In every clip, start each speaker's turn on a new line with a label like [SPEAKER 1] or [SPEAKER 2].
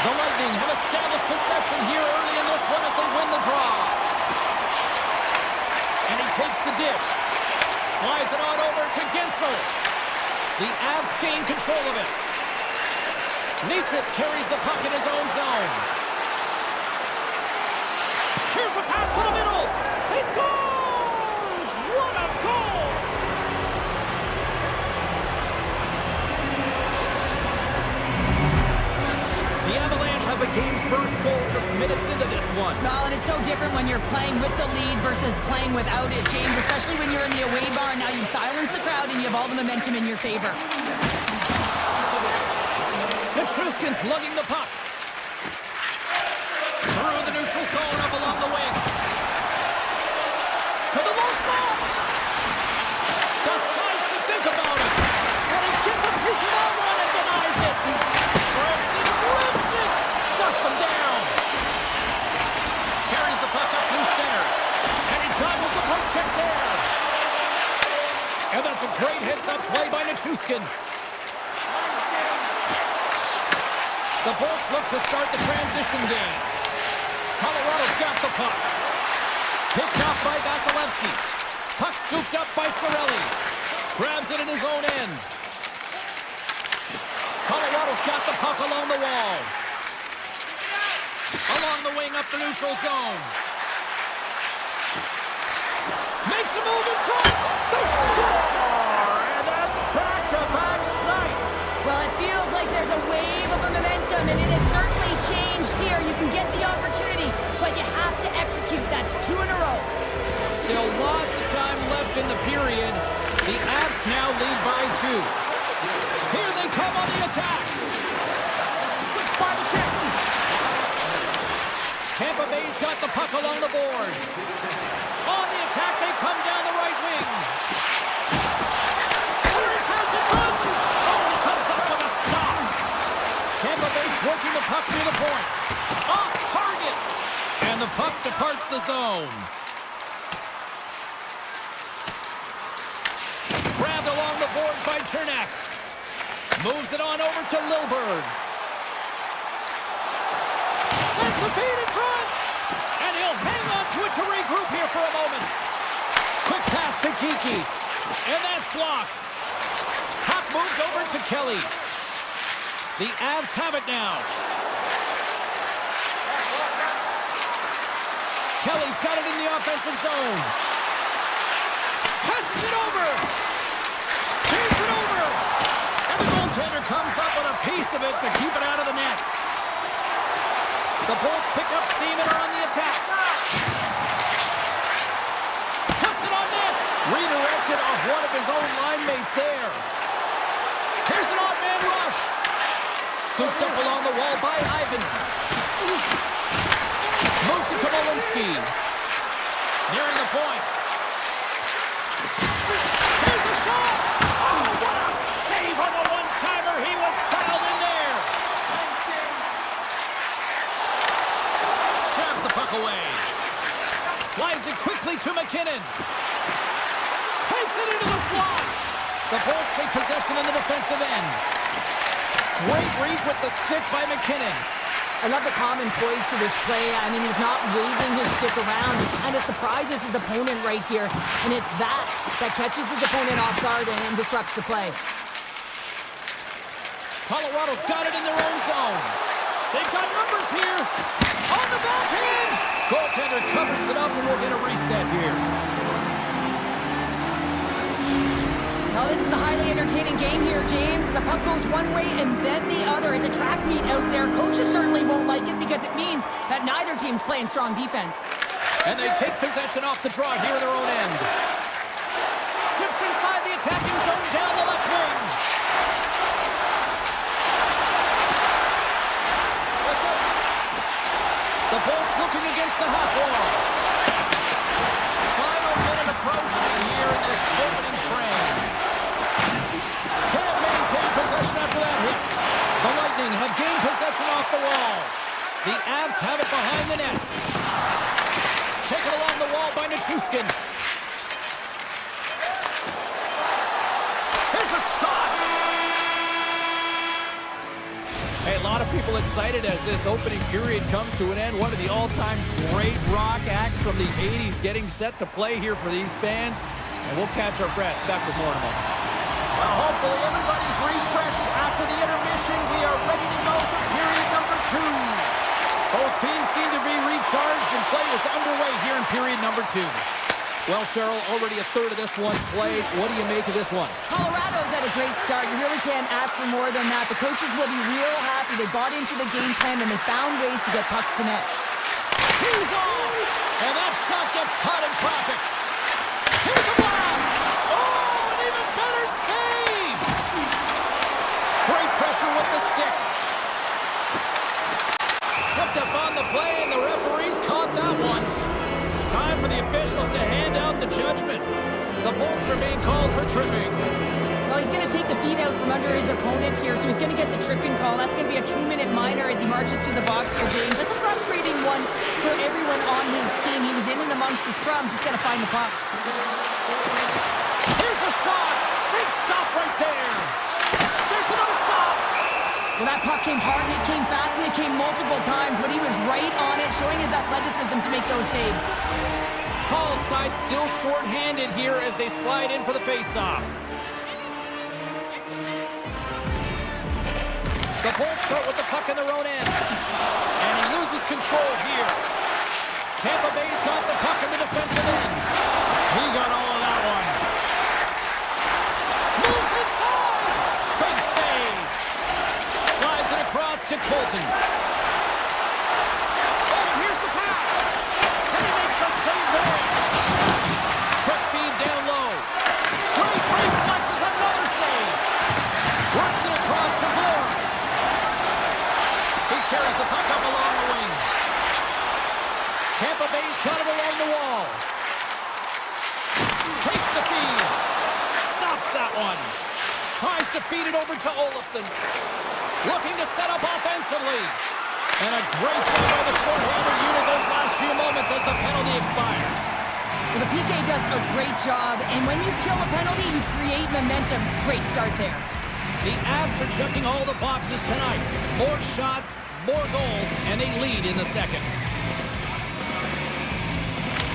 [SPEAKER 1] The Lightning have established possession here early in this one as they win the draw. And he takes the dish. Slides it on over to Gensel. The Avs gain control of it. Nitras carries the puck in his own zone. Here's a pass to the middle. He scores! What a goal! The Avalanche have the game's first goal just minutes into this one.
[SPEAKER 2] Well, and it's so different when you're playing with the lead versus playing without it, James, especially when you're in the away bar and now you silence the crowd and you have all the momentum in your favor.
[SPEAKER 1] Nichushkin's lugging the puck. Through the neutral zone, up along the wing. To the low slot. Decides to think about it. And he gets a piece of that one and denies it. Grabs it, rips it. Shuts him down. Carries the puck up through center. And he dodges the poke check there. And that's a great heads-up play by Nichushkin. The Bolts look to start the transition game. Colorado's got the puck. Picked up by Vasilevsky. Puck scooped up by Cirelli. Grabs it in his own end. Colorado's got the puck along the wall. Along the wing up the neutral zone. Makes a move in front. They score! And that's back-to-back snipes.
[SPEAKER 2] Well, it feels like there's a wave of momentum, and it has certainly changed here. You can get the opportunity, but you have to execute. That's 2 in a row.
[SPEAKER 1] Still lots of time left in the period. The Avs now lead by 2. Here they come on the attack. 6 by the check. Tampa Bay's got the puck along the boards. On the attack, they come down the right wing. Pass in front. Tampa Bay's working the puck near the point. Off target. And the puck departs the zone. Grabbed along the board by Chernak. Moves it on over to Lilberg. Sends the feed in front. And he'll hang on to it to regroup here for a moment. Quick pass to Kiki. And that's blocked. Puck moved over to Kelly. The Avs have it now. Kelly's got it in the offensive zone. Passes it over. Turns it over. And the goaltender comes up with a piece of it to keep it out of the net. The Bolts pick up steam and are on the attack. Puts it on net. Redirected off one of his own line mates there. Here's an odd-man rush. Scooped up along the wall by Ivan. Moves it to Malinsky. Nearing the point. Here's a shot! Oh, what a save on the one-timer! He was dialed in there! Jabs the puck away. Slides it quickly to McKinnon. Takes it into the slot. The Bolts take possession in the defensive end. Great reach with the stick by McKinnon.
[SPEAKER 2] I love the calm and poise to this play. I mean, he's not waving his stick around. And it surprises his opponent right here. And it's that catches his opponent off guard and disrupts the play.
[SPEAKER 1] Colorado's got it in their own zone. They've got numbers here. On the backhand. Goaltender covers it up and we'll get a reset here.
[SPEAKER 2] Well, this is a highly entertaining game here, James. The puck goes one way and then the other. It's a track meet out there. Coaches certainly won't like it because it means that neither team's playing strong defense.
[SPEAKER 1] And they take possession off the draw here in their own end. Steps inside the attacking zone down the left wing. The Bolts looking against the half wall. Final minute approaching here in this opening frame. Can't maintain possession after that hit. The Lightning have gained possession off the wall. The Avs have it behind the net. Taken along the wall by Nichushkin. Here's a shot. Hey, lot of people excited as this opening period comes to an end. One of the all-time great rock acts from the 80s getting set to play here for these fans. And we'll catch our breath. Back with more in a moment. Well, hopefully everybody's refreshed after the intermission. We are ready to go for period number 2. Both teams seem to be recharged and play is underway here in period number 2. Well, Cheryl, already a third of this one played. What do you make of this one?
[SPEAKER 2] Colorado's had a great start. You really can't ask for more than that. The coaches will be real happy. They bought into the game plan and they found ways to get pucks to net.
[SPEAKER 1] He's off! And that shot gets caught in traffic. Here's a blast! Oh, an even better save! Great pressure with the stick. Tripped up on the play, and the referees caught that one. Time for the officials to hand out the judgment. The Bolts are being called for tripping.
[SPEAKER 2] Well, he's going to take the feet out from under his opponent here, so he's going to get the tripping call. That's going to be a 2-minute minor as he marches through the box here, James. That's a frustrating one for everyone on his team. He was in and amongst the scrum, just got to find the puck.
[SPEAKER 1] Here's a shot. Big stop right there. There's another stop.
[SPEAKER 2] Well, that puck came hard, and it came fast, and it came multiple times, but he was right on it, showing his athleticism to make those saves.
[SPEAKER 1] Paul's side still short-handed here as they slide in for the face-off. The Bolts start with the puck in their own end. And he loses control here. Tampa Bay's got the puck in the defensive end. He got all of that one. Moves inside. Big save. Slides it across to Colton. Oh, and here's the pass. And he makes a save there. Quick feed down low. Great reflexes, another save. Works it across to Bourne. He carries the puck up along the wing. Tampa Bay's got it along the wall. Takes the feed. Stops that one. Tries to feed it over to Olofsson. Looking to set up offensively. And a great job by the short-handed unit those last few moments as the penalty expires.
[SPEAKER 2] Well, the PK does a great job, and when you kill a penalty, you create momentum. Great start there.
[SPEAKER 1] The Avs are checking all the boxes tonight. More shots, more goals, and they lead in the second.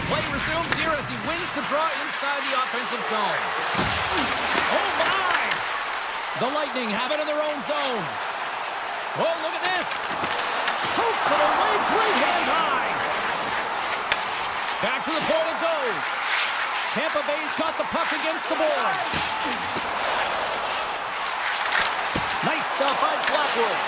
[SPEAKER 1] Play resumes here as he wins the draw inside the offensive zone. Oh, my! The Lightning have it in their own zone. Oh, look at this. Pokes it away, great hand high. Back to the point it goes. Tampa Bay's got the puck against the boards. Nice stop by Blackwood.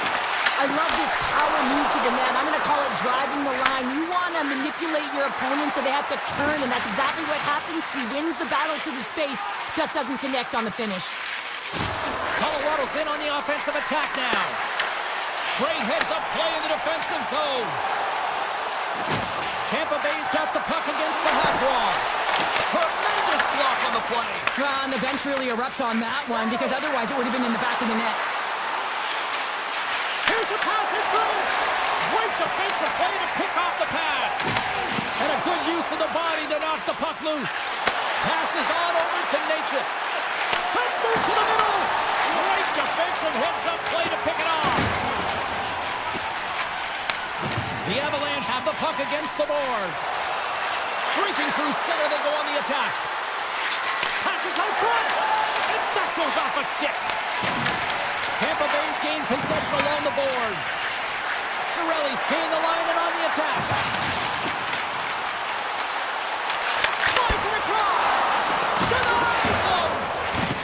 [SPEAKER 2] I love this power move to the net. I'm going to call it driving the line. You want to manipulate your opponent so they have to turn, and that's exactly what happens. He wins the battle to the space, just doesn't connect on the finish.
[SPEAKER 1] Colorado's in on the offensive attack now. Great heads-up play in the defensive zone. Tampa Bay's got the puck against the half wall. Tremendous block on the play.
[SPEAKER 2] Well, and the bench really erupts on that one, because otherwise it would have been in the back of the net.
[SPEAKER 1] Here's a pass in front. Great defensive play to pick off the pass. And a good use of the body to knock the puck loose. Passes on over to Natchez. Let's move to the middle. Great defensive heads-up play to pick it off. The Avalanche have the puck against the boards. Streaking through center, they go on the attack. Passes out front. And that goes off a stick. Tampa Bay's gained possession along the boards. Cirelli's gained the line and on the attack. Slides it across. Denies him.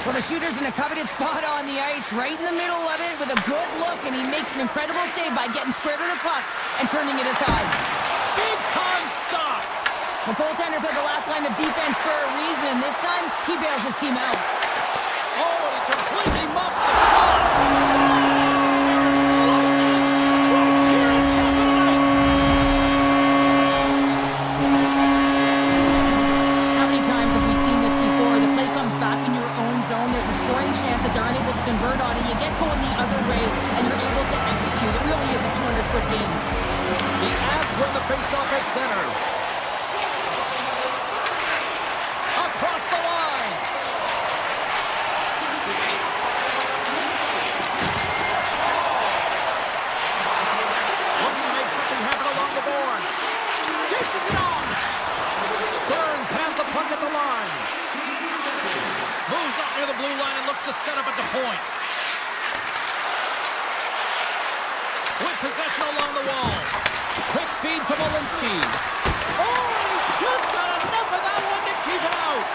[SPEAKER 2] Well, the shooter's in a coveted spot on the ice, right in the middle of it with a good look, and he makes an incredible save by getting square to the puck and turning it aside.
[SPEAKER 1] Big time stop.
[SPEAKER 2] The goaltenders are the last line of defense for a reason. This time, he bails his team out.
[SPEAKER 1] Oh, and he completely muffs the shot. Lightning strikes here in Tampa tonight.
[SPEAKER 2] How many times have we seen this before? The play comes back in your own zone. There's a scoring chance that they're unable to convert on it. You get going the other way, and you're able to execute. It really is a 200-foot game.
[SPEAKER 1] The Avs win the faceoff at center. Across the line. Malinsky. Oh, he just got enough of that one to keep it out.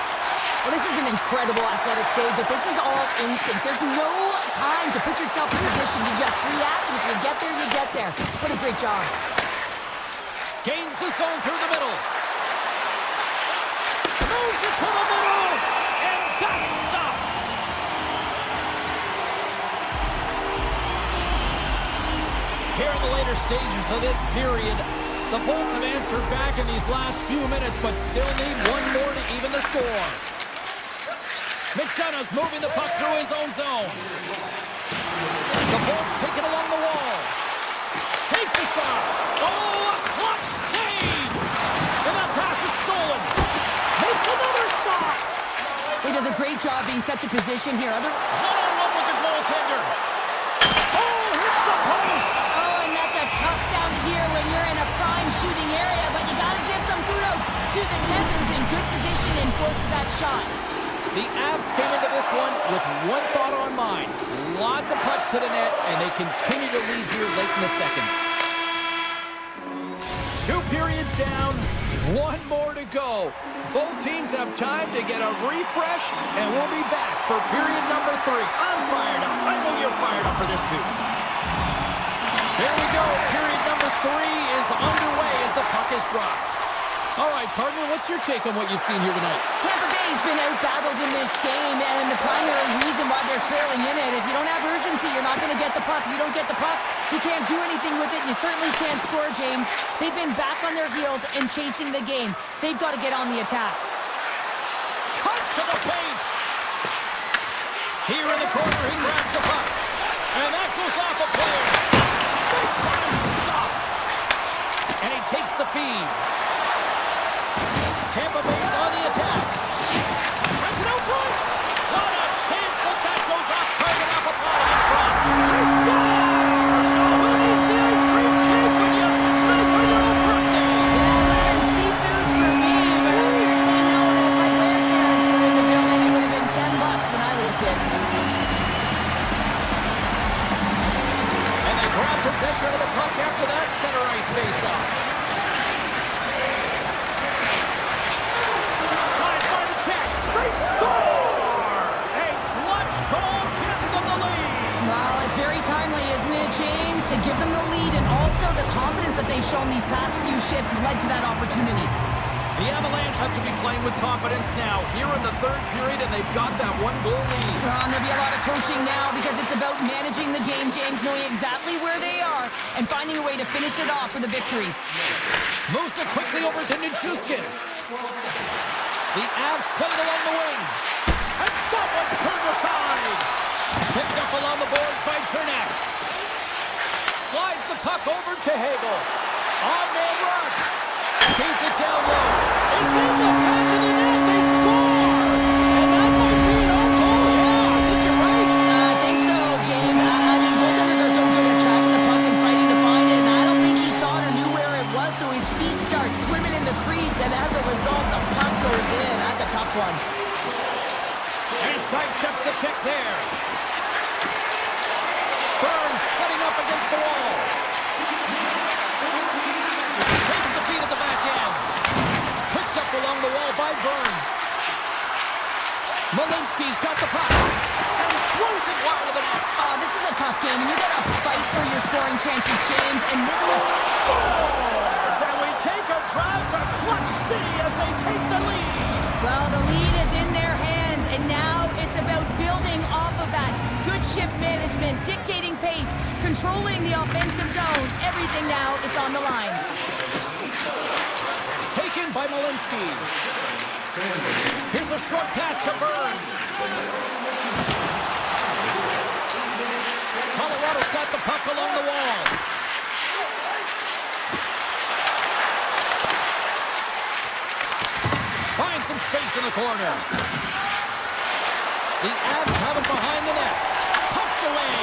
[SPEAKER 2] Well, this is an incredible athletic save, but this is all instinct. There's no time to put yourself in position. You just react, and if you get there, you get there. What a great job.
[SPEAKER 1] Gains the zone through the middle. Moves it to the middle, and that's stopped. Here in the later stages of this period, the Bolts have answered back in these last few minutes, but still need one more to even the score. McDonough's moving the puck through his own zone. The Bolts take it along the wall. Takes a shot. Oh, a clutch save! And that pass is stolen. Makes another stop.
[SPEAKER 2] He does a great job being set to position here.
[SPEAKER 1] One-on-one with the goaltender. Oh, hits the post.
[SPEAKER 2] Oh, and that's a tough sound to hear when you're in a prime shooting area, but you gotta give some kudos to the Texans in good position and forces that shot.
[SPEAKER 1] The Avs came into this one with one thought on mind. Lots of pucks to the net, and they continue to lead here late in the second. 2 periods down, 1 more to go. Both teams have time to get a refresh, and we'll be back for period number 3. I'm fired up. I know you're fired up for this too. Here we go. Period number 3 is underway as the puck is dropped. All right, partner, what's your take on what you've seen here tonight?
[SPEAKER 2] Tampa Bay's been out-battled in this game, and the primary reason why they're trailing in it, if you don't have urgency, you're not going to get the puck. If you don't get the puck, you can't do anything with it, and you certainly can't score, James. They've been back on their heels and chasing the game. They've got to get on the attack.
[SPEAKER 1] Cuts to the paint. Here in the corner, he grabs the puck. And that goes off a player. Big time stop. And he takes the feed. Tampa Bay's on the attack. Sends it out front. What a chance, but that goes off target off a ball in front. He scores! Oh, who needs the ice cream cake when you snipe on your own birthday?
[SPEAKER 2] Yeah, it would have been seafood for me, but I certainly know that if my grandparents were in the building, it would have been $10 when I was a kid.
[SPEAKER 1] And they grab possession of the puck after that center ice face-off. They score! A clutch goal gives them the lead.
[SPEAKER 2] Well, it's very timely, isn't it, James? To give them the lead, and also the confidence that they've shown these past few shifts led to that opportunity.
[SPEAKER 1] The Avalanche have to be playing with confidence now. Here in the 3rd period, and they've got that 1-goal lead.
[SPEAKER 2] Well, there'll be a lot of coaching now because it's about managing the game, James, knowing exactly where they are and finding a way to finish it off for the victory.
[SPEAKER 1] Moves it quickly over to Nichushkin. The Avs played along the wing. And that one's turned aside. Picked up along the boards by Chernak. Slides the puck over to Hagel. On-man rush. Feeds it down low. It's in the back of the net. They score. And that might be an own goal. Yeah, I think you're right.
[SPEAKER 2] I think so, James. I mean, goaltenders are so good at tracking the puck and fighting to find it, and I don't think he saw it or knew where it was, so his feet start swimming in the crease, and as a result, the puck goes in. That's a tough one.
[SPEAKER 1] And he sidesteps the check there. Burns setting up against the wall. Takes the feed at the back end. Picked up along the wall by Burns. Malinsky's got the puck. And he throws it wide of the net.
[SPEAKER 2] Oh, this is a tough game, and you got to fight for your scoring chances, James, and this just
[SPEAKER 1] scores! And we take a drive to Clutch City as they take the lead.
[SPEAKER 2] Well, the lead is in their hands, and now it's about building off of that. Good shift management, dictating pace, controlling the offensive zone. Everything now, it's on the line.
[SPEAKER 1] Taken by Malinsky. Here's a short pass to Burns. Colorado's got the puck along the wall. Finds some space in the corner. The Avs have it behind the net. Pumped away.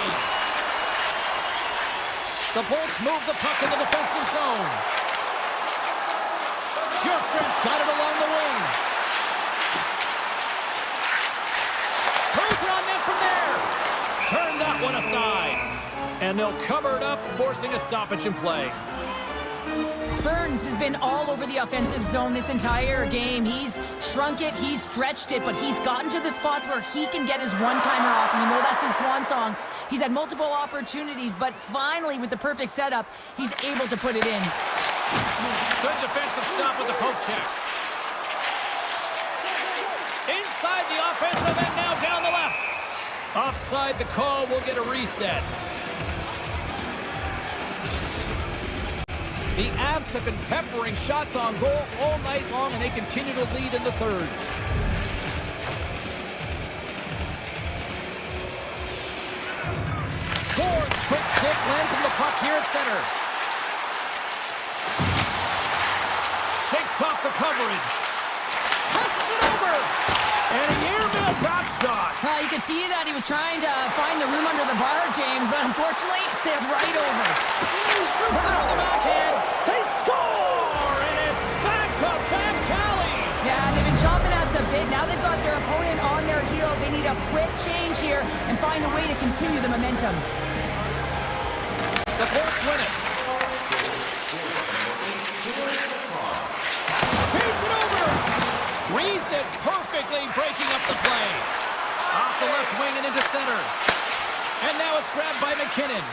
[SPEAKER 1] The Bolts move the puck in the defensive zone. Bjorkstrand's got it along the wing. Throws it on net from there. Turn that one aside. And they'll cover it up, forcing a stoppage in play.
[SPEAKER 2] Burns has been all over the offensive zone this entire game. He's shrunk it, he's stretched it, but he's gotten to the spots where he can get his one-timer off, and you know that's his swan song. He's had multiple opportunities, but finally, with the perfect setup, he's able to put it in.
[SPEAKER 1] Good defensive stop with the poke check. Inside the offensive end, now down the left. Offside the call, will get a reset. The Avs have been peppering shots on goal all night long, and they continue to lead in the third. Gord's quick stick lands him the puck here at center. Shakes off the coverage. Passes it over. And an airmail pass shot.
[SPEAKER 2] You could see that he was trying to find the room under the bar, James, but unfortunately, it sailed right over.
[SPEAKER 1] Shoots it on the backhand. They score! And it's back-to-back tallies.
[SPEAKER 2] Yeah, they've been chomping at the bit. Now they've got their opponent on their heel. They need a quick change here and find a way to continue the momentum.
[SPEAKER 1] The Bolts win it. Feeds it over. Reads it perfectly, breaking up the play. Off the left wing and into center. And now it's grabbed by McKinnon.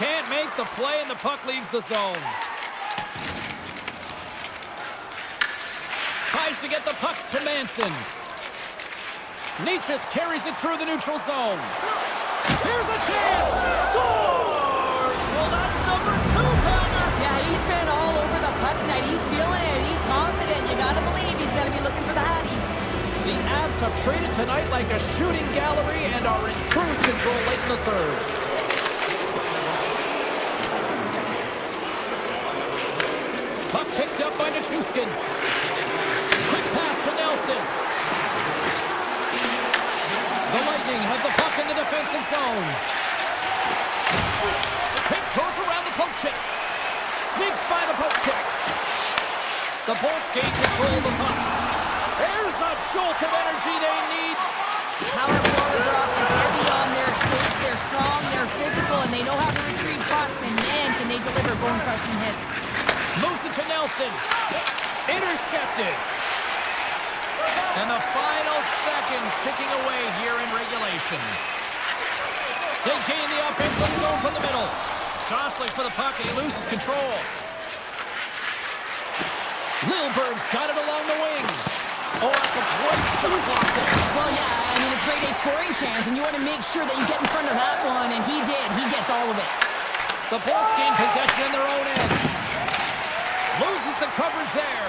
[SPEAKER 1] Can't make the play, and the puck leaves the zone. Tries to get the puck to Manson. Nietzsche carries it through the neutral zone. Here's a chance. Scores! Well, that's number 2-pounder.
[SPEAKER 2] Yeah, he's been all over the puck tonight. He's feeling it. He's confident. You gotta believe he's gonna be looking for the Hattie.
[SPEAKER 1] The Avs have traded tonight like a shooting gallery and are in cruise control late in the third. Puck picked up by Nichushkin. Quick pass to Nelson. The Lightning have the puck in the defensive zone. Tiptoes around the poke check. Sneaks by the poke check. The Bolts gain control of the puck. There's a jolt of energy they need.
[SPEAKER 2] Power forwards are often heavy on their skates. They're strong, they're physical, and they know how to retrieve pucks. And man, can they deliver bone-crushing hits.
[SPEAKER 1] Moves it to Nelson. Intercepted. And the final seconds ticking away here in regulation. They gain the offensive zone from the middle. Jostling for the puck, and he loses control. Lilberg's got it along the wing. Oh, that's a great shot block there.
[SPEAKER 2] Well, yeah, I mean, it's a great A scoring chance, and you want to make sure that you get in front of that one, and he did. He gets all of it.
[SPEAKER 1] The Bolts gain possession in their own end. Loses the coverage there.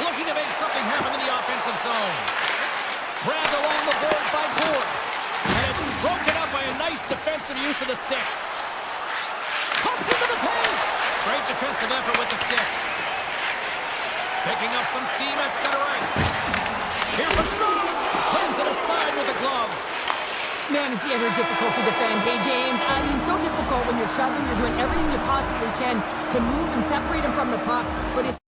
[SPEAKER 1] Looking to make something happen in the offensive zone. Grabbed along the board by Gord. And it's broken up by a nice defensive use of the stick. Cuts into the paint. Great defensive effort with the stick. Picking up some steam at center ice. Here's a shot. Turns it aside with the glove.
[SPEAKER 2] Man, is he ever difficult to defend. Hey, James, I mean, so difficult when you're shoving. You're doing everything you possibly can to move and separate him from the puck. But it's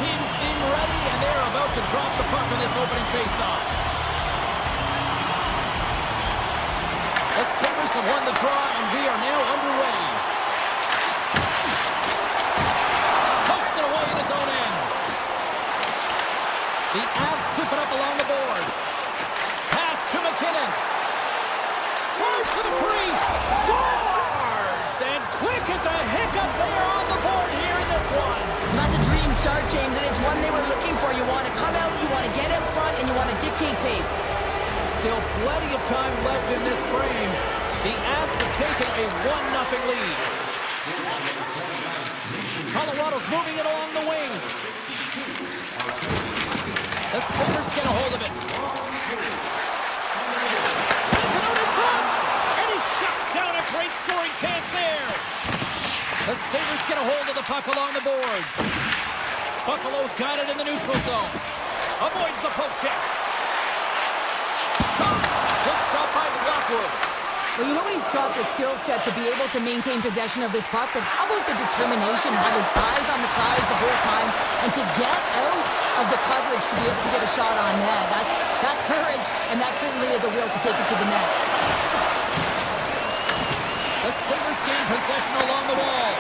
[SPEAKER 1] teams seem ready, and they're about to drop the puck in this opening faceoff. The Sabres have won the draw, and we are now underway. Pucks it away in his own end. The Avs scoop it up along the boards. Pass to McKinnon. Drives to the crease. Scores! And quick as a hiccup there on the board here in this one.
[SPEAKER 2] That's a dream start, James, and it's one they were looking for. You want to come out, you want to get out front, and you want to dictate pace.
[SPEAKER 1] Still plenty of time left in this frame. The Avs have taken a 1-0 lead. Colorado's moving it along the wing. The Sabres get a hold of it. Sends it out in front. And he shuts down a great scoring chance there. The Sabres get a hold of the puck along the boards. Buffalo's got it in the neutral zone. Avoids the poke check. Shot. Good stop by Lockwood.
[SPEAKER 2] Well, you know he's got the skill set to be able to maintain possession of this puck, but how about the determination to have his eyes on the prize the whole time and to get out of the coverage to be able to get a shot on net? That's courage, and that certainly is a will to take it to the net.
[SPEAKER 1] The Sabres gain possession along the wall.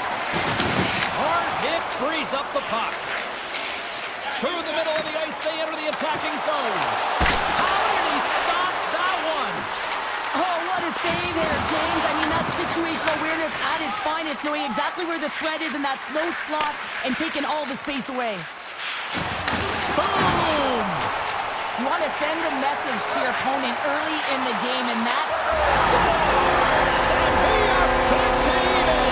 [SPEAKER 1] Hard hit frees up the puck. Through the middle of the ice, they enter the attacking zone. How did he stop that one?
[SPEAKER 2] Oh, what a save there, James. I mean, that's situational awareness at its finest, knowing exactly where the threat is in that slow slot and taking all the space away.
[SPEAKER 1] Boom!
[SPEAKER 2] You want to send a message to your opponent early in the game, and that...
[SPEAKER 1] Scores! And we are back to even!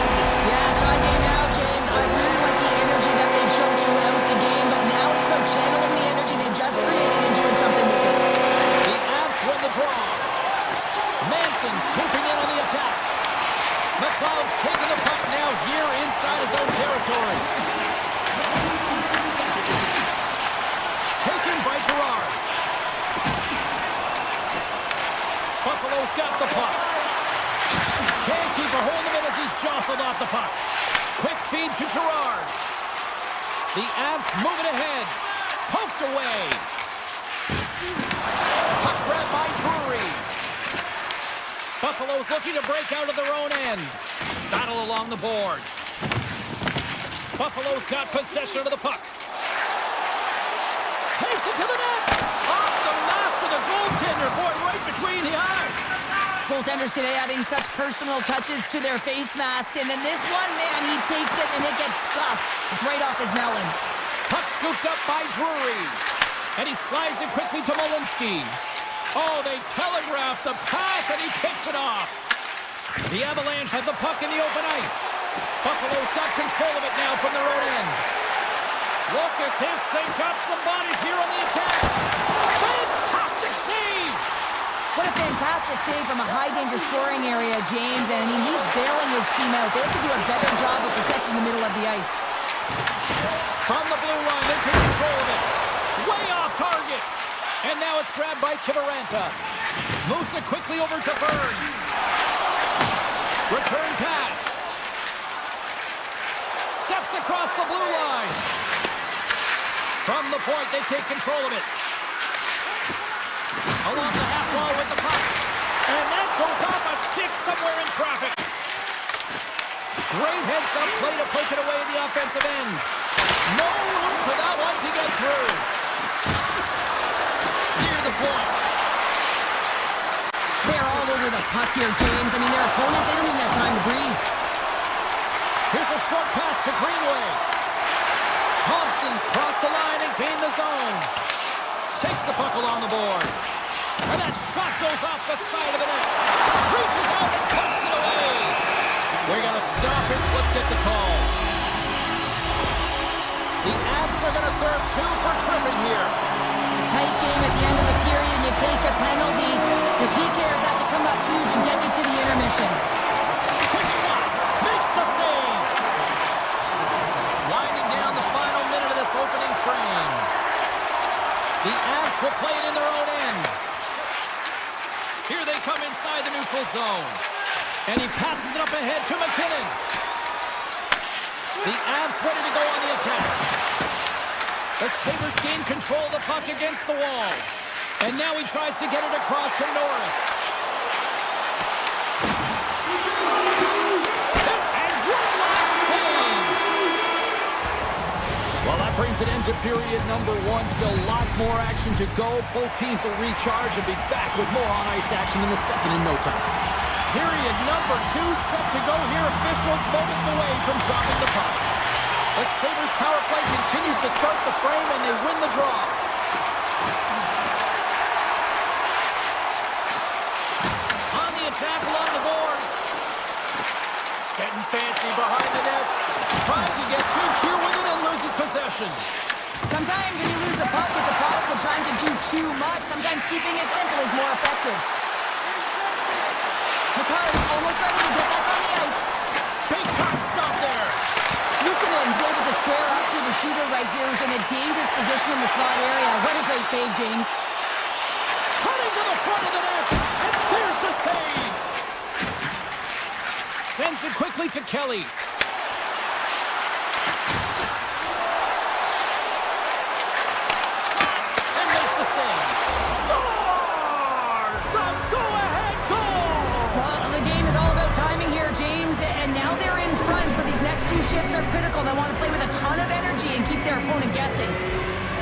[SPEAKER 2] Yeah, tie game now, James. I really like the energy that they've shown throughout the game, but now it's about channeling the energy they've just created and doing something with it.
[SPEAKER 1] The Avs win the draw. Manson swooping in on the attack. McLeod's taking the puck now here inside his own territory. Taken by Gerard. Buffalo's got the puck. Can't keep a hold of it as he's jostled off the puck. Quick feed to Gerard. The Avs moving ahead. Poked away. Puck grabbed by Drury. Buffalo's looking to break out of their own end. Battle along the boards. Buffalo's got possession of the puck. Takes it to the net. Off the mask of the goaltender. Boy, right between the eyes.
[SPEAKER 2] Goaltenders today adding such personal touches to their face mask. And then this one, man, he takes it and it gets stuffed. It's right off his melon.
[SPEAKER 1] Puck scooped up by Drury. And he slides it quickly to Malinsky. Oh, they telegraphed the pass, and he picks it off. The Avalanche have the puck in the open ice. Buffalo's got control of it now from their own end. Look at this. They've got some bodies here on the attack. Fantastic save!
[SPEAKER 2] What a fantastic save from a high-danger scoring area, James. And, I mean, he's bailing his team out. They have to do a better job of protecting the middle of the ice.
[SPEAKER 1] From the blue line, they take control of it. Way off target. And now it's grabbed by Kivaranta. Moves it quickly over to Burns. Return pass. Steps across the blue line. From the point, they take control of it. Along the half wall with the puck. And that goes off a stick somewhere in traffic. Great heads-up play to poke it away in the offensive end. No room for that one to get through. Near the point.
[SPEAKER 2] They're all over the puck here, James. I mean, their opponent, they don't even have time to breathe.
[SPEAKER 1] Here's a short pass to Greenway. Thompson's crossed the line and gained the zone. Takes the puck along the boards. And that shot goes off the side of the net. Reaches out and pokes it away. We're going to stop it. Let's get the call. The Avs are going to serve 2 for tripping here.
[SPEAKER 2] A tight game at the end of the period, and you take a penalty. The PKers have to come up huge and get you to the intermission.
[SPEAKER 1] Quick shot. Makes the save. Winding down the final minute of this opening frame. The Avs will play it in their own end. Here they come inside the neutral zone. And he passes it up ahead to McKinnon. The Avs ready to go on the attack. The Sabres gain control of the puck against the wall. And now he tries to get it across to Norris. And one last save! Well, that brings an end to period number one. Still lots more action to go. Both teams will recharge and be back with more on-ice action in the second in no time. Period number two set to go here. Officials moments away from dropping the puck. The Sabres power play continues to start the frame, and they win the draw. On the attack along the boards. Getting fancy behind the net. Trying to get too cute with it and loses possession.
[SPEAKER 2] Sometimes when you lose the puck, it's a product of trying to do too much. Sometimes keeping it simple is more effective. McCarty almost ready to get back on the ice.
[SPEAKER 1] Big time stop there.
[SPEAKER 2] Luukkonen's able to square up to the shooter right here, who's in a dangerous position in the slot area. What a great save, James.
[SPEAKER 1] Cutting to the front of the net, and there's the save. Sends it quickly to Kelly. Shot, and makes the save. Scores the go-ahead goal.
[SPEAKER 2] Well, the game is all about timing here, James, and now they're in front, so these next two shifts are critical. They want to play with a ton of energy and keep their opponent guessing.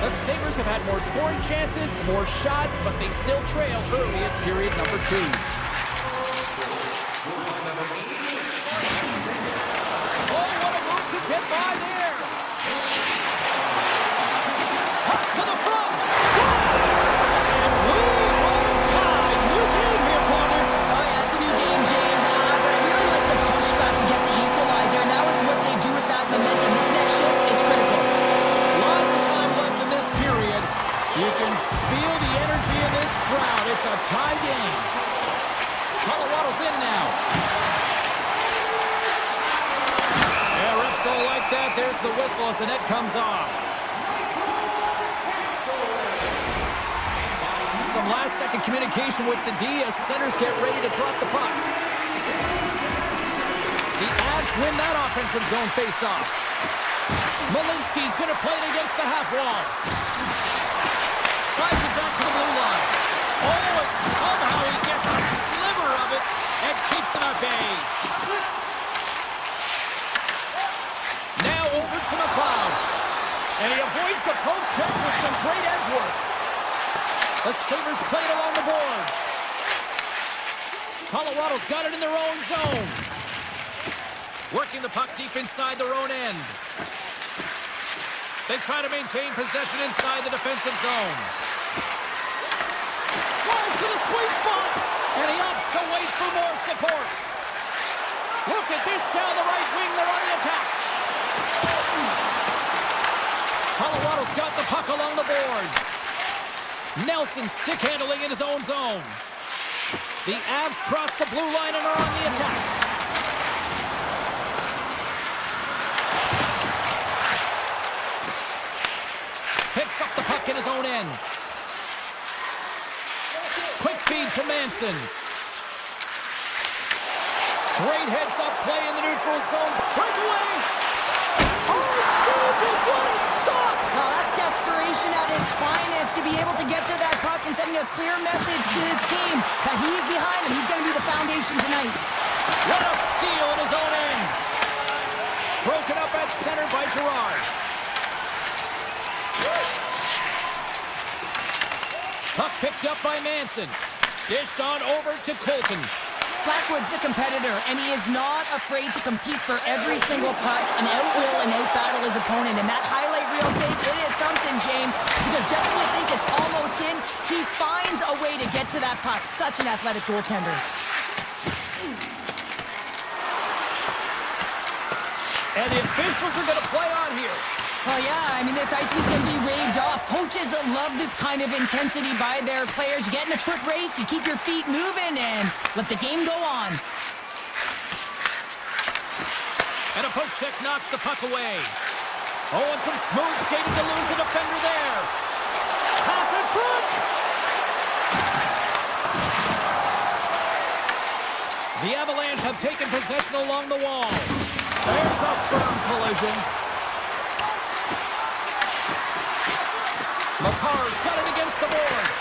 [SPEAKER 1] The Sabres have had more scoring chances, more shots, but they still trail early at period number two. Oh, what a move to get by there. Toss to the front. Scores! And we are tied. New game here, partner.
[SPEAKER 2] Oh, yeah, it's a new game, James. But I really like the pushback to get the equalizer. Now it's what they do with that momentum. This next shift is critical.
[SPEAKER 1] Lots of time left in this period. You can feel the energy in this crowd. It's a tie game. Colorado's in now. Yeah, refs don't like that. There's the whistle as the net comes off. Some last-second communication with the D as centers get ready to drop the puck. The Avs win that offensive zone face-off. Malinsky's going to play it against the half wall. Slides it back to the blue line. Oh, and somehow he gets a sliver of it and keeps it at bay. Now over to McLeod. And he avoids the poke check with some great edge work. The Sabres play it along the boards. Colorado's got it in their own zone. Working the puck deep inside their own end. They try to maintain possession inside the defensive zone. Drives to the sweet spot, and he opts to wait for more support. Look at this down the right wing. They're on the attack. Colorado's got the puck along the boards. Nelson stick handling in his own zone. The Avs cross the blue line and are on the attack. Picks up the puck in his own end. Quick feed to Manson. Great heads-up play in the neutral zone. Breakaway! Oh, saved it! What a stop!
[SPEAKER 2] Well, that's desperation at its finest to be able to get to that puck and sending a clear message to his team that he's behind them. He's going to be the foundation tonight.
[SPEAKER 1] What a steal in his own end! Broken up at center by Gerard. Puck picked up by Manson. Dished on over to Colton.
[SPEAKER 2] Blackwood's a competitor, and he is not afraid to compete for every single puck and outwill and outbattle his opponent. And that highlight reel save, it is something, James, because just when you think it's almost in, he finds a way to get to that puck. Such an athletic goaltender.
[SPEAKER 1] And the officials are going to play on here.
[SPEAKER 2] Well, yeah, I mean, this ice is going to be waved off. Coaches love this kind of intensity by their players. You get in a foot race, you keep your feet moving, and let the game go on.
[SPEAKER 1] And a poke check knocks the puck away. Oh, and some smooth skating to lose the defender there. Pass in front! The Avalanche have taken possession along the wall. There's a firm collision. McCarr's got it against the boards.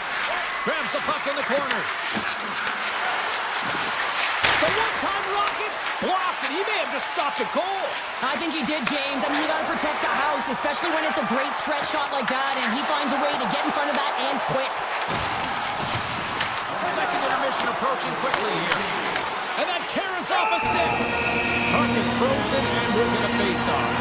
[SPEAKER 1] Grabs the puck in the corner. The one-time rocket blocked, and he may have just stopped a goal.
[SPEAKER 2] I think he did, James. I mean, you got to protect the house, especially when it's a great threat shot like that, and he finds a way to get in front of that and quick.
[SPEAKER 1] Second intermission approaching quickly here. And that carries off a stick. Puck is frozen, and we're going to face off.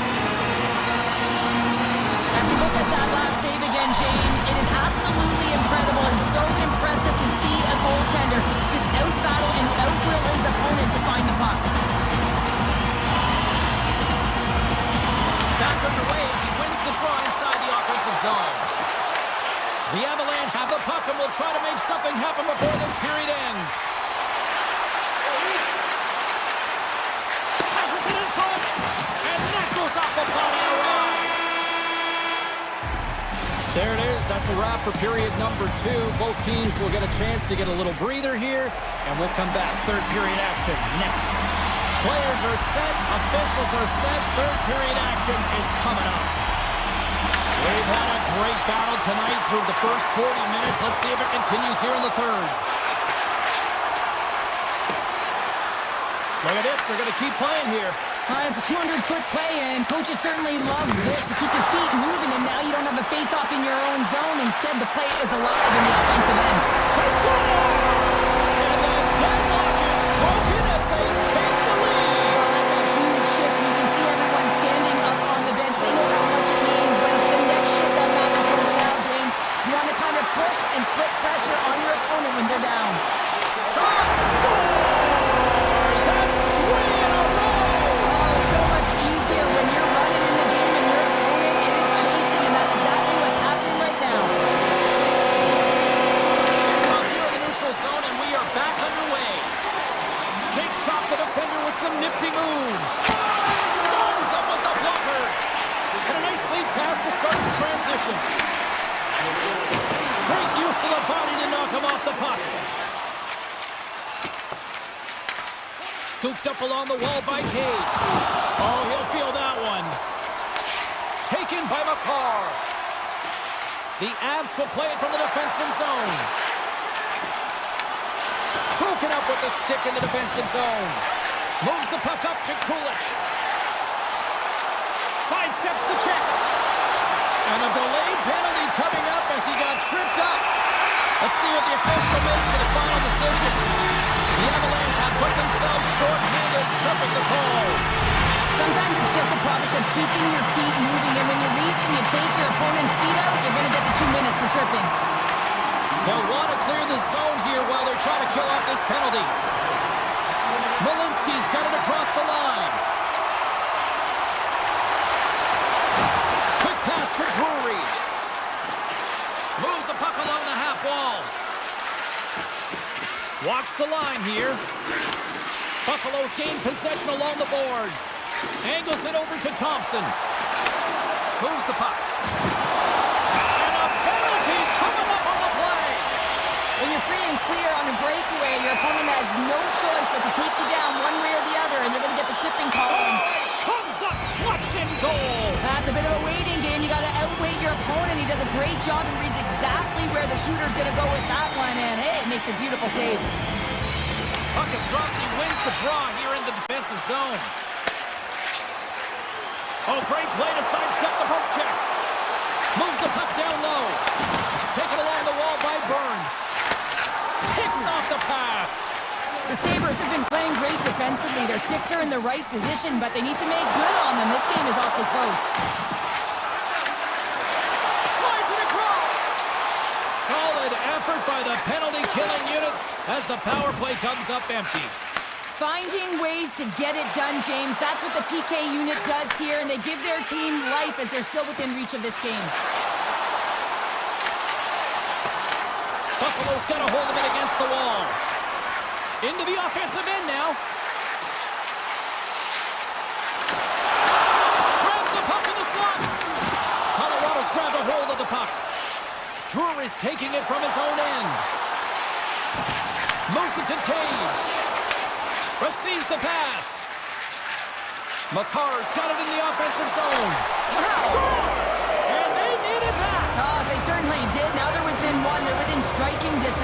[SPEAKER 2] As we look at that last save again, James, it is absolutely incredible and so impressive to see a goaltender just out-battle and out-will his opponent to find the puck.
[SPEAKER 1] Back underway as he wins the draw inside the offensive zone. The Avalanche have the puck and will try to make something happen before this period ends. Passes it in front, and that goes off the body away. There it is. That's a wrap for period number 2. Both teams will get a chance to get a little breather here, and we'll come back. Third period action next. Players are set. Officials are set. Third period action is coming up. We've had a great battle tonight through the first 40 minutes. Let's see if it continues here in the third. Look at this. They're going to keep playing here.
[SPEAKER 2] It's a 200-foot play, and coaches certainly love this. You keep your feet moving, and now you don't have a face-off in your own zone. Instead, the play is alive in the offensive end.
[SPEAKER 1] They score! And the deadlock is broken as they take the lead.
[SPEAKER 2] Well, that's a huge shift. You can see everyone standing up on the bench. They know how much it means, but it's the next shift that matters most now, James. You want to kind of push and put pressure on your opponent when they're down.
[SPEAKER 1] Shot! Scores! That's 3 in a row!
[SPEAKER 2] So much easier when you're running in the game and your opponent is chasing, and that's exactly what's happening right now.
[SPEAKER 1] It's on here in the neutral zone, and we are back underway. Shakes off the defender with some nifty moves. Stuns him with the blocker. And a nice lead pass to start the transition. Great use of the body to knock him off the puck. Scooped up along the wall by Caves. Oh, he'll feel that one. Taken by McCarr. The Avs will play it from the defensive zone. Broken up with the stick in the defensive zone. Moves the puck up to Kulich. Sidesteps the check. And a delayed penalty coming up as he got tripped up. Let's see what the official makes for the final decision. The Avalanche have put themselves short-handed, tripping the call.
[SPEAKER 2] Sometimes it's just a product of keeping your feet moving, and when you reach and you take your opponent's feet out, you're going to get the 2 minutes for tripping.
[SPEAKER 1] They'll want to clear the zone here while they're trying to kill off this penalty. Malinsky's got it across the line. Quick pass to Drury. Moves the puck along the half wall. Watch the line here. Buffalo's gained possession along the boards. Angles it over to Thompson. Moves the puck. And a penalty's coming up on the play.
[SPEAKER 2] When you're free and clear on a breakaway, your opponent has no choice but to take you down one way or the other, and they're going to get the tripping call.
[SPEAKER 1] Oh, it comes up clutch in goal.
[SPEAKER 2] That's a bit of a waiting game. You got to outweight your opponent. He does a great job and reads exactly where the shooter's going to go with that one, and hey, it makes a beautiful save.
[SPEAKER 1] Puck is dropped and he wins the draw here in the defensive zone. Oh, great play to sidestep the poke check. Moves the puck down low. Taken along the wall by Burns. Picks off the pass.
[SPEAKER 2] The Sabres have been playing great defensively. Their six are in the right position, but they need to make good on them. This game is awfully close.
[SPEAKER 1] Slides it across. Solid effort by the penalty-killing unit as the power play comes up empty.
[SPEAKER 2] Finding ways to get it done, James. That's what the PK unit does here, and they give their team life as they're still within reach of this game.
[SPEAKER 1] Buffalo's got a hold of it against the wall. Into the offensive end now. Grabs the puck in the slot. Colorado's grabbed a hold of the puck. Drury's taking it from his own end. Moves it to Taves. Receives the pass. McCarr's got it in the offensive zone. Scores! And they needed that.
[SPEAKER 2] Oh, they certainly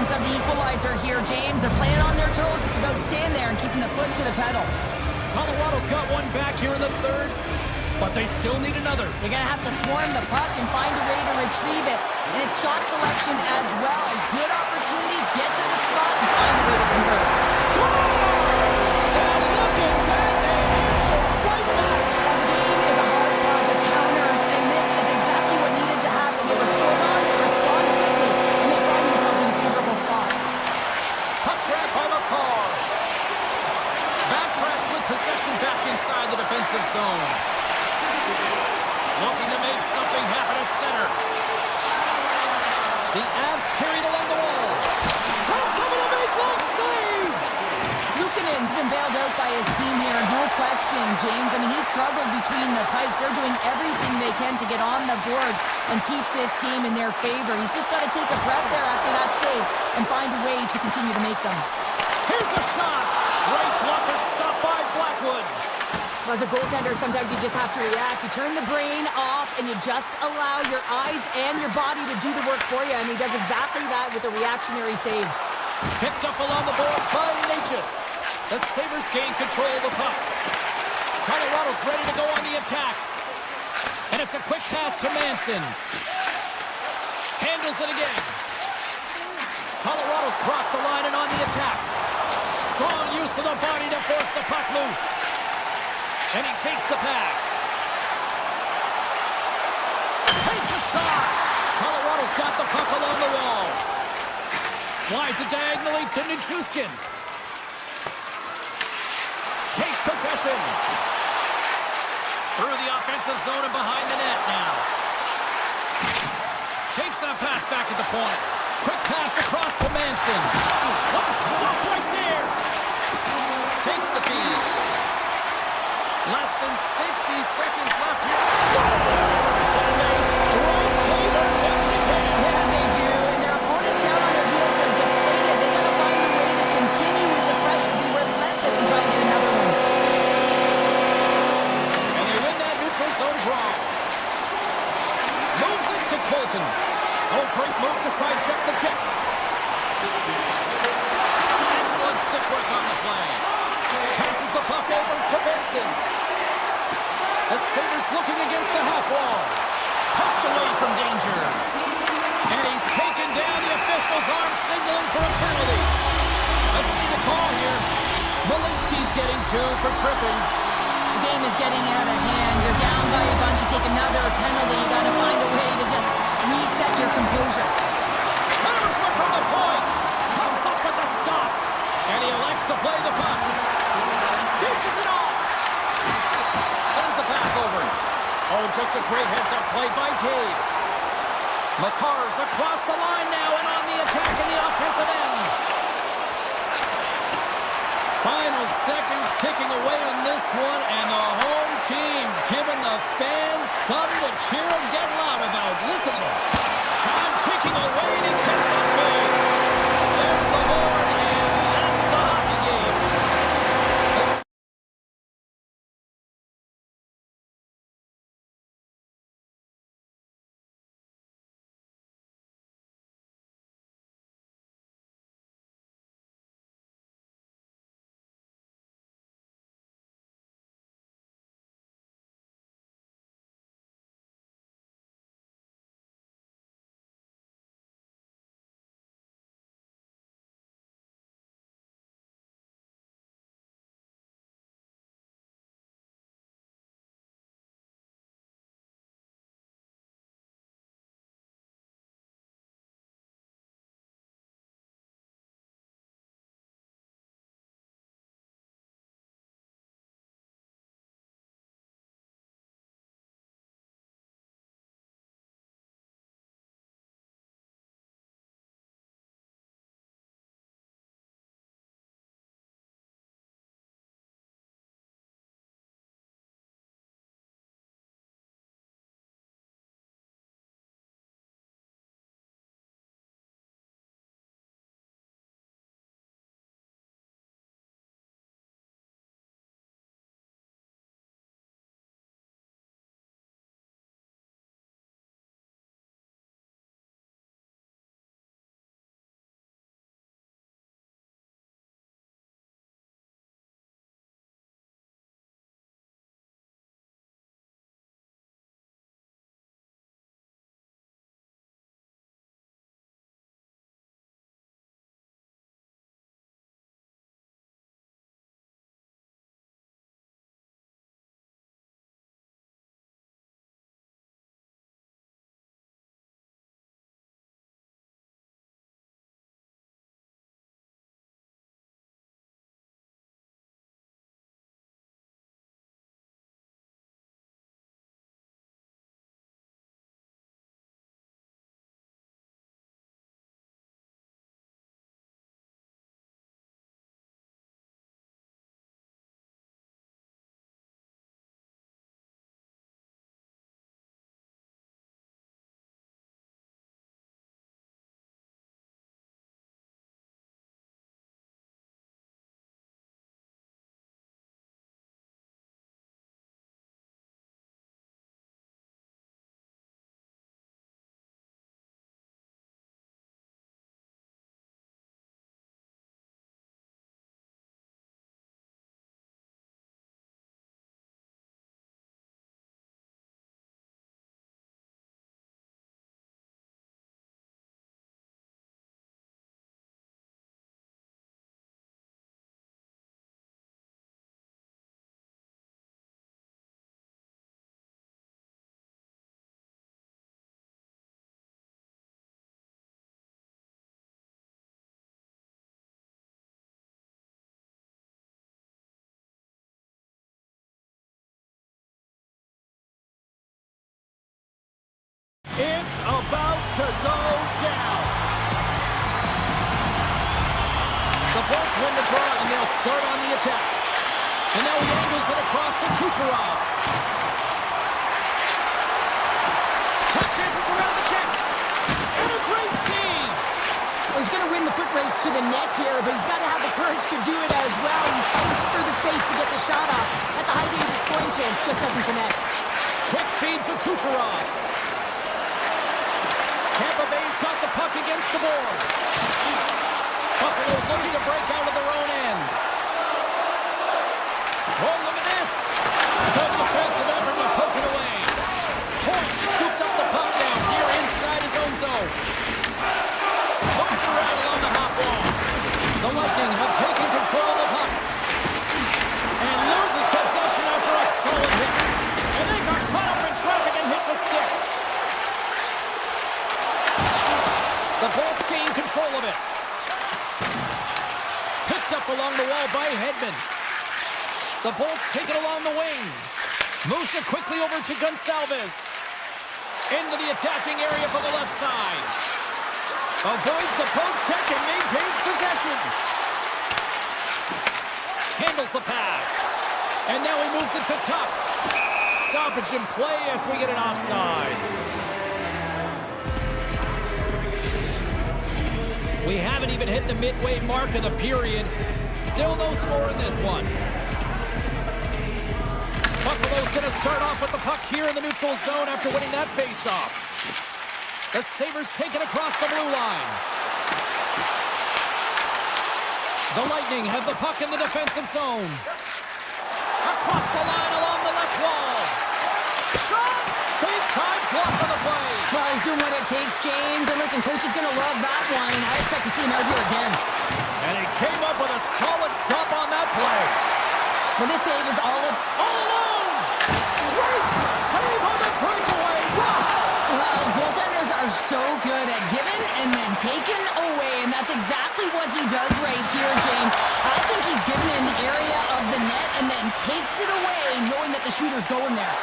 [SPEAKER 2] absence of the equalizer here, James. They're playing on their toes. It's about staying there and keeping the foot to the pedal.
[SPEAKER 1] Colorado's got one back here in the third, but they still need another.
[SPEAKER 2] They're going to have to swarm the puck and find a way to retrieve it. And it's shot selection as well. Good opportunities, get to the spot and find a way to convert.
[SPEAKER 1] Score! So look at that, they answer right back.
[SPEAKER 2] Now the game is a hodgepodge of counters, and this is exactly what needed to happen. They were scored on, they respond quickly, and they find themselves in a favorable spot.
[SPEAKER 1] Puck grab by McCarr. Backtracks with possession back inside the defensive zone. Looking to make something happen at center. The Avs carried along the wall. Comes up with a big glove save.
[SPEAKER 2] Luukkonen's been bailed out by his team here, no question, James. I mean, he struggled between the pipes. They're doing everything they can to get on the board and keep this game in their favor. He's just got to take a breath there after that save and find a way to continue to make them.
[SPEAKER 1] Here's a shot. Great blocker stopped by Blackwood.
[SPEAKER 2] As a goaltender, sometimes you just have to react. You turn the brain off and you just allow your eyes and your body to do the work for you. And he does exactly that with a reactionary save.
[SPEAKER 1] Picked up along the boards by Natchez. The Sabres gain control of the puck. Colorado's ready to go on the attack. And it's a quick pass to Manson. Handles it again. Colorado's crossed the line and on the attack. Strong use of the body to force the puck loose. And he takes the pass. Takes a shot. Colorado's got the puck along the wall. Slides it diagonally to Nichushkin. Takes possession. Through the offensive zone and behind the net now. Takes that pass back at the point. Quick pass across to Manson. Oh, stop right there. Takes the feed. Less than 60 seconds left here. Scores! And they strike Cleveland once again.
[SPEAKER 2] Yeah, they do. And their opponents down on their heels are deflated. They got to find a way to continue with the pressure, be relentless, and try to get another one.
[SPEAKER 1] And they win that neutral zone draw. Moves it to Colton. Oh, great move to sidestep the check. Excellent stick work on the play. Passes the puck over to Benson. The Sabres looking against the half wall. Pucked away from danger. And he's taken down. The official's arm signaling for a penalty. Let's see the call here. Malinsky's getting 2 for tripping.
[SPEAKER 2] The game is getting out of hand. You're down by a bunch. You take another penalty. You got to find a way to just reset your composure.
[SPEAKER 1] Hammers one from the point. Comes up with a stop. And he elects to play the puck. Dishes it off. Sends the pass over. Oh, just a great heads-up play by Taves. McCarr's across the line now and on the attack in the offensive end. Final seconds ticking away on this one, and the home team giving the fans something to cheer and get loud about. Listen to them. Time ticking away, and he comes up big. There's the horn, and that's the hockey game. about to go down. The Bolts win the draw, and they'll start on the attack. And now he angles it across to Kucherov. Tap dances around the check. And a great save.
[SPEAKER 2] Well, he's going to win the foot race to the net here, but he's got to have the courage to do it as well. He fights for the space to get the shot off. That's a high-danger scoring chance, just doesn't connect.
[SPEAKER 1] Quick feed to Kucherov. Tampa Bay's got the puck against the boards. Buffalo's looking to break out of their own end. Oh, look at this. Good defensive effort to poke it away. Point scooped up the puck down here inside his own zone. Moves around along the half wall. The Lightning have taken control of the puck. And loses possession after a solid hit. And they got caught up in traffic and hits a stick. The Bolts gain control of it. Picked up along the wall by Hedman. The Bolts take it along the wing. Moves it quickly over to Gonçalves. Into the attacking area from the left side. Avoids the poke check and maintains possession. Handles the pass. And now he moves it to top. Stoppage in play as we get an offside. We haven't even hit the midway mark of the period. Still no score in this one. Buffalo's going to start off with the puck here in the neutral zone after winning that faceoff. The Sabres take it across the blue line. The Lightning have the puck in the defensive zone. Across the line along the left wall. Shot! Big time block on the play.
[SPEAKER 2] Well, he's doing what it takes, James. And listen, coach is going to love that one. I expect to see him out here again.
[SPEAKER 1] And he came up with a solid stop on that play.
[SPEAKER 2] Well, this save is all
[SPEAKER 1] alone. Great save on the breakaway. Wow.
[SPEAKER 2] Well, goaltenders are so good at giving and then taking away, and that's exactly what he does right here, James. I think he's given an area of the net and then takes it away, knowing that the shooter's going there.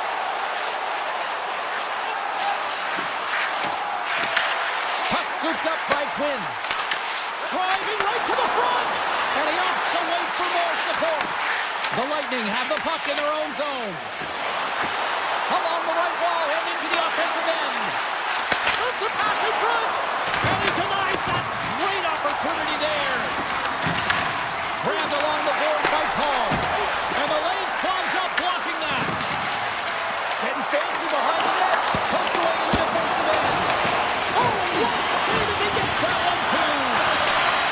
[SPEAKER 1] Puck scooped up by Quinn. Driving right to the front, and he opts to wait for more support. The Lightning have the puck in their own zone. Along the right wall and into the offensive end. Sends a pass in front, and he denies that great opportunity there. Grabbed along the board by Paul, and the lane's clogged up blocking that. Getting fancy behind the net, poked away in the offensive end. Oh, what a save as he gets that one too.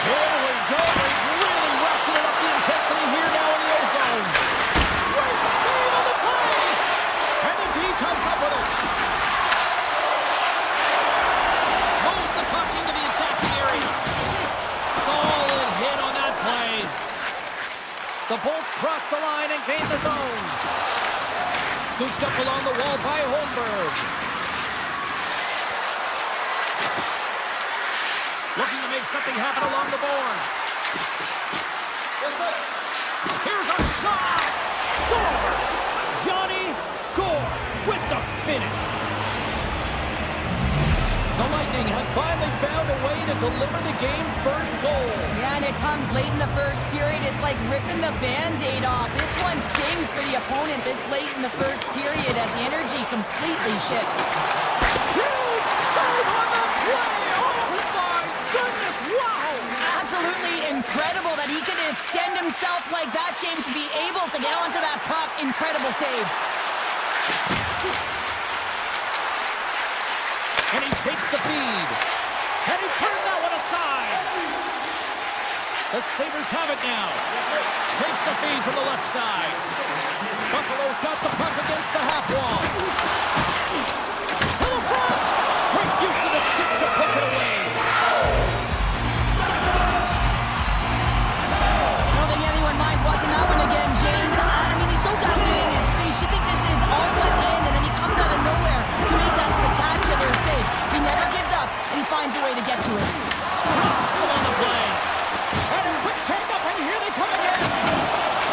[SPEAKER 1] Here we go, they've really ratcheted up the intensity here now in the O-zone. Great save on the play, and the D comes up with it. Moves the puck into the attacking area. Solid hit on that play. The Bolts cross the line and gain the zone. Scooped up along the wall by Holmberg. Looking to make something happen along the boards. Here's a shot. Scores. Johnny Gore with the finish. The Lightning have finally found a way to deliver the game's first goal.
[SPEAKER 2] Yeah, and it comes late in the first period. It's like ripping the Band-Aid off. This one stings for the opponent this late in the first period as the energy completely shifts.
[SPEAKER 1] Huge save on the play. Oh my goodness, wow.
[SPEAKER 2] Absolutely incredible that he could extend himself like that, James, to be able to get onto that puck. Incredible save.
[SPEAKER 1] And he takes the feed. And he turned that one aside. The Sabres have it now. Takes the feed from the left side. Buffalo's got the puck against the half wall. To the front. Great use of the stick to poke it away.
[SPEAKER 2] I don't think anyone minds watching that one again, James. I mean, he's so tapped in his face. You think this is all but in, and then he comes out of nowhere to make that spectacular save. He never gives up, and he finds a way to get to it.
[SPEAKER 1] Hustle on the play. And a quick take up, and here they come again.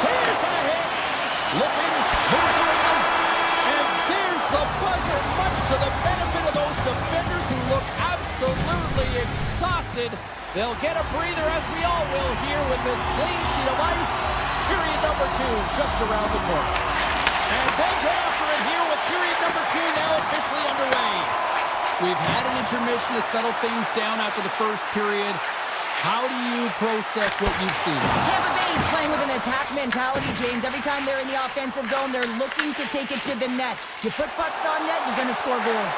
[SPEAKER 1] Here's a hit. Looking, moves around, and there's the rested. They'll get a breather, as we all will here, with this clean sheet of ice. Period number 2 just around the corner. And they get after it here with period number 2 now officially underway. We've had an intermission to settle things down after the first period. How do you process what you've seen?
[SPEAKER 2] Tampa Bay is playing with an attack mentality, James. Every time they're in the offensive zone, they're looking to take it to the net. You put pucks on net, you're going to score goals.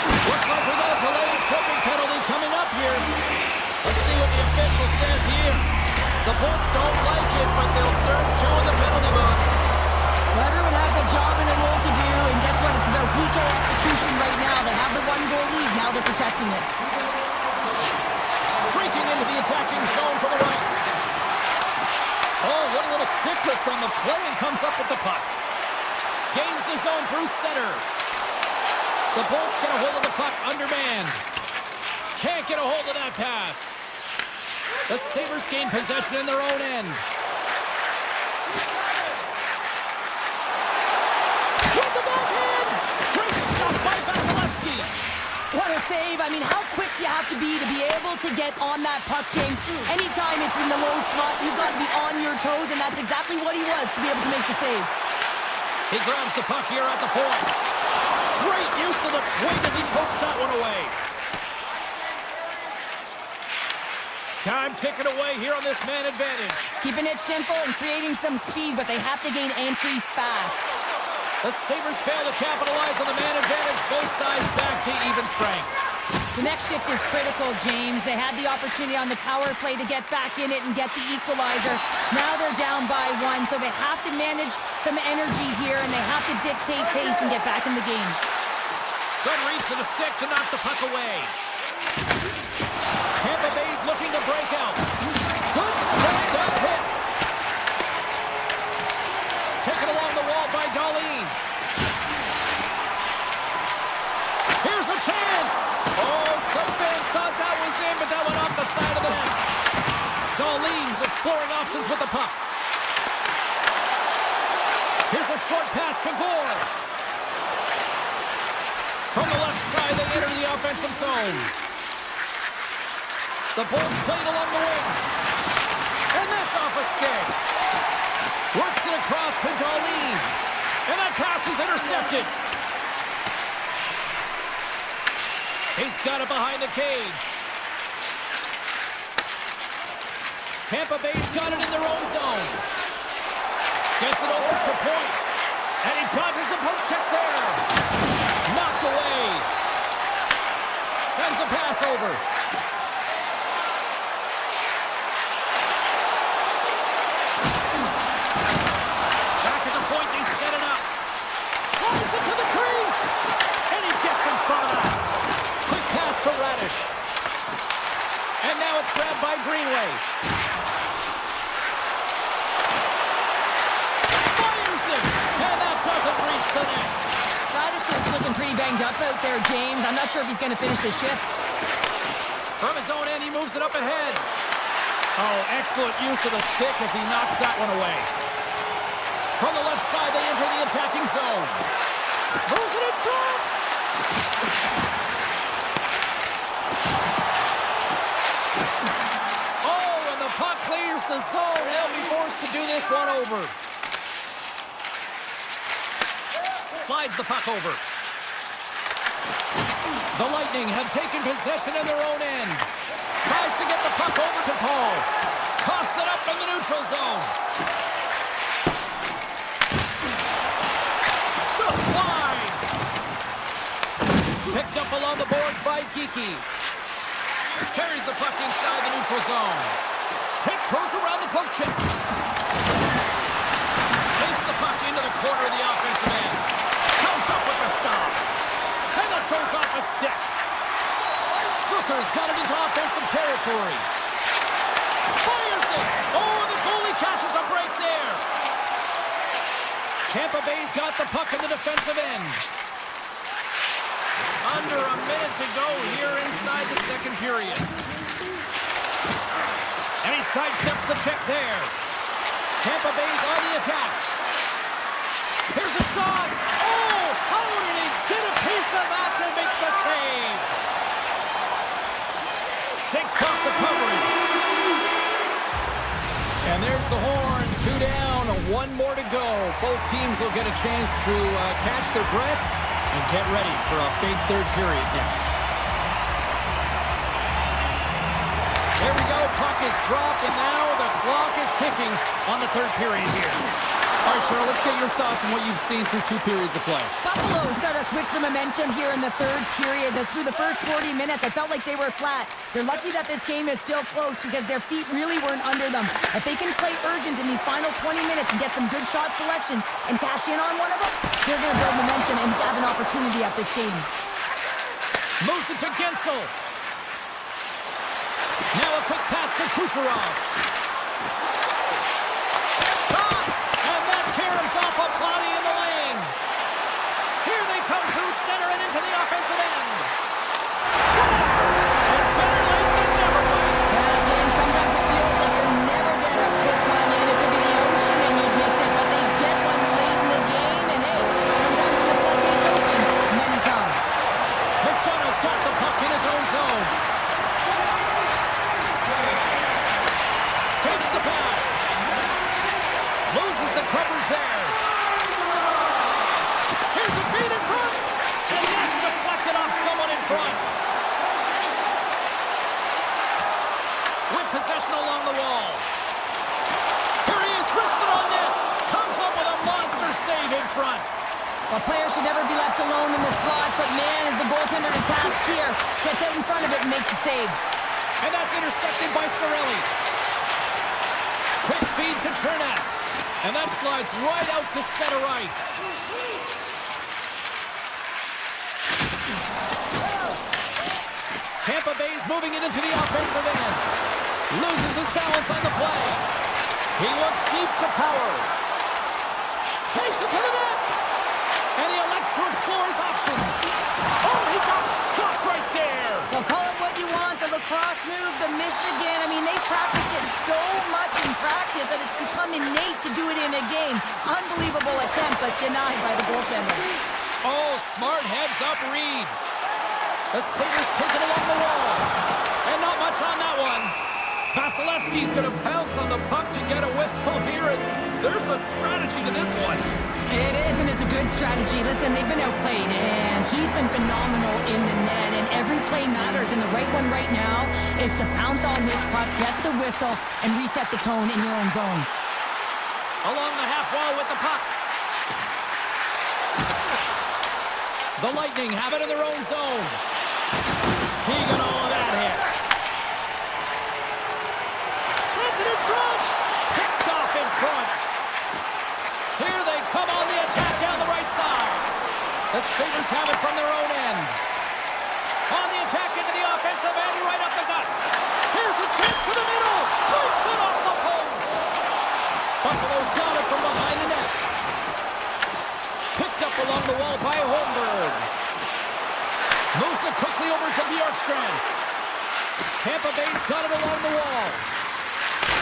[SPEAKER 1] Looks like we got a delayed tripping penalty coming up here. Let's see what the official says here. The Bolts don't like it, but they'll serve 2 in the penalty box.
[SPEAKER 2] Well, everyone has a job and a role to do, and guess what? It's about PK execution right now. They have the 1-goal lead. Now they're protecting it.
[SPEAKER 1] Streaking into the attacking zone from the right. Oh, what a little stick lift on the play, and comes up with the puck. Gains the zone through center. The Bolts get a hold of the puck, undermanned. Can't get a hold of that pass. The Sabres gain possession in their own end. With the backhand! Great stuff by Vasilevsky.
[SPEAKER 2] What a save. I mean, how quick you have to be able to get on that puck, James. Anytime it's in the low slot, you've got to be on your toes, and that's exactly what he was to be able to make the save.
[SPEAKER 1] He grabs the puck here at the point. Great use of the twig as he pokes that one away. Time ticking away here on this man advantage.
[SPEAKER 2] Keeping it simple and creating some speed, but they have to gain entry fast.
[SPEAKER 1] The Sabres fail to capitalize on the man advantage. Both sides back to even strength.
[SPEAKER 2] The next shift is critical, James. They had the opportunity on the power play to get back in it and get the equalizer. Now they're down by 1, so they have to manage some energy here, and they have to dictate pace and get back in the game.
[SPEAKER 1] Good reach to the stick to knock the puck away. Tampa Bay's looking to break out. Good stand-up hit. Taken along the wall by Darlene. Here's a chance. Oh, some fans thought that was in, but that went off the side of the net. Darlene's exploring options with the puck. Here's a short pass to Gore. From the left side, they enter the offensive zone. The Bolts played along the wing. And that's off a stick. Works it across to Darlene. And that pass is intercepted. He's got it behind the cage. Tampa Bay's got it in their own zone. Gets it over to point. And he dodges the poke check there. Knocked away. Sends a pass over. Back at the point, they set it up. Flies it to the crease. And he gets in front of that. Quick pass to Radish. And now it's grabbed by Greenway. Fires it. And that doesn't reach the net.
[SPEAKER 2] Radish is looking pretty banged up out there, James. I'm not sure if he's going to finish the shift.
[SPEAKER 1] From his own end, he moves it up ahead. Oh, excellent use of the stick as he knocks that one away. From the left side, they enter the attacking zone. Moves it in front. Oh, and the puck clears the zone. They'll be forced to do this one over. Slides the puck over. The Lightning have taken possession in their own end. Tries to get the puck over to Paul. Toss it up in the neutral zone. Just wide. Picked up along the boards by Kiki. Carries the puck inside the neutral zone. Tiptoes around the poke check. Takes the puck into the corner of the offensive end. Comes up with the stop. And that goes off a stick. Zucker's got it into offensive territory. Fires it. Oh, and the goalie catches a break there. Tampa Bay's got the puck in the defensive end. Under a minute to go here inside the second period. And he sidesteps the check there. Tampa Bay's on the attack. Here's a shot. Oh, how did he get a piece of that to make the save? blows the horn. 2 down, 1 more to go. Both teams will get a chance to catch their breath and get ready for a big third period next. There we go. Puck is dropped, and now the clock is ticking on the third period here. All right, Cheryl, let's get your thoughts on what you've seen through 2 periods of play.
[SPEAKER 2] Buffalo's got to switch the momentum here in the third period. Through the first 40 minutes, I felt like they were flat. They're lucky that this game is still close because their feet really weren't under them. If they can play urgent in these final 20 minutes and get some good shot selections and cash in on one of them, they're going to build momentum and have an opportunity at this game.
[SPEAKER 1] Moves it to Gensel. Now a quick pass to Kucherov. Off a body in the lane. Here they come through center and into the offensive end. Scores! And better late than never.
[SPEAKER 2] Yeah, James, sometimes it feels like you're never going to put one in. It could be the ocean and you'd miss it, but they get one late in the game. And hey, sometimes when the floodgates open, many come.
[SPEAKER 1] McDonough's got the puck in his own zone. Takes the pass. Loses the coverage there. Here's a feed in front. And that's deflected off someone in front. With possession along the wall. Here he is, wristed on net. Comes up with a monster save in front.
[SPEAKER 2] Well, players should never be left alone in the slot, but man, is the goaltender to task here. Gets out in front of it and makes the save.
[SPEAKER 1] And that's intercepted by Cirelli. Quick feed to Chernak. And that slides right out to center ice. Tampa Bay's moving it into the offensive end. Loses his balance on the play. He looks deep to Power. Takes it to the net. And he elects to explore his options. Oh, he got stuck right there.
[SPEAKER 2] Well, call it what you want, the lacrosse move, the Michigan. I mean, they practice it so much in practice that it's become innate to do it in a game. Unbelievable attempt, but denied by the goaltender.
[SPEAKER 1] Oh, smart heads-up read. The Sabres take it along the wall. And not much on that one. Vasilevsky's going to pounce on the puck to get a whistle here, and there's a strategy to this one.
[SPEAKER 2] It is, and it's a good strategy. Listen, they've been outplayed, and he's been phenomenal in the net, and every play matters, and the right one right now is to pounce on this puck, get the whistle, and reset the tone in your own zone.
[SPEAKER 1] Along the half wall with the puck. The Lightning have it in their own zone. He got all of that hit. Sends it in front. Picked off in front. Here they come on the attack down the right side. The Sabres have it from their own end. On the attack into the offensive end, right up the gut. Here's a chance to the middle. Leaps it off the post. Buffalo's got it from behind the net. Picked up along the wall by Holmberg. Moves it quickly over to Bjorkstrand. Tampa Bay's got it along the wall.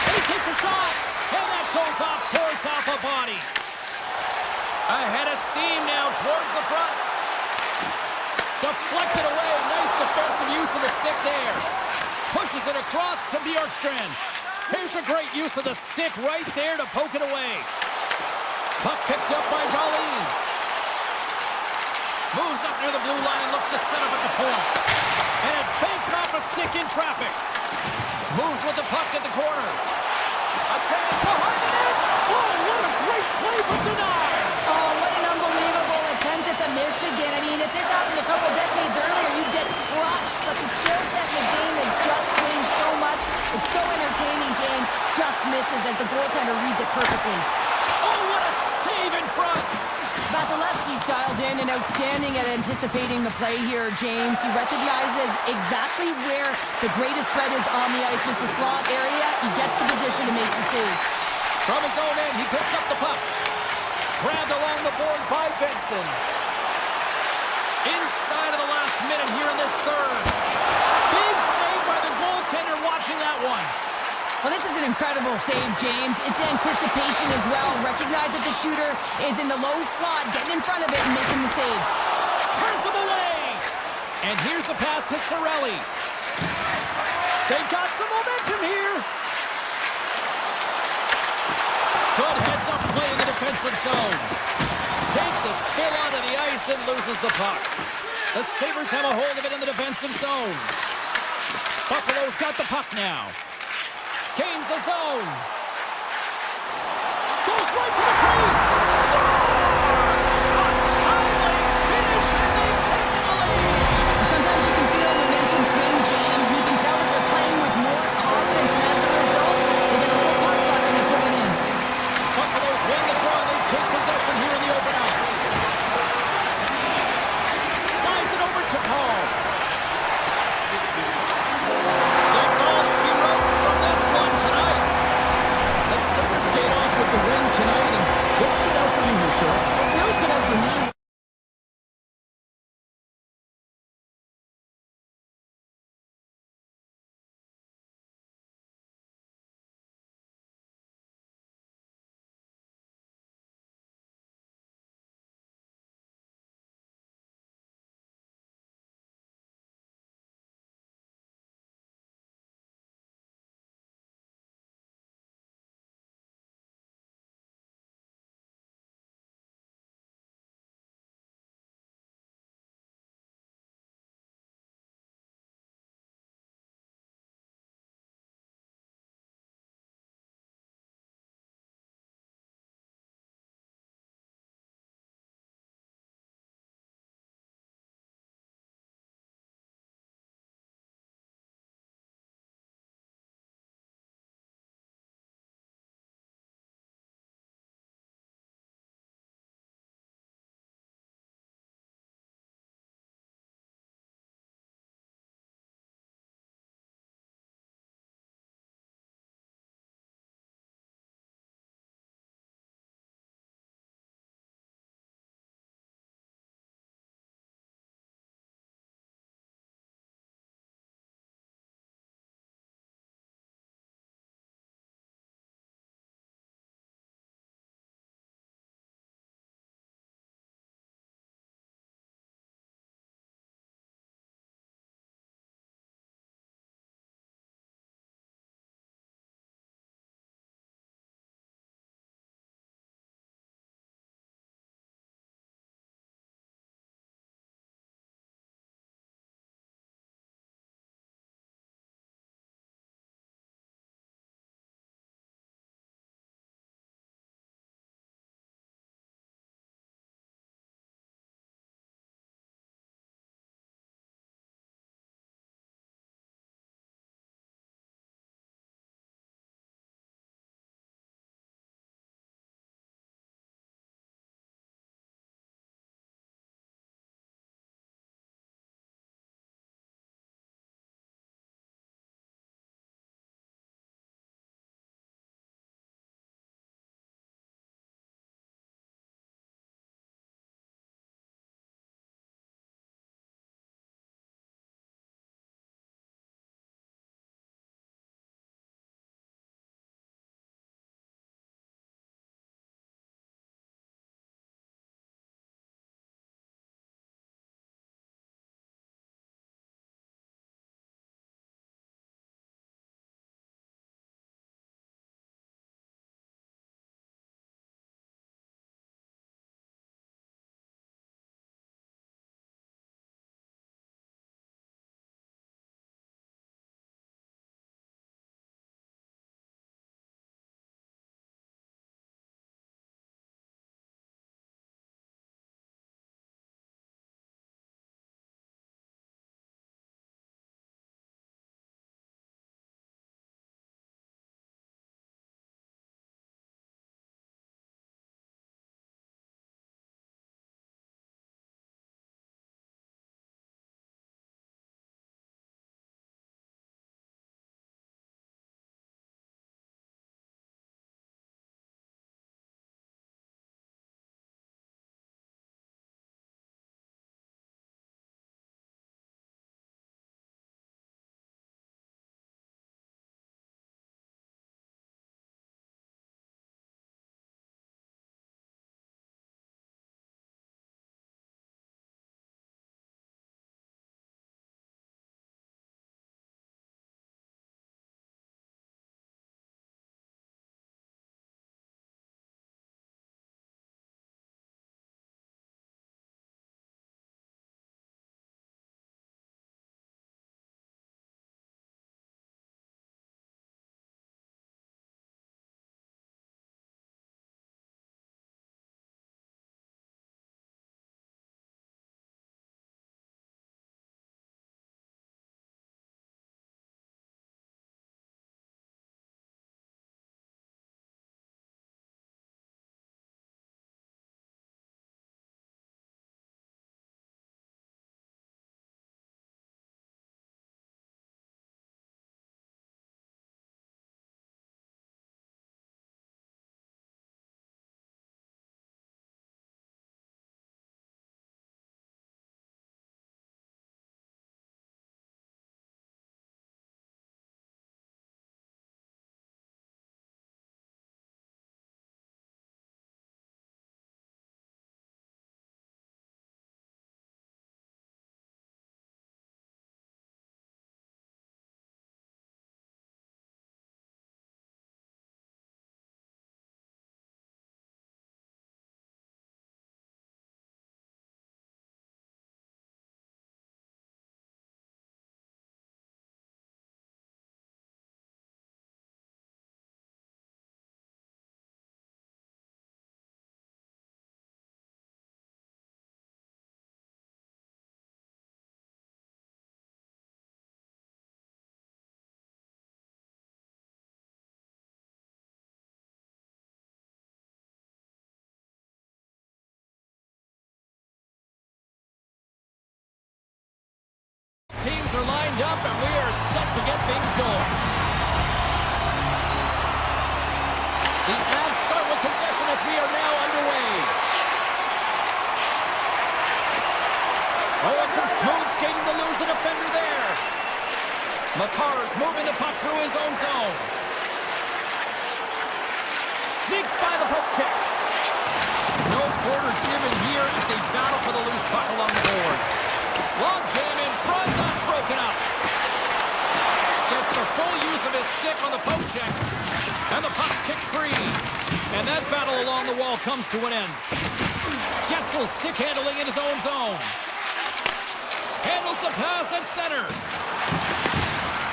[SPEAKER 1] And he takes a shot. And that goes off course off a body. Ahead of steam now towards the front. Deflected away. Nice defensive use of the stick there. Pushes it across to Bjorkstrand. Here's a great use of the stick right there to poke it away. Puck picked up by Darlene. Moves up near the blue line and looks to set up at the point. And it banks off a stick in traffic. Moves with the puck at the corner. A chance behind the net. Oh, what a great play, but denied.
[SPEAKER 2] Oh, what an unbelievable attempt at the Michigan. I mean, if this happened a couple decades earlier, you'd get crushed. But the skill set in the game has just changed so much. It's so entertaining, James. Just misses as the goaltender reads it perfectly.
[SPEAKER 1] Oh, what a save in front.
[SPEAKER 2] Vasilevsky's dialed in and outstanding at anticipating the play here, James. He recognizes exactly where the greatest threat is on the ice. It's a slot area. He gets to position and makes the save.
[SPEAKER 1] From his own end, he picks up the puck. Grabbed along the board by Benson. Inside of the last minute here in this third. Big save by the goaltender watching that one.
[SPEAKER 2] Well, this is an incredible save, James. It's anticipation as well. Recognize that the shooter is in the low slot, getting in front of it and making the save.
[SPEAKER 1] Turns him away. And here's a pass to Cirelli. They've got some momentum here. Good heads-up play in the defensive zone. Takes a spill onto the ice and loses the puck. The Sabres have a hold of it in the defensive zone. Buffalo's got the puck now. Gains the zone. Goes right to the crease. Scores! A timely finish, and they've taken the lead.
[SPEAKER 2] Sometimes you can feel momentum swing, James. You can tell that they're playing with more confidence, and as a result, they get a little puck luck and they put it in.
[SPEAKER 1] Buffaloes win the draw. They take possession here in the open ice. Slides it over to Paul. That's all she wrote from this one tonight. The Sabres stayed off with the win tonight. And what stood out for you here, Cheryl?
[SPEAKER 2] What really stood out for me
[SPEAKER 1] lined up, and we are set to get things going. The Avs start with possession as we are now underway. Oh, it's some smooth skating to lose the defender there. Makar's moving the puck through his own zone. Sneaks by the poke check. No quarter given here as they battle for the loose puck along the boards. Long jam in front, that's broken up. Gets the full use of his stick on the poke check. And the puck's kicked free. And that battle along the wall comes to an end. Getzel stick handling in his own zone. Handles the pass at center.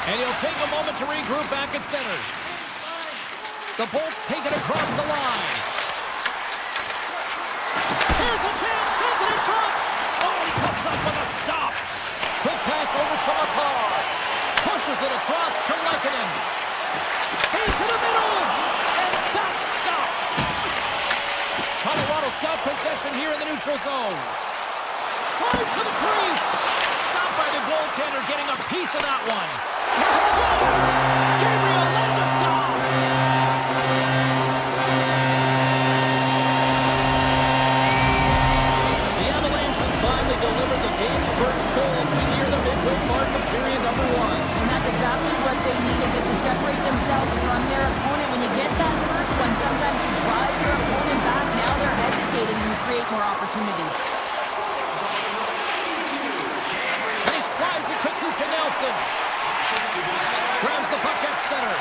[SPEAKER 1] And he'll take a moment to regroup back at center. The Bolts take it across the line. Here's a chance, sends it in front. Oh, he comes up with a stop. Quick pass over to Makar. Pushes it across to Lehkonen. Into the middle. And that's stopped. Colorado's got possession here in the neutral zone. Drives to the crease. Stopped by the goaltender, getting a piece of that one. Scores! Gabriel Landeskog! The Avalanche have finally delivered the game's first goal as we near the midway mark of period number 1.
[SPEAKER 2] And that's exactly what they needed, just to separate themselves from their opponent. When you get that first one, sometimes you drive your opponent back. Now they're hesitating and you create more opportunities.
[SPEAKER 1] And he slides it quickly to Nelson. Grabs the puck at center.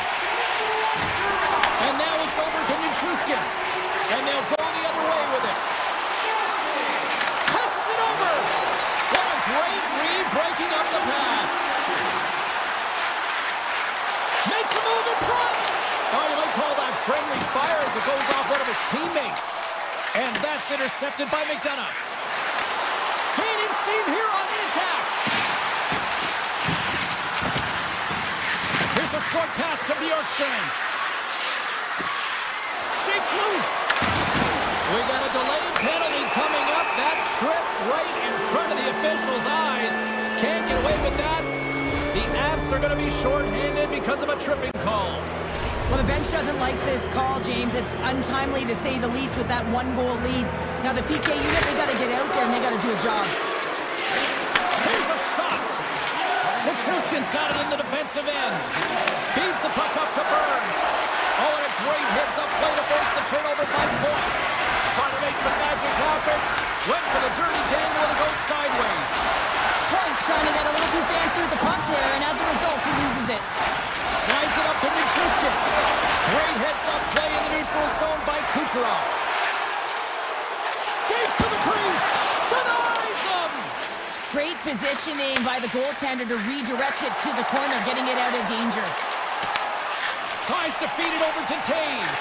[SPEAKER 1] And now it's over to Nichushkin. And they'll go the other way with it. Passes it over. What a great read, breaking up the pass. Makes a move in front. Oh, you might call that friendly fire as it goes off one of his teammates. And that's intercepted by McDonough. Gaining steam here on the attack. Here's a short pass to Bjorkstrand. Shakes loose. We got a delayed penalty coming up. That trip right in front of the official's eyes. Can't get away with that. The Avs are going to be shorthanded because of a tripping call.
[SPEAKER 2] Well, the bench doesn't like this call, James. It's untimely to say the least with that 1-goal lead. Now the PK unit, they got to get out there and they got to do a job.
[SPEAKER 1] Here's a shot. Nichushkin's got it in the defensive end. Feeds the puck up to Burns. Oh, and a great heads-up play to force the turnover by Point. Trying to make some magic happen. Went for the dirty dangle and it goes sideways.
[SPEAKER 2] Point's trying to get a little too fancy with the puck there, and as a result, he loses it.
[SPEAKER 1] Slides it up to Nichushkin. Great heads-up play in the neutral zone by Kucherov. Skates to the crease. Denies him.
[SPEAKER 2] Great positioning by the goaltender to redirect it to the corner, getting it out of danger.
[SPEAKER 1] Tries to feed it over to Taves.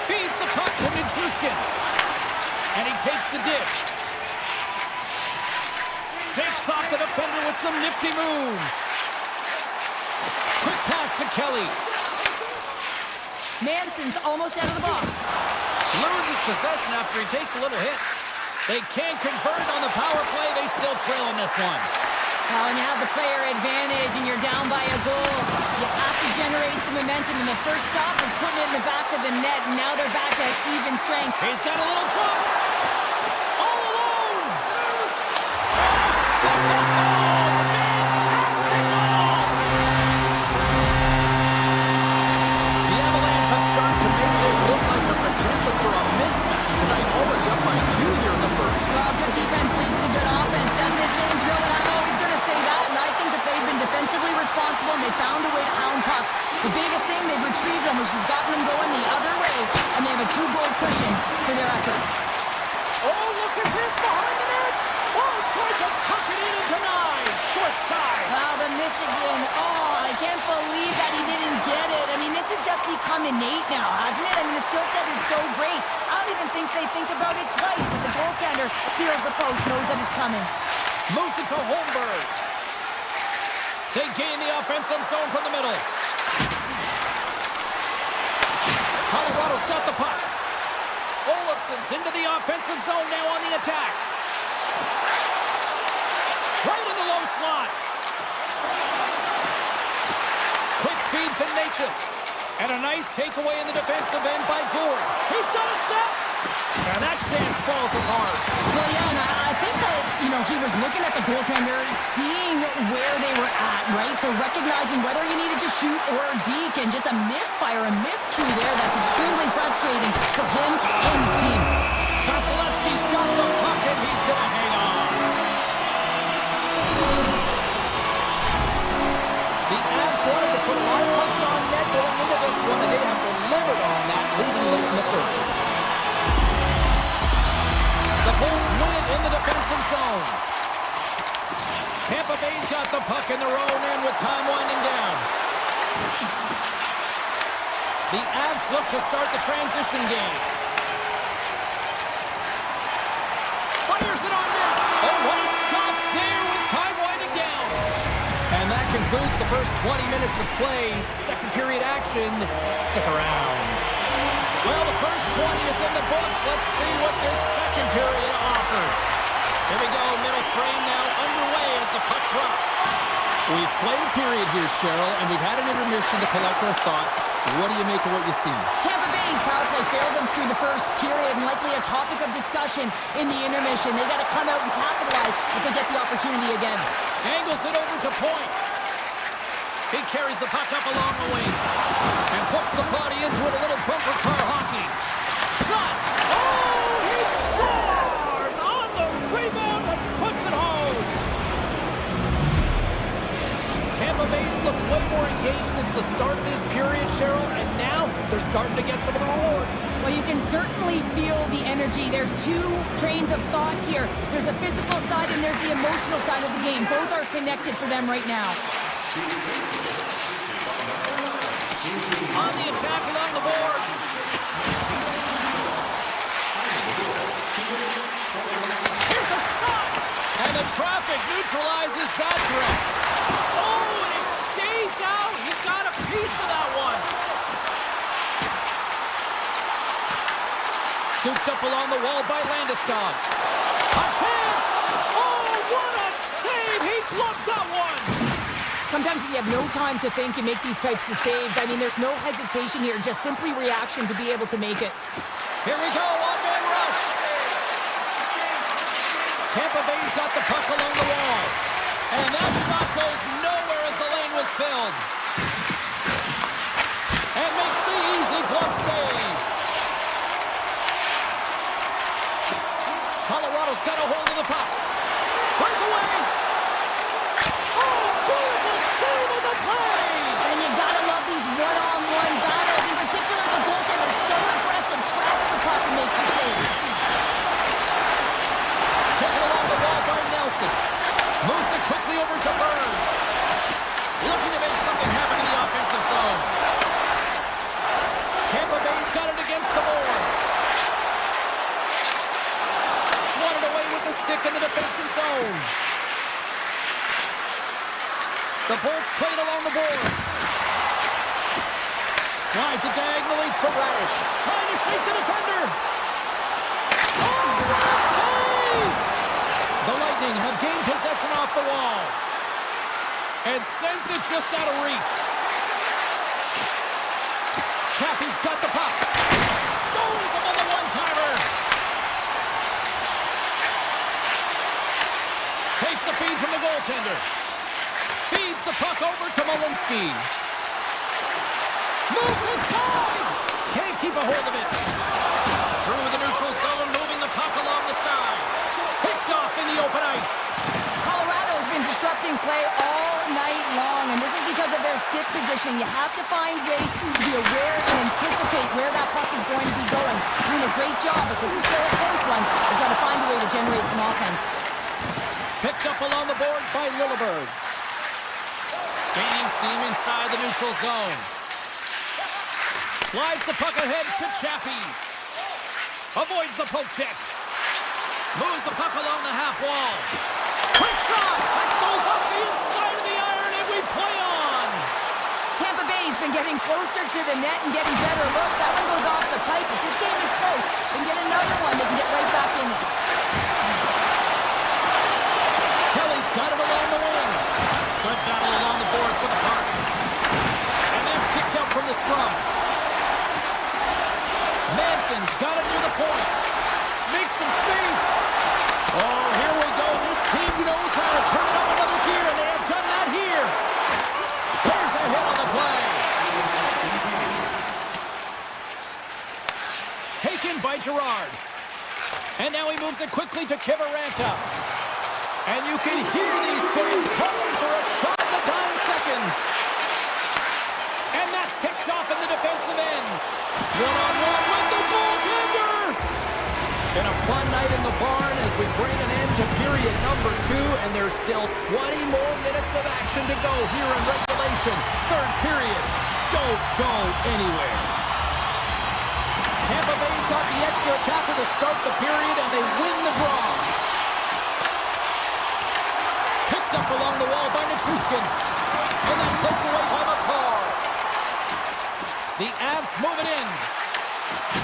[SPEAKER 1] Feeds the puck to Nichushkin. And he takes the dish. Shakes off the defender with some nifty moves. Quick pass to Kelly.
[SPEAKER 2] Manson's almost out of the box.
[SPEAKER 1] Loses possession after he takes a little hit. They can't convert on the power play. They still trail in this one.
[SPEAKER 2] When you have the player advantage and you're down by a goal, you have to generate some momentum. And the first stop is putting it in the back of the net. And now they're back at even strength.
[SPEAKER 1] He's got a little jump. All alone. Fantastic ball. The Avalanche have started to make this look like the potential for a mismatch tonight. Already up by 2 here in the first.
[SPEAKER 2] Well, good defense leads to good offense, doesn't it, James? You know what, I'm always going to say that, and I think that they've been defensively responsible, and they found a way to hound pucks. The biggest thing, they've retrieved them, which has gotten them going the other way, and they have a 2-goal cushion for their efforts.
[SPEAKER 1] Oh, look at this behind the net. Oh, tried to tuck it in and denied. Short side.
[SPEAKER 2] Wow, the Michigan. Oh, I can't believe that he didn't get it. I mean, this has just become innate now, hasn't it? I mean, the skill set is so great. I don't even think they think about it twice, but the goaltender seals the post, knows that it's coming.
[SPEAKER 1] Moves it to Holmberg. They gain the offensive zone from the middle. Colorado's got the puck. Olofsson's into the offensive zone now on the attack. Right in the low slot. tenacious. And a nice takeaway in the defensive end by Gould. He's got a step. And that chance falls apart.
[SPEAKER 2] Well, yeah, and I think that, he was looking at the goaltender, seeing where they were at, right? So recognizing whether you needed to shoot or deke, and just a misfire, a miscue there. That's extremely frustrating for him and his team.
[SPEAKER 1] Vasilevsky's got the puck, and he's going to hang on. The Avs wanted to put a lot of pucks on net going into this one, and they have delivered on that, leading late in the first. The Bulls win it in the defensive zone. Tampa Bay's got the puck in their own end with time winding down. The Avs look to start the transition game. Fires it on net. Oh, what a stop there with time winding down. And that concludes the first 20 minutes of play. Second period action. Stick around. Well, the first 20 is in the books. Let's see what this second period offers. Here we go, middle frame now underway as the puck drops. We've played a period here, Cheryl, and we've had an intermission to collect our thoughts. What do you make of what you see?
[SPEAKER 2] Tampa Bay's power play failed them through the first period, and likely a topic of discussion in the intermission. They got to come out and capitalize if they get the opportunity again.
[SPEAKER 1] Angles it over to point. He carries the puck up along the wing and puts the body into it, a little bumper car hockey. Shot! Oh, he scores on the rebound and puts it home. Tampa Bay's looked way more engaged since the start of this period, Cheryl, and now they're starting to get some of the rewards.
[SPEAKER 2] Well, you can certainly feel the energy. There's two trains of thought here. There's the physical side and there's the emotional side of the game. Both are connected for them right now.
[SPEAKER 1] On the attack along the boards. Here's a shot! And the traffic neutralizes that threat. Oh, and it stays out. He got a piece of that one. Scooped up along the wall by Landeskog. A chance! Oh, what a save! He blocked that one!
[SPEAKER 2] Sometimes when you have no time to think, you make these types of saves. I mean, there's no hesitation here, just simply reaction to be able to make it.
[SPEAKER 1] Here we go, one-man rush. Tampa Bay's got the puck along the wall. And that shot goes nowhere as the lane was filled. And makes the easy glove save. Colorado's got a hold of the puck. Breakaway.
[SPEAKER 2] And you gotta love these one-on-one battles. In particular, the goaltender is so aggressive, tracks the puck and makes the save.
[SPEAKER 1] Taken along the wall by Nelson. Moves it quickly over to Burns. Looking to make something happen in the offensive zone. Tampa Bay's got it against the boards. Swatted away with the stick in the defensive zone. The Bolts played along the boards. Slides it diagonally to Radish. Trying to shake the defender. Oh, what a save! The Lightning have gained possession off the wall. And sends it just out of reach. Chaffee's got the puck. Stones him on the one-timer. Takes the feed from the goaltender. Feeds the puck over to Malinsky. Moves inside. Can't keep a hold of it. Through the neutral zone, moving the puck along the side. Picked off in the open ice.
[SPEAKER 2] Colorado's been disrupting play all night long, and this is because of their stick position. You have to find ways to be aware and anticipate where that puck is going to be going. Doing a great job, but this is still a close one. They've got to find a way to generate some offense.
[SPEAKER 1] Picked up along the boards by Lilleberg. Gaining steam inside the neutral zone. Slides the puck ahead to Chaffee. Avoids the poke check. Moves the puck along the half wall. Quick shot! That goes up the inside of the iron, and we play on!
[SPEAKER 2] Tampa Bay's been getting closer to the net and getting better looks. That one goes off the pipe. If this game is close, they can get another one. They can get right back in it.
[SPEAKER 1] Kelly's got it along the wing. Good battle along the boards for the puck. And that's kicked in by Gerard. And now he moves it quickly to Kivaranta. And you can hear these fans calling for a shot in the dying seconds. And that's picked off in the defensive end. One-on-one with the goaltender. Been a fun night in the barn as we bring an end to period number 2, and there's still 20 more minutes of action to go here in regulation. Third period. Don't go anywhere. Tampa Bay's got the extra attacker to start the period, and they win the draw. Picked up along the wall by Nichushkin. And that's poked away by McCarr. The Avs move it in.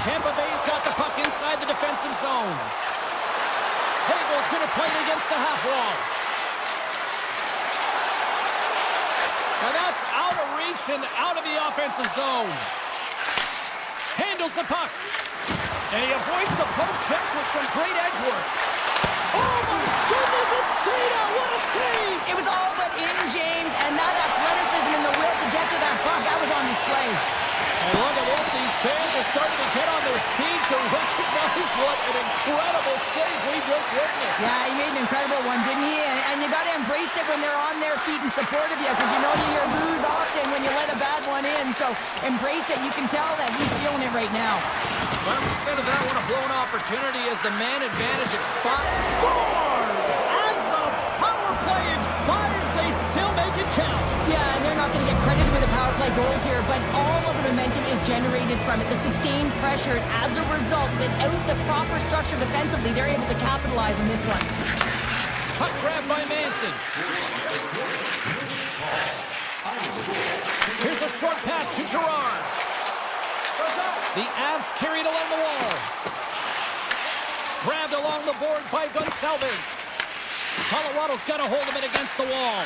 [SPEAKER 1] Tampa Bay's got the puck inside the defensive zone. Hagel's going to play it against the half wall. Now that's out of reach and out of the offensive zone. Handles the puck. And he avoids the poke check with some great edge work. Oh my goodness, it stayed out. What a save.
[SPEAKER 2] It was all but in, James, and that athleticism and the will to get to that puck, that was on display.
[SPEAKER 1] And look at this, these fans are starting to get on their feet to recognize what an incredible save we just witnessed.
[SPEAKER 2] Yeah, he made an incredible one, didn't he? And you got to embrace it when they're on their feet in support of you, because you know you hear boos often when you let a bad one in. So embrace it. You can tell that he's feeling it right now.
[SPEAKER 1] But instead of that, what a blown opportunity as the man advantage expires. Scores! As the power play expires, they still make it count.
[SPEAKER 2] Yeah, and they're not going to get credited with a power play goal here, but all of the momentum is generated from it. The sustained pressure, and as a result, without the proper structure defensively, they're able to capitalize on this one.
[SPEAKER 1] Puck grab by Manson. Here's a short pass to Gerard. The Avs carried along the wall. Grabbed along the boards by Gonçalves. Colorado's got a hold of it against the wall.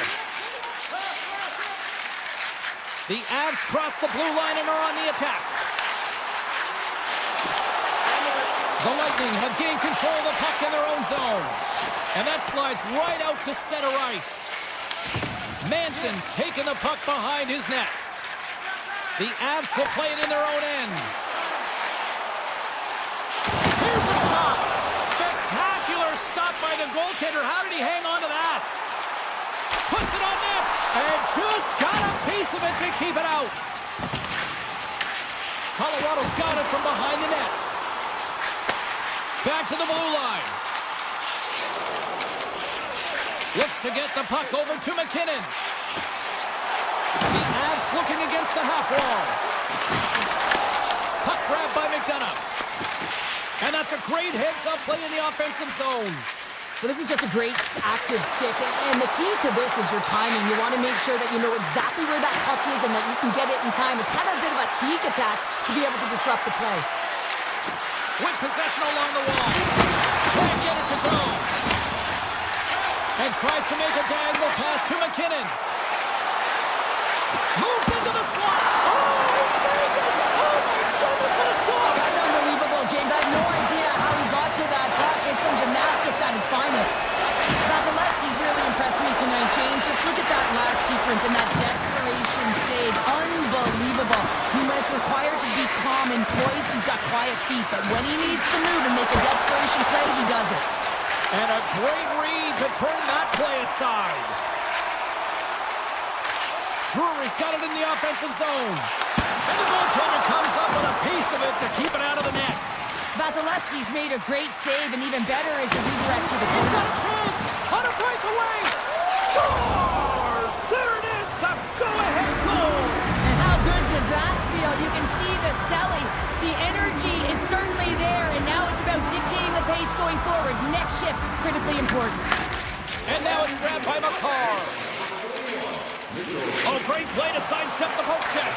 [SPEAKER 1] The Avs cross the blue line and are on the attack. The Lightning have gained control of the puck in their own zone. And that slides right out to center ice. Manson's taken the puck behind his net. The Avs will play it in their own end. Here's a shot. Spectacular stop by the goaltender. How did he hang on to that? Puts it on net. And just got a piece of it to keep it out. Colorado's got it from behind the net. Back to the blue line. Looks to get the puck over to McKinnon. The Avs looking against the half wall. Puck grab by McDonough. And that's a great heads-up play in the offensive zone.
[SPEAKER 2] Well, this is just a great active stick, and the key to this is your timing. You want to make sure that you know exactly where that puck is and that you can get it in time. It's kind of a bit of a sneak attack to be able to disrupt the play.
[SPEAKER 1] With possession along the wall. Can't get it to go. And tries to make a diagonal pass to McKinnon. Moves into the slot. Oh, he saved it. Oh, my goodness, what a stop.
[SPEAKER 2] That's unbelievable, James. I have no idea how he got to that puck. It's some gymnastics at its finest. Vasilevsky's really impressed me tonight, James. Just look at that last sequence and that desperation save. Unbelievable. When it's required to be calm and poised, he's got quiet feet. But when he needs to move and make a desperation play, he does it.
[SPEAKER 1] And a great read to turn that play aside. Drury's got it in the offensive zone. And the goaltender comes up with a piece of it to keep it out of the net.
[SPEAKER 2] Vasilevsky's made a great save, and even better is the redirect to the
[SPEAKER 1] He's
[SPEAKER 2] corner.
[SPEAKER 1] got a chance on a breakaway. Scores! There it is, the go-ahead goal.
[SPEAKER 2] And how good does that feel? You can see the selling. The energy is certainly there, and now it's about dictating the pace going forward. Next shift, critically important.
[SPEAKER 1] And now it's grabbed by McCarr. Oh, great play to sidestep the poke check.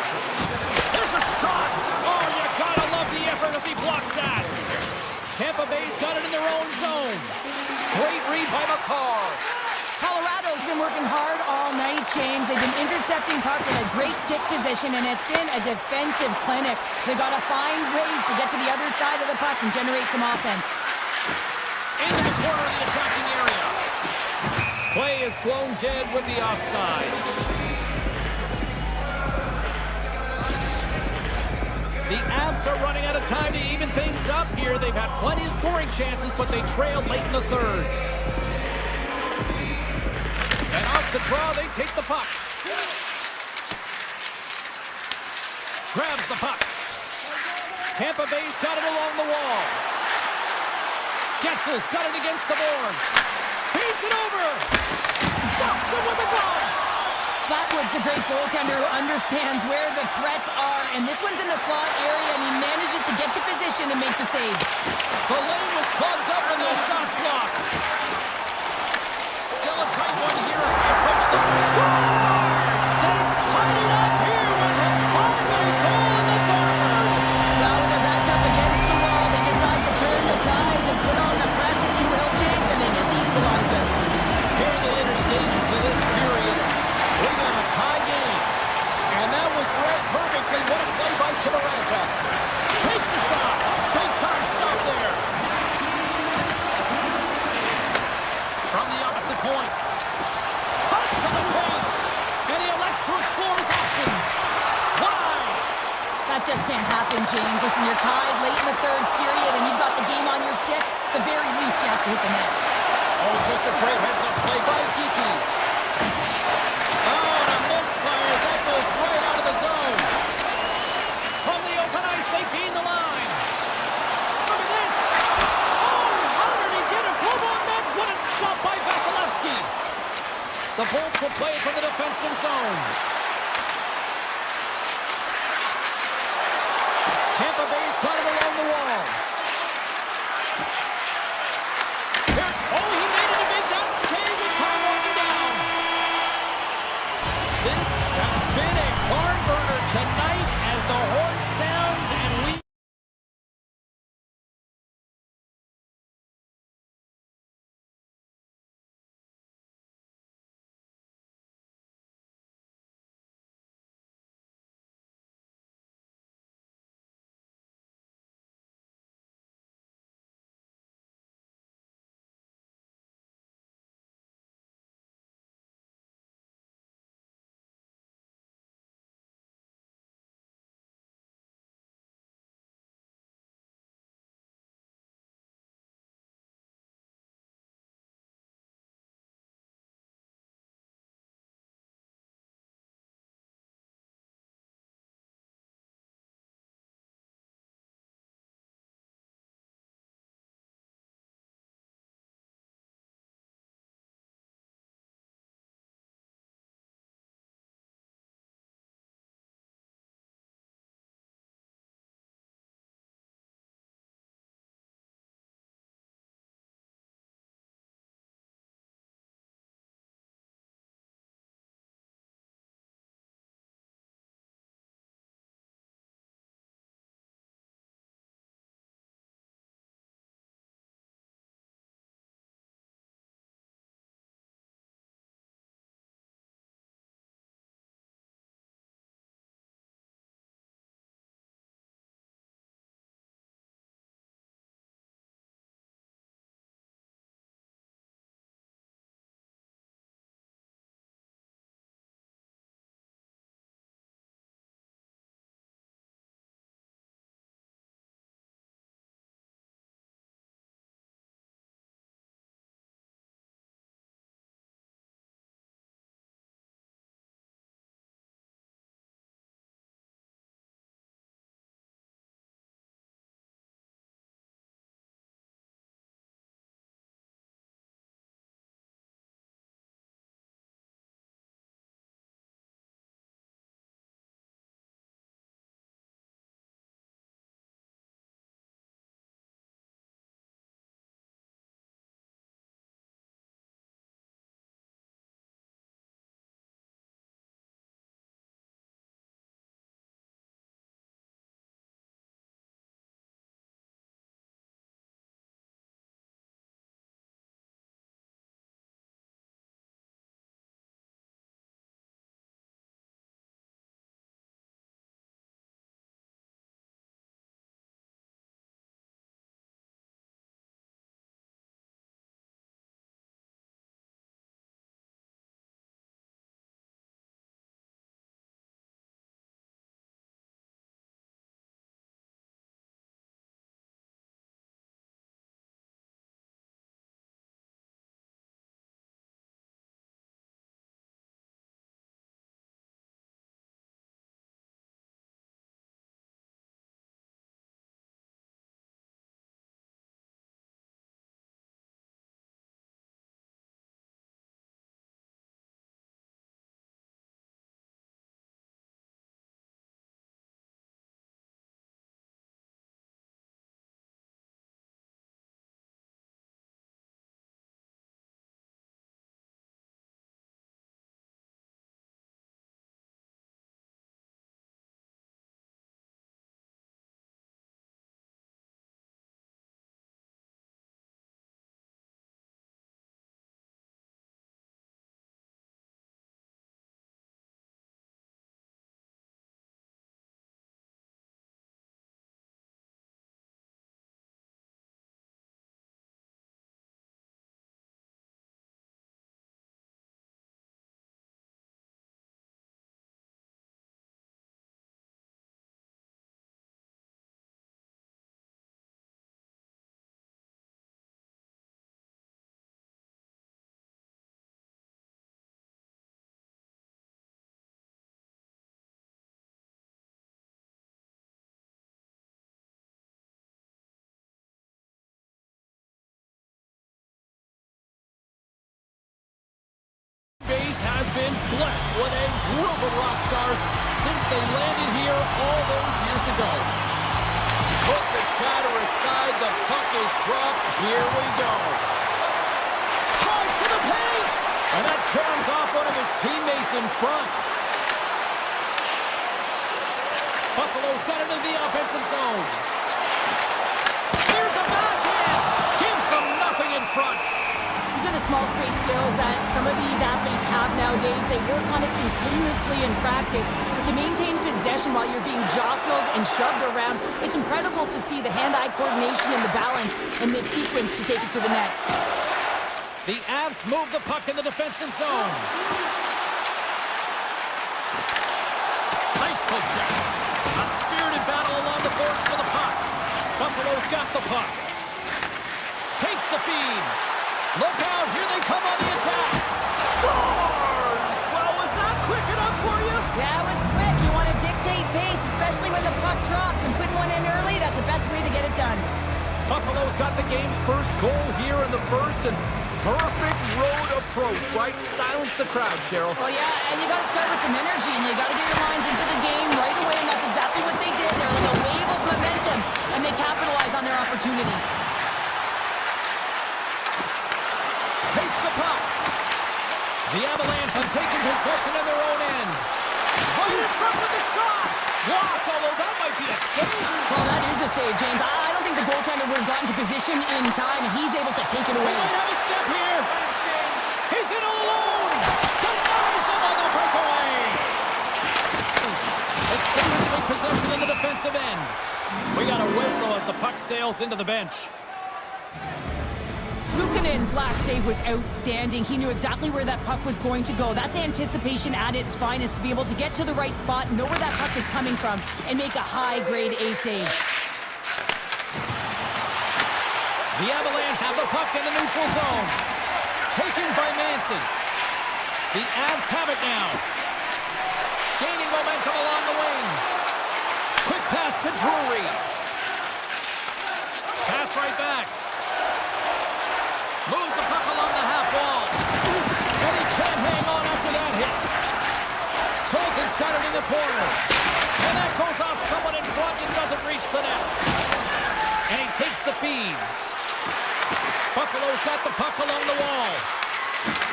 [SPEAKER 1] There's a shot. Oh, you gotta love the effort as he blocks that. Tampa Bay's got it in their own zone. Great read by McCarr.
[SPEAKER 2] Colorado's been working hard all night, James. They've been intercepting pucks in a great stick position, and it's been a defensive clinic. They've got to find ways to get to the other side of the puck and generate some offense.
[SPEAKER 1] Into the corner of the attacking area. Play is blown dead with the offside. The Avs are running out of time to even things up. up here. They've had plenty of scoring chances, but they trailed late in the third. And off the draw, they take the puck. Grabs the puck. Tampa Bay's got it along the wall. Getzel's got it against the boards. Feeds it over. Stops him with a glove.
[SPEAKER 2] Blackwood's a great goaltender who understands where the threats are, and this one's in the slot area, and he manages to get to position and make the save.
[SPEAKER 1] The lane was plugged up and those shots blocked. Still a tight one here as they approach the scores! They've tied it up here with a timely goal in the third.
[SPEAKER 2] Now with their backs up against the wall, they decide to turn the tides and put on the press, if you will, James, and they get the equalizer.
[SPEAKER 1] Here in the later stages of this period, we got a tie game. And that was read perfectly. What a play by Kivaranta. Takes a shot. Big time stop there. From the opposite point. Cuts to the paint. And he elects to explore his options. Wide.
[SPEAKER 2] That just can't happen, James. Listen, you're tied late in the third period, and you've got the game on your stick. At the very least, you have to hit the net.
[SPEAKER 1] Oh, just a great heads-up play by Kiki. Oh, and a misfire as that goes right out of the zone. From the open ice, they gain the line. Look at this. Oh, how did he get a glove on that? What a stop by Vasilevsky. The Bolts will play it from the defensive zone. Tampa Bay's got it along the wall. Here, oh, he made it a big that save with time running down. This has been a barn burner tonight as the horn sounds and we been blessed with a group of rock stars since they landed here all those years ago. Put the chatter aside, the puck is dropped. Here we go. Drives to the paint! And that carries off one of his teammates in front. Buffalo's got into the offensive zone. Here's a backhand! Gives them nothing in front.
[SPEAKER 2] These are the small space skills that some of these athletes have nowadays. They work on it continuously in practice. To maintain possession while you're being jostled and shoved around, it's incredible to see the hand-eye coordination and the balance in this sequence to take it to the net.
[SPEAKER 1] The Avs move the puck in the defensive zone. Nice poke check. A spirited battle along the boards for the puck. Buffalo's got the puck. Takes the feed. Look out, here they come on the attack. Scores! Well, was that quick enough for you?
[SPEAKER 2] Yeah, it was quick. You want to dictate pace, especially when the puck drops, and putting one in early, that's the best way to get it done.
[SPEAKER 1] Buffalo's got the game's first goal here in the first, and perfect road approach, right? Silence the crowd, Cheryl.
[SPEAKER 2] Well, yeah, and you got to start with some energy, and you got to get your lines into the game right away, and that's exactly what they did. They're like a wave of momentum, and they capitalized on their opportunity.
[SPEAKER 1] Takes the puck. The Avalanche have taken possession of their own end. Right in front with the shot. Blocked, although that might be a save.
[SPEAKER 2] Well, that is a save, James. I don't think the goaltender would have gotten to position in time. He's able to take it away.
[SPEAKER 1] He might have a step here. He's in all alone. Denies him on the breakaway. The Sabres take possession in the defensive end. We got a whistle as the puck sails into the bench.
[SPEAKER 2] Luukkonen's last save was outstanding. He knew exactly where that puck was going to go. That's anticipation at its finest, to be able to get to the right spot, know where that puck is coming from, and make a high-grade A save.
[SPEAKER 1] The Avalanche have the puck in the neutral zone. Taken by Manson. The Avs have it now. Gaining momentum along the wing. Quick pass to Drury. Pass right back. Moves the puck along the half wall. And he can't hang on after that hit. Colton's got it in the corner. And that goes off someone in front and doesn't reach the net. And he takes the feed. Buffalo's got the puck along the wall.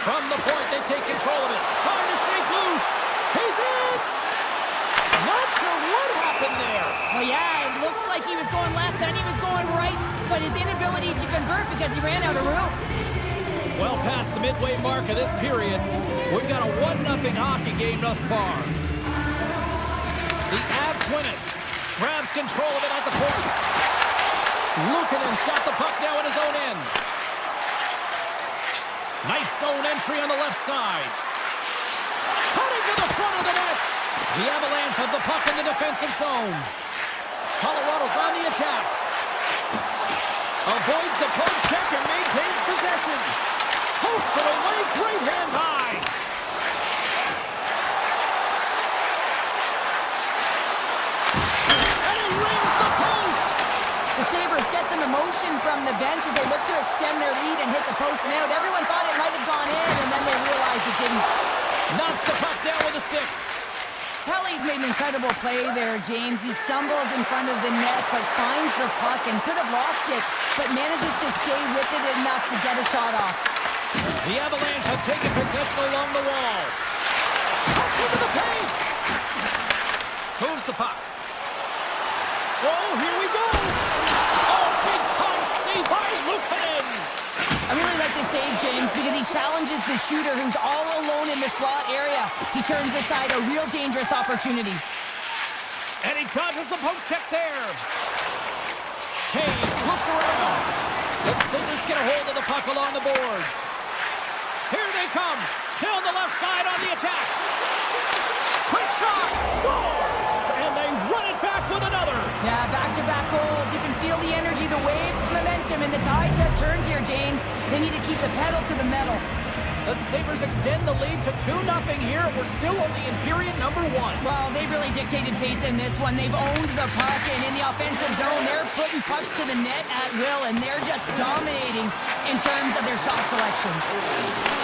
[SPEAKER 1] From the point, they take control of it. Trying to shake loose. He's in! Not sure what happened there.
[SPEAKER 2] Well, yeah, it looks like he was going left, then he was going right, but his inability to convert because he ran out of room.
[SPEAKER 1] Well past the midway mark of this period, we've got a 1-0 hockey game thus far. The Avs win it. Grabs control of it at the point. Luukkonen's got the puck now in his own end. Nice zone entry on the left side. Cutting to the front of the net. The Avalanche have the puck in the defensive zone. Colorado's on the attack. Avoids the poke check and maintains possession. Pokes it away, great hand high. And he rings the post.
[SPEAKER 2] The Sabres get some emotion from the bench as they look to extend their lead and hit the post and out. Everyone thought it might have gone in, and then they realized it didn't.
[SPEAKER 1] Knocks the puck down with a stick.
[SPEAKER 2] Pelly's made an incredible play there, James. He stumbles in front of the net, but finds the puck and could have lost it, but manages to stay with it enough to get a shot off.
[SPEAKER 1] The Avalanche have taken possession along the wall. Cuts into the paint. Moves the puck. Oh, here we go. Oh, big time save by Luukkonen.
[SPEAKER 2] I really like this save, James, because he challenges the shooter who's all alone in the slot area. He turns aside a real dangerous opportunity.
[SPEAKER 1] And he dodges the poke check there. Taves looks around. The Sabres get a hold of the puck along the boards. Here they come. Down the left side on the attack. Quick shot. Scores. And they run it back with another.
[SPEAKER 2] Yeah, back-to-back goals. You can feel the energy, the wave, the momentum, and the tides have turned here, James. They need to keep the pedal to the metal.
[SPEAKER 1] The Sabres extend the lead to 2-0 here. We're still only in period number 1.
[SPEAKER 2] Well, they've really dictated pace in this one. They've owned the puck, and in the offensive zone, they're putting pucks to the net at will, and they're just dominating in terms of their shot selection.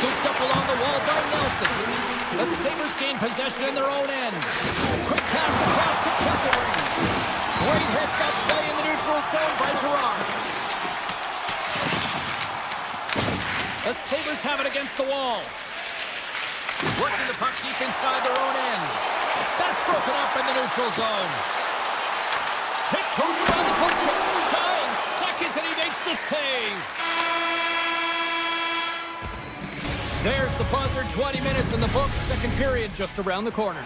[SPEAKER 1] Scooped up along the wall by Nelson. The Sabres gain possession in their own end. Quick pass across to Kissering. Great heads-up play in the neutral zone by Girard. The Sabres have it against the wall. Working the puck deep inside their own end. That's broken up in the neutral zone. Tiptoes around the poke check. Dying seconds, and he makes the save. There's the buzzer. 20 minutes in the books. Second period just around the corner.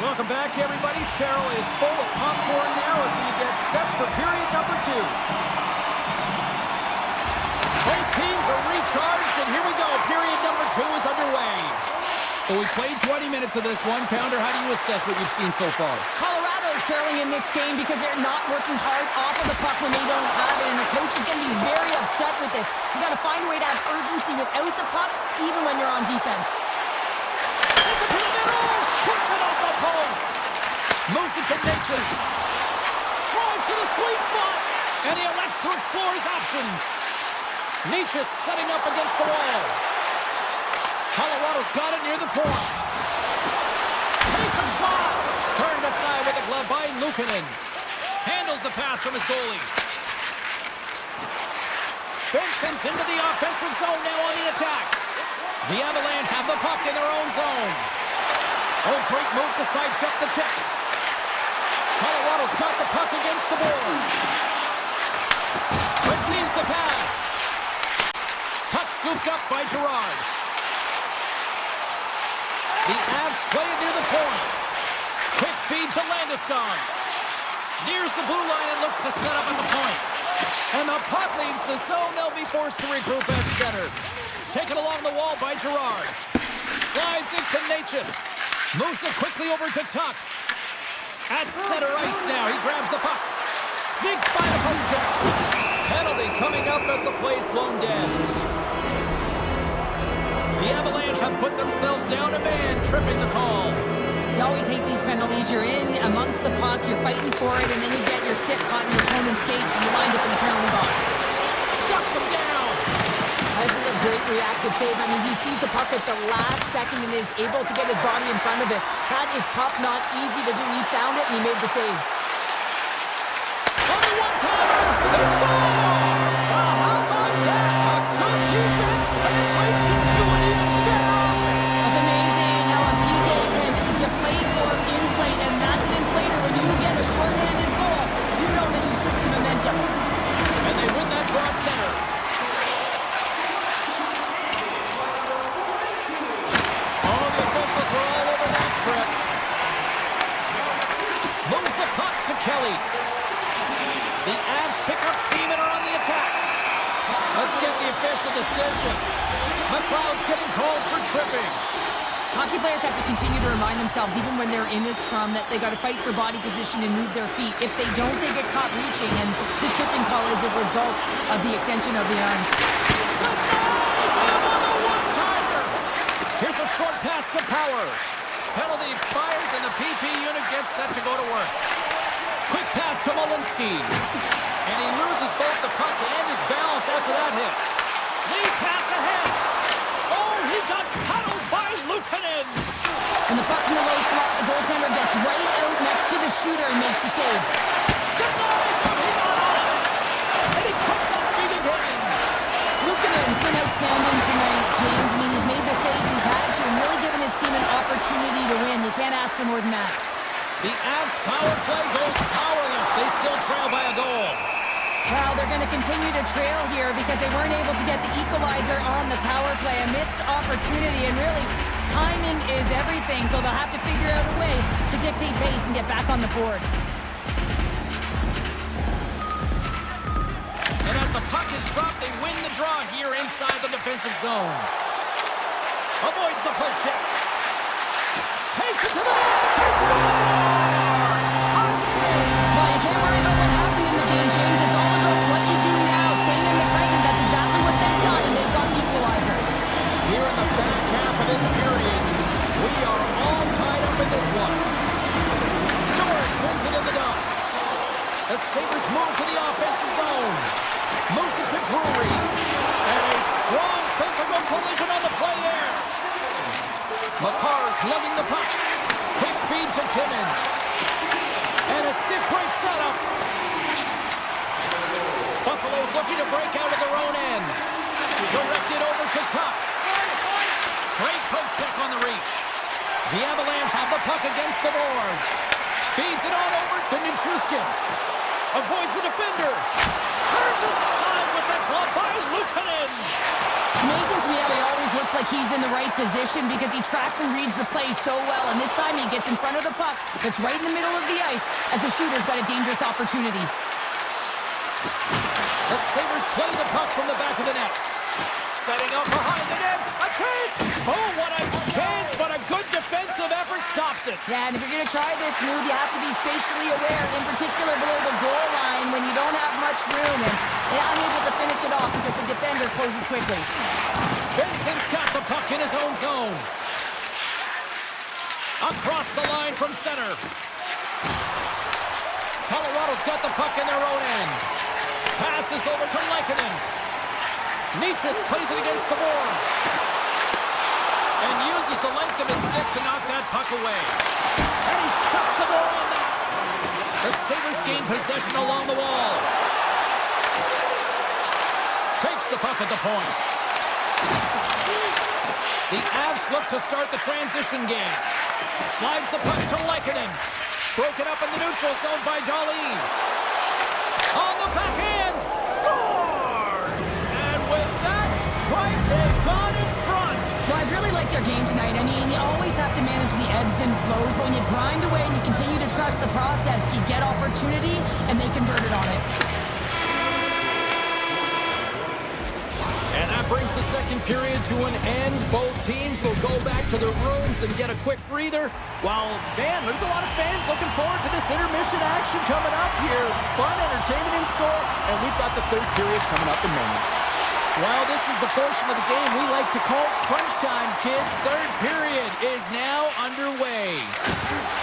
[SPEAKER 1] Welcome back, everybody. Cheryl is full of popcorn now as we get set for period number 2. Both teams are recharged, and here we go. Period number 2 is underway. So we played 20 minutes of this one. Pounder, how do you assess what you've seen so far?
[SPEAKER 2] Colorado's trailing in this game because they're not working hard off of the puck when they don't have it, and the coach is going to be very upset with this. You got to find a way to have urgency without the puck, even when you're on defense.
[SPEAKER 1] Sends it to the middle. Puts it off the post. Moves it to Natchez. Drives to the sweet spot, and he elects to explore his options. Natchez setting up against the wall. Colorado's got it near the point. Takes a shot. Turned aside with a glove by Luukkonen. Handles the pass from his goalie. Benson's into the offensive zone now on the attack. The Avalanche have the puck in their own zone. Oh, great move to sidestep the check. Colorado's got the puck against the boards. Receives the pass. Puck scooped up by Girard. The Avs play it near the point. Quick feed to Landeskog. Nears the blue line and looks to set up at the point. And the puck leaves the zone. They'll be forced to regroup at center. Taken along the wall by Girard. Slides into Natchez. Moves it quickly over to Tuck. At center ice now. He grabs the puck. Sneaks by the poke check. Penalty coming up as the play's blown dead. The Avalanche have put themselves down a man, tripping the call.
[SPEAKER 2] You always hate these penalties. You're in amongst the puck, you're fighting for it, and then you get your stick caught in your opponent's skates, and you wind up in the penalty box.
[SPEAKER 1] Shuts him down.
[SPEAKER 2] This is a great reactive save. I mean, he sees the puck at the last second and is able to get his body in front of it. That is tough, not easy to do. He found it, and he made the save.
[SPEAKER 1] On the one-timer, they score! How about that? A good defense translates to an even better offense.
[SPEAKER 2] That's amazing how a PK can deflate or inflate, and that's an inflator. When you get a shorthanded goal, you know that you switch the momentum.
[SPEAKER 1] And they win that draw at center. Oh, the officials were all over that trip. Moves the puck to Kelly. The Avs pick up steam and are on the attack. Let's get the official decision. McLeod's getting called for tripping.
[SPEAKER 2] Hockey players have to continue to remind themselves, even when they're in this scrum, that they got to fight for body position and move their feet. If they don't, they get caught reaching, and this tripping call is a result of the extension of the arms.
[SPEAKER 1] Denies him on the one-timer. Here's a short pass to Power. Penalty expires, and the PP unit gets set to go to work. Quick pass to Malinsky. And he loses both the puck and his balance after that hit. Lead pass ahead. Oh, he got paddled by Luukkonen.
[SPEAKER 2] When the puck's in the low slot, the goaltender gets right out next to the shooter and makes the save.
[SPEAKER 1] Denies him. He got on it. And he comes up big again.
[SPEAKER 2] Luukkonen's been outstanding tonight, James. I mean, he's made the saves he's had to and really given his team an opportunity to win. You can't ask for more than that.
[SPEAKER 1] The Avs power play goes powerless. They still trail by a goal.
[SPEAKER 2] Well, they're going to continue to trail here because they weren't able to get the equalizer on the power play. A missed opportunity, and really, timing is everything. So they'll have to figure out a way to dictate pace and get back on the board.
[SPEAKER 1] And as the puck is dropped, they win the draw here inside the defensive zone. Avoids the poke check. Takes it to the net. He scores!
[SPEAKER 2] Well, you can't worry about what happened in the game, James. It's all about what you do now, staying in the present. That's exactly what they've done, and they've got the equalizer.
[SPEAKER 1] Here in the back Slugging the puck. Quick feed to Timmins. And a stiff break setup. Buffalo's looking to break out of their own end. Directed over to Tuck. Great poke check on the reach. The Avalanche have the puck against the boards. Feeds it on over to Nichushkin. Avoids the defender. Turned aside with the glove by Luukkonen.
[SPEAKER 2] It's amazing to me how he always looks like he's in the right position because he tracks and reads the play so well. And this time he gets in front of the puck that's right in the middle of the ice as the shooter's got a dangerous opportunity.
[SPEAKER 1] The Sabres play the puck from the back of the net. Setting up behind the net. A chance! Oh, what a chance, but a good defensive effort stops it.
[SPEAKER 2] Yeah, and if you're going to try this move, you have to be spatially aware, in particular below the goal line when you don't have much room and unable to finish it off because the defender closes quickly.
[SPEAKER 1] Benson's got the puck in his own zone. Across the line from center. Colorado's got the puck in their own end. Passes over to Lekkinen. Nietzsche plays it against the boards. And uses the length of his stick to knock that puck away. And he shuts the door on that. The Sabres gain possession along the wall. Takes the puck at the point. The Avs look to start the transition game. Slides the puck to Lekkinen. Broken up in the neutral zone by Dahlin. On the backhand. Scores! And with that strike, they've gone in front.
[SPEAKER 2] Well, I really like their game tonight. I mean, you always have to manage the ebbs and flows, but when you grind away and you continue to trust the process, you get opportunity, and they converted on it.
[SPEAKER 1] And that brings the second period to an end. Both teams will go back to their rooms and get a quick breather. While, man, there's a lot of fans looking forward to this intermission action coming up here. Fun entertainment in store, and we've got the third period coming up in moments. Well, this is the portion of the game we like to call crunch time, kids. Third period is now underway.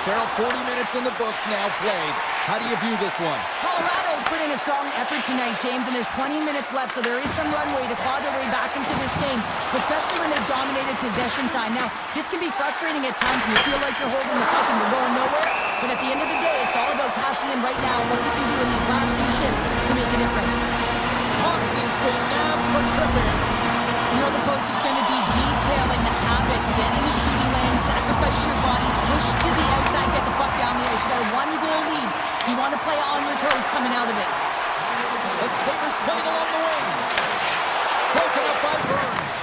[SPEAKER 1] Cheryl, 40 minutes in the books now played. How do you view this one?
[SPEAKER 2] Colorado's put in a strong effort tonight, James, and there's 20 minutes left, so there is some runway to claw their way back into this game, especially when they've dominated possession time. Now, this can be frustrating at times when you feel like you're holding the puck and you're going nowhere, but at the end of the day, it's all about cashing in right now and what you can do in these last few shifts to make a difference.
[SPEAKER 1] Thompson's been nabbed for tripping.
[SPEAKER 2] You know the coach is going to be detailing the habits, get in the shooting lane, sacrifice your body, push to the outside, get the puck down the ice. You got a one-goal lead. You want to play on your toes coming out of it.
[SPEAKER 1] The Sabres played along the wing. Broken up by Burns.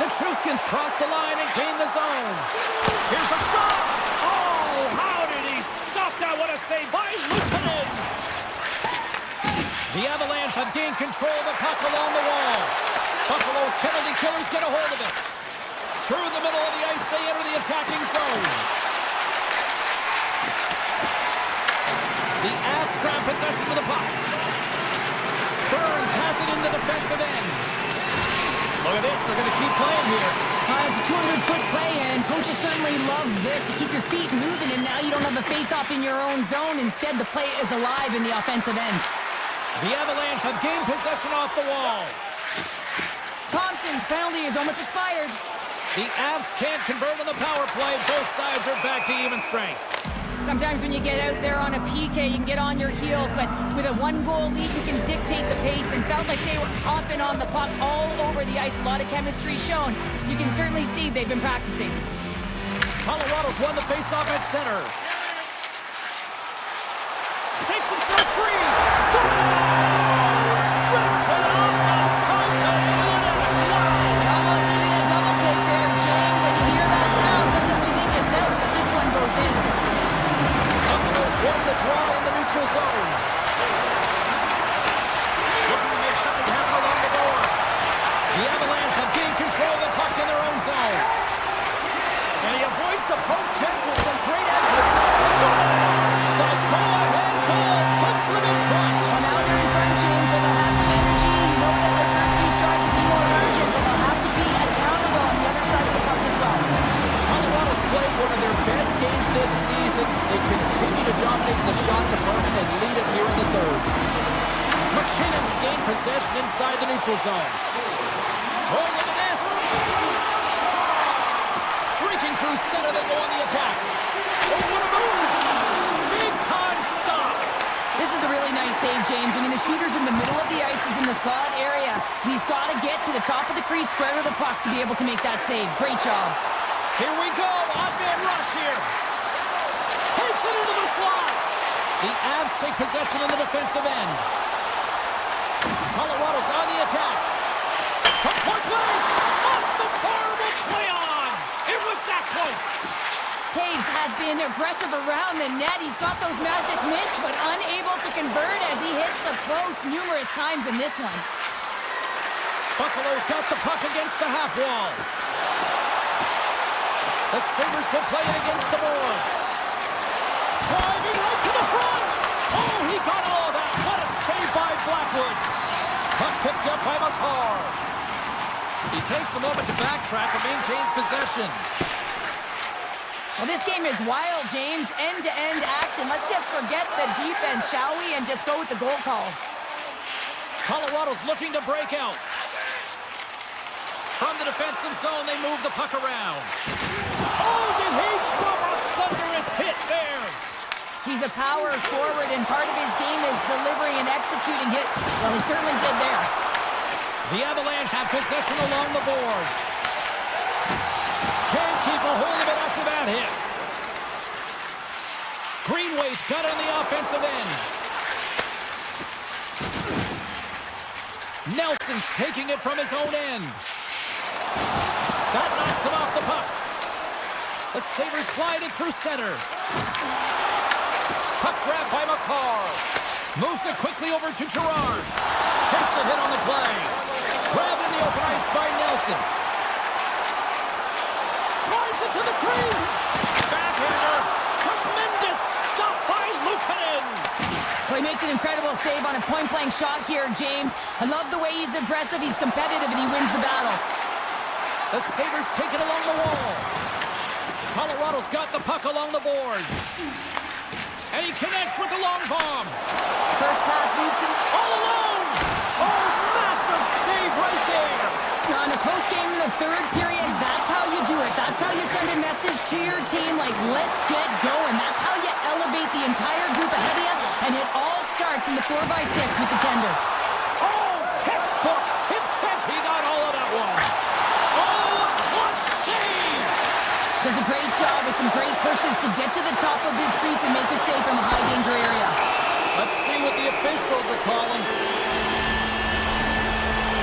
[SPEAKER 1] Nichushkin's crossed the line and gained the zone. Here's a shot. Oh, how did he stop that? What a save by Luukkonen. The Avalanche have gained control of the puck along the wall. Buffalo's penalty killers get a hold of it. Through the middle of the ice, they enter the attacking zone. The Avs grab possession of the puck. Burns has it in the defensive end. Look at this, they're going to keep playing here.
[SPEAKER 2] It's a 200-foot play, and coaches certainly love this. You keep your feet moving, and now you don't have a face-off in your own zone. Instead, the play is alive in the offensive end.
[SPEAKER 1] The Avalanche have gained possession off the wall.
[SPEAKER 2] Thompson's penalty is almost expired.
[SPEAKER 1] The Avs can't convert on the power play. Both sides are back to even strength.
[SPEAKER 2] Sometimes when you get out there on a PK, you can get on your heels, but with a one-goal lead, you can dictate the pace, and felt like they were off and on the puck all over the ice. A lot of chemistry shown. You can certainly see they've been practicing.
[SPEAKER 1] Colorado's won the faceoff at center. Shakes himself free. Scores! Rips it off the puck.
[SPEAKER 2] Almost getting a double take there, James. When you hear that sound, sometimes you think it's out, but this one goes in.
[SPEAKER 1] Buffalo's won the draw in the neutral zone. Looking to make something happen along the boards. The Avalanche have gained control of the puck in their own zone. And he avoids the poke check with some great effort. Scores! The go-ahead goal puts them in front.
[SPEAKER 2] Well, now they're in front, James, and they'll have some energy. You know that their first few strides will be more urgent, but they'll have to be accountable on the other side of the puck as well.
[SPEAKER 1] Colorado's played one of their best games this season. They continue to dominate the shot department and lead it here in the third. McKinnon's gained possession inside the neutral zone. Oh, look at this! through center, they go on the attack. Oh, what a move! Big time stop!
[SPEAKER 2] This is a really nice save, James. I mean, the shooter's in the middle of the ice. He's in the slot area. And he's got to get to the top of the crease, square with the puck to be able to make that save. Great job.
[SPEAKER 1] Here we go. Off-man rush here. Takes it into the slot. The Avs take possession in the defensive end. Colorado's on the attack. From point blank. Off the bar will play on. It was that close.
[SPEAKER 2] Taves has been aggressive around the net. He's got those magic mitts, but unable to convert as he hits the post numerous times in this one.
[SPEAKER 1] Buffalo's got the puck against the half wall. The Sabres will play it against the boards. Driving right to the front. Oh, he got all of that. What a save by Blackwood. Puck picked up by McCarr. He takes a moment to backtrack and maintains possession.
[SPEAKER 2] Well, this game is wild, James. End-to-end action. Let's just forget the defense, shall we, and just go with the goal calls.
[SPEAKER 1] Colorado's looking to break out. From the defensive zone, they move the puck around. Oh, did he drop a thunderous hit there?
[SPEAKER 2] He's a power forward, and part of his game is delivering and executing hits. Well, he certainly did there.
[SPEAKER 1] The Avalanche have possession along the boards. Can't keep a hold of it after that hit. Greenway's got it on the offensive end. Nelson's taking it from his own end. That knocks him off the puck. The Sabres slide it through center. Puck grab by McCarr. Moves it quickly over to Girard. Takes a hit on the play. Grabbed in the open ice by Nelson. Drives it to the crease. Backhander. Tremendous stop by Luukkonen.
[SPEAKER 2] Well, he makes an incredible save on a point-blank shot here, James. I love the way he's aggressive, he's competitive, and he wins the battle.
[SPEAKER 1] The Sabres take it along the wall. Colorado's got the puck along the boards. And he connects with the long bomb.
[SPEAKER 2] First pass moves him
[SPEAKER 1] all alone. Oh, massive save right there.
[SPEAKER 2] Now, in a close game in the third period, that's how you do it. That's how you send a message to your team like, let's get going. That's how you elevate the entire group ahead of you. And it all starts in the 4x6 with the tender.
[SPEAKER 1] Oh, textbook. Hip check. He got all of that one. Oh, clutch save.
[SPEAKER 2] Does a great job with some great pushes to get to the top of his crease and make the save from a high-danger area.
[SPEAKER 1] Let's see what the officials are calling.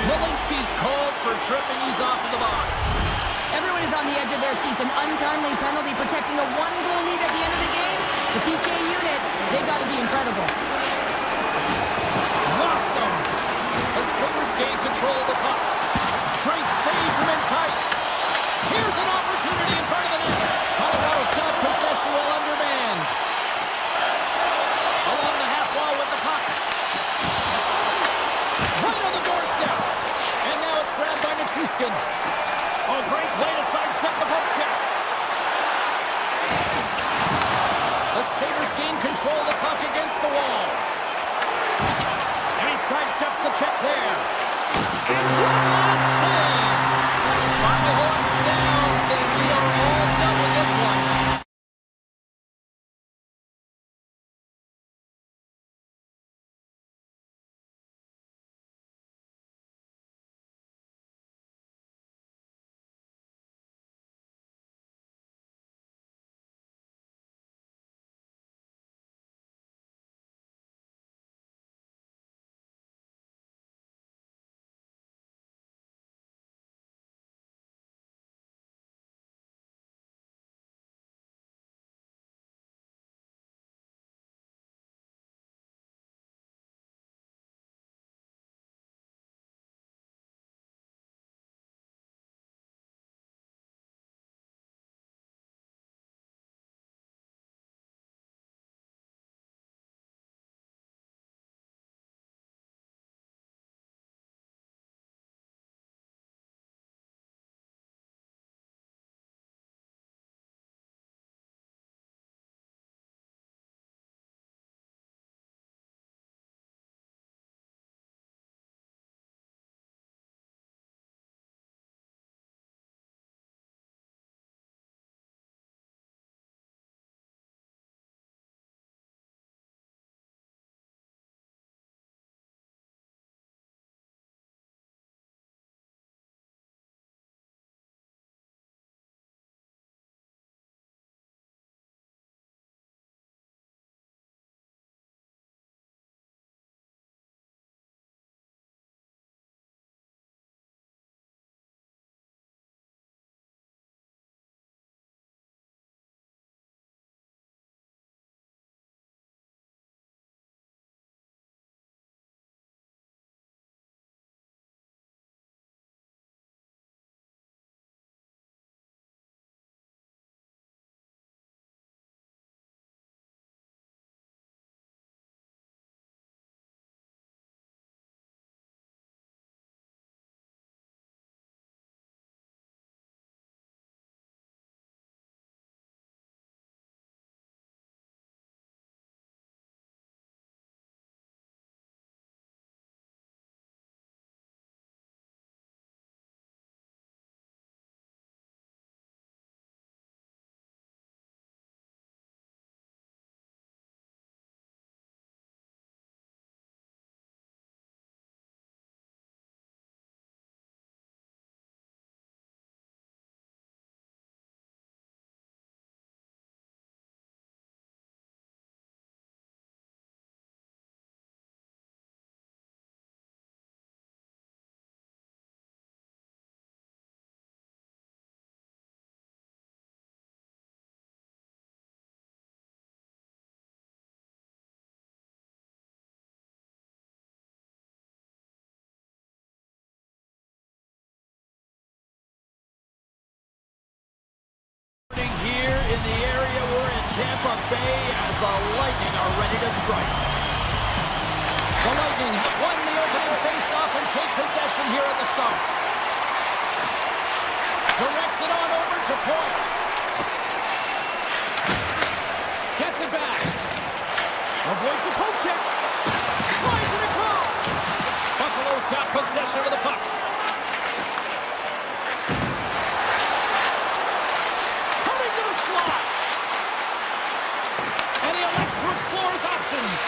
[SPEAKER 1] Malinsky's called for tripping. He's off to the box.
[SPEAKER 2] Everyone is on the edge of their seats. An untimely penalty protecting a one-goal lead at the end of the game. The PK unit, they've got to be incredible.
[SPEAKER 1] Rocks him. The Sabres gain control of the puck. Great save from in tight. Here's an opportunity in front of the net. Colorado's got possession while undermanned. Along the half wall with the puck. Right on the doorstep. And now it's grabbed by Nichushkin. Oh, great play to sidestep the poke check. The Sabres gain control of the puck against the wall. And he sidesteps the check there. And one last save. Final horn sounds, and we are all done with this one. the Lightning are ready to strike. The Lightning have won the opening face-off and take possession here at the start. Directs it on over to point. Gets it back. Avoids the poke check. Slides it across. Buffalo's got possession of the puck. Coming to the slot. And he elects to explore his options.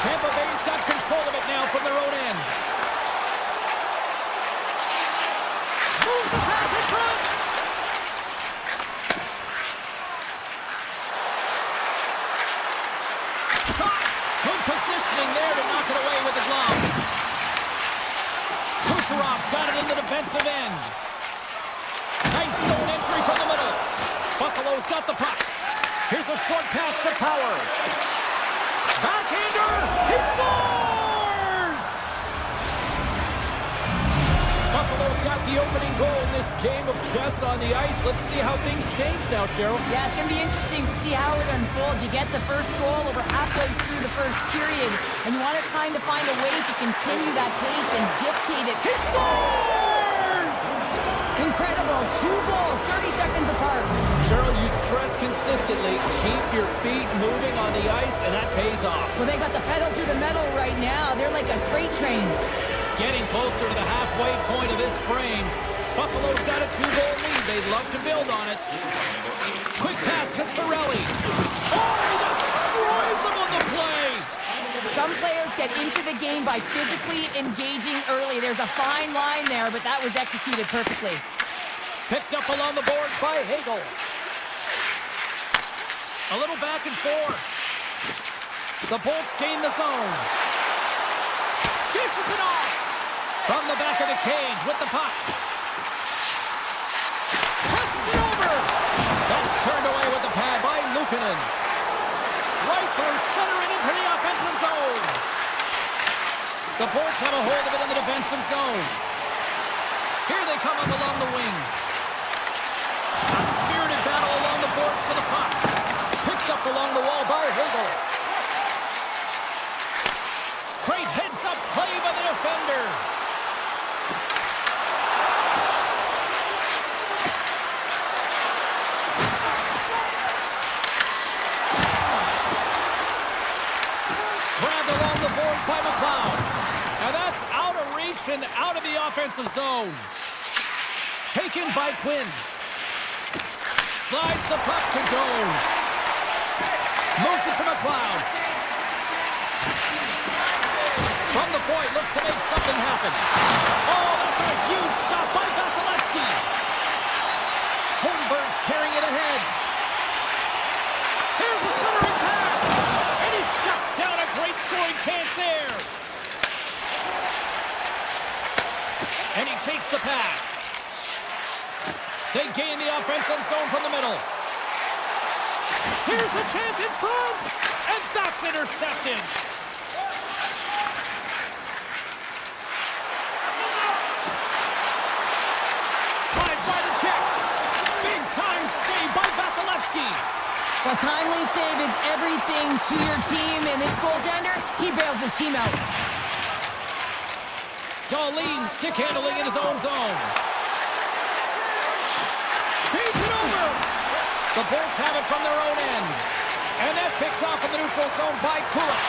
[SPEAKER 1] Tampa Bay's got control of it now from their own end. Moves the pass in front. Shot. Good positioning there to knock it away with the glove. Kucherov's got it in the defensive end. Nice zone entry from the middle. Buffalo's got the puck. Here's a short pass to Power. Backhander. He scores! Buffalo's got the opening goal in this game of chess on the ice. Let's see how things change now, Cheryl.
[SPEAKER 2] Yeah, it's going to be interesting to see how it unfolds. You get the first goal over halfway through the first period, and you want to kind of find a way to continue that pace and dictate it.
[SPEAKER 1] He scores!
[SPEAKER 2] Incredible. 2 goals, 30 seconds apart.
[SPEAKER 1] Cheryl, you stress consistently, keep your feet moving on the ice, and that pays off.
[SPEAKER 2] Well, they got the pedal to the metal right now. They're like a freight train.
[SPEAKER 1] Getting closer to the halfway point of this frame. Buffalo's got a 2-goal lead. They'd love to build on it. Quick pass to Cirelli. Oh, he destroys him on the play.
[SPEAKER 2] Some players get into the game by physically engaging early. There's a fine line there, but that was executed perfectly.
[SPEAKER 1] Picked up along the boards by Hagel. A little back and forth. The Bolts gain the zone. Dishes it off. From the back of the cage with the puck. Passes it over. That's turned away with the pad by Luukkonen. Right through center and into the offensive zone. The Bolts have a hold of it in the defensive zone. Here they come up along the wing. A spirited battle along the boards for the puck. Picked up along the wall by Hagel. Great heads-up play by the defender. Grabbed along the board by McLeod. And that's out of reach and out of the offensive zone. Taken by Quinn. Slides the puck to Doan. Moves it to McLeod. From the point, looks to make something happen. Oh, that's a huge stop by Vasilevsky. Holmberg's carrying it ahead. Here's a centering pass. And he shuts down a great scoring chance there. And he takes the pass. They gain the offensive zone from the middle. Here's a chance in front. And that's intercepted. Slides by the check. Big time save by Vasilevsky.
[SPEAKER 2] Well, timely save is everything to your team, and this goaltender, he bails his team out.
[SPEAKER 1] Darlene stick handling in his own zone. Feeds it over. The Bolts have it from their own end. And that's picked off in the neutral zone by Kulak.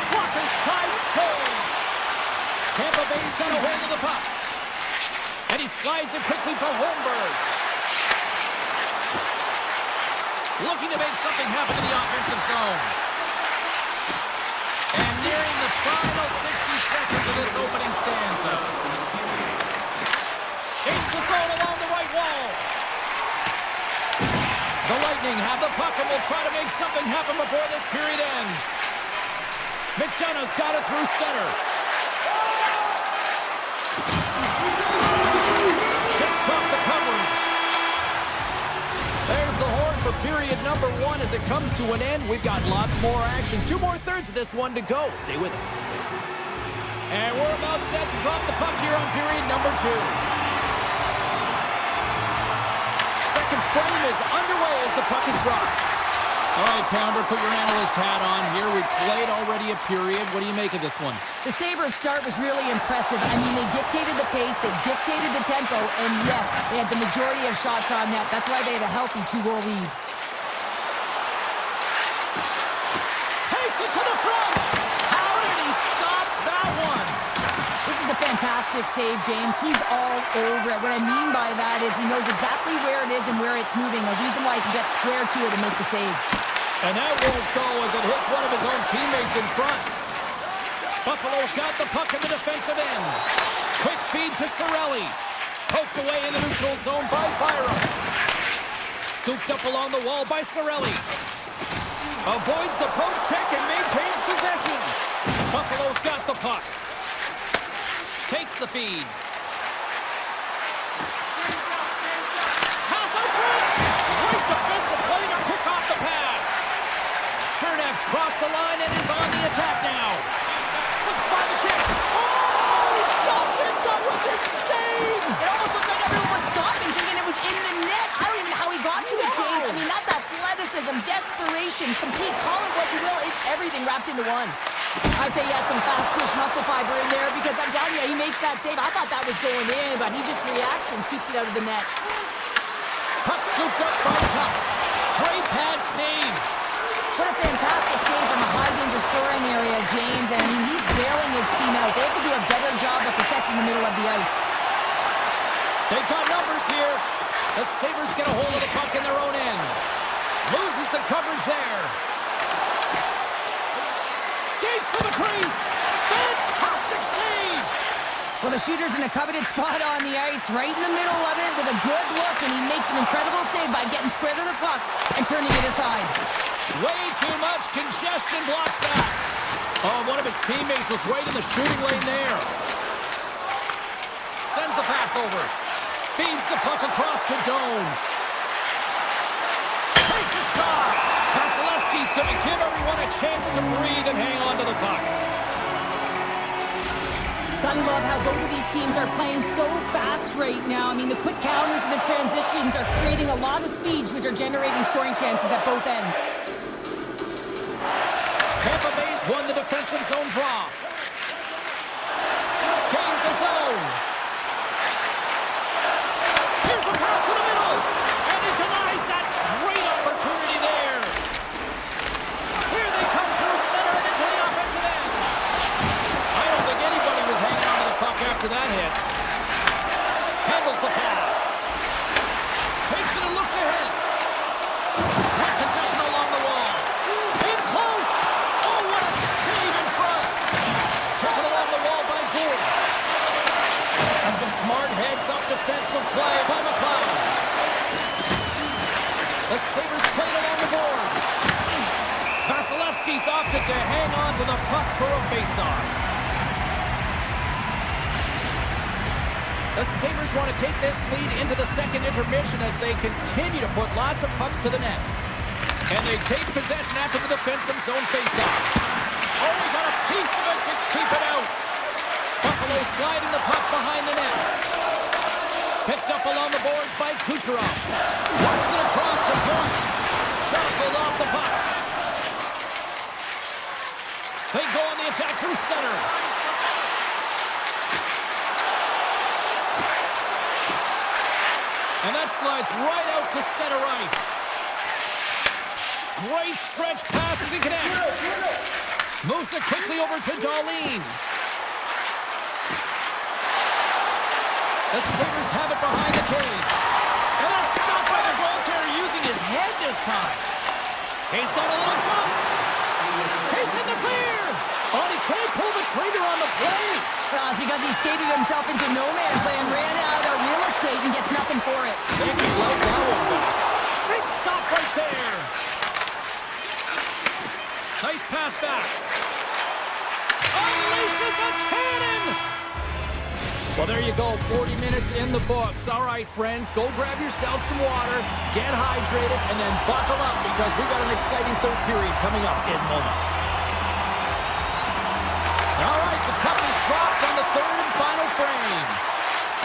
[SPEAKER 1] Walker side save. Tampa Bay's got a hold of the puck. And he slides it quickly to Holmberg. Looking to make something happen in the offensive zone. And nearing the final 60 seconds of this opening stanza. Into the zone along the right wall. The Lightning have the puck and will try to make something happen before this period ends. McDonough's got it through center. Checks off the coverage. There's the horn for period number 1 as it comes to an end. We've got lots more action. 2 more thirds of this one to go. Stay with us. And we're about set to drop the puck here on period number 2. Seconds frame is underway as the puck is dropped. All right, Pounder, put your analyst hat on here. We've played already a period. What do you make of this one?
[SPEAKER 2] The Sabres' start was really impressive. I mean, they dictated the pace, they dictated the tempo, and yes, they had the majority of shots on net. That's why they had a healthy 2-goal lead.
[SPEAKER 1] Takes it to the front. How did he stop that one?
[SPEAKER 2] This is a fantastic save, James. He's all over it. What I mean by that is he knows exactly where it is and where it's moving. A reason why he can get square to it and make the save.
[SPEAKER 1] And that won't go as it hits one of his own teammates in front. Buffalo's got the puck in the defensive end. Quick feed to Cirelli. Poked away in the neutral zone by Byram. Scooped up along the wall by Cirelli. Avoids the poke check and maintains possession. Buffalo's got the puck. Takes the feed. Pass out front. Great defensive play to pick off the pass. Chernev's crossed the line and is on the attack now. Slips by the chip. Oh, he stopped it. That was insane.
[SPEAKER 2] It almost looked like everyone was stopping, thinking it was in the net. I don't even know how he got to it, James. I mean, that's athleticism, desperation, compete, call it what you will. It's everything wrapped into one. I'd say he has some fast twitch muscle fiber in there because I'm telling you, he makes that save. I thought that was going in, but he just reacts and keeps it out of the net.
[SPEAKER 1] Puck scooped up by the top. Great pad save.
[SPEAKER 2] What a fantastic save from a high-danger scoring area, James. I mean, he's bailing his team out. They have to do a better job of protecting the middle of the ice.
[SPEAKER 1] They've got numbers here. The Sabres get a hold of the puck in their own end. Loses the coverage there. Skates for the crease. Fantastic save.
[SPEAKER 2] Well, the shooter's in a coveted spot on the ice, right in the middle of it with a good look, and he makes an incredible save by getting square to the puck and turning it aside.
[SPEAKER 1] Way too much congestion blocks that. Oh, one of his teammates was right in the shooting lane there. Sends the pass over. Feeds the puck across to Doan. Takes a shot. Vasilevsky's going to give everyone a chance to breathe and hang on to the puck.
[SPEAKER 2] Gotta love how both of these teams are playing so fast right now. I mean, the quick counters and the transitions are creating a lot of speeds, which are generating scoring chances at both ends.
[SPEAKER 1] Tampa Bay's won the defensive zone draw. Gains the zone. Here's a pass to the middle. And he denies that great opportunity there. Here they come through center and into the offensive end. I don't think anybody was hanging on to the puck after that hit. Handles the pass. Takes it and looks ahead. Right possession along the wall. In close. Oh, what a save in front. Taken along the wall by Gould. That's a smart heads-up defensive play by McLeod. The Sabres played along the boards. Vasilevsky's opted to hang on to the puck for a face-off. The Sabres want to take this lead into the second intermission as they continue to put lots of pucks to the net. And they take possession after the defensive zone face-off. Oh, we got a piece of it to keep it out. Buffalo sliding the puck behind the net. Picked up along the boards by Kucherov. Works it across the point. Jostled off the puck. They go on the attack through center. And that slides right out to center ice. Great stretch pass as he connects. Moves it quickly over to Darlene. The Sabres have it behind the cage. And that's stopped by the goaltender using his head this time. He's got a little jump. He's in the clear. Oh, he can't pull the trigger on the play.
[SPEAKER 2] Because he skated himself into no man's land, ran out of real estate, and gets nothing for it.
[SPEAKER 1] They can load that one back. Big stop right there. Nice pass back. Unleashes a cannon. Well, there you go. 40 minutes in the books. All right, friends, go grab yourself some water, get hydrated, and then buckle up because we got an exciting third period coming up in moments. All right, the puck is dropped on the third and final frame.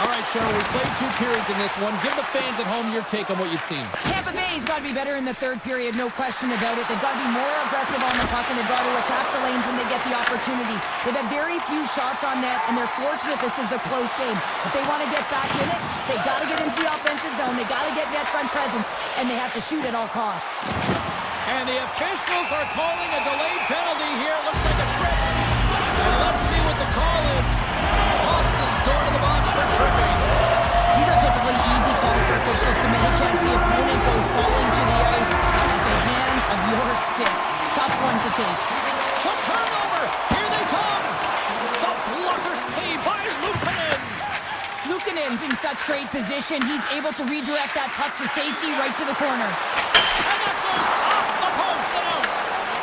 [SPEAKER 1] All right, Cheryl, we played 2 periods in this one. Give the fans at home your take on what you've seen.
[SPEAKER 2] Tampa Bay's got to be better in the third period, no question about it. They've got to be more aggressive on the puck, and they've got to attack the lanes when they get the opportunity. They've had very few shots on net, and they're fortunate this is a close game. If they want to get back in it, they've got to get into the offensive zone. They've got to get net front presence, and they have to shoot at all costs.
[SPEAKER 1] And the officials are calling a delayed penalty here. It looks like a trip. And let's see what the call is. Thompson's going to the box for tripping.
[SPEAKER 2] These are typically easy calls for officials to make as the opponent goes falling to the ice at the hands of your stick. Tough one to take.
[SPEAKER 1] The turnover! Here they come! The blocker saved by Luukkonen!
[SPEAKER 2] Luukkonen's in such great position. He's able to redirect that puck to safety right to the corner.
[SPEAKER 1] And that goes off the post and out!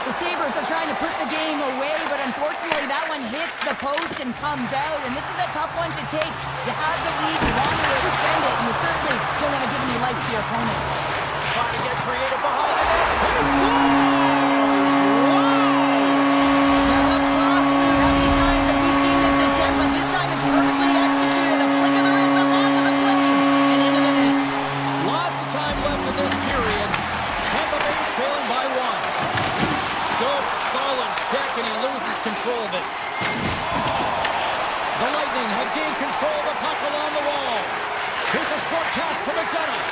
[SPEAKER 2] The Sabres are trying to put the game away, but unfortunately that one hits the post and comes out, and this is a tough one to take. You have the lead, you want to extend it, and you certainly don't want to give any life to your opponent.
[SPEAKER 1] Trying to get creative behind the net. He scores! Wow!
[SPEAKER 2] Now the cross move, how many times have we seen this attempt, but this time is perfectly executed. The flick of the wrist up onto the blade and into the net.
[SPEAKER 1] Lots of time left in this period. Tampa Bay's trailing by 1. Good, solid check, and he loses control of it. The Lightning have gained control of the puck along the wall. Here's a short pass to McDonough.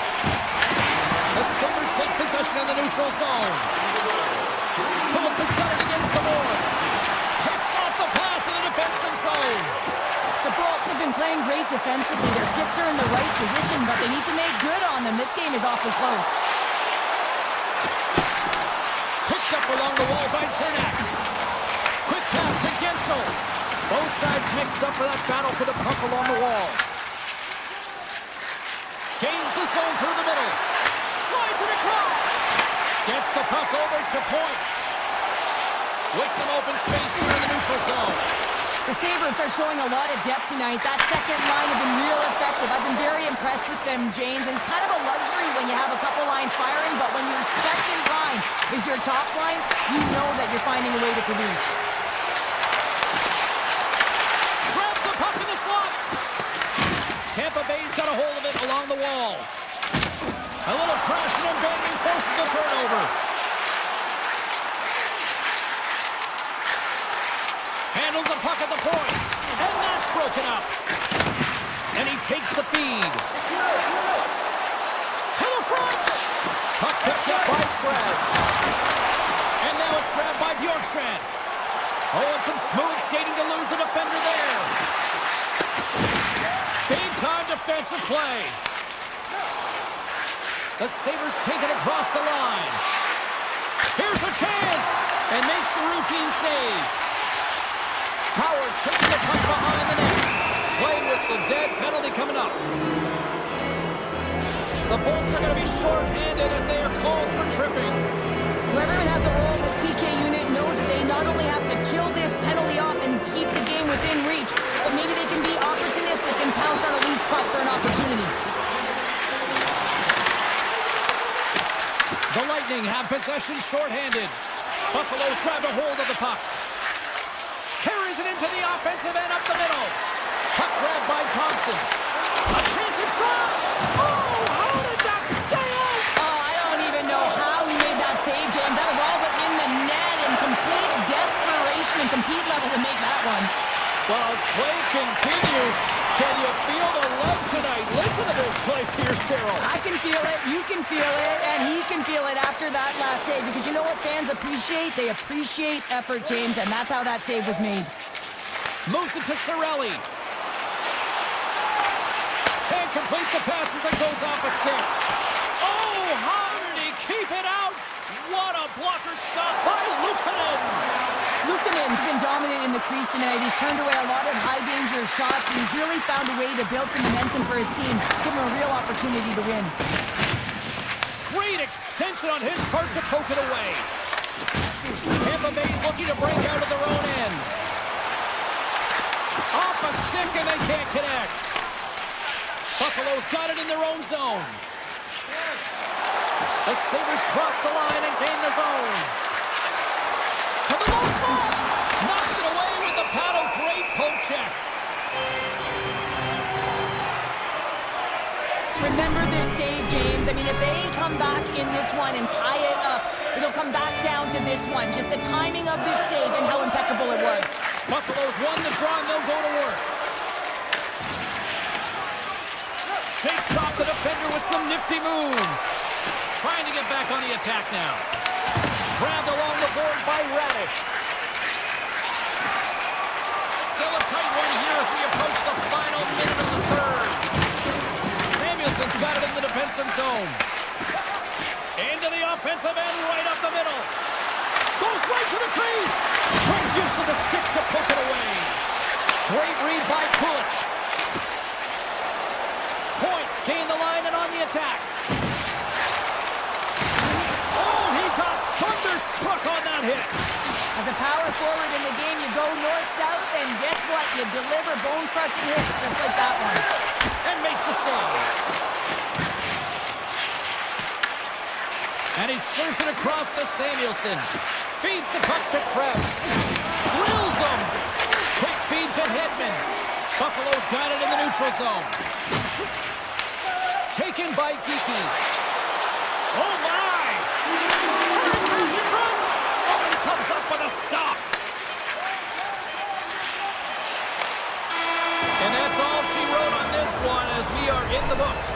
[SPEAKER 1] The Sabres take possession in the neutral zone. Phillips has got it against the boards. Picks off the pass in the defensive zone.
[SPEAKER 2] The Bolts have been playing great defensively. Their sticks are in the right position, but they need to make good on them. This game is awfully close.
[SPEAKER 1] Picked up along the wall by Cernak. Quick pass to Gensel. Both sides mixed up for that battle for the puck along the wall. Gains the zone through the middle. Slides it across. Gets the puck over to point. With some open space here in the neutral zone.
[SPEAKER 2] The Sabres are showing a lot of depth tonight. That second line have been real effective. I've been very impressed with them, James. And it's kind of a luxury when you have a couple lines firing, but when your second line is your top line, you know that you're finding a way to produce.
[SPEAKER 1] Grabs the puck in the slot. Tampa Bay's got a hold of it along the wall. A little crashing and banging forces the turnover. Handles the puck at the point. And that's broken up. And he takes the feed. To the front. Puck picked up by Krebs. And now it's grabbed by Bjorkstrand. Oh, and some smooth skating to lose the defender there. Big time defensive play. The Sabres take it across the line. Here's a chance. And makes the routine save. Powers taking the puck behind the net. Play whistle dead. Penalty coming up. The Bolts are going to be short-handed as they are called for tripping.
[SPEAKER 2] Well, everyone has a role in this PK unit, knows that they not only have to kill this penalty off and keep the game within reach, but maybe they can be opportunistic and pounce on a loose puck for an opportunity.
[SPEAKER 1] The Lightning have possession short-handed. Buffalo's grabbed a hold of the puck. Carries it into the offensive end up the middle. Puck grabbed by Thompson. A chance in front. Oh, how did that stay out?
[SPEAKER 2] Oh, I don't even know how he made that save, James. That was all but in the net in complete desperation and compete level to make that one.
[SPEAKER 1] Well, as play continues, can you feel the love tonight? Listen to this place here, Cheryl.
[SPEAKER 2] I can feel it, you can feel it, and he can feel it after that last save. Because you know what fans appreciate? They appreciate effort, James, and that's how that save was made.
[SPEAKER 1] Moves it to Cirelli. Can't complete the pass as it goes off a stick. Oh, how did he keep it out? What a blocker stop by Luukkonen.
[SPEAKER 2] Luukkonen's been dominant in the crease tonight. He's turned away a lot of high-danger shots, and he's really found a way to build some momentum for his team, give him a real opportunity to win.
[SPEAKER 1] Great extension on his part to poke it away. Tampa Bay's looking to break out of their own end. Off a stick, and they can't connect. Buffalo's got it in their own zone. The Sabres cross the line and gain the zone. To the low slot. Knocks it away with the paddle. Great poke check.
[SPEAKER 2] Remember this save, James. I mean, if they come back in this one and tie it up, it'll come back down to this one. Just the timing of this save and how impeccable it was.
[SPEAKER 1] Buffalo's won the draw and they'll go to work. Shakes off the defender with some nifty moves. Trying to get back on the attack now. Grabbed along the board by Radish. Still a tight one here as we approach the final minute of the third. Samuelson's got it in the defensive zone. Into the offensive end, right up the middle. Goes right to the crease. Great use of the stick to poke it away. Great read by Kulich. Points gain the line and on the attack. Oh, he got thunderstruck on that hit.
[SPEAKER 2] As a power forward in the game, you go north-south, and guess what? You deliver bone-crushing hits just like that one.
[SPEAKER 1] And makes the save. And he serves it across to Samuelson. Feeds the puck to Krebs. Drills him. Quick feed to Hedman. Buffalo's got it in the neutral zone. Taken by Geeky. Oh, my! Serves in front. Oh, he comes up with a stop. And that's all she wrote on this one as we are in the books.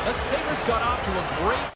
[SPEAKER 1] The Sabres got off to a great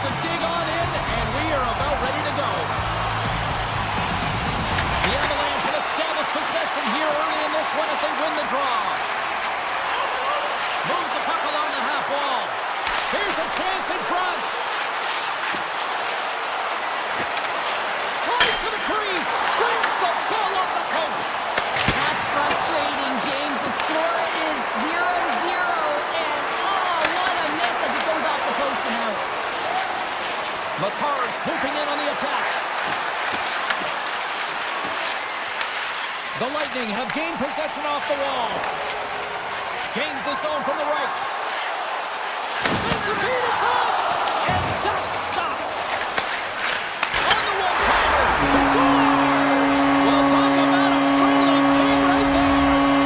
[SPEAKER 1] to dig on in, and we are about ready to go. The Avalanche have established possession here early in this one as they win the draw. Moves the puck along the half wall. Here's a chance in front. Tries to the crease. Brings the ball up the post.
[SPEAKER 2] That's frustrating, James. The score is 0-0, and oh, what a miss as it goes off the post and out.
[SPEAKER 1] Makar swooping in on the attack. The Lightning have gained possession off the wall. Gains the zone from the right. Sends a feed in front, and that's stopped. On the one-timer, scores! Well, talk about a friendly game right there.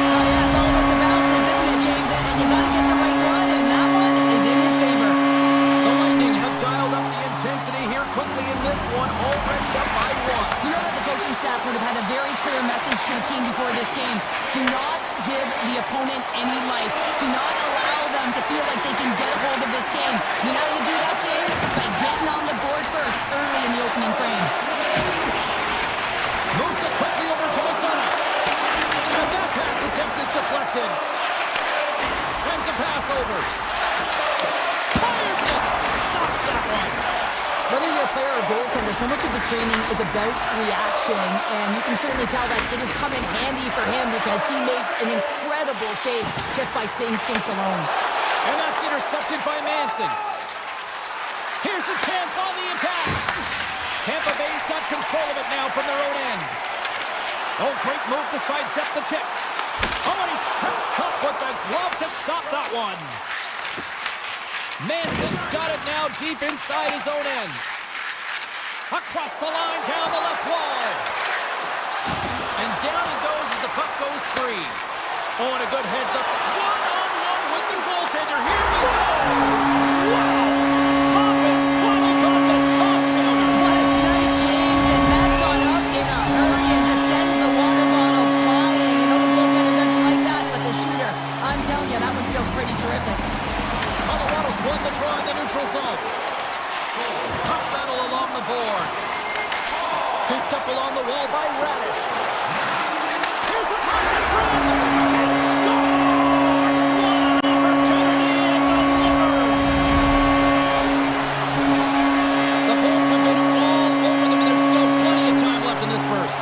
[SPEAKER 2] Oh, yeah, it's all about the bounces, isn't it, James? And you got to get the right one, and that one is in his favor.
[SPEAKER 1] The Lightning have dialed up the intensity here quickly in this one, already up by one.
[SPEAKER 2] You know that the coaching staff would have had a very clear message to the team before this game. Do not give the opponent any life. Do not allow them to feel like they can get a hold of this game. You know how you do that, James? By getting on the board first early in the opening frame.
[SPEAKER 1] Moves it quickly over to McDonough. And that pass attempt is deflected. Sends a pass over. Fires it. Stops that one.
[SPEAKER 2] Whether you're a player or goaltender, so much of the training is about reaction, and you can certainly tell that it has come in handy for him because he makes an incredible save just by instincts alone.
[SPEAKER 1] And that's intercepted by Manson. Here's a chance on the attack. Tampa Bay's got control of it now from their own end. Oh, great move to sidestep the check. Oh, and he steps up with the glove to stop that one. Manson's got it now deep inside his own end. Across the line, down the left wall. And down he goes as the puck goes free. Oh, and a good heads up. One-on-one with the goaltender. Here he goes. Wow! Hopping bottles off the top counter.
[SPEAKER 2] What a snipe, James, and that got up in a hurry and just sends the water bottle flying. You know the goaltender doesn't like that, but the shooter, I'm telling you, that one feels pretty terrific.
[SPEAKER 1] Colorado's won the draw in the neutral zone. Puck battle along the boards. Scooped up along the wall by Radish. Here's a pass in front. And scores! What an opportunity and delivers! The Bolts have been all over them, and there's still plenty of time left in this first.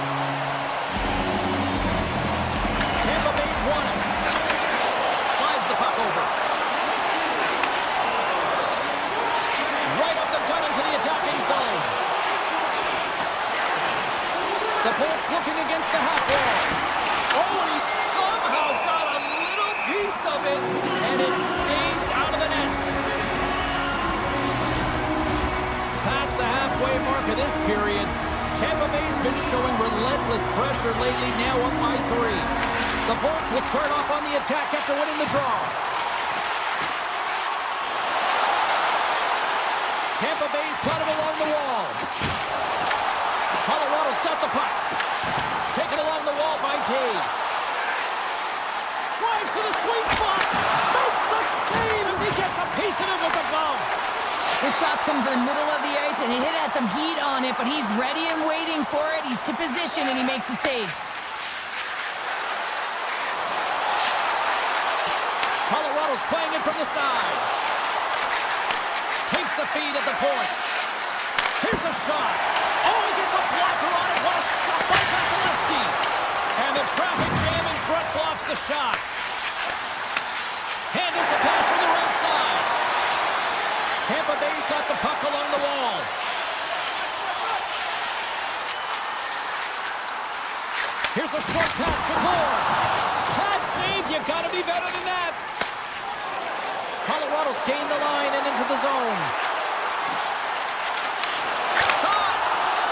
[SPEAKER 1] Tampa Bay's won it. Slides the puck over. Into the attacking zone. The Bolts looking against the half wall. Oh, and he somehow got a little piece of it, and it stays out of the net. Past the halfway mark of this period, Tampa Bay's been showing relentless pressure lately, now up by 3. The Bolts will start off on the attack after winning the draw. Tampa Bay's got it along the wall. Colorado's got the puck. Taken along the wall by Taves. Drives to the sweet spot. Makes the save as he gets a piece of it with the glove.
[SPEAKER 2] This shot's coming from the middle of the ice, and it has some heat on it, but he's ready and waiting for it. He's to position, and he makes the save.
[SPEAKER 1] Colorado's playing it from the side. Takes the feed at the point. Here's a shot. Oh, he gets a blocker on it. What a stop by Vasilevsky. And the traffic jam in front blocks the shot. Handles the pass from the right side. Tampa Bay's got the puck along the wall. Here's a short pass to Gore. Pad save. You gotta be better than that. Colorado's gained the line and into the zone. Shot!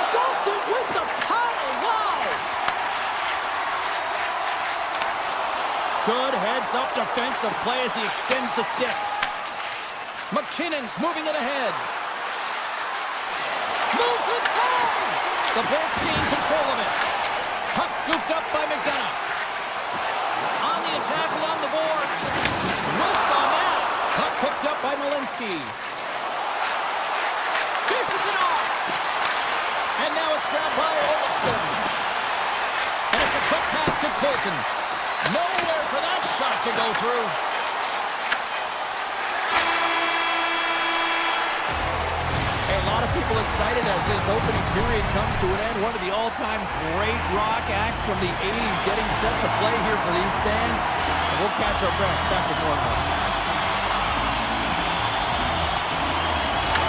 [SPEAKER 1] Stopped it with the paddle! Wow! Good heads-up defensive play as he extends the stick. McKinnon's moving it ahead. Moves inside! The Bolts gain control of it. Puck scooped up by McDonough. On the attack along the boards. Whiffs on that. Puck picked up by Malinsky. Colton. Nowhere for that shot to go through. A lot of people excited as this opening period comes to an end. One of the all-time great rock acts from the 80s getting set to play here for these fans. And we'll catch our breath. Back with more.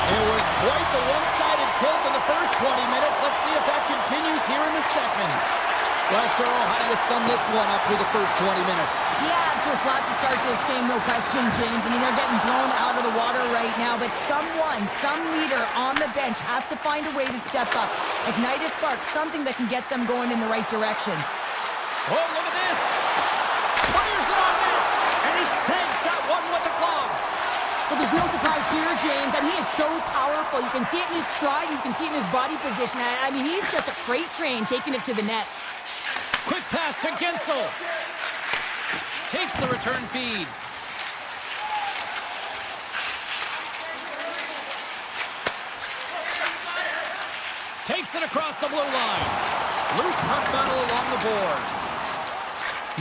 [SPEAKER 1] It was quite the one-sided tilt in the first 20 minutes. Let's see if that continues here in the second. Well, Cheryl, how do you sum this one up through the first 20 minutes?
[SPEAKER 2] The Avs were flat to start this game, no question, James. I mean, they're getting blown out of the water right now, but some leader on the bench has to find a way to step up, ignite a spark, something that can get them going in the right direction.
[SPEAKER 1] Oh, look at this. Fires it on net, and he stakes that one with the gloves.
[SPEAKER 2] Well, there's no surprise here, James. I mean, he is so powerful. You can see it in his stride, you can see it in his body position. I mean, he's just a freight train taking it to the net.
[SPEAKER 1] Quick pass to Gensel. Takes the return feed. Takes it across the blue line. Loose puck battle along the boards.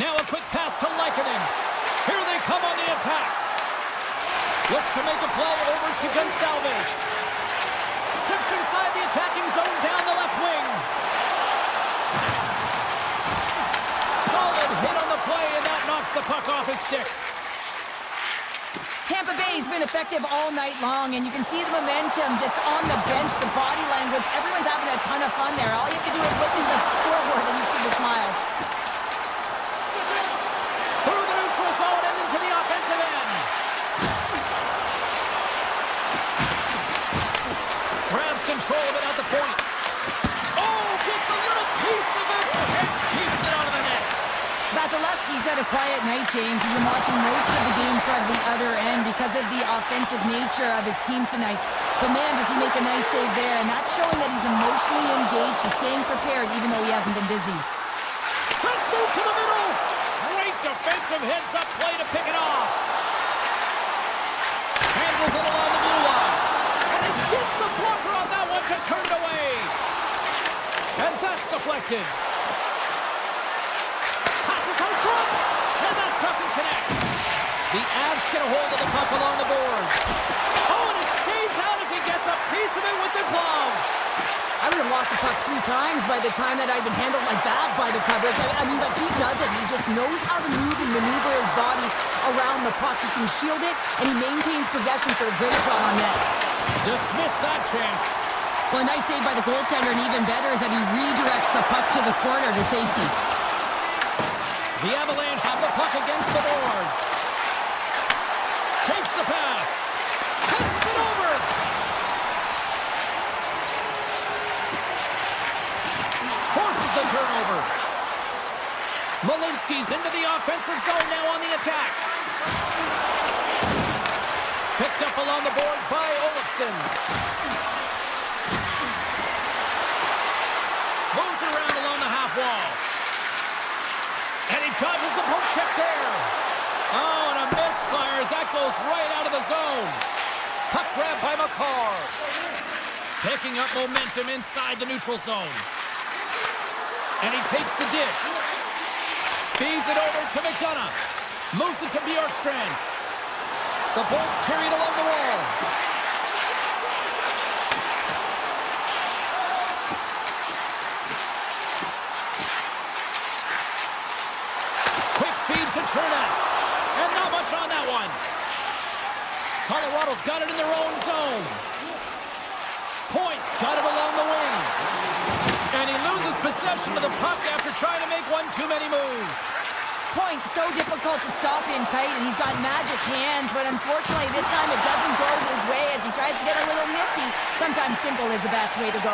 [SPEAKER 1] Now a quick pass to Lykinen. Here they come on the attack. Looks to make a play over to Gonsalves. Steps inside the attacking zone down the left wing. Solid hit on the play, and that knocks the puck off his stick.
[SPEAKER 2] Tampa Bay's been effective all night long, and you can see the momentum just on the bench, the body language. Everyone's having a ton of fun there. All you have to do is look at the scoreboard and you see the smiles.
[SPEAKER 1] Through the neutral zone and into the offensive end. Grabs control of it at the point. Oh, gets a little piece of it and keeps it out of the net.
[SPEAKER 2] Vasilevsky's had a quiet night, James. He's been watching most of the game from the other end because of the offensive nature of his team tonight. But man, does he make a nice save there, and that's showing that he's emotionally engaged. He's staying prepared even though he hasn't been busy.
[SPEAKER 1] Let's move to the middle. Great defensive hits up play to pick it off. Handles it along the blue line. And he gets the blocker on that one to turn it away. And that's deflected. Passes out front. And that doesn't connect. The Avs get a hold of the puck along the boards. Oh, and it stays out as he gets a piece of it with the glove.
[SPEAKER 2] I would have lost the puck 3 times by the time that I'd been handled like that by the coverage. I mean, but he does it. He just knows how to move and maneuver his body around the puck. He can shield it, and he maintains possession for a great shot on net.
[SPEAKER 1] Dismiss that chance.
[SPEAKER 2] Well, a nice save by the goaltender, and even better is that he redirects the puck to the corner to safety.
[SPEAKER 1] The Avalanche have the puck against the boards. Takes the pass. Passes it over. Forces the turnover. Malinsky's into the offensive zone now on the attack. Picked up along the boards by Olofsson. Moves around along the half wall. And he dodges the poke check there. Oh, and a misfire as that goes right out of the zone. Puck grab by McCarr. Picking up momentum inside the neutral zone. And he takes the dish. Feeds it over to McDonough. Moves it to Bjorkstrand. The Bolts carry it along the wall. Quick feed to Chernak. And not much on that one. Colorado's got it in their own zone. Points got it along the wing. And he loses possession of the puck after trying to make one too many moves.
[SPEAKER 2] Point so difficult to stop in tight, and he's got magic hands, but unfortunately this time it doesn't go his way as he tries to get a little nifty. Sometimes simple is the best way to go.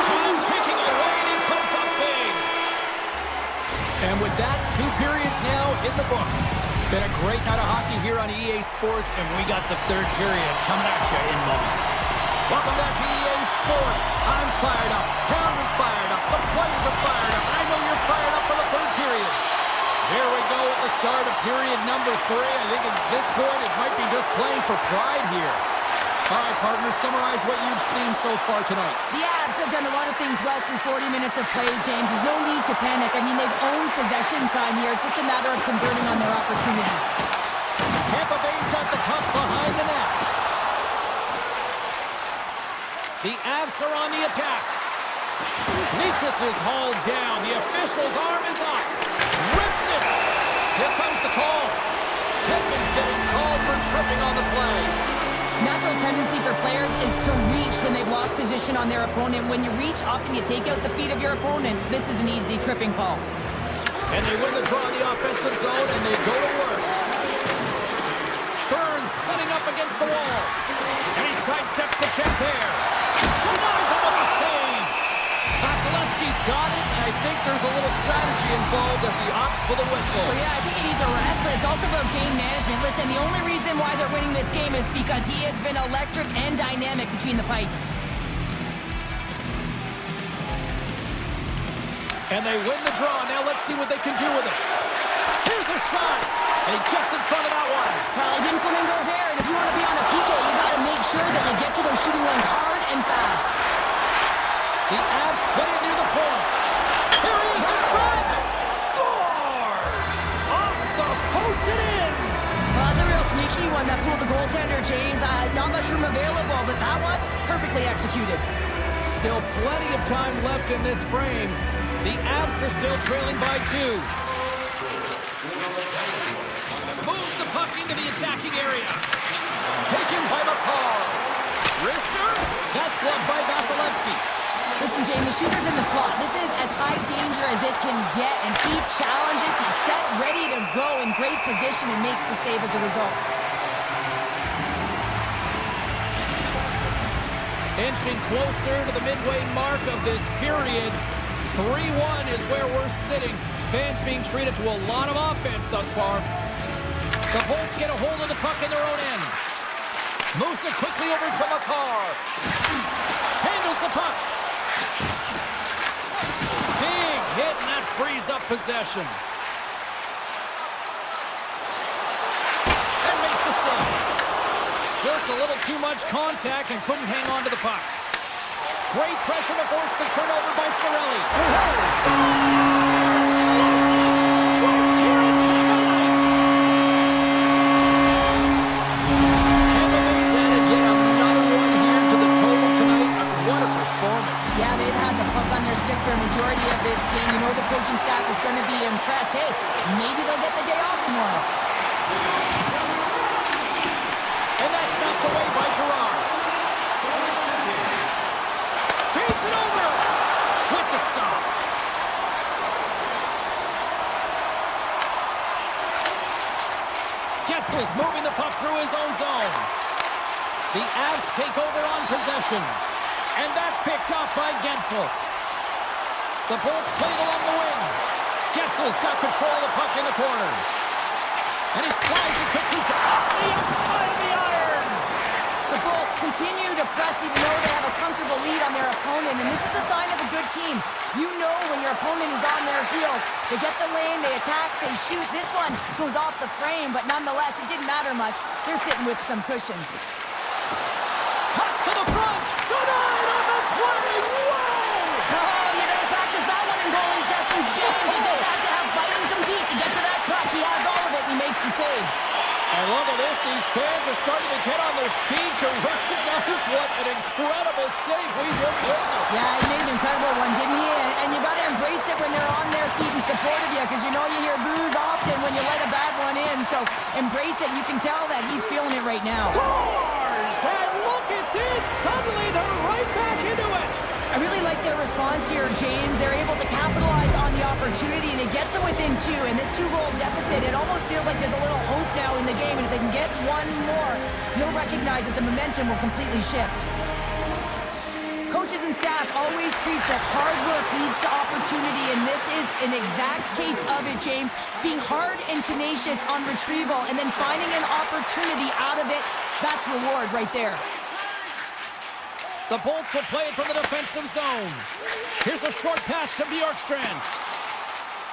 [SPEAKER 1] Time ticking away, and he comes up big. And with that, 2 periods now in the books. Been a great night of hockey here on EA Sports, and we got the 3rd period coming at you in moments. Welcome back to EA Sports. I'm fired up. Cameron's fired up. The players are fired up. And I know you're fired up for the 3rd period. Here we go at the start of period number 3. I think at this point it might be just playing for pride here. All right, partners, summarize what you've seen so far tonight.
[SPEAKER 2] The Avs have done a lot of things well through 40 minutes of play, James. There's no need to panic. I mean, they've owned possession time here. It's just a matter of converting on their opportunities.
[SPEAKER 1] Tampa Bay's got the puck behind the net. The Avs are on the attack. Nichas is hauled down. The official's arm is up. Rips it. Here comes the call. Hedman's getting called for tripping on the play.
[SPEAKER 2] Natural tendency for players is to reach when they've lost position on their opponent. When you reach, often you take out the feet of your opponent. This is an easy tripping call.
[SPEAKER 1] And they win the draw in the offensive zone, and they go to work. Burns setting up against the wall. And he sidesteps the check there. Denies him with the save. Vasilevsky's got it, and I think there's a little strategy involved as he opts for the whistle.
[SPEAKER 2] Well, yeah, I think he needs a rest, but it's also about game management. Listen, the only reason why they're winning this game is because he has been electric and dynamic between the pipes.
[SPEAKER 1] And they win the draw. Now let's see what they can do with it. Here's a shot, and he gets in front of that one.
[SPEAKER 2] Well, he didn't flamingo there, and if you want to be on a PK, you got to make sure that you get to those shooting lanes hard and fast.
[SPEAKER 1] The Avs play it near the point. Here he is in front. Scores! Off the post and in.
[SPEAKER 2] Well, that's a real sneaky one that pulled the goaltender, James. Not much room available, but that one, perfectly executed.
[SPEAKER 1] Still plenty of time left in this frame. The Avs are still trailing by 2. Moves the puck into the attacking area. Taken by McCall. Wrister. That's gloved by Vasilevsky.
[SPEAKER 2] Listen, James, the shooter's in the slot. This is as high danger as it can get, and he challenges. He's set, ready to go in great position, and makes the save as a result.
[SPEAKER 1] Inching closer to the midway mark of this period. 3-1 is where we're sitting. Fans being treated to a lot of offense thus far. The Bolts get a hold of the puck in their own end. Moves it quickly over to McCarr. Handles the puck. Big hit, and that frees up possession. And makes the save. Just a little too much contact and couldn't hang on to the puck. Great pressure to force the turnover by Cirelli. Strikes here in Tampa tonight. Tampa Bay's added yet another one here to the total tonight. What a performance.
[SPEAKER 2] Yeah, they've had the puck on their stick for a majority of this game. You know the coaching staff is going to be impressed. Hey, maybe they'll get the day off tomorrow.
[SPEAKER 1] And that's knocked away by Gerard. Feeds it over with the stop. Getzel's moving the puck through his own zone. The Avs take over on possession. And that's picked up by Getzel. The Bolts played along the wing. Getzel's got control of the puck in the corner. And he slides it quickly off the outside of the iron.
[SPEAKER 2] The Bolts continue to press even though they have a comfortable lead on their opponent, and this is a sign of a good team. You know when your opponent is on their heels. They get the lane, they attack, they shoot. This one goes off the frame, but nonetheless, it didn't matter much. They're sitting with some cushion.
[SPEAKER 1] Cuts to the front. Denied on the play. Whoa!
[SPEAKER 2] Oh, you don't practice that one in goalie sessions, James. You just have to have fight and compete to get to that puck. He has all of it, and he makes the save.
[SPEAKER 1] I love this. These fans are starting to get on their feet to recognize what an incredible save we just witnessed.
[SPEAKER 2] Yeah, he made an incredible one, didn't he? And you got to embrace it when they're on their feet in support of you, because you know you hear boos often when you let a bad one in. So embrace it. You can tell that he's feeling it right now.
[SPEAKER 1] Scores! And look at this. Suddenly they're right back into it.
[SPEAKER 2] I really like their response here, James. They're able to capitalize on the opportunity, and it gets them within 2. And this 2-goal deficit, it almost feels like there's a little hope now in the game. And if they can get one more, you'll recognize that the momentum will completely shift. Coaches and staff always preach that hard work leads to opportunity, and this is an exact case of it, James. Being hard and tenacious on retrieval and then finding an opportunity out of it, that's reward right there.
[SPEAKER 1] The Bolts will play it from the defensive zone. Here's a short pass to Bjorkstrand.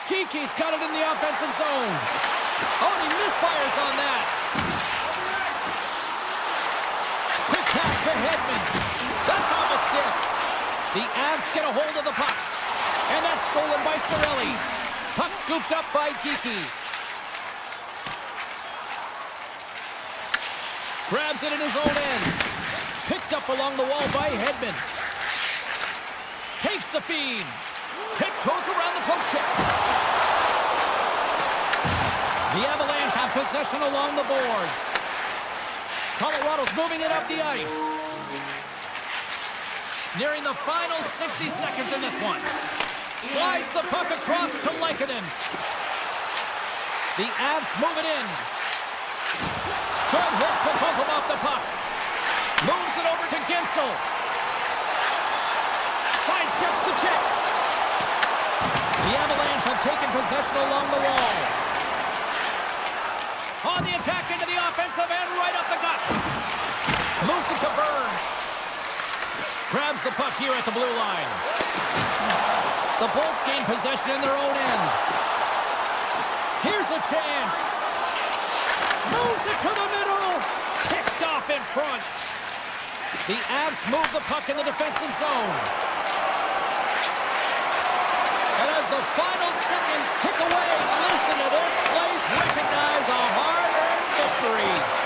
[SPEAKER 1] Kiki's got it in the offensive zone. Oh, and he misfires on that. Quick pass Hedman. That's on the stick. The Avs get a hold of the puck. And that's stolen by Cirelli. Puck scooped up by Geekie. Grabs it in his own end. Picked up along the wall by Hedman. Takes the feed. Tiptoes around the poke check. The Avalanche have possession along the boards. Colorado's moving it up the ice. Nearing the final 60 seconds in this one. Slides the puck across to Leikonen. The Avs move it in. Good hit to bump him off the puck. Moves it over to Gensel. Sidesteps the check. The Avalanche have taken possession along the wall. On the attack into the offensive end, right up the gut. Moves it to Burns. Grabs the puck here at the blue line. The Bolts gain possession in their own end. Here's a chance. Moves it to the middle. Picked off in front. The Avs move the puck in the defensive zone. And as the final seconds tick away, listen to this place recognize a hard-earned victory.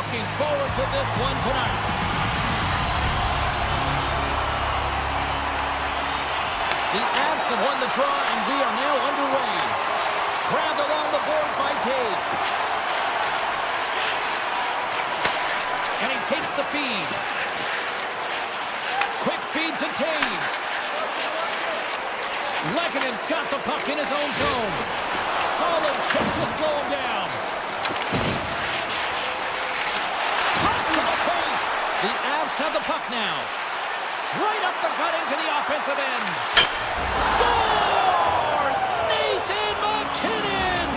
[SPEAKER 1] Looking forward to this one tonight. The Avs have won the draw, and we are now underway. Grabbed along the boards by Taves. And he takes the feed. Quick feed to Taves. Lekkonen's got the puck in his own zone. Solid check to slow him down. Toss to the paint. The Avs have the puck now. Right up the gut into the offensive end. Scores! Nathan MacKinnon!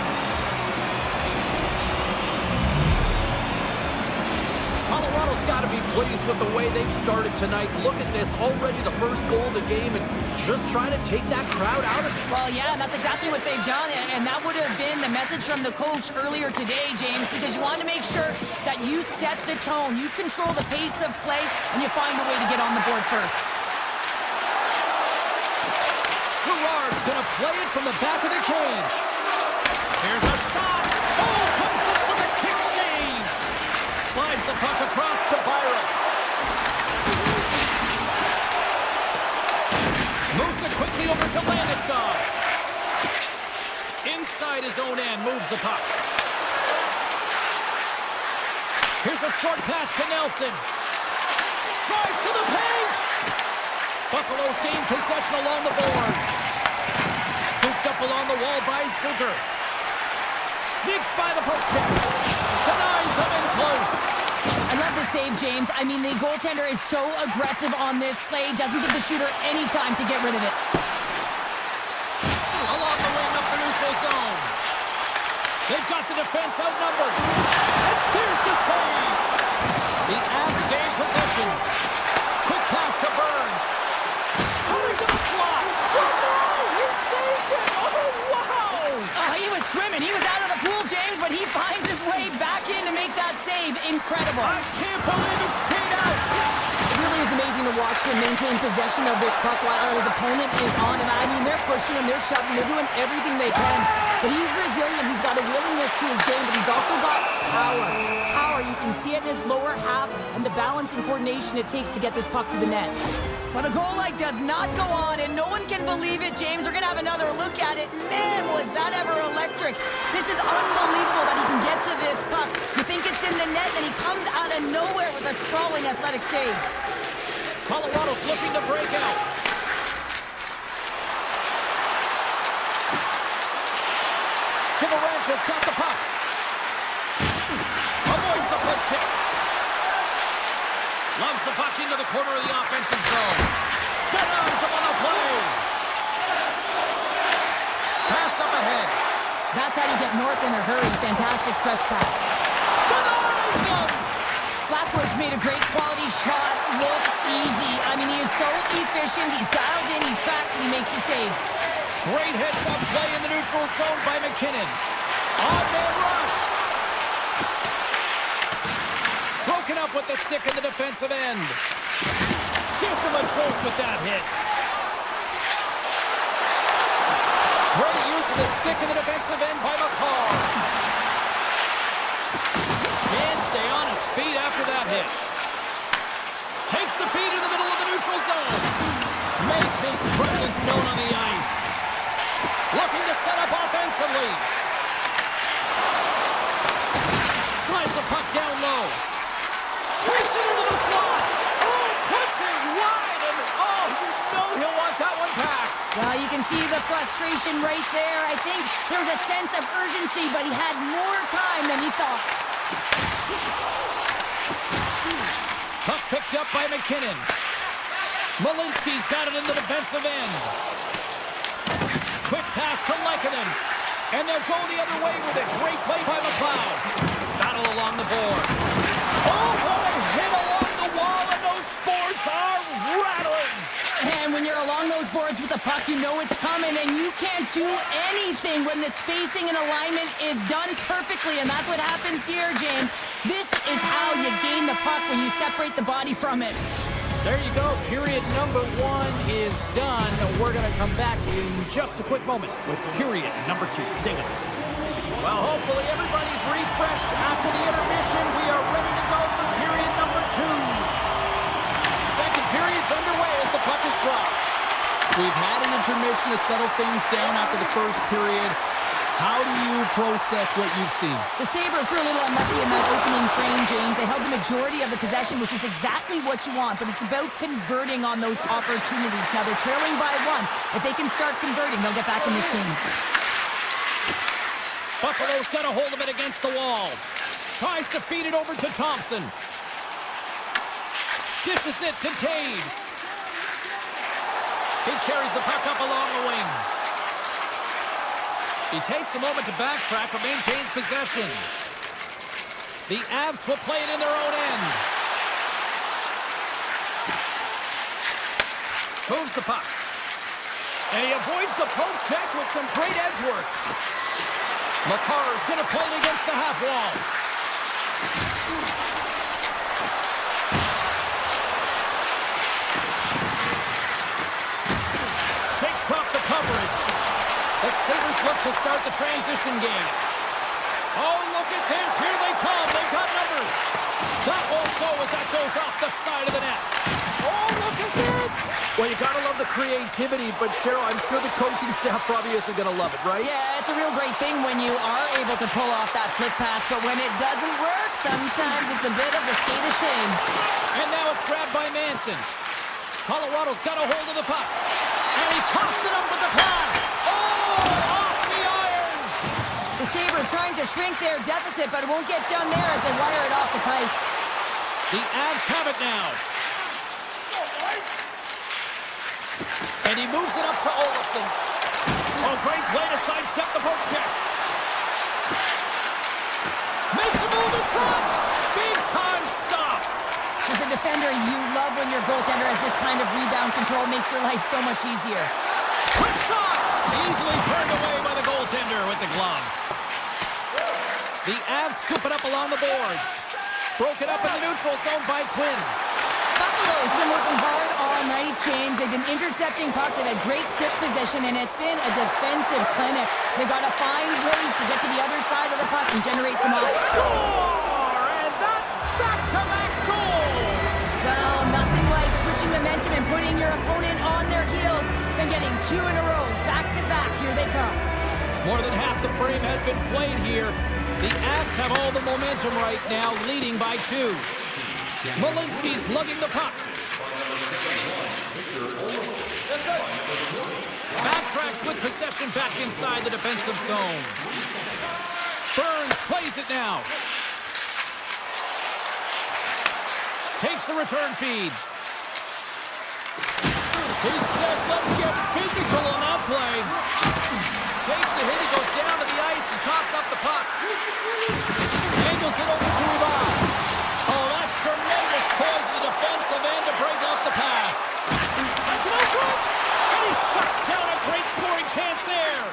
[SPEAKER 1] Colorado's got to be pleased with the way they've started tonight. Look at this, already the first goal of the game, and just trying to take that crowd out of it.
[SPEAKER 2] Well, yeah, and that's exactly what they've done, and that would have been the message from the coach earlier today, James, because you want to make sure that you set the tone, you control the pace of play, and you find a way to get on the board first.
[SPEAKER 1] Gerard's going to play it from the back of the cage. Here's a shot. Oh, comes up with a kick save. Slides the puck across to Byron. Moves it quickly over to Landeskog. Inside his own end, moves the puck. Here's a short pass to Nelson. Drives to the paint. Buffalo's gained possession along the boards. Scooped up along the wall by Zucker. Sneaks by the poke check. Denies him in close.
[SPEAKER 2] I love the save, James. I mean, the goaltender is so aggressive on this play. Doesn't give the shooter any time to get rid of it.
[SPEAKER 1] Along the wing up the neutral zone. They've got the defense outnumbered. And there's the save. The Avs gain possession. Quick pass to Burns. Coming to the slot. He saved it. Oh, wow.
[SPEAKER 2] He was swimming. He was out of the pool, James, but he finds his way back in to make that save. Incredible.
[SPEAKER 1] I can't believe it stayed out.
[SPEAKER 2] It really is amazing to watch him maintain possession of this puck while his opponent is on him. I mean, they're pushing him, they're shoving, they're doing everything they can. But he's resilient. He's got a willingness to his game, but he's also got power. Power, you can see it in his lower half and the balance and coordination it takes to get this puck to the net. Well, the goal light does not go on, and no one can believe it, James. We're going to have another look at it. Man, was that ever electric. This is unbelievable that he can get to this puck. You think it's in the net, and he comes out of nowhere with a sprawling athletic save.
[SPEAKER 1] Colorado's looking to break out. Kivarancha's got the puck. Avoids the poke check. Loves the puck into the corner of the offensive zone. Denies him on the play. Passed up ahead.
[SPEAKER 2] That's how you get north in a hurry. Fantastic stretch pass.
[SPEAKER 1] Denies him.
[SPEAKER 2] Blackwood's made a great quality shot look easy. I mean, he is so efficient. He's dialed in, he tracks, and he makes the save.
[SPEAKER 1] Great heads-up play in the neutral zone by MacKinnon. On-man rush. Broken up with the stick in the defensive end. Gives him a choke with that hit. Great use of the stick in the defensive end by McCall. Can't stay on his feet after that hit. Takes the feed in the middle of the neutral zone. Makes his presence known on the ice. Looking to set up offensively. Slides the puck down low. Takes it into the slot. Oh, puts it wide. And oh, you know he'll want that one back.
[SPEAKER 2] Well, you can see the frustration right there. I think there was a sense of urgency, but he had more time than he thought.
[SPEAKER 1] Puck picked up by MacKinnon. Malinsky's got it in the defensive end. Quick pass to Lekkonen. And they'll go the other way with it. Great play by McLeod. Battle along the boards. Oh, what a hit along the wall, and those boards are rattling.
[SPEAKER 2] And when you're along those boards with the puck, you know it's coming, and you can't do anything when the spacing and alignment is done perfectly, and that's what happens here, James. This is how you gain the puck, when you separate the body from it.
[SPEAKER 1] There you go. Period number 1 is done. We're going to come back in just a quick moment with period number 2. Stay with us. Well, hopefully everybody's refreshed after the intermission. We are ready to go for period number 2. Second period's underway as the puck is dropped. We've had an intermission to settle things down after the first period. How do you process what you've seen?
[SPEAKER 2] The Sabres were a little unlucky in that opening frame, James. They held the majority of the possession, which is exactly what you want, but it's about converting on those opportunities. Now they're trailing by 1. If they can start converting, they'll get back in this game.
[SPEAKER 1] Buffalo's got a hold of it against the wall. Tries to feed it over to Thompson. Dishes it to Taves. He carries the puck up along the wing. He takes a moment to backtrack but maintains possession. The Avs will play it in their own end. Moves the puck. And he avoids the poke check with some great edge work. Makar's going to play it against the half wall. Shakes off the coverage. The Sabres look to start the transition game. Oh, look at this. Here they come. They've got numbers. That won't go as that goes off the side of the net. Oh, look at this. Well, you got to love the creativity, but Cheryl, I'm sure the coaching staff probably isn't going to love it, right?
[SPEAKER 2] Yeah, it's a real great thing when you are able to pull off that flip pass, but when it doesn't work, sometimes it's a bit of the skate of shame.
[SPEAKER 1] And now it's grabbed by Manson. Colorado's got a hold of the puck. And he coughs it up with the pass. Oh, off the iron.
[SPEAKER 2] The Sabres trying to shrink their deficit, but it won't get done there as they wire it off the pipe.
[SPEAKER 1] The Avs have it now. And he moves it up to Olsen. Oh, great play to sidestep the poke check. Makes a move in front. Big time stop.
[SPEAKER 2] As a defender, you love when your goaltender has this kind of rebound control. Makes your life so much easier.
[SPEAKER 1] Quick shot. Easily turned away by the goaltender with the glove. The Avs scoop it up along the boards. Broken up in the neutral zone by Quinn.
[SPEAKER 2] Buffalo's been working hard all night, James. They've been intercepting pucks. They've had great stick position, and it's been a defensive clinic. They've got to find ways to get to the other side of the puck and generate some offense.
[SPEAKER 1] Score! And that's back-to-back goals!
[SPEAKER 2] Well, nothing like switching momentum and putting your opponent on their heels than getting 2 in a row, back-to-back. Here they come.
[SPEAKER 1] More than half the frame has been played here. The Avs have all the momentum right now, leading by 2. Malinsky's lugging the puck. Backtracks with possession back inside the defensive zone. Burns plays it now. Takes the return feed. He says, let's get physical on that play. Takes a hit, he goes down to the ice and tosses up the puck. Angles it over to Ivan. Oh, that's tremendous poise in the defensive end to break off the pass. Sets it out front, and he shuts down a great scoring chance there.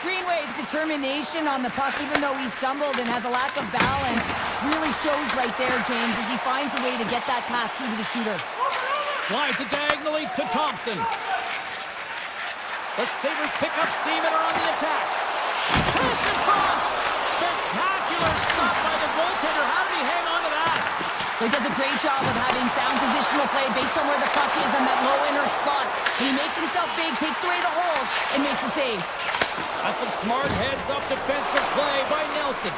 [SPEAKER 2] Greenway's determination on the puck, even though he stumbled and has a lack of balance, really shows right there, James, as he finds a way to get that pass through to the shooter.
[SPEAKER 1] Slides it diagonally to Thompson. The Sabres pick up steam and are on the attack. Chance in front! Spectacular stop by the goaltender. How did he hang on to that?
[SPEAKER 2] He does a great job of having sound positional play based on where the puck is in that low inner slot. He makes himself big, takes away the holes, and makes a save.
[SPEAKER 1] That's some smart heads-up defensive play by Nelson.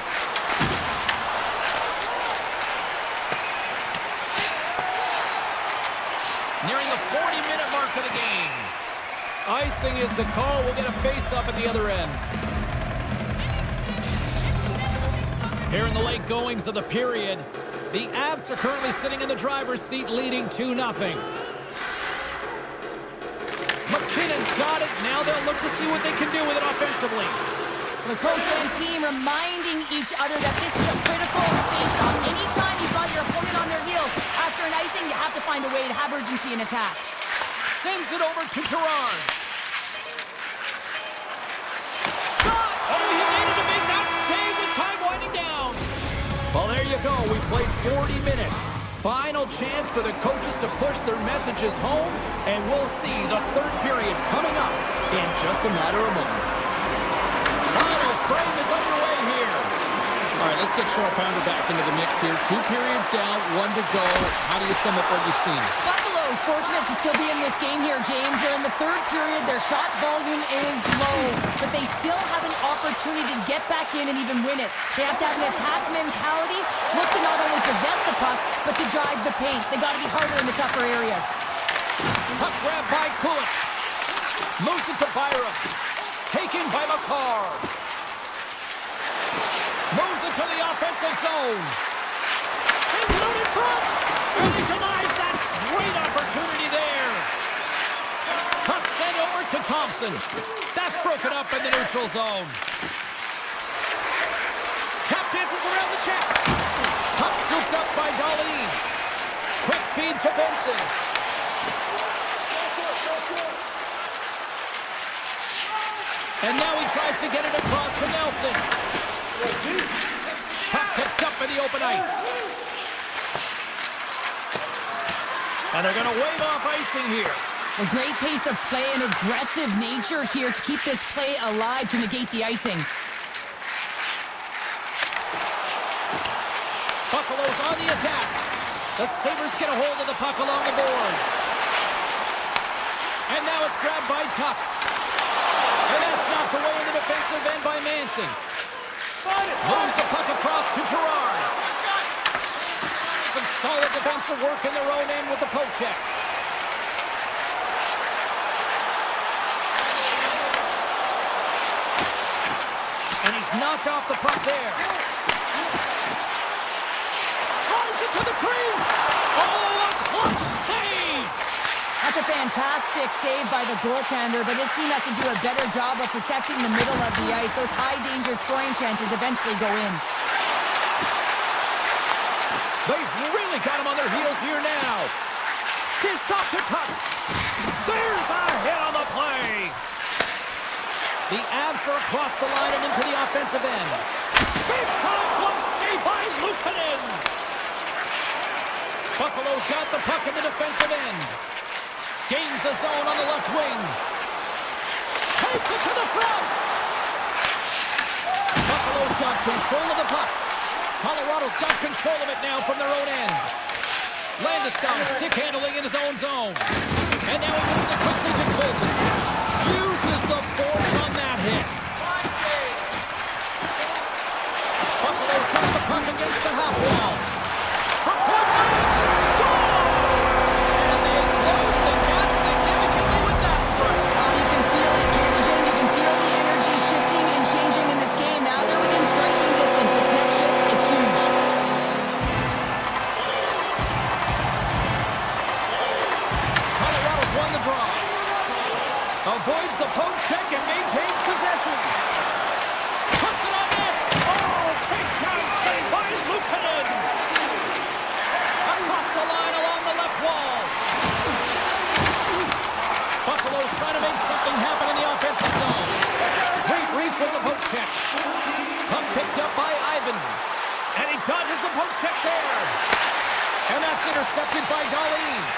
[SPEAKER 1] Nearing the 40-minute mark of the game. Icing is the call. We'll get a face-up at the other end. Here in the late goings of the period, the Avs are currently sitting in the driver's seat, leading 2-0. McKinnon's got it. Now they'll look to see what they can do with it offensively.
[SPEAKER 2] The coach and team reminding each other that this is a critical face-off. Anytime you've got your opponent on their heels after an icing, you have to find a way to have urgency in attack.
[SPEAKER 1] Sends it over to Gerard. Shot! Oh, he needed to make that save with time winding down. Well, there you go. We played 40 minutes. Final chance for the coaches to push their messages home, and we'll see the third period coming up in just a matter of moments. Final frame is underway here. All right, let's get Cheryl Pounder back into the mix here. 2 periods down, 1 to go. How do you sum up what you've seen?
[SPEAKER 2] Buffalo's fortunate to still be in this game here, James. They're in the 3rd period. Their shot volume is low, but they still have an opportunity to get back in and even win it. They have to have an attack mentality, look to not only possess the puck, but to drive the paint. They got to be harder in the tougher areas.
[SPEAKER 1] Puck grab by Kulich. Moves it to Byram. Taken by McCarr. Moves it to the offensive zone. Sends it out in front. And he denies that great opportunity there. Puck sent over to Thompson. That's broken up in the neutral zone. Tap dances around the check. Puck scooped up by Darlene. Quick feed to Benson. And now he tries to get it across to Nelson. Puck picked up in the open ice. And they're going to wave off icing here.
[SPEAKER 2] A great pace of play and aggressive nature here to keep this play alive to negate the icing.
[SPEAKER 1] Buffalo's on the attack. The Sabres get a hold of the puck along the boards. And now it's grabbed by Tuck. And that's knocked away in the defensive end by Manson. Moves the puck across to Gerard. Some solid defensive work in their own end with the poke check. And he's knocked off the puck there. Drives it to the crease. Oh, a clutch save.
[SPEAKER 2] That's a fantastic save by the goaltender, but his team has to do a better job of protecting the middle of the ice. Those high-danger scoring chances eventually go in.
[SPEAKER 1] They've really got him on their heels here now. Dished off to Tuck. There's a hit on the play. The Avs are across the line and into the offensive end. Big-time glove save by Luukkonen. Buffalo's got the puck in the defensive end. Gains the zone on the left wing. Takes it to the front. Buffalo's got control of the puck. Colorado's got control of it now from their own end. Landeskog stick handling in his own zone. And now he moves it quickly to Colton. Uses the boards on that hit. Buffalo's got the puck against the half wall. From Colton. Scores! And they close the gap significantly with that strike.
[SPEAKER 2] You can feel it, James. You can feel the energy shifting and changing in this game. Now they're within striking distance. This next shift, it's huge.
[SPEAKER 1] Colorado's won the draw. Avoids the poke check and maintains possession. Puts it on net. Oh, big time save by Luukkonen. Across the line along the left wall. Buffalo's trying to make something happen in the offensive zone. Great reach with the poke check. Puck picked up by Ivan. And he dodges the poke check there. And that's intercepted by Darlene.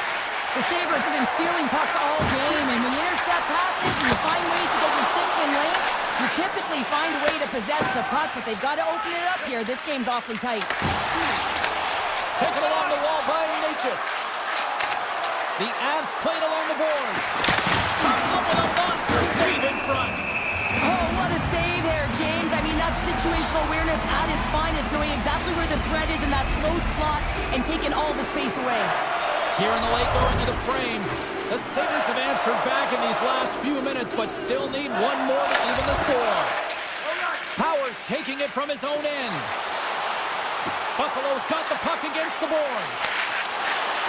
[SPEAKER 2] The Sabres have been stealing pucks all game, and when you intercept passes and you find ways to get your sticks in lanes, you typically find a way to possess the puck, but they've got to open it up here. This game's awfully tight.
[SPEAKER 1] Taken along the wall by Natchez. The Avs played along the boards. Comes up with a monster save in front.
[SPEAKER 2] Oh, what a save there, James. I mean, that's situational awareness at its finest, knowing exactly where the threat is in that slow slot and taking all the space away.
[SPEAKER 1] Here in the late going to the frame. The Sabres have answered back in these last few minutes, but still need one more to even the score. Powers taking it from his own end. Buffalo's got the puck against the boards.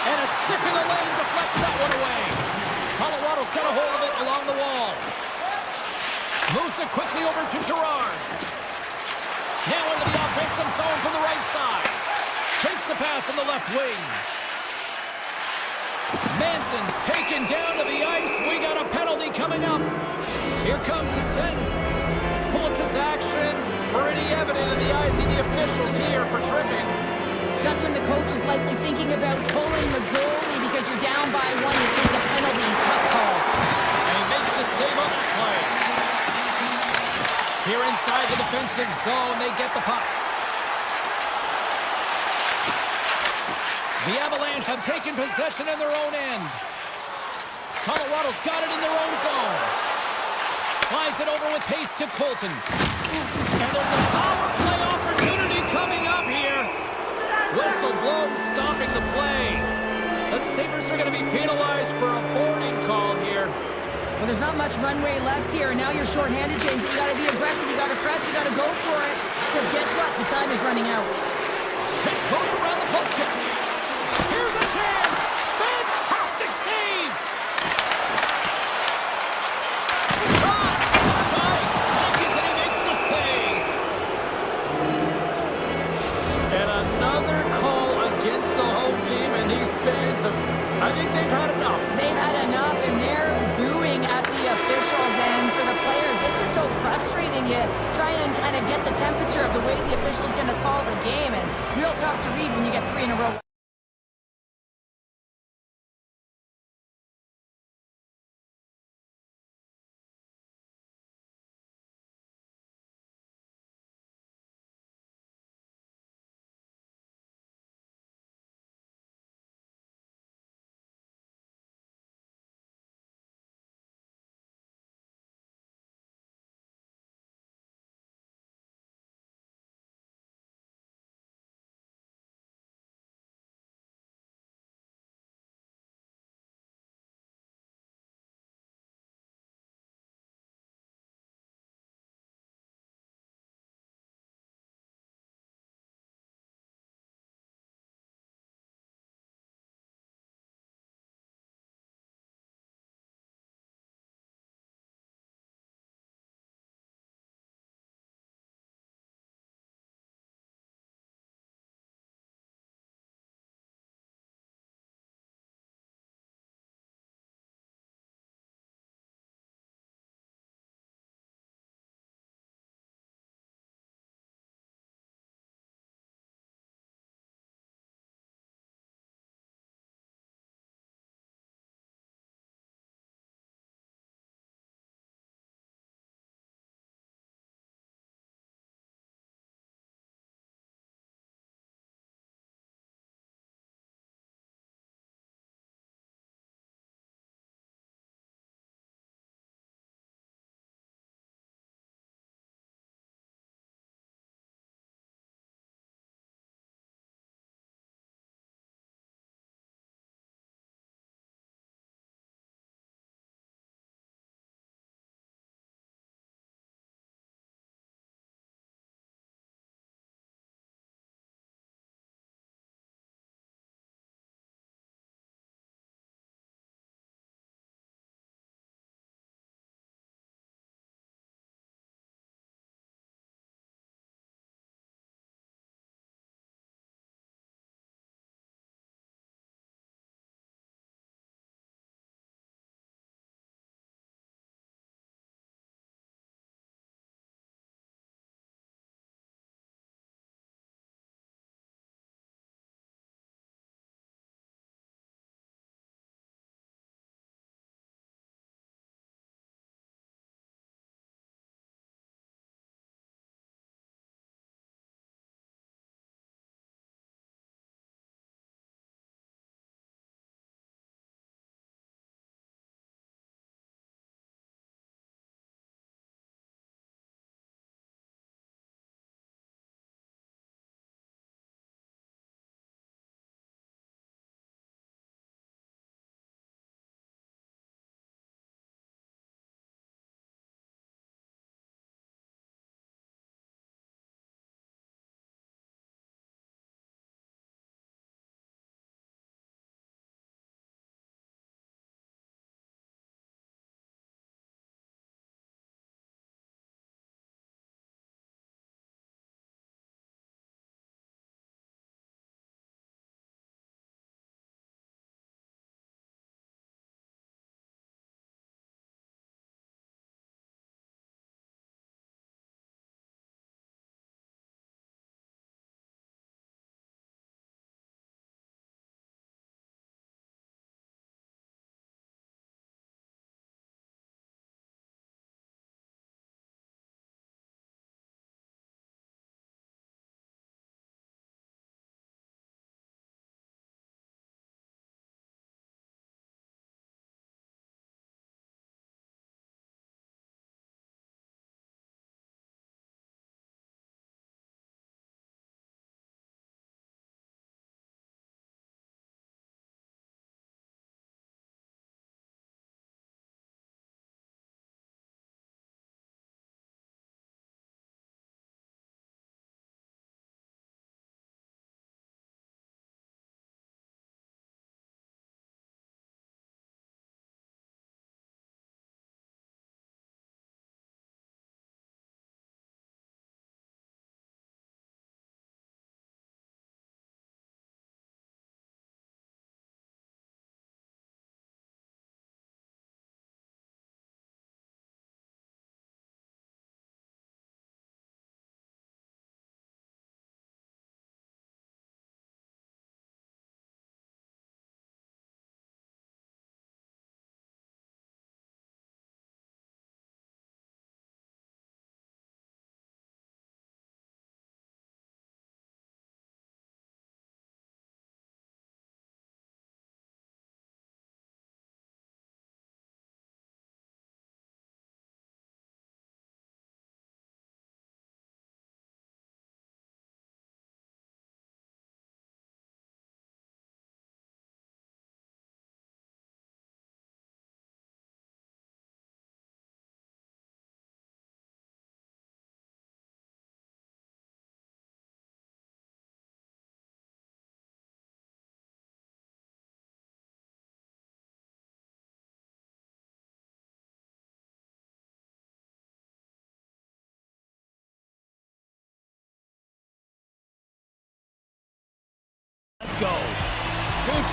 [SPEAKER 1] And a stick in the lane deflects that one away. Colorado's got a hold of it along the wall. Moves it quickly over to Gerard. Now into the offensive zone from the right side. Takes the pass from the left wing. Manson's taken down to the ice. We got a penalty coming up. Here comes the sentence. Pulich's actions pretty evident in the eyes of the officials here for tripping.
[SPEAKER 2] Just when the coach is likely thinking about pulling the goalie because you're down by one, you take a penalty. Tough call.
[SPEAKER 1] And he makes the save on that play. Here inside the defense. defensive zone. They get the puck. The Avalanche have taken possession in their own end. Colorado's got it in their own zone. Slides it over with pace to Colton. And there's a power play opportunity coming up here. Whistle blown, stopping the play. The Sabres are going to be penalized for a boarding call here.
[SPEAKER 2] Well, there's not much runway left here, and now you're shorthanded, James. You got to be aggressive. You got to press. You got to go for it. Because guess what? The time is running out.
[SPEAKER 1] Goes around the poke check. Here's a chance. Fantastic save. Dykes seconds and he makes the save. And another call against the home team, and these fans have, I think they've had enough.
[SPEAKER 2] They've had enough, and they're booing at the officials. And for the players, this is so frustrating. You try and kind of get the temperature of the way the official's going to call the game, and real tough to read when you get 3 in a row.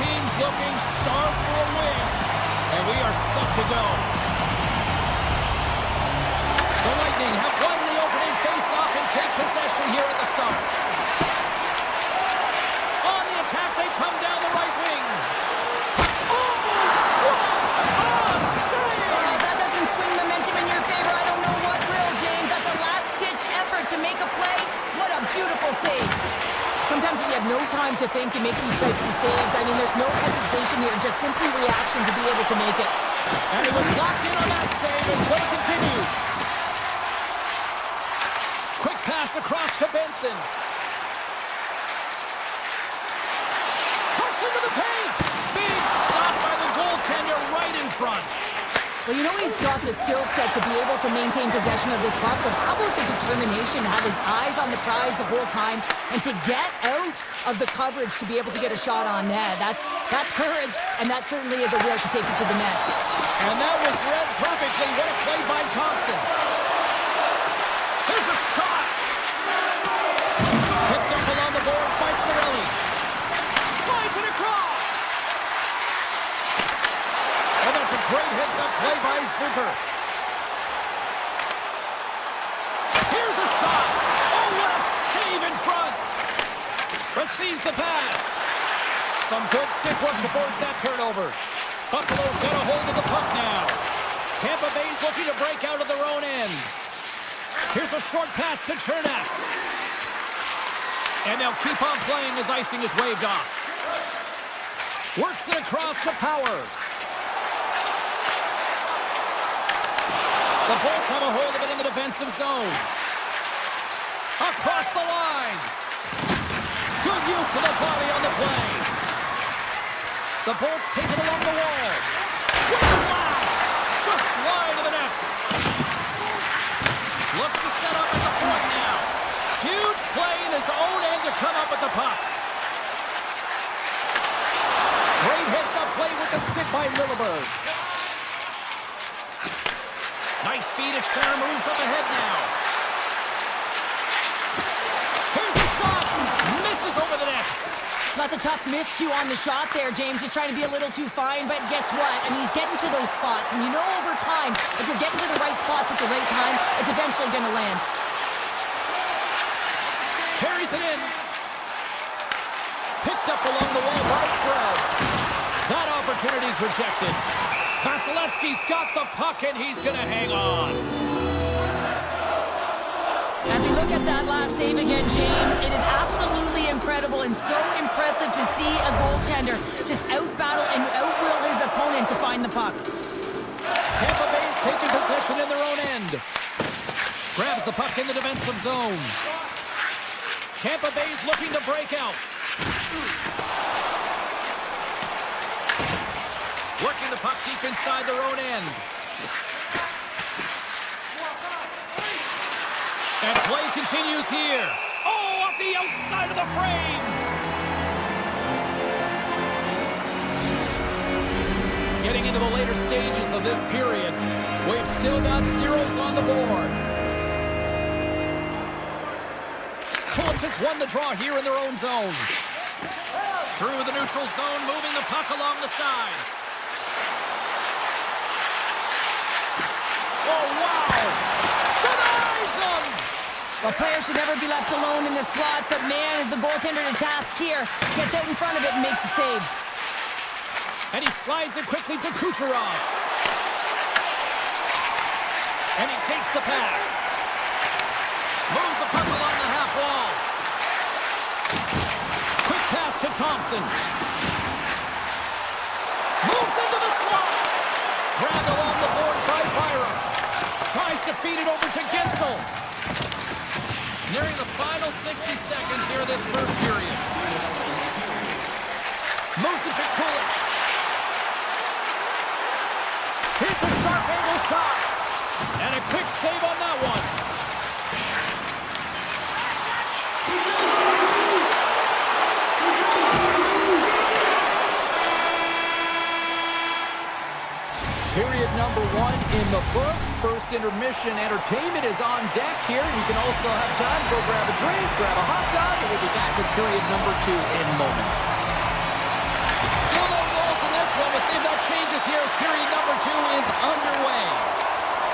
[SPEAKER 1] teams looking starved for a win. And we are set to go. The Lightning have won the opening face-off and take possession here at the start. On the attack, they come down the right wing. Oh, what a save!
[SPEAKER 2] Well, that doesn't swing momentum in your favor. I don't know what will, James. That's a last-ditch effort to make a play. What a beautiful save. Sometimes when you have no time to think and make these types of saves, I mean, there's no hesitation here, just simply reaction to be able to make it.
[SPEAKER 1] And he was locked in on that save as play continues. Quick pass across to Benson. Cuts into the paint. Big stop by the goaltender right in front.
[SPEAKER 2] Well, you know he's got the skill set to be able to maintain possession of this puck, but how about the determination to have his eyes on the prize the whole time and to get out of the coverage to be able to get a shot on net? That's courage, and that certainly is a will to take it to the net.
[SPEAKER 1] And that was read perfectly. What a play by Thompson. There's a shot. Picked up along the boards by Cirelli. Slides it across. And that's a great heads-up play by Zucker. Here's a shot. Oh, what a save in front. Receives the pass. Some good stick work to force that turnover. Buffalo's got a hold of the puck now. Tampa Bay's looking to break out of their own end. Here's a short pass to Chernak. And they'll keep on playing as icing is waved off. Works it across to Power. The Bolts have a hold of it in the defensive zone. Across the line. Good use of the body on the play. The Bolts take it along the wall. What a blast! Just slide to the net. Looks to set up at the point now. Huge play in his own end to come up with the puck. Great heads-up play with the stick by Lilleberg. Nice feed as center moves up ahead now. Here's a shot. Misses over the net.
[SPEAKER 2] That's a tough miscue on the shot there, James. He's trying to be a little too fine, but guess what? I mean, he's getting to those spots. And you know over time, if you're getting to the right spots at the right time, it's eventually going to land.
[SPEAKER 1] Carries it in. Picked up along the wall by Krebs. That opportunity's rejected. Vasilevsky's got the puck, and he's going to hang on.
[SPEAKER 2] As we look at that last save again, James, it is absolutely incredible and so impressive to see a goaltender just out-battle and out-will his opponent to find the puck.
[SPEAKER 1] Tampa Bay's taking possession in their own end. Grabs the puck in the defensive zone. Tampa Bay's looking to break out. Working the puck deep inside their own end. And play continues here. Oh, off the outside of the frame. Getting into the later stages of this period, we've still got zeros on the board. Columbus has won the draw here in their own zone. Through the neutral zone, moving the puck along the side. Oh, wow! Denies him!
[SPEAKER 2] A player should never be left alone in the slot, but man, is the goaltender to task here. Gets out in front of it and makes the save.
[SPEAKER 1] And he slides it quickly to Kucherov. And he takes the pass. Moves the puck along the half wall. Quick pass to Thompson. Moves into the slot. Grabbed along the board by Byram. Tries to feed it over to Gensel. Nearing the final 60 seconds here of this first period. Moves it to Kulich. Here's a sharp angle shot. And a quick save on that one. Period number 1 in the books. First intermission entertainment is on deck here. You can also have time to go grab a drink, grab a hot dog, and we'll be back with period number 2 in moments. here as period number 2 is underway.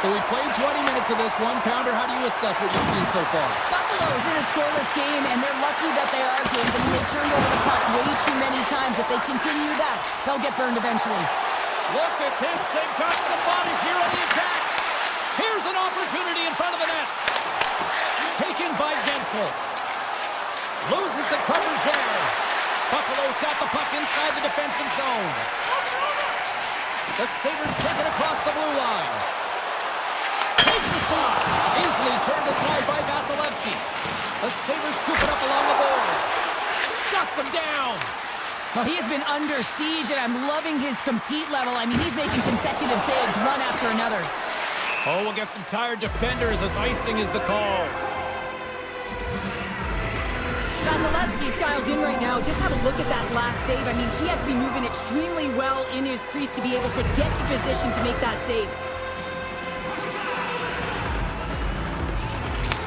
[SPEAKER 1] So we played 20 minutes of this one. Pounder, how do you assess what you've seen so far?
[SPEAKER 2] Buffalo's in a scoreless game, and they're lucky that they are, Jason. They've turned over the puck way too many times. If they continue that, they'll get burned eventually.
[SPEAKER 1] Look at this. They've got some bodies here on the attack. Here's an opportunity in front of the net. Taken by Gensel. Loses the coverage there. Buffalo's got the puck inside the defensive zone. The Sabres take it across the blue line. Takes a shot. Easily turned aside by Vasilevsky. The Sabres scoop it up along the boards. Shuts him down.
[SPEAKER 2] Well, he has been under siege, and I'm loving his compete level. I mean, he's making consecutive saves, one after another.
[SPEAKER 1] Oh, we'll get some tired defenders as icing is the call.
[SPEAKER 2] Vasilevsky's dialed in right now. Just have a look at that last save. I mean, he had to be moving extremely well in his crease to be able to get to position to make that save.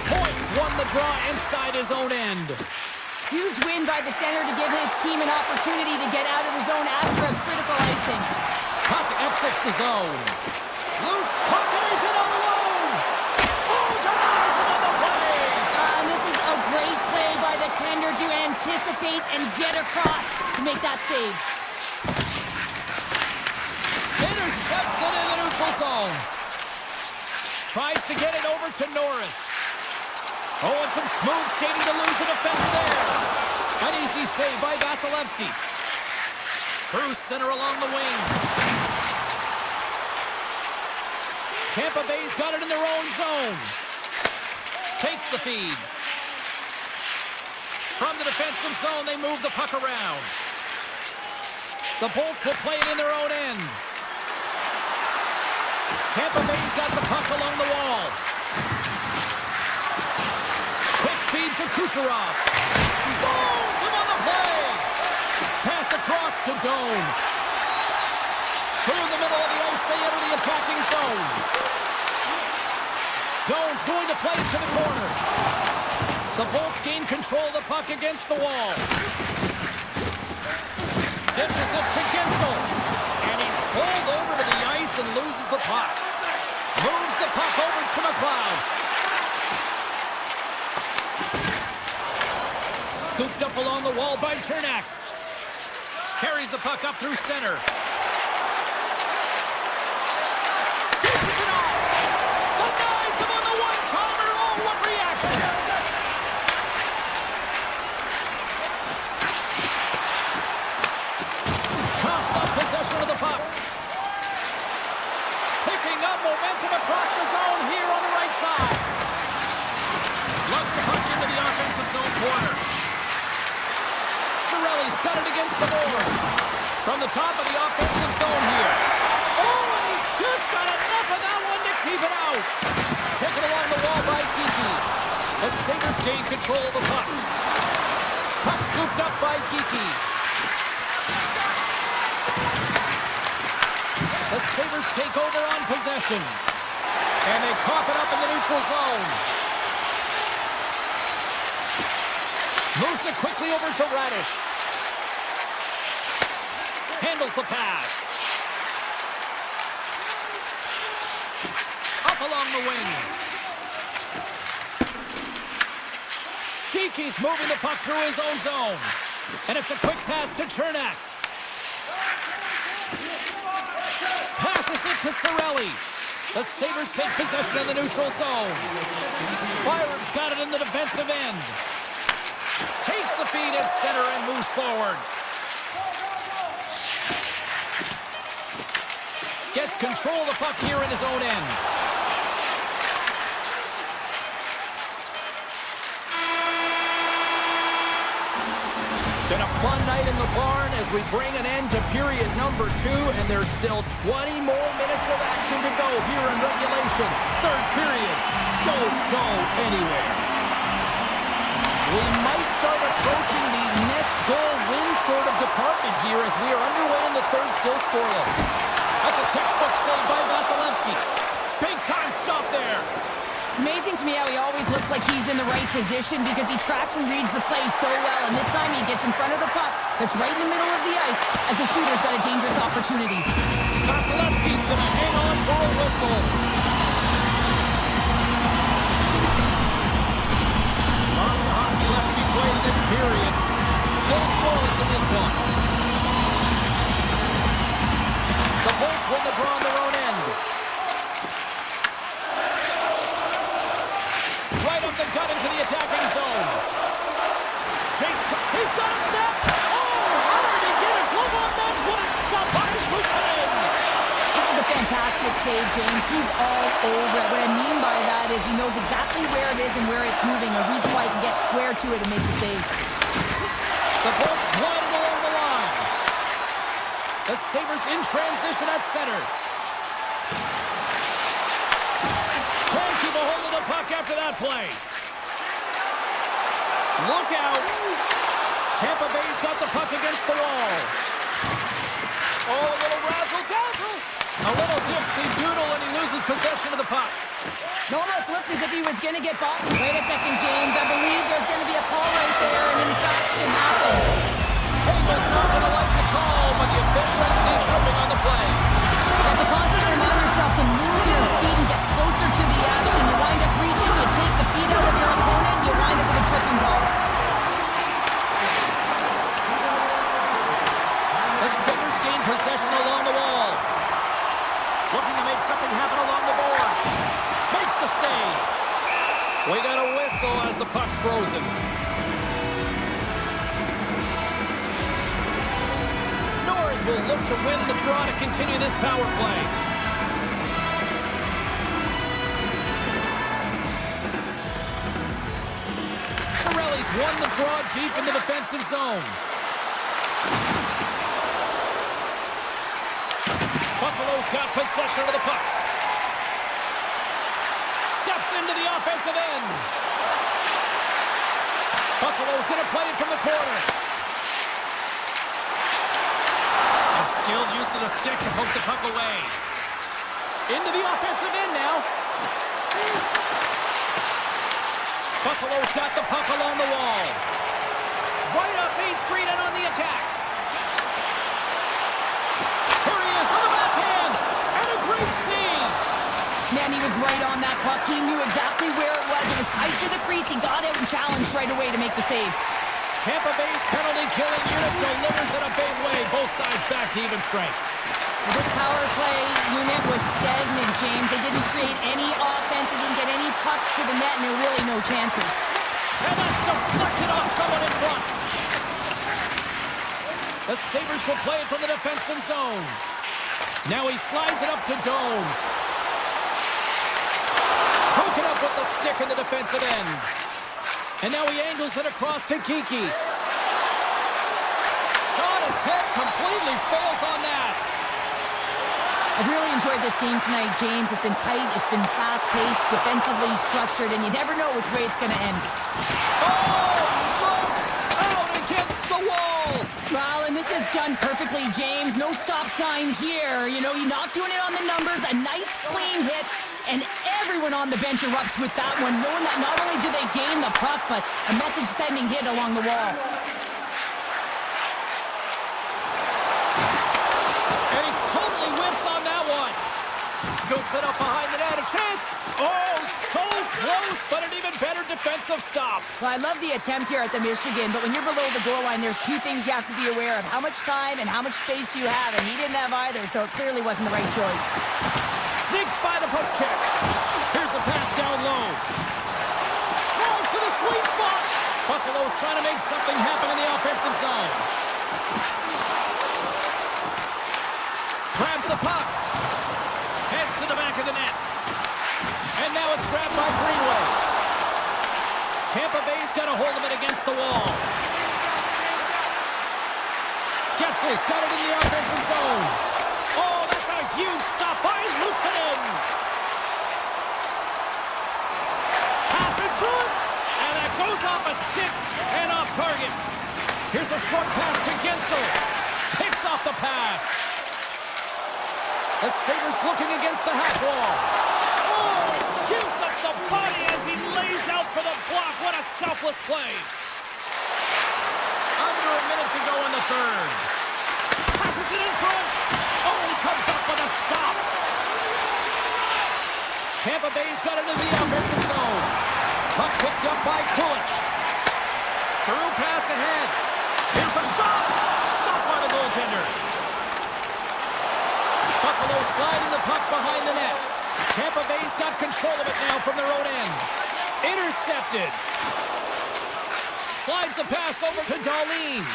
[SPEAKER 1] Points won the draw inside his own end.
[SPEAKER 2] Huge win by the center to give his team an opportunity to get out of the zone after a critical icing.
[SPEAKER 1] Puck exits the zone. Loose puck and he's in all alone. Oh, denies him on the play.
[SPEAKER 2] And this is a great play by the tender to anticipate and get across to make that save.
[SPEAKER 1] Intercepts it in the neutral zone. Tries to get it over to Norris. Oh, and some smooth skating to lose a defender there. An easy save by Vasilevsky. Through center along the wing. Tampa Bay's got it in their own zone. Takes the feed. From the defensive zone, they move the puck around. The Bolts will play it in their own end. Tampa Bay's got the puck along the wall. Quick feed to Kucherov. Stones him on the play. Pass across to Doan. Through the middle of the ice, they enter the attacking zone. Doan's going to play it to the corner. The Bolts gain control of the puck against the wall. Dishes it to Gensel. And he's pulled over to the ice and loses the puck. Moves the puck over to McLeod. Scooped up along the wall by Chernak. Carries the puck up through center. Dishes it off. Denies him on the one-timer. Oh, what reaction. Coughs up possession of the puck. Picking up momentum across the zone here on the right side. Lugs the puck into the offensive zone corner. Cirelli's got it against the boards. From the top of the offensive zone here. Oh, and he just got enough of that one to keep it out. Taken along the wall by Geeky. The Sabres gain control of the puck. Puck scooped up by Geeky. The Sabres take over on possession. And they cough it up in the neutral zone. Moves it quickly over to Radish. Handles the pass. Up along the wing. Geeky's moving the puck through his own zone. And it's a quick pass to Chernak. Passes it to Cirelli. The Sabres take possession of the neutral zone. Byram's got it in the defensive end. Takes the feed at center and moves forward. Gets control of the puck here in his own end. Been a fun night in the barn as we bring an end to period number 2, and there's still 20 more minutes of action to go here in regulation. Third period. Don't go anywhere. We might start approaching the next goal win sort of department here as we are underway in the third, still scoreless. That's a textbook save by Vasilevsky. Big time stop there.
[SPEAKER 2] amazing to me how he always looks like he's in the right position because he tracks and reads the play so well. And this time he gets in front of the puck that's right in the middle of the ice as the shooter's got a dangerous opportunity.
[SPEAKER 1] Vasilevsky's going to hang on for a whistle. Lots of hockey left to be played in this period. Still scoreless in this one. The Bolts win the draw on their own end. Right up the gut into the attacking zone. Shakes. He's got a step. Oh, how did he get a glove on that? What a stop by Lieutenant.
[SPEAKER 2] This is a fantastic save, James. He's all over it. What I mean by that is he knows exactly where it is and where it's moving. A reason why he can get square to it and make the save.
[SPEAKER 1] The Bolts glided along the line. The Sabres in transition at center. Can't keep a hold of the puck after that play. Look out. Tampa Bay's got the puck against the wall. Oh, a little razzle-dazzle. A little dipsy-doodle and he loses possession of the puck.
[SPEAKER 2] It almost looked as if he was going to get bought. Wait a second, James. I believe there's going to be a call right there, and infraction happens.
[SPEAKER 1] Hagel's not going to like the call, but the officials see tripping on the play.
[SPEAKER 2] You have to constantly remind yourself to move your feet and get closer to the action. You wind up reaching, you take the feet out of your opponent, you wind up with a tripping ball.
[SPEAKER 1] The Sabres gain possession along the wall. Looking to make something happen along the boards. Makes the save. We got a whistle as the puck's frozen. Norris will look to win the draw to continue this power play. Cirelli's won the draw deep in the defensive zone. Buffalo's got possession of the puck. Steps into the offensive end. Buffalo's going to play it from the corner. And skilled use of the stick to poke the puck away. Into the offensive end now. Buffalo's got the puck along the wall. Right up Main Street and on the attack. Here he is on the backhand. And a great save.
[SPEAKER 2] Man, he was right on that puck. He knew exactly where it was. It was tight to the crease. He got out and challenged right away to make the save.
[SPEAKER 1] Tampa Bay's penalty-killing unit delivers in a big way. Both sides back to even strength.
[SPEAKER 2] This power play unit was stagnant, James. They didn't create any offense. They didn't get any pucks to the net, and there were really no chances.
[SPEAKER 1] And that's deflected off someone in front. The Sabres will play it from the defensive zone. Now he slides it up to Dome. Broken up with the stick in the defensive end. And now he angles it across to Kiki. Shot attempt completely fails on that.
[SPEAKER 2] I've really enjoyed this game tonight, James. It's been tight, it's been fast-paced, defensively structured, and you never know which way it's going to end.
[SPEAKER 1] Oh, look! Out against the wall!
[SPEAKER 2] Well, and this is done perfectly, James. No stop sign here. You know, you're not doing it on the numbers. A nice, clean hit, and everyone on the bench erupts with that one, knowing that not only do they gain the puck, but a message-sending hit along the wall.
[SPEAKER 1] And he totally whiffs on that one. Scoops it up behind the net. A chance. Oh, so close, but an even better defensive stop.
[SPEAKER 2] Well, I love the attempt here at the Michigan, but when you're below the goal line, there's two things you have to be aware of. How much time and how much space you have, and he didn't have either, so it clearly wasn't the right choice.
[SPEAKER 1] Sneaks by the poke check. Here's a pass down low. Drives to the sweet spot. Buffalo's trying to make something happen in the offensive zone. Grabs the puck. Heads to the back of the net. And now it's grabbed by Greenway. Tampa Bay's got a hold of it against the wall. Getzel's got it in the offensive zone. Oh, that's a huge stop by Lieutenant. Pass in front. And that goes off a stick and off target. Here's a short pass to Getzel. Picks off the pass. The Sabres looking against the half wall. Oh, it gives up the body this play. Under a minute to go in the third. Passes it in front. Oh, he comes up with a stop. Tampa Bay's got into the offensive zone. Puck picked up by Kulich. Through pass ahead. Here's a shot. Stopped by the goaltender. Buffalo sliding the puck behind the net. Tampa Bay's got control of it now from their own end. Intercepted. Slides the pass over to Darlene.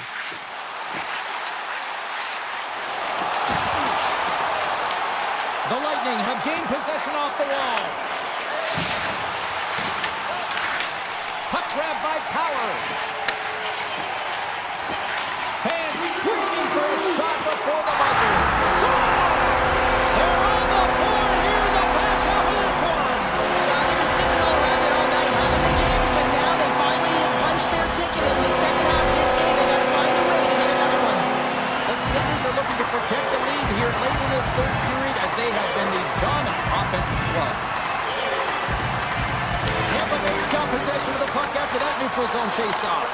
[SPEAKER 1] The Lightning have gained possession off the wall. Puck grab by Power. Fans screaming for a shot before the buzzer. Scores! They're on the board here in the back half of this one.
[SPEAKER 2] Well, they've been sticking all around it all night, haven't they, James? But now they finally have punched their ticket in the second half of this game. They got to find a way to get another one.
[SPEAKER 1] The Sabres are looking to protect the lead here late in this third period as they have been the dominant offensive club. Tampa Bay's got possession of the puck after that neutral zone face-off.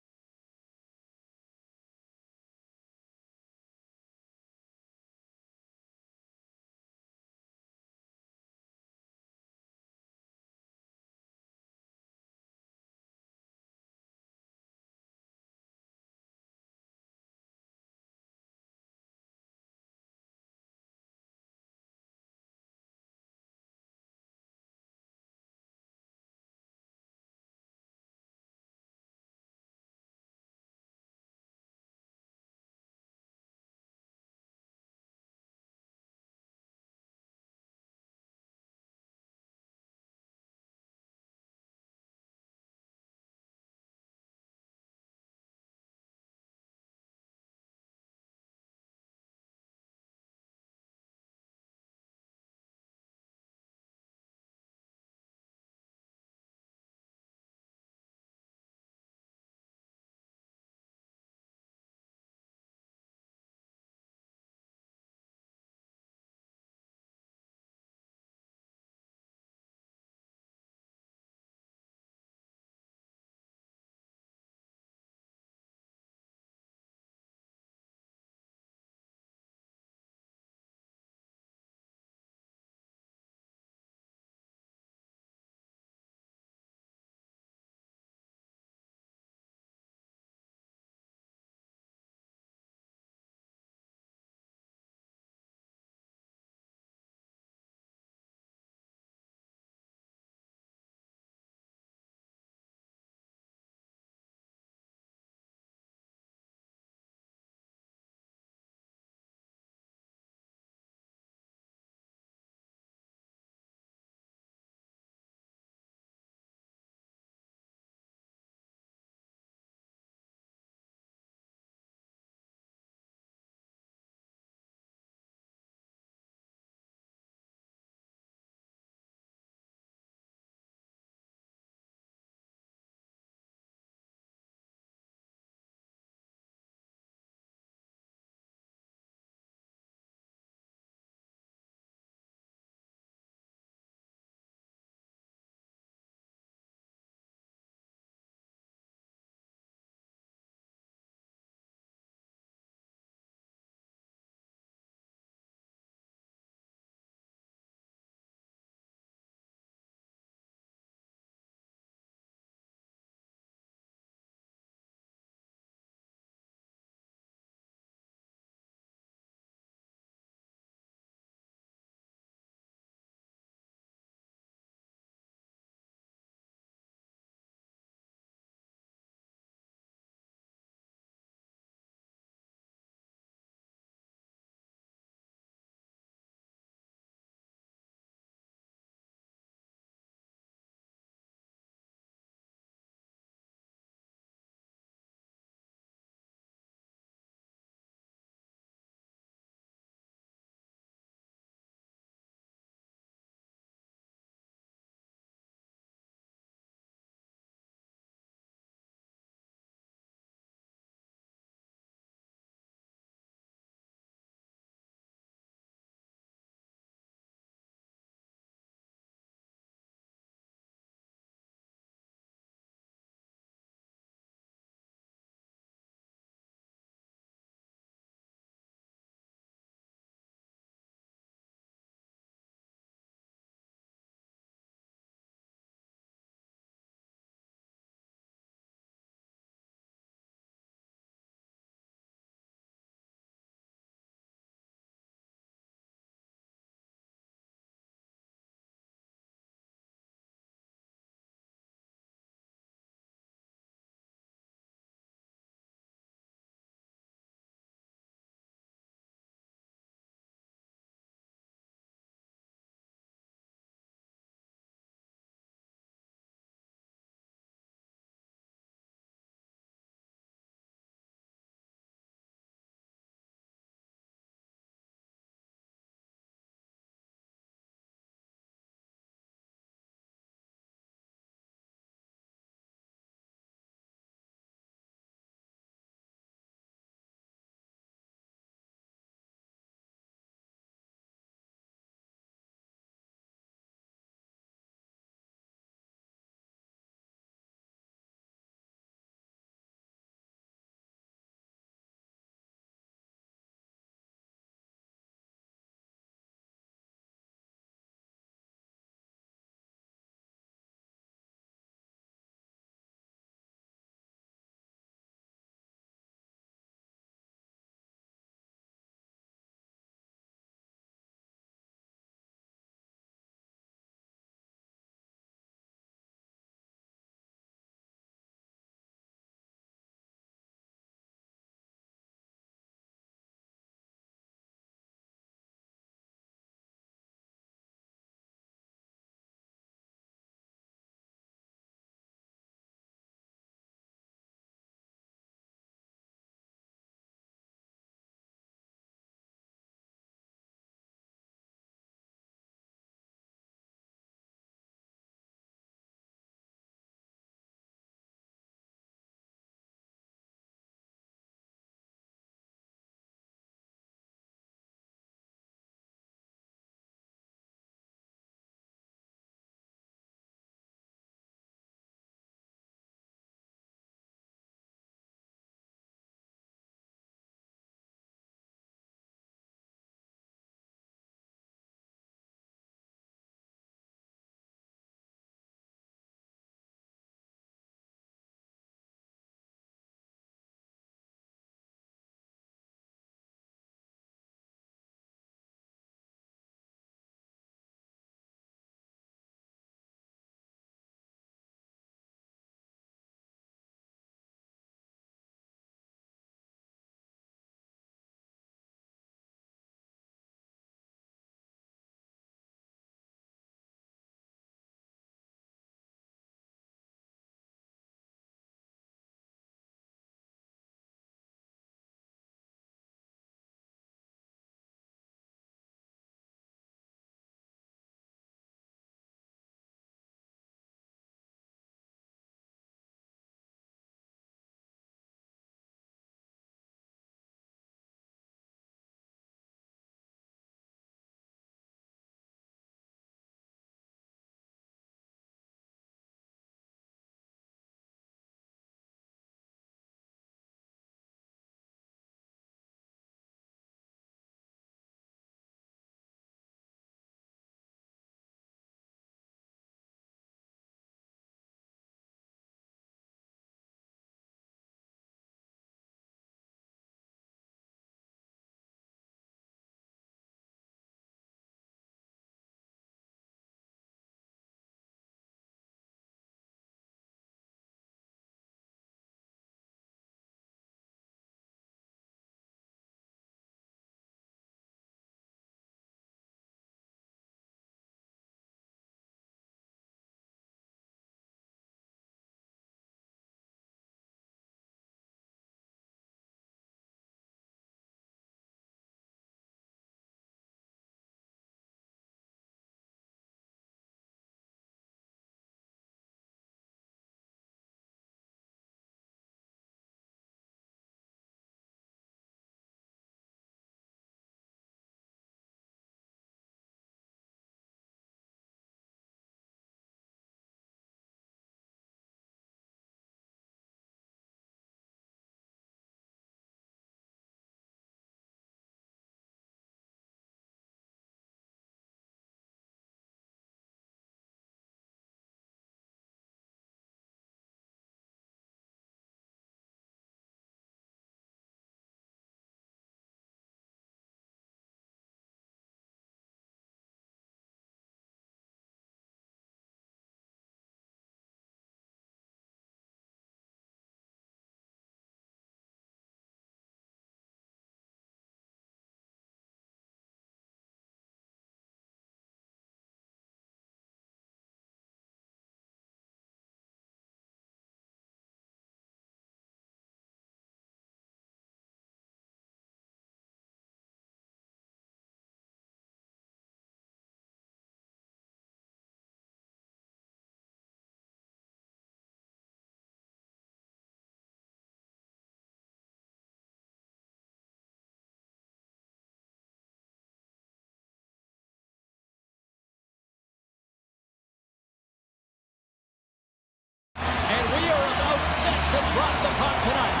[SPEAKER 1] drop the puck tonight.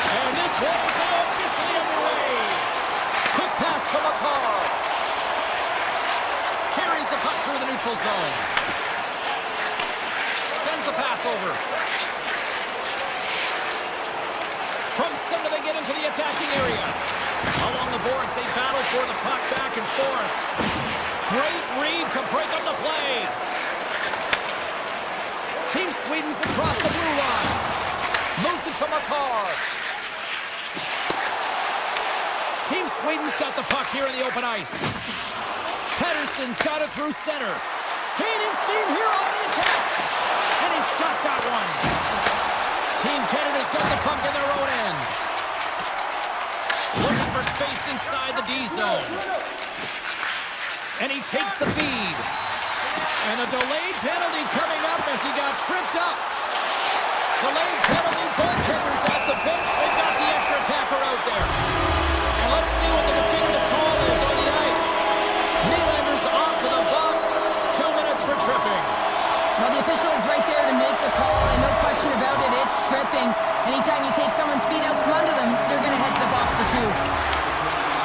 [SPEAKER 1] And this one is now officially underway. Quick pass to McCarr. Carries the puck through the neutral zone. Sends the pass over. From center, they get into the attacking area. Along the boards, they battle for the puck back and forth. Great read to break up the play. Team Sweden's across the blue line. Moves it to McCarr. Team Sweden's got the puck here in the open ice. Pettersson's got it through center. Gaining steam here on the attack. And he's got that one. Team Canada's got the puck in their own end. Looking for space inside the D zone. And he takes the feed. And a delayed penalty coming up as he got tripped up. Delayed penalty, goaltenders at the bench. They've got the extra attacker out there. And let's see what the definitive call is on the ice. Nylander's off to the box. 2 minutes for tripping.
[SPEAKER 2] Well, the official is right there to make the call, and no question about it, it's tripping. Anytime you take someone's feet out from under them, they're going to head to the box for 2.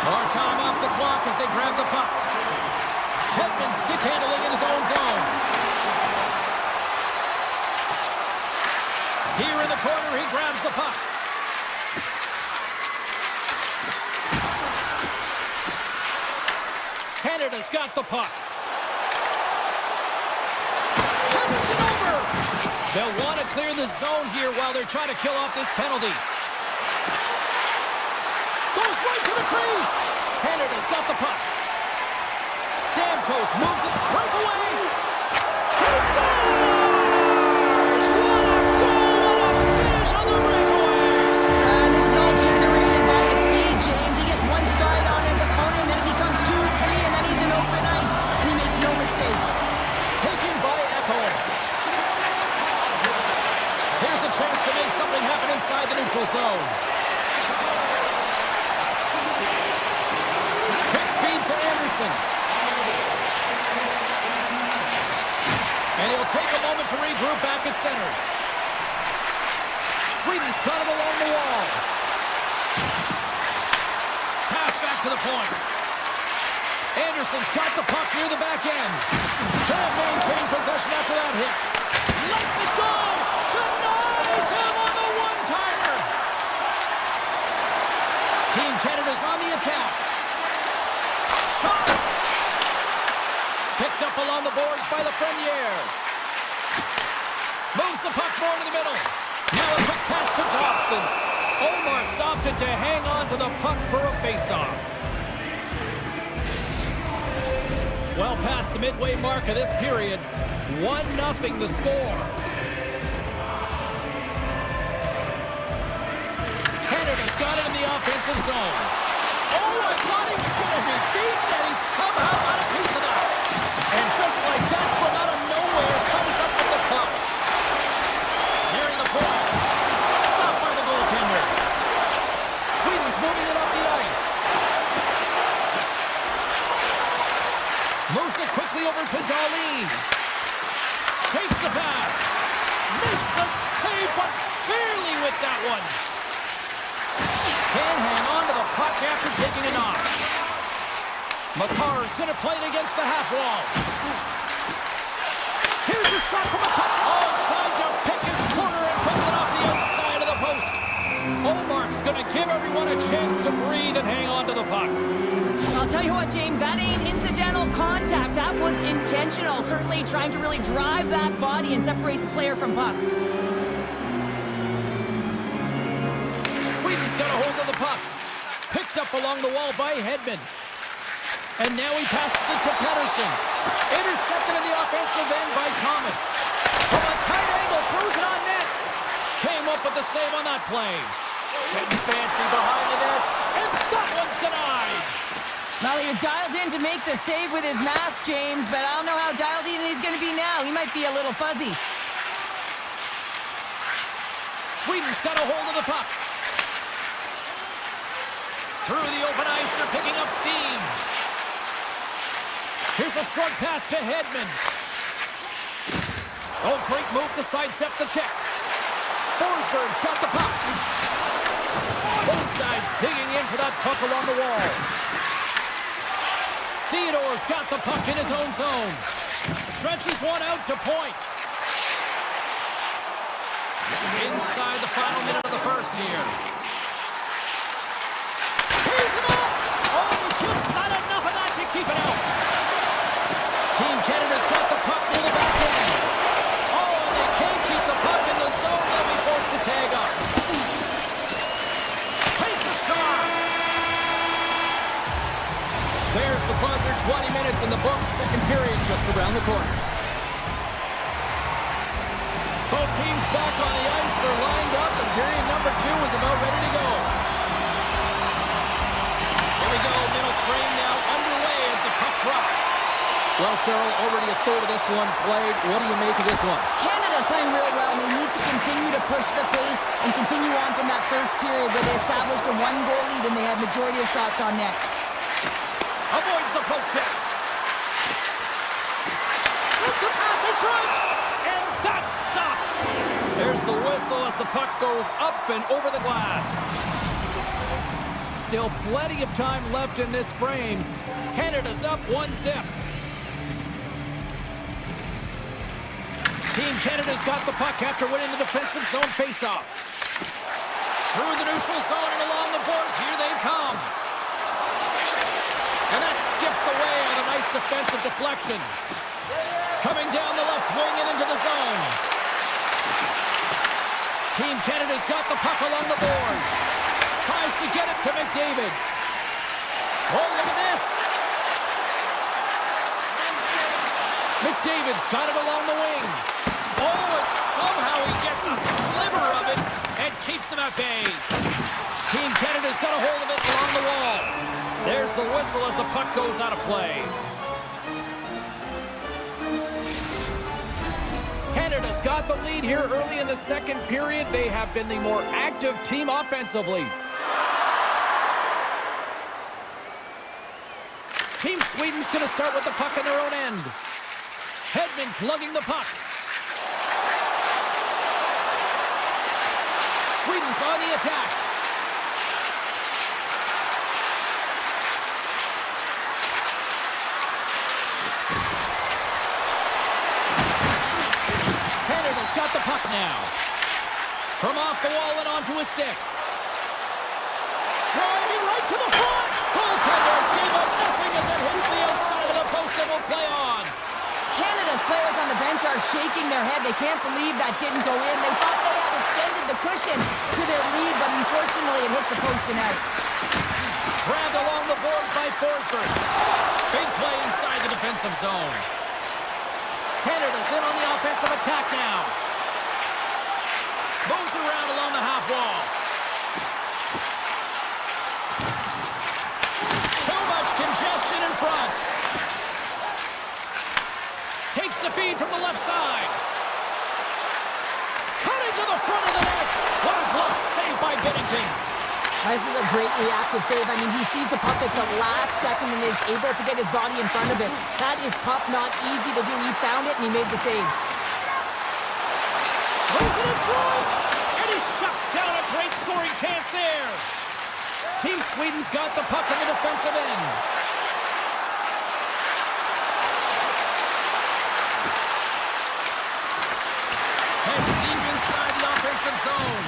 [SPEAKER 1] More time off the clock as they grab the puck. Hedman stick handling in his own zone. Here in the corner, he grabs the puck. Canada's got the puck. Passes it over. They'll want to clear the zone here while they're trying to kill off this penalty. Goes right to the crease. Canada's got the puck. Stamkos moves it. Breakaway. He scores! What a goal! What a finish on the breakaway!
[SPEAKER 2] And this is all generated by his speed, James. He gets one stride on his opponent, then it becomes 2, 3, and then he's in open ice, and he makes no mistake.
[SPEAKER 1] Taken by Ekholm. Here's a chance to make something happen inside the neutral zone. Quick feed to Anderson. And he'll take a moment to regroup back at center. Sweden's got him along the wall. Pass back to the point. Anderson's got the puck near the back end. Can't maintain possession after that hit. Lets it go. Denies him on the one-timer. Team Canada's on the attack. Shot. Picked up along the boards by Lafreniere. Moves the puck more to the middle. Now a quick pass to Dobson. Omark's opted to hang on to the puck for a face-off. Well past the midway mark of this period. 1-0 the score. Canada's got it in the offensive zone. Oh, I thought he was going to be beaten, and he somehow got a piece of that. And just like that, from out of nowhere, comes up with the puck. Nearing the point. Stopped by the goaltender. Sweden's moving it up the ice. Moves it quickly over to Dahlin. Takes the pass. Makes the save, but barely with that one. Can't hang on to the puck after taking a knock. McCarr's going to play it against the half wall. Here's a shot from the top. Oh, trying to pick his corner and puts it off the outside of the post. Omark's going to give everyone a chance to breathe and hang on to the puck.
[SPEAKER 2] I'll tell you what, James, that ain't incidental contact. That was intentional. Certainly trying to really drive that body and separate the player from puck.
[SPEAKER 1] Sweden's got a hold of the puck. Picked up along the wall by Hedman. And now he passes it to Pettersson. Intercepted in the offensive end by Thomas. From a tight angle, throws it on net. Came up with the save on that play. Getting fancy behind the net, and that one's denied.
[SPEAKER 2] Well, he was dialed in to make the save with his mask, James, but I don't know how dialed in he's going to be now. He might be a little fuzzy.
[SPEAKER 1] Sweden's got a hold of the puck. Through the open ice, they're picking up steam. Here's a short pass to Hedman. Oh, great move to sidestep the check. Forsberg's got the puck. Both sides digging in for that puck along the wall. Theodore's got the puck in his own zone. Stretches one out to point. Inside the final minute of the first here. Here's him up! Oh, just not enough of that to keep it out. Team Canada's got the puck near the back end. Oh, and they can't keep the puck in the zone. They'll be forced to tag up. Takes a shot. There's the buzzer. 20 minutes in the books. Second period just around the corner. Both teams back on the ice. They're lined up, and period number 2 is about ready to go. Here we go. Middle frame now underway as the puck drops. Well, Cheryl, already a third of this one played. What do you make of this one?
[SPEAKER 2] Canada's playing real well, and they need to continue to push the pace and continue on from that first period where they established a 1-goal lead and they had majority of shots on net.
[SPEAKER 1] Avoids the poke check. Slips a pass in front, and that's stopped. There's the whistle as the puck goes up and over the glass. Still plenty of time left in this frame. Canada's up 1-0. Team Canada's got the puck after winning the defensive zone faceoff. Through the neutral zone and along the boards, here they come. And that skips away on a nice defensive deflection. Coming down the left wing and into the zone. Team Canada's got the puck along the boards. Tries to get it to McDavid. Oh, look at this. McDavid's got it along the wing. Oh, and somehow he gets a sliver of it and keeps them at bay. Team Canada's got a hold of it along the wall. There's the whistle as the puck goes out of play. Canada's got the lead here early in the second period. They have been the more active team offensively. Team Sweden's going to start with the puck on their own end. Hedman's lugging the puck. Sweden's on the attack. Canada's got the puck now. From off the wall and onto his stick. Driving right to the front. Goaltender gave up nothing as it hits the outside of the post and will play on.
[SPEAKER 2] Canada's players on the bench are shaking their head. They can't believe that didn't go in. They thought they had extended the cushion to their lead, but unfortunately it hits the post and out.
[SPEAKER 1] Grabbed along the board by Forsberg. Big play inside the defensive zone. Canada's in on the offensive attack now. Moves around along the half wall. Too much congestion in front. Takes the feed from the left side. Cutting to the front of the net. What a glove save by Binnington.
[SPEAKER 2] This is a great reactive save. I mean, he sees the puck at the last second and is able to get his body in front of it. That is tough, not easy to do. He found it and he made the save.
[SPEAKER 1] Moves it in front. And he shuts down a great scoring chance there. Team Sweden's got the puck on the defensive end. Heads deep inside the offensive zone.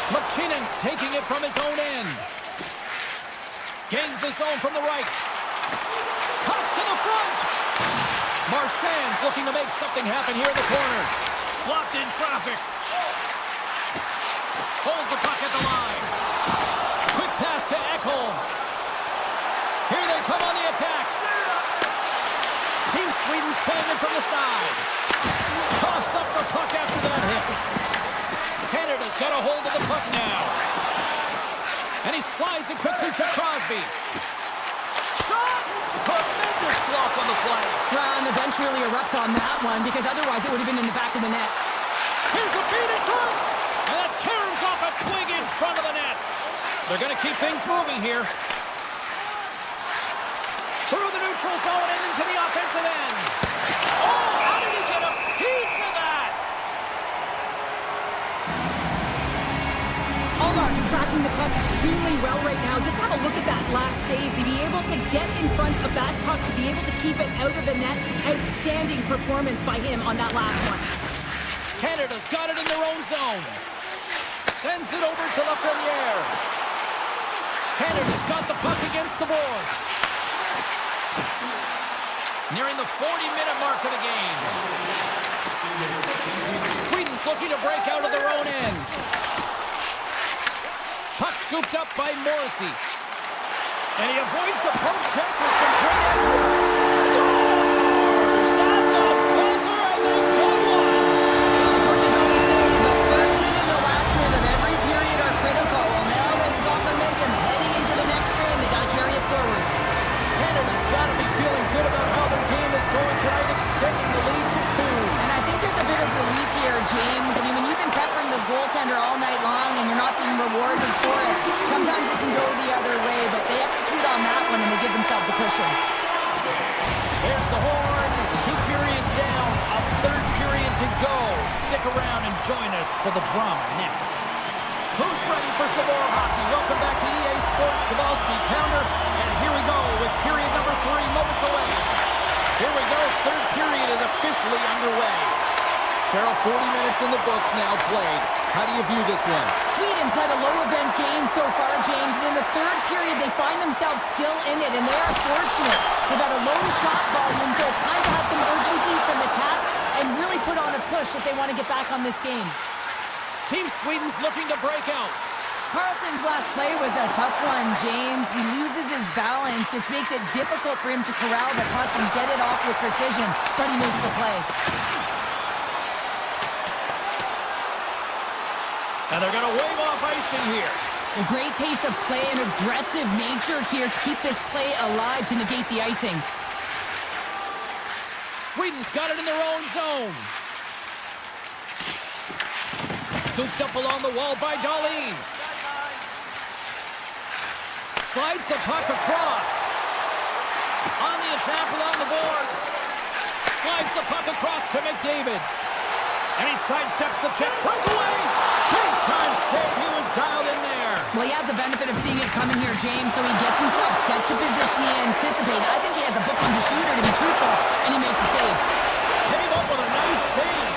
[SPEAKER 1] McKinnon's taking it from his own end. Gains the zone from the right. Cuts to the front. Marchand's looking to make something happen here in the corner. Blocked in traffic. Holds the puck at the line. Quick pass to Ekholm. Here they come on the attack. Team Sweden's playing it from the side. Toss up the puck after that hit. Canada's got a hold of the puck now. And he slides it quickly to Crosby. Shot! Tremendous block on the play.
[SPEAKER 2] Well, and the bench really erupts on that one because otherwise it would have been in the back of the net.
[SPEAKER 1] Here's a feed in front. And that caroms off a twig in front of the net. They're going to keep things moving here. Through the neutral zone and into the offensive end. Oh, how did he get a piece
[SPEAKER 2] extremely well right now. Just have a look at that last save. To be able to get in front of that puck, to be able to keep it out of the net. Outstanding performance by him on that last one.
[SPEAKER 1] Canada's got it in their own zone. Sends it over to Lafreniere. Canada's got the puck against the boards. Nearing the 40-minute mark of the game. Sweden's looking to break out of their own end. Puck scooped up by Morrissey. And he avoids the poke check with some great entry. Scores! At the buzzer, and they get one!
[SPEAKER 2] Well, coaches always say the first minute and the last minute of every period are critical. Well, now they've got momentum heading into the next frame. They got to carry it forward.
[SPEAKER 1] Canada's got to be feeling good about how their game is going tonight, extending the lead to 2.
[SPEAKER 2] And I think there's a bit of relief here, James. I mean, when you've been peppering the goaltender all night long and you're not being rewarded for it, sometimes it can go the other way, but they execute on that one and they give themselves a cushion.
[SPEAKER 1] There's the horn. 2 periods down. A third period to go. Stick around and join us for the drama next. Who's ready for some more hockey? Welcome back to EA Sports Sabalski Pounder. And here we go with period number 3 moments away. Here we go. Third period is officially underway. Cheryl, 40 minutes in the books now played. How do you view this one?
[SPEAKER 2] Sweden's had a low-event game so far, James, and in the third period they find themselves still in it, and they are fortunate. They've got a low shot volume, so it's time to have some urgency, some attack, and really put on a push if they want to get back on this game.
[SPEAKER 1] Team Sweden's looking to break out.
[SPEAKER 2] Carlson's last play was a tough one, James. He loses his balance, which makes it difficult for him to corral the puck and get it off with precision, but he makes the play.
[SPEAKER 1] And they're going to wave off icing here.
[SPEAKER 2] A great pace of play and aggressive nature here to keep this play alive to negate the icing.
[SPEAKER 1] Sweden's got it in their own zone. Scooped up along the wall by Dahlin. Slides the puck across. On the attack along the boards. Slides the puck across to McDavid. And he sidesteps the check. Breakaway! Big time save. He was dialed in there.
[SPEAKER 2] Well, he has the benefit of seeing it coming here, James, so he gets himself set to position he anticipated. I think he has a book on the shooter, to be truthful, and he makes a save.
[SPEAKER 1] Came up with a nice save.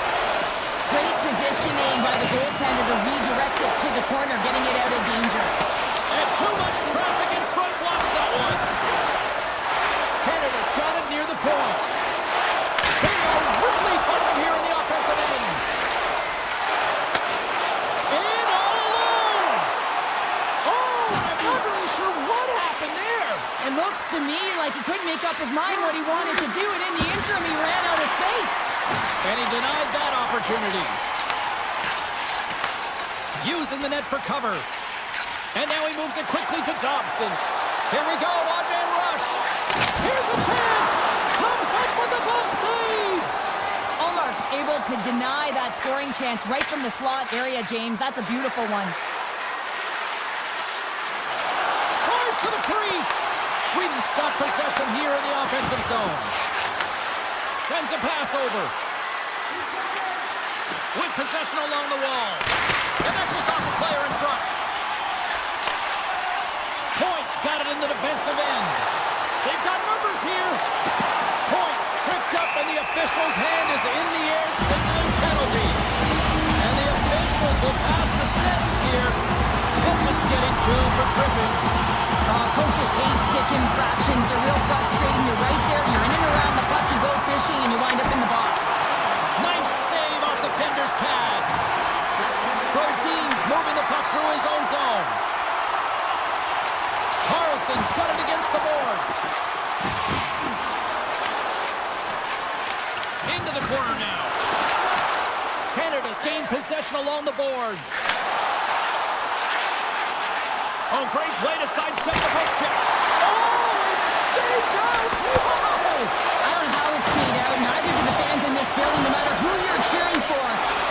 [SPEAKER 2] Great positioning by the goaltender to redirect it to the corner, getting it out of danger.
[SPEAKER 1] And too much traffic in front blocks that one. Canada's got it near the point. They are really buzzing here in the offensive end. In all alone. Oh, I'm not really sure what happened there.
[SPEAKER 2] It looks to me like he couldn't make up his mind what he wanted to do, and in the interim, he ran out of space.
[SPEAKER 1] And he denied that opportunity. Using the net for cover. And now he moves it quickly to Dobson. Here we go, odd-man rush. Here's a chance. Comes up with a glove save.
[SPEAKER 2] Allmark's able to deny that scoring chance right from the slot area, James. That's a beautiful one.
[SPEAKER 1] Drives to the crease. Sweden's got possession here in the offensive zone. Sends a pass over. With possession along the wall. And that goes off a player in front. Point's got it in the defensive end. They've got numbers here. Point's tripped up and the official's hand is in the air signaling penalty. And the officials will pass the sentence here. Edmonds getting 2 for tripping.
[SPEAKER 2] Coaches hate stick infractions. They're real frustrating. You're right there. You're in and around the puck. You go fishing and you wind up in the box.
[SPEAKER 1] Nice save off the tender's pad. Brodin's moving the puck through his own zone. Carlson's got it against the boards. Into the corner now. Canada's gained possession along the boards. Oh, great play to sidestep the poke check. Oh, it stays out. Whoa!
[SPEAKER 2] I don't know how it stayed out. Neither do the fans in this building, no matter who you're cheering for.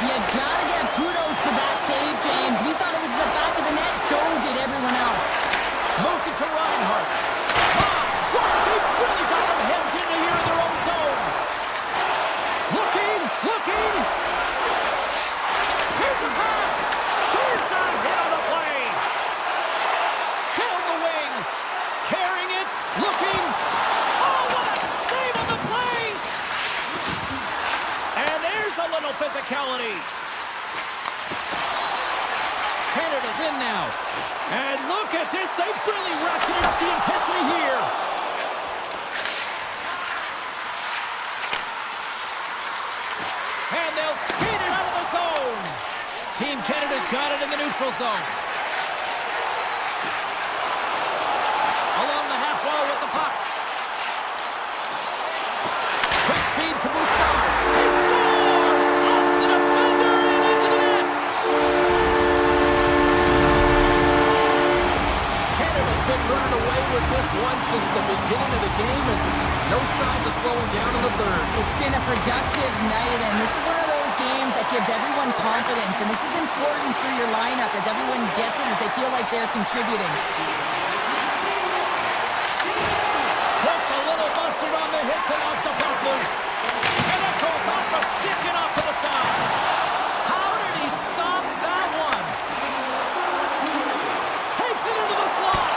[SPEAKER 2] You gotta give kudos to that save, James. We thought it was the back of the net. So did everyone else.
[SPEAKER 1] Moves it to Reinhart. They've really got them hemmed into here in their own zone. Looking. Here's a pass. Here's a hit on the play. final physicality. Canada's in now. And look at this. They've really ratcheted up the intensity here. And they'll skate it out of the zone. Team Canada's got it in the neutral zone. Along the half wall with the puck. Quick feed to Bouchard. He scores! Off the defender and into the net. Canada's been running away with this one since the beginning of the game, and no signs of slowing down in the third.
[SPEAKER 2] It's been a productive night, and this is one of those games that gives everyone confidence, and this is important for your lineup as everyone gets it, as they feel like they're contributing.
[SPEAKER 1] Puts a little mustard on the hit to knock the puck loose. And it goes off a stick and off to the side. How did he stop that one? Takes it into the slot.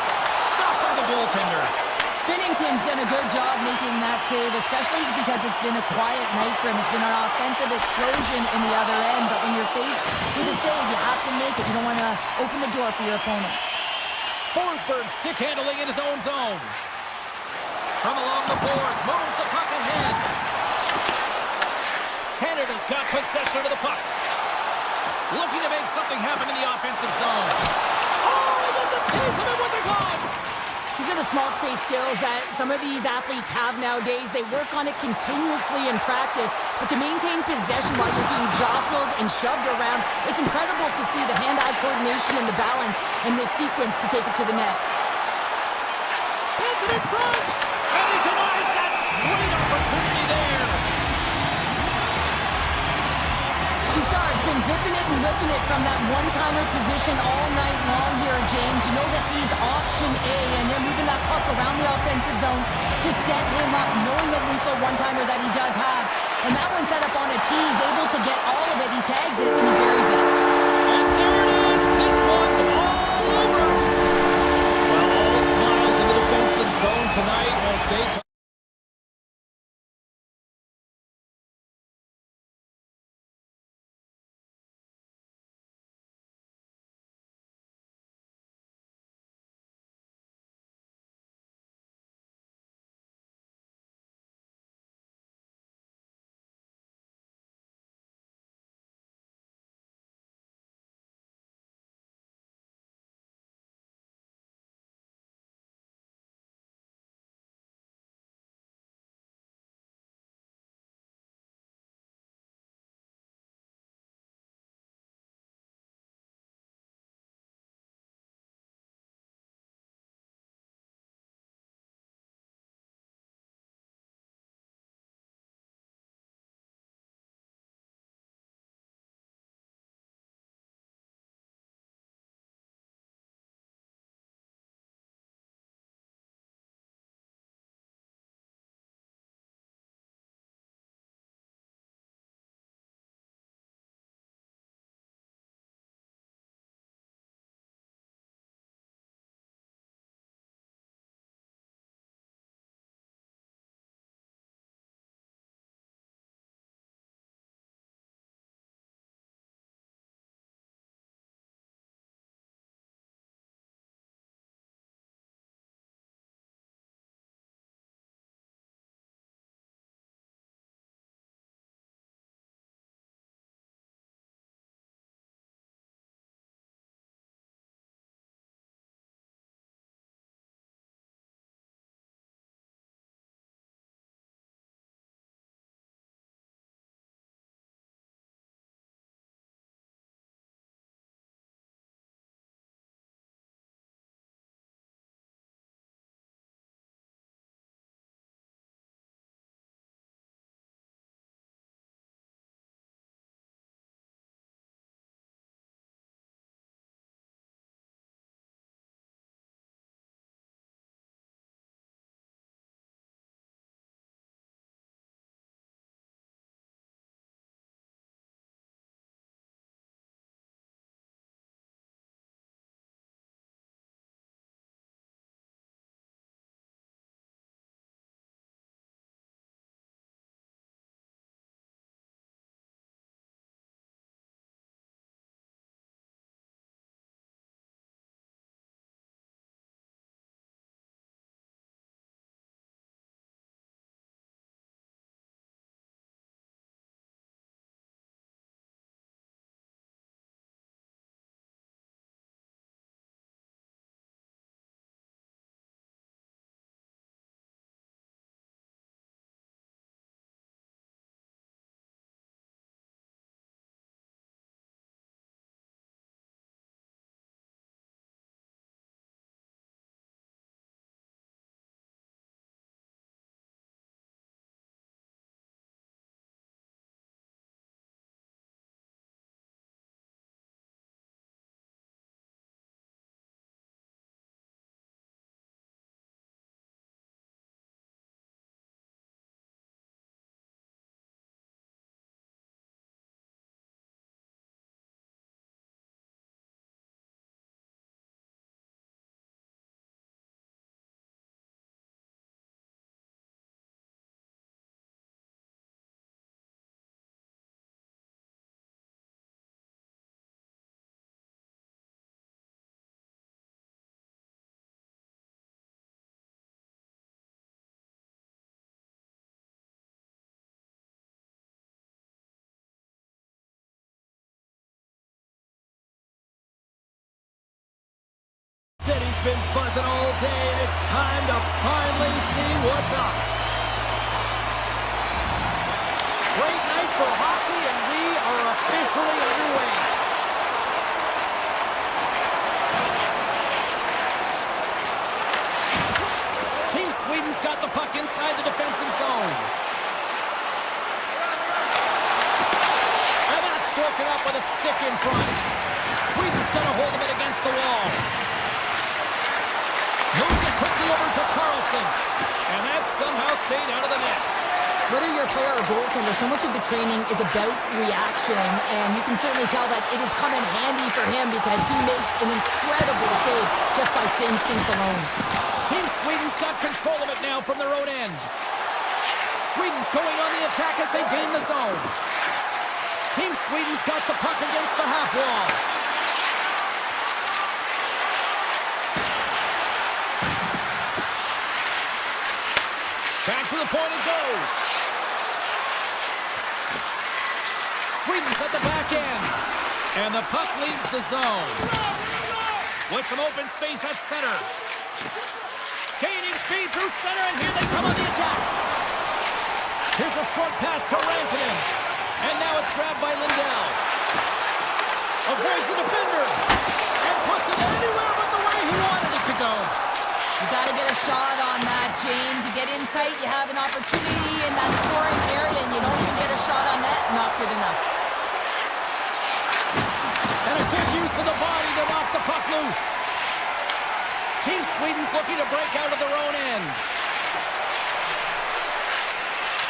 [SPEAKER 1] Stopped by the goaltender.
[SPEAKER 2] Binnington's done a good job making that save, especially because it's been a quiet night for him. It's been an offensive explosion in the other end, but when you're faced with a save, you have to make it. You don't want to open the door for your opponent.
[SPEAKER 1] Forsberg stick handling in his own zone. From along the boards, moves the puck ahead. Canada's got possession of the puck. Looking to make something happen in the offensive zone. Oh, he gets a piece of it with the glove.
[SPEAKER 2] These are the small space skills that some of these athletes have nowadays. They work on it continuously in practice, but to maintain possession while you're being jostled and shoved around, it's incredible to see the hand-eye coordination and the balance in this sequence to take it to the net.
[SPEAKER 1] Says it in front, and he denies that great opportunity there.
[SPEAKER 2] Bouchard's been whipping it and whipping it from that one-timer position all night long here, James. You know that he's option A, and they're moving that puck around the offensive zone to set him up, knowing the lethal one-timer that he does have. And that one set up on a tee. He's able to get all of it. He tags it, and he buries it.
[SPEAKER 1] And there it is. This one's all over. Well, all smiles in the defensive zone tonight as they been buzzing all day, and it's time to finally see what's up. Great night for hockey, and we are officially underway. Team Sweden's got the puck inside the defensive zone. And that's broken up with a stick in front. Sweden's got a hold of it against the wall. Moves it quickly over to Carlson. And that somehow stayed out of the net.
[SPEAKER 2] Whether you're a player or goaltender, so much of the training is about reaction, and you can certainly tell that it has come in handy for him because he makes an incredible save just by instincts alone.
[SPEAKER 1] Team Sweden's got control of it now from their own end. Sweden's going on the attack as they gain the zone. Team Sweden's got the puck against the half wall. Back to the point it goes. Sweden's at the back end. And the puck leaves the zone. With some open space at center. Gaining speed through center, and here they come on the attack. Here's a short pass to Rantanen. And now it's grabbed by Lindell. Avoids the defender. And puts it anywhere but the way he wanted it to go.
[SPEAKER 2] You got to get a shot on that, James. You get in tight, you have an opportunity in that scoring area, and you don't even get a shot on that. Not good enough.
[SPEAKER 1] And a good use of the body to knock the puck loose. Team Sweden's looking to break out of their own end.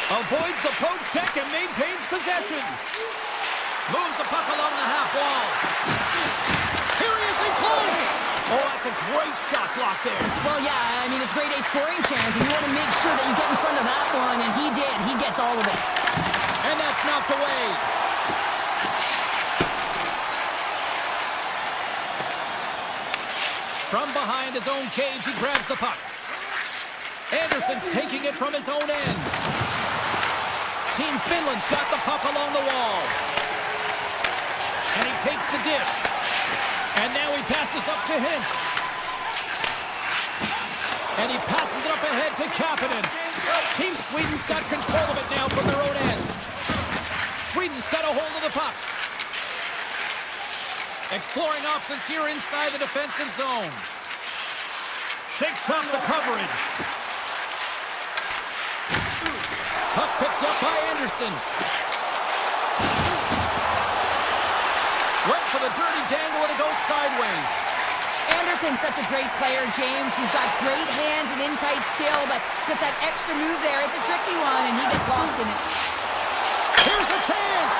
[SPEAKER 1] Avoids the poke check and maintains possession. Moves the puck along the half wall. Here he is in close. Oh, that's a great shot block there.
[SPEAKER 2] Well, yeah, I mean, it's a grade A scoring chance, and you want to make sure that you get in front of that one, and he did. He gets all of it.
[SPEAKER 1] And that's knocked away. From behind his own cage, he grabs the puck. Anderson's taking it from his own end. Team Finland's got the puck along the wall. And he takes the dish. And now he passes up to Hint. And he passes it up ahead to Kapanen. Team Sweden's got control of it now from their own end. Sweden's got a hold of the puck. Exploring options here inside the defensive zone. Shakes off the coverage. Puck picked up by Anderson. Went for the dirty dangle and it goes sideways.
[SPEAKER 2] Anderson's such a great player, James. He's got great hands and in-tight skill, but just that extra move there, it's a tricky one, and he gets lost in it.
[SPEAKER 1] Here's a chance!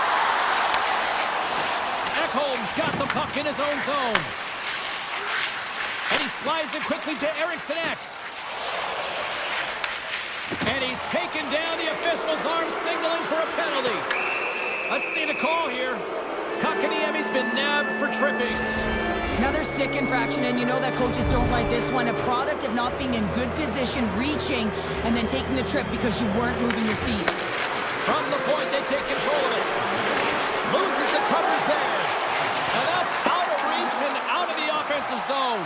[SPEAKER 1] Ekholm's got the puck in his own zone. And he slides it quickly to Eriksson Ek. And he's taken down. The official's arm signaling for a penalty. Let's see the call here. Kakaniemi's been nabbed for tripping.
[SPEAKER 2] Another stick infraction, and you know that coaches don't like this one. A product of not being in good position, reaching, and then taking the trip because you weren't moving your feet.
[SPEAKER 1] From the point, they take control of it. Loses the coverage there. And that's out of reach and out of the offensive zone.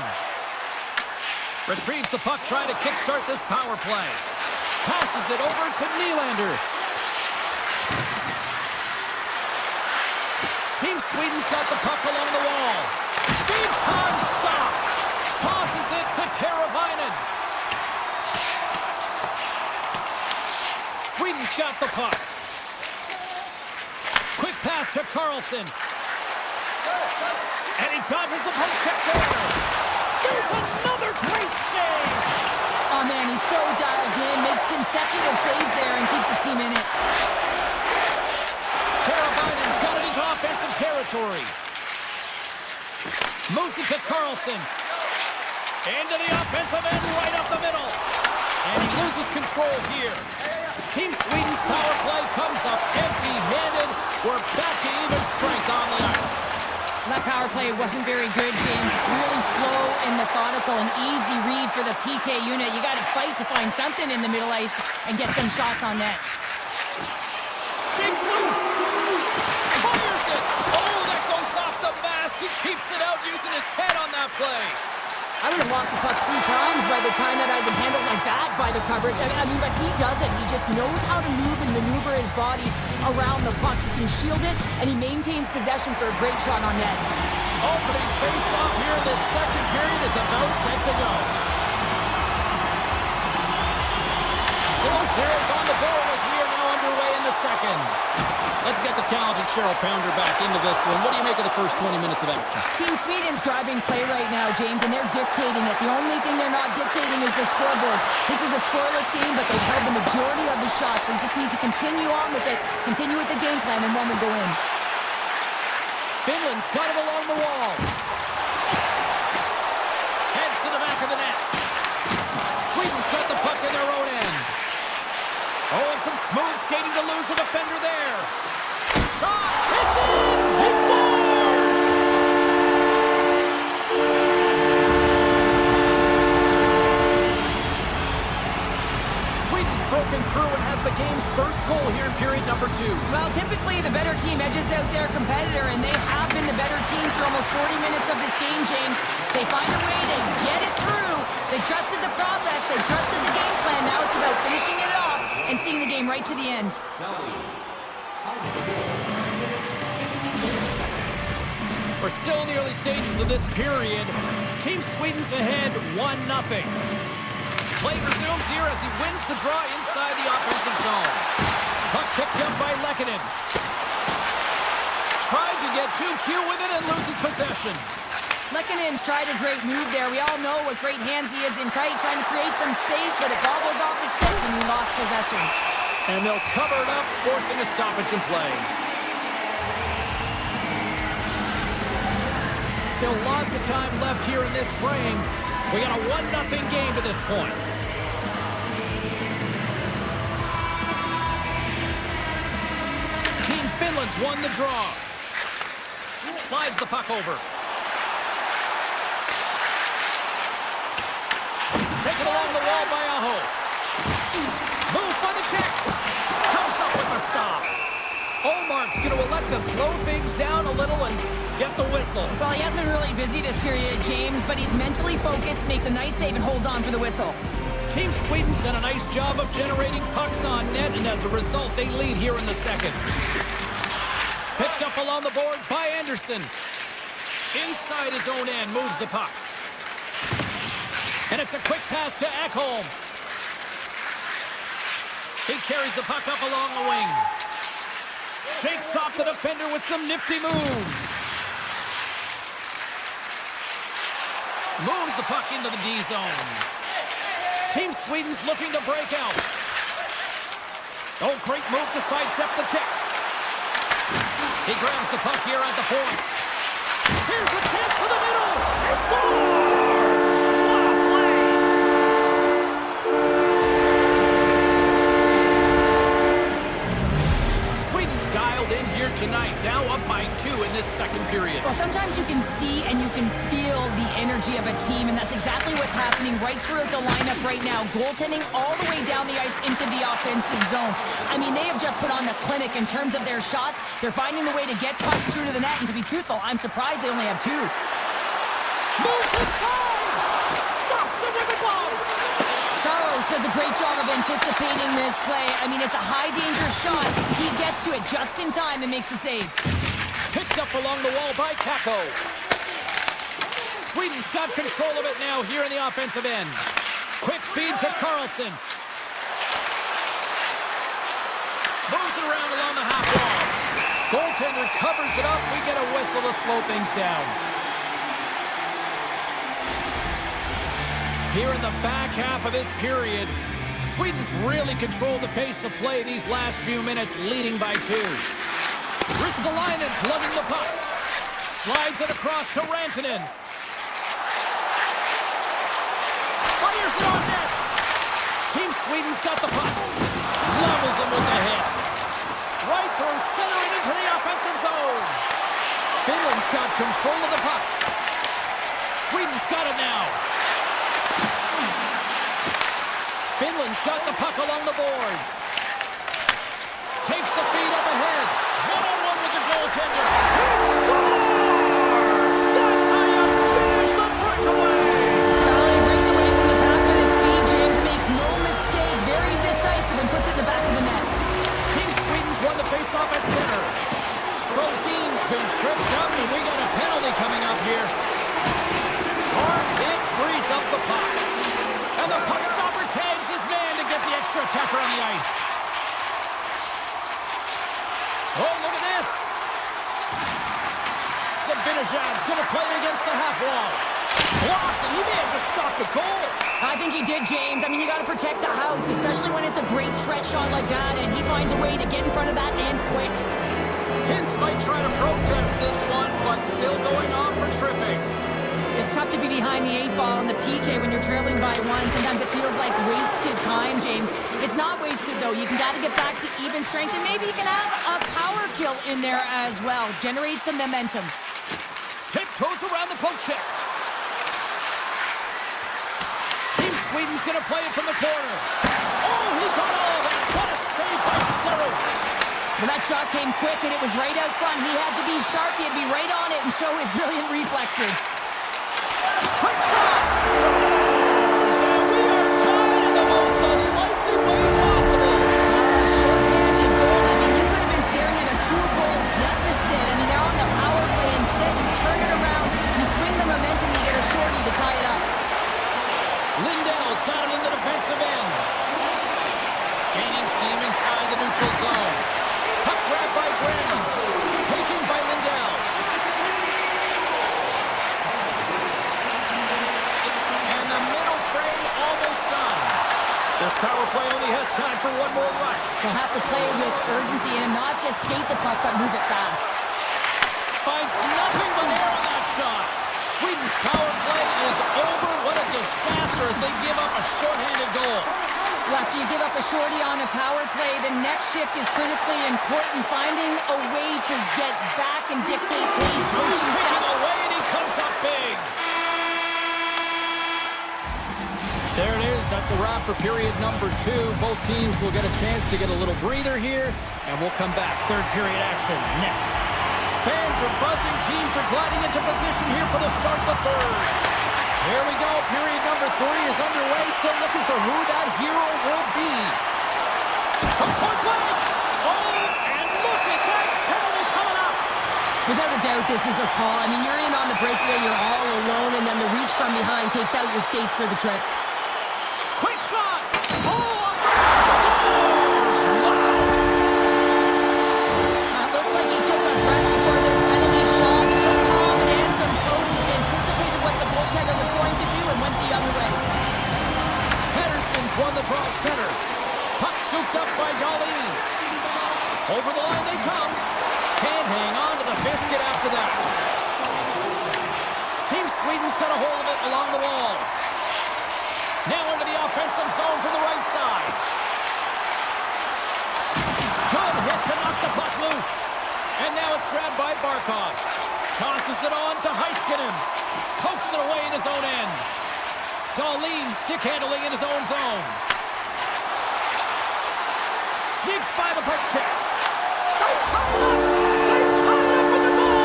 [SPEAKER 1] Retrieves the puck, trying to kickstart this power play. Passes it over to Nylander. Team Sweden's got the puck along the wall. Big time stop. Tosses it to Teravainen. Sweden's got the puck. Quick pass to Carlson. And he dodges the poke check there. There's another great save.
[SPEAKER 2] Oh, man, he's so dialed in, makes consecutive saves there and keeps his team in it.
[SPEAKER 1] Teravainen's got it into offensive territory. Moves it to Carlson. Into the offensive end, right up the middle. And he loses control here. Team Sweden's power play comes up empty-handed. We're back to even strength on the ice.
[SPEAKER 2] That power play wasn't very good, James. Really slow and methodical, an easy read for the PK unit. You got to fight to find something in the middle ice and get some shots on net.
[SPEAKER 1] Shakes loose. Fires it. Oh, that goes off the mask. He keeps it out using his head on that play.
[SPEAKER 2] I would have lost the puck 3 times by the time that I've been handled like that by the coverage. I mean, but he doesn't. He just knows how to move and maneuver his body around the puck. He can shield it, and he maintains possession for a great shot on net.
[SPEAKER 1] Opening face-off here in this second period is about set to go. Still zeros on the board as we are now underway in the second. Let's get the talented Cheryl Pounder back into this one. What do you make of the first 20 minutes of action?
[SPEAKER 2] Team Sweden's driving play right now, James, and they're dictating it. The only thing they're not dictating is the scoreboard. This is a scoreless game, but they've held the majority of the shots. They just need to continue on with it, continue with the game plan, and one will go in.
[SPEAKER 1] Finland's got it along the wall. Heads to the back of the net. Sweden's got the puck in their own end. Oh, and some smooth skating to lose the defender there. Shot! It's in! He scores! Sweden's broken through and has the game's first goal here in period number 2.
[SPEAKER 2] Well, typically the better team edges out their competitor, and they have been the better team for almost 40 minutes of this game, James. They find a way to get it through. They trusted the process. They trusted the game plan. Now it's about finishing it off and seeing the game right to the end.
[SPEAKER 1] We're still in the early stages of this period. Team Sweden's ahead 1-0. Play resumes here as he wins the draw inside the offensive zone. Puck picked up by Lehkonen. Tried to get too cute with it and loses possession.
[SPEAKER 2] Lehkonen's tried a great move there. We all know what great hands he is in tight, trying to create some space, but it bobbled off his stick and he lost possession.
[SPEAKER 1] And they'll cover it up, forcing a stoppage in play. Still lots of time left here in this frame. We got a 1-0 game to this point. Team Finland's won the draw. Slides the puck over. Taken along the wall by Aho. Moves by the check. Comes up with a stop. Olmark's going to elect to slow things down a little and get the whistle.
[SPEAKER 2] Well, he hasn't been really busy this period, James, but he's mentally focused, makes a nice save, and holds on for the whistle.
[SPEAKER 1] Team Sweden's done a nice job of generating pucks on net, and as a result, they lead here in the second. Picked up along the boards by Anderson. Inside his own end, moves the puck. And it's a quick pass to Ekholm. He carries the puck up along the wing. Shakes off the defender with some nifty moves. Moves the puck into the D zone. Team Sweden's looking to break out. Oh, great move to sidestep the check. He grabs the puck here at the point. Here's a chance to the middle. He scores! What a play! Sweden's dialed in here tonight, now up by 2 in this second period.
[SPEAKER 2] Well, sometimes you can see and you can feel the energy of a team, and that's exactly what's happening right throughout the lineup right now. Goaltending all the way down the ice into the offensive zone. I mean, they have just put on the clinic in terms of their shots. They're finding the way to get pucks through to the net, and to be truthful, I'm surprised they only have 2.
[SPEAKER 1] Moves inside! Stops it with a glove!
[SPEAKER 2] Saros does a great job of anticipating this play. I mean, it's a high-danger shot. He gets to it just in time and makes the save.
[SPEAKER 1] Picked up along the wall by Kakko. Sweden's got control of it now here in the offensive end. Quick feed to Carlson. Moves it around along the half wall. Goaltender covers it up. We get a whistle to slow things down. Here in the back half of this period, Sweden's really controlled the pace of play these last few minutes, leading by 2. Ristolainen's lugging the puck. Slides it across to Rantanen. Fires it on net. Team Sweden's got the puck. Levels him with the hit. Right through center and into the offensive zone. Finland's got control of the puck. Sweden's got it now. Finland's got the puck along the boards. Takes the feed up ahead. One-on-one with the goaltender. He scores! That's how you finish the breakaway! been tripped up, and we got a penalty coming up here. Hard hit frees up the puck. And the puck stopper tags his man to get the extra attacker on the ice. Oh, look at this. Sabinajad's going to play it against the half wall. Blocked, and he may have just stopped the goal.
[SPEAKER 2] I think he did, James. I mean, you got to protect the house, especially when it's a great threat shot like that, and he finds a way to get in front of that and quick.
[SPEAKER 1] Hintz might try to protest this one, but still going on for tripping.
[SPEAKER 2] It's tough to be behind the 8-ball in the PK when you're trailing by one. Sometimes it feels like wasted time, James. It's not wasted, though. You got to get back to even strength, and maybe you can have a power kill in there as well. Generate some momentum.
[SPEAKER 1] Tiptoes around the poke check. Team Sweden's going to play it from the corner. Oh, he got all of that. What a save by Saros.
[SPEAKER 2] Well, that shot came quick, and it was right out front. He had to be sharp. He had to be right on it and show his brilliant reflexes.
[SPEAKER 1] Quick shot! Scores! And we are tied in the most unlikely way possible.
[SPEAKER 2] Short-handed goal. I mean, you could have been staring at a 2-goal deficit. I mean, they're on the power play. Instead, you turn it around, you swing the momentum, you get a shorty to tie it up.
[SPEAKER 1] Lindell's got it in the defensive end. Gaining steam inside the neutral zone. Puck grabbed by Graham. Taken by Lindell. And the middle frame almost done. This power play only has time for one more rush.
[SPEAKER 2] They'll have to play with urgency and not just skate the puck, but move it fast.
[SPEAKER 1] Finds nothing but air on that shot. Sweden's power play is over. What a disaster as they give up a shorthanded goal.
[SPEAKER 2] Well, after you give up a shorty on a power play, the next shift is critically important. Finding a way to get back and dictate pace. Coaching
[SPEAKER 1] taking away, and he comes up big. There it is. That's a wrap for period number 2. Both teams will get a chance to get a little breather here, and we'll come back. Third period action next. Fans are buzzing. Teams are gliding into position here for the start of the third. Here we go. Period number 3 is underway. Still looking for who that hero will be. From point blank. Oh, and look at that penalty coming up.
[SPEAKER 2] Without a doubt, this is a call. I mean, you're in on the breakaway. You're all alone, and then the reach from behind takes out your skates for the trip.
[SPEAKER 1] Quick shot. Oh, scores. Wow.
[SPEAKER 2] Looks like he took a breath before this penalty shot. Looked calm and composed. He's anticipated what the goaltender was going to do and went the other way.
[SPEAKER 1] Pedersen's won the draw at center. Puck scooped up by Darlene. Over the line they come. Can't hang on to the biscuit after that. Team Sweden's got a hold of it along the wall. Now into the offensive zone from the right side. Good hit to knock the puck loose. And now it's grabbed by Barkov. Tosses it on to Heiskanen. Pokes it away in his own end. Darlene stick handling in his own zone. Sneaks by the poke check. They tie it up! They tie it up with the goal!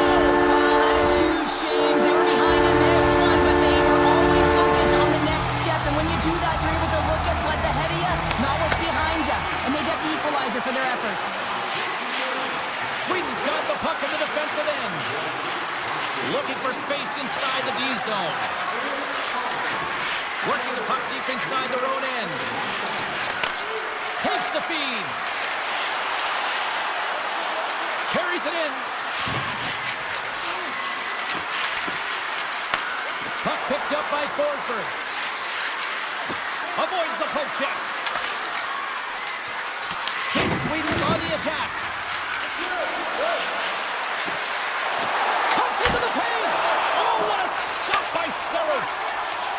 [SPEAKER 2] Oh, that is huge, James. They were behind in this one, but they were always focused on the next step. And when you do that, you're able to look at what's ahead of you, not what's behind you. And they get the equalizer for their efforts.
[SPEAKER 1] Sweden's got the puck in the defensive end. Looking for space inside the D zone. Working the puck deep inside their own end. Takes the feed. Carries it in. Puck picked up by Forsberg. Avoids the poke check. Team Sweden's on the attack. Cuts into the paint. Oh, what a stop by Saros.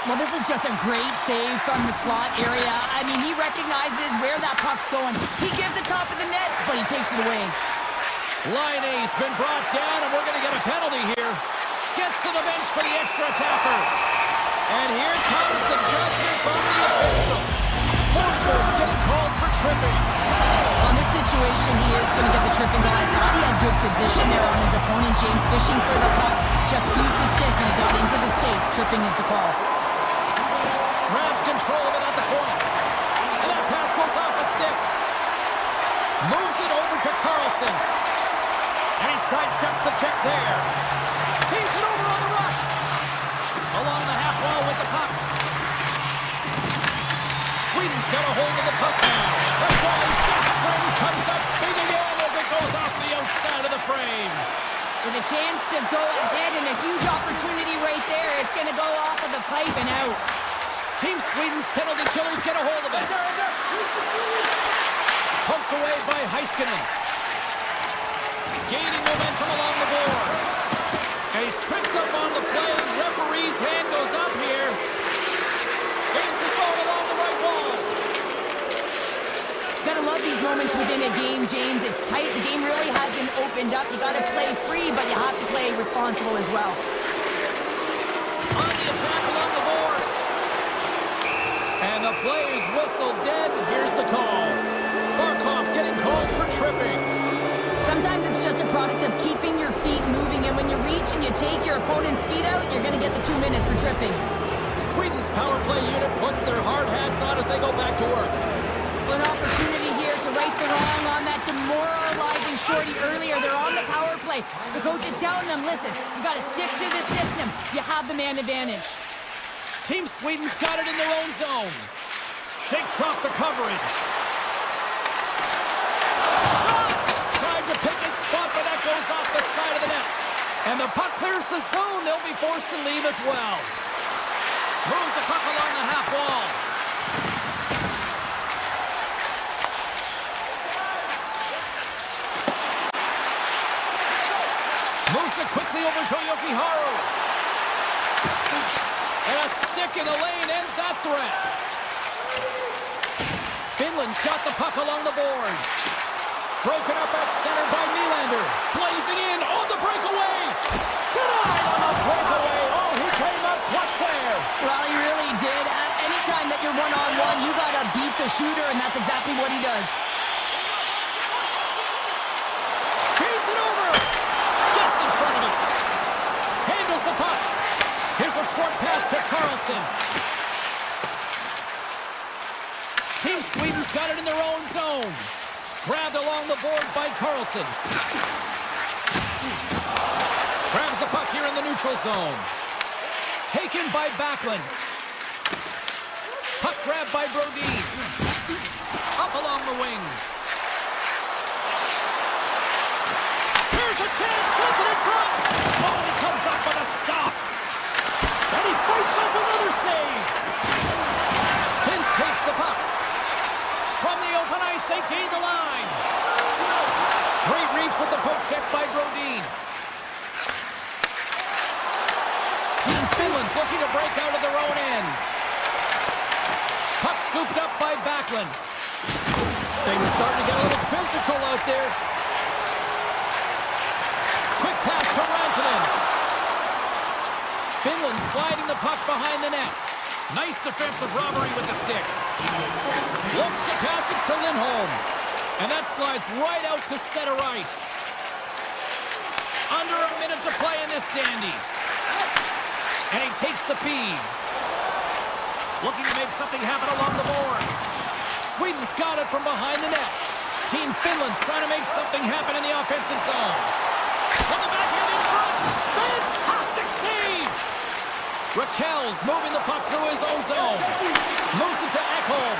[SPEAKER 2] Well, this is just a great save from the slot area. I mean, he recognizes where that puck's going. He gives the top of the net, but he takes it away.
[SPEAKER 1] Line A's been brought down, and we're going to get a penalty here. Gets to the bench for the extra attacker. And here comes the judgment from the official. Forsberg's getting called for tripping.
[SPEAKER 2] On this situation, he is going to get the tripping goal. I thought he had good position there on his opponent. James fishing for the puck. Just used his stick and he got into the skates. Tripping is the call.
[SPEAKER 1] Grabs control of it at the point. And that pass goes off a stick. Moves it over to Carlson. And he sidesteps the check there. Feeds it over on the rush. Along the half wall with the puck. Sweden's got a hold of the puck now. The goalie's best friend comes up big again as it goes off the outside of the frame.
[SPEAKER 2] With a chance to go ahead and a huge opportunity right there. It's going to go off of the pipe and out.
[SPEAKER 1] Team Sweden's penalty killers get a hold of it. Poked away by Heiskanen. Gaining momentum along the boards. And he's tripped up on the play. Referee's hand goes up here. Gains the zone along the right wall.
[SPEAKER 2] Gotta love these moments within a game, James. It's tight. The game really hasn't opened up. You gotta play free, but you have to play responsible as well.
[SPEAKER 1] On the attack along the boards. And the play's whistled dead. Here's the call. Barkov's getting called for tripping.
[SPEAKER 2] Sometimes it's just a product of keeping your feet moving, and when you reach and you take your opponent's feet out, you're gonna get the 2 minutes for tripping.
[SPEAKER 1] Sweden's power play unit puts their hard hats on as they go back to work.
[SPEAKER 2] An opportunity here to right the wrong on that demoralizing shorty earlier. They're on the power play. The coach is telling them, listen, you got to stick to the system. You have the man advantage.
[SPEAKER 1] Team Sweden's got it in their own zone. Shakes off the coverage. Shot! Tried to pick his spot, but that goes off the side of the net. And the puck clears the zone. They'll be forced to leave as well. Moves the puck along the half wall. Moves it quickly over to Yokiharu. And a stick in the lane ends that threat. Finland's got the puck along the boards. Broken up at center by Nylander. Blazing in on the breakaway. Denied on the breakaway. Oh, he came up clutch there.
[SPEAKER 2] Well, he really did. Anytime that you're one-on-one, you got to beat the shooter, and that's exactly what he does.
[SPEAKER 1] Feeds it over. Gets in front of it. Handles the puck. Here's a short pass to Carlson. Team Sweden's got it in their own zone. Grabbed along the board by Carlson. Grabs the puck here in the neutral zone. Taken by Backlund. Puck grabbed by Brodin. Up along the wing. Here's a chance. Sends it in front. Oh, he comes up with a stop. And he fights off another save. Vince takes the puck. From the open ice, they gain the line. Great reach with the poke check by Brodin. Team Finland's looking to break out of their own end. Puck scooped up by Backlund. Things starting to get a little physical out there. Quick pass to Rantanen. Finland sliding the puck behind the net. Nice defensive robbery with the stick. Looks to pass it to Lindholm. And that slides right out to center ice. Under a minute to play in this dandy. And he takes the feed. Looking to make something happen along the boards. Sweden's got it from behind the net. Team Finland's trying to make something happen in the offensive zone. On the backhand in front. Fantastic save. Raquel's moving the puck through his own zone. Moves it to Ekholm.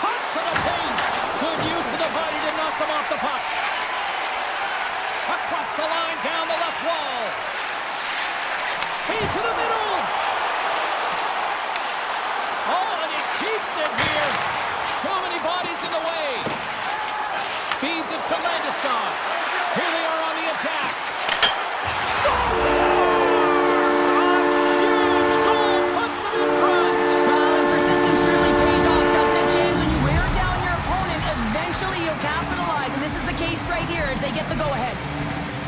[SPEAKER 1] Cuts to the paint. Good use of the body to knock them off the puck. Across the line, down the left wall. Into the middle. Oh, and he keeps it here. Too many bodies in the way. Feeds it to Landeskog. Here they are on the attack. Scores! A huge goal puts them in front.
[SPEAKER 2] Well, and persistence really pays off, doesn't it, James? When you wear down your opponent, eventually you'll capitalize. And this is the case right here as they get the go-ahead.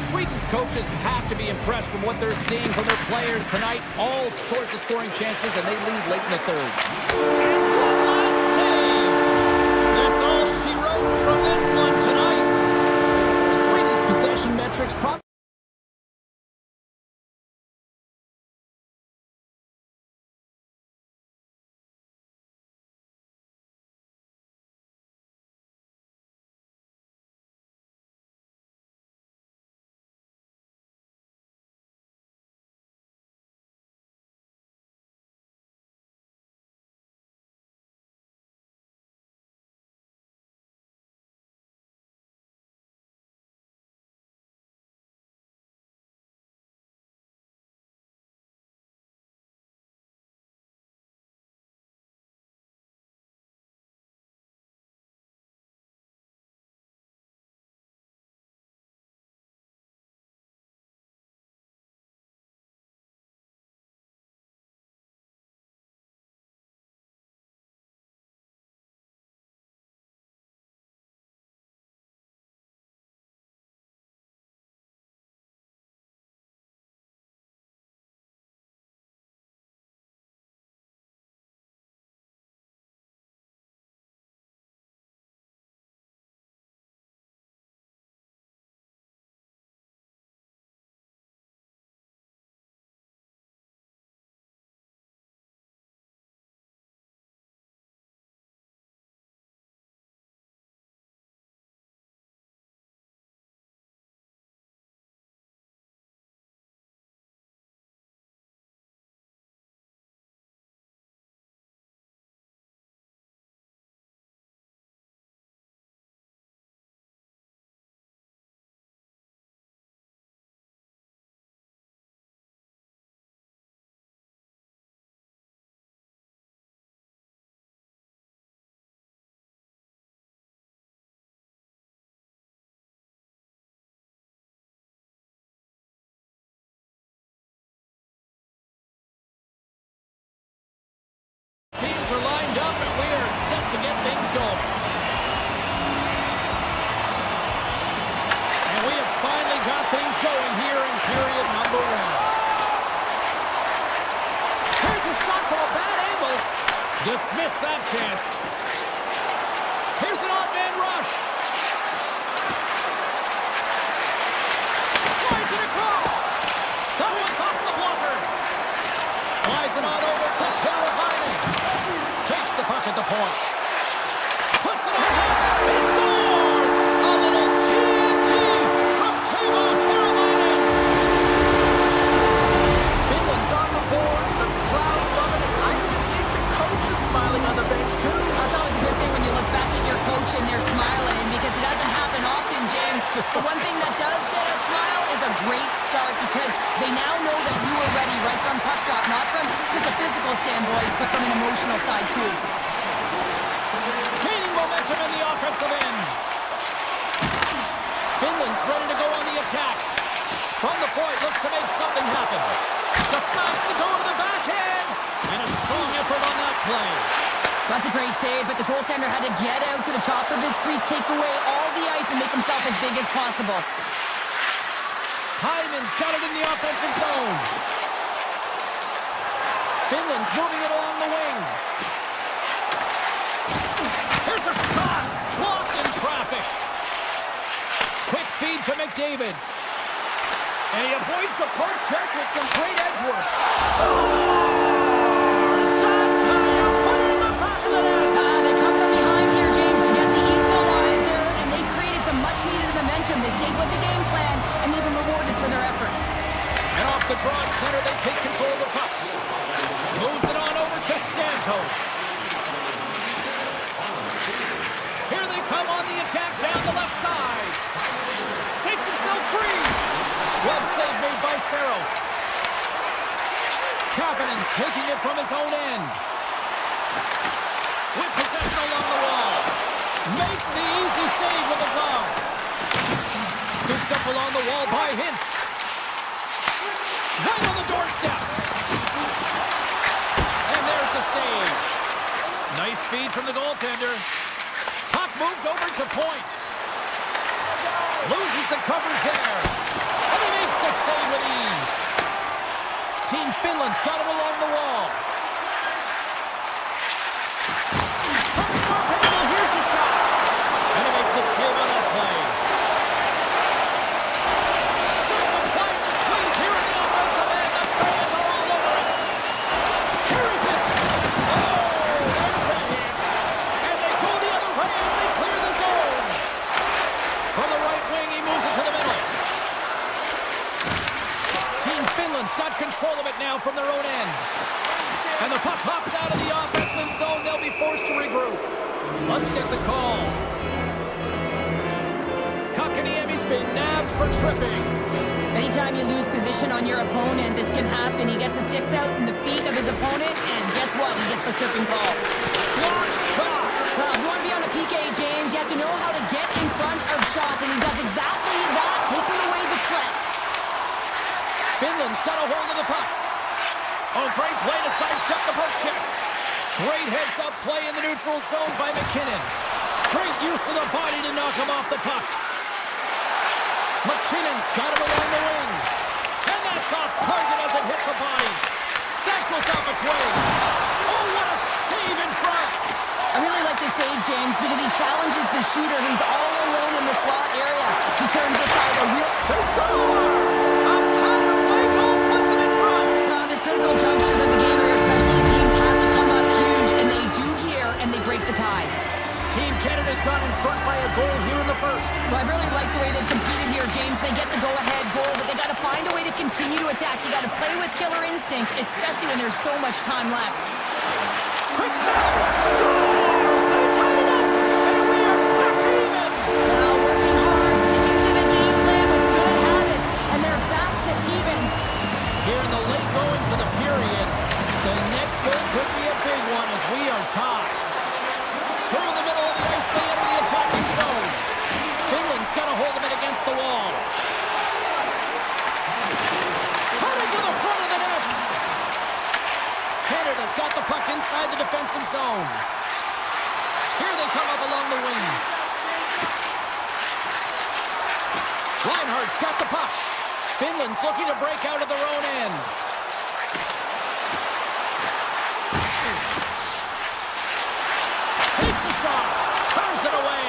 [SPEAKER 1] Sweden's coaches have to be impressed from what they're seeing from their players tonight. All sorts of scoring chances, and they lead late in the third. And one last save. That's all she wrote from this one tonight. Sweden's possession metrics players are lined up, and we are set to get things going. And we have finally got things going here in period number 1. Here's a shot from a bad angle. Dismiss that chance. Here's an odd man rush. Slides it across. That one's off the blocker. Slides it on over to Teravainen. Takes the puck at the point. Puts it on. He scores! A little TNT from Teuvo Teravainen. Finland's on the board. The crowd's loving it. I even think the coach is smiling on the bench too.
[SPEAKER 2] That's always a good thing when you look back at your coach and they're smiling, because it doesn't happen often, James. The one thing that does get a smile is a great start, because they now know that you are ready right from puck drop, not from just a physical standpoint, but from an emotional side too.
[SPEAKER 1] Gaining momentum in the offensive end. Finland's ready to go on the attack. From the point, looks to make something happen. Decides to go to the backhand. And a strong effort on that play.
[SPEAKER 2] That's a great save, but the goaltender had to get out to the top of his crease, take away all the ice, and make himself as big as possible.
[SPEAKER 1] Hyman's got it in the offensive zone. Finland's moving it along the wing. Here's a shot. Blocked in traffic. Quick feed to McDavid. And he avoids the poke check with some great edge work. Scores! That's how you put it in the back of the net.
[SPEAKER 2] They come from behind here, James, to get the equalizer, and they created some much-needed momentum. They stayed with the game plan, and they've been rewarded for their efforts.
[SPEAKER 1] And off the draw at center, they take control of the puck. Moves it on over to Stamkos. Here they come on the attack down the left side. Shakes himself free. Well save made by Saros. Kapanen's taking it from his own end. With possession along the wall. Makes the easy save with the glove. Scooped up along the wall by Hintz. Right on the doorstep. And there's the save. Nice feed from the goaltender. Puck moved over to point. Loses the coverage there. And he makes the save with ease. Team Finland's got it along the wall. From the short angle, here's the shot. And he makes the save on that play. Just applying the squeeze here in the offensive end. The fans are all over it. Carries it. Oh, there's a hit. And they go the other way as they clear the zone. From the right wing, he moves it to the middle. Team Finland's got control of it now from their own end. And the puck hops out of the offensive zone. They'll be forced to regroup. Let's get the call. Kakaniemi's been nabbed for tripping.
[SPEAKER 2] Anytime you lose position on your opponent, this can happen. He gets the sticks out in the feet of his opponent, and guess what? He gets the tripping call.
[SPEAKER 1] Block shot.
[SPEAKER 2] Well, if you want to be on a PK, James, you have to know how to get in front of shots, and he does exactly that, taking away the threat.
[SPEAKER 1] Finland's got a hold of the puck. Oh, great play to sidestep the poke check. Great heads-up play in the neutral zone by McKinnon. Great use of the body to knock him off the puck. McKinnon's got it along the wing. And that's off target as it hits a body. That goes off its way. Oh, what a save in front.
[SPEAKER 2] I really like this save, James, because he challenges the shooter who's all alone in the slot area. He turns aside a real...
[SPEAKER 1] They score! A power play goal puts him in front.
[SPEAKER 2] There's critical junctures of the game where especially teams have to come up huge, and they do here, and they break the tie.
[SPEAKER 1] Team Canada's gone in front by a goal here in the first.
[SPEAKER 2] Well, I really like the way they've competed here, James. They get the go-ahead goal, but they got to find a way to continue to attack. You got to play with killer instinct, especially when there's so much time left.
[SPEAKER 1] Quick shot! Scores! They tie it up! And we are back to even!
[SPEAKER 2] Now working hard, sticking to the game plan with good habits, and they're back to evens.
[SPEAKER 1] Here in the late goings of the period, the next goal could be a big one as we are tied. Through the middle of the ice, they enter the attacking zone. Finland's got a hold of it against the wall. Cutting to the front of the net. Canada's got the puck in inside the defensive zone. Here they come up along the wing. Reinhardt's got the puck. Finland's looking to break out of their own end. Takes a shot. Turns it away.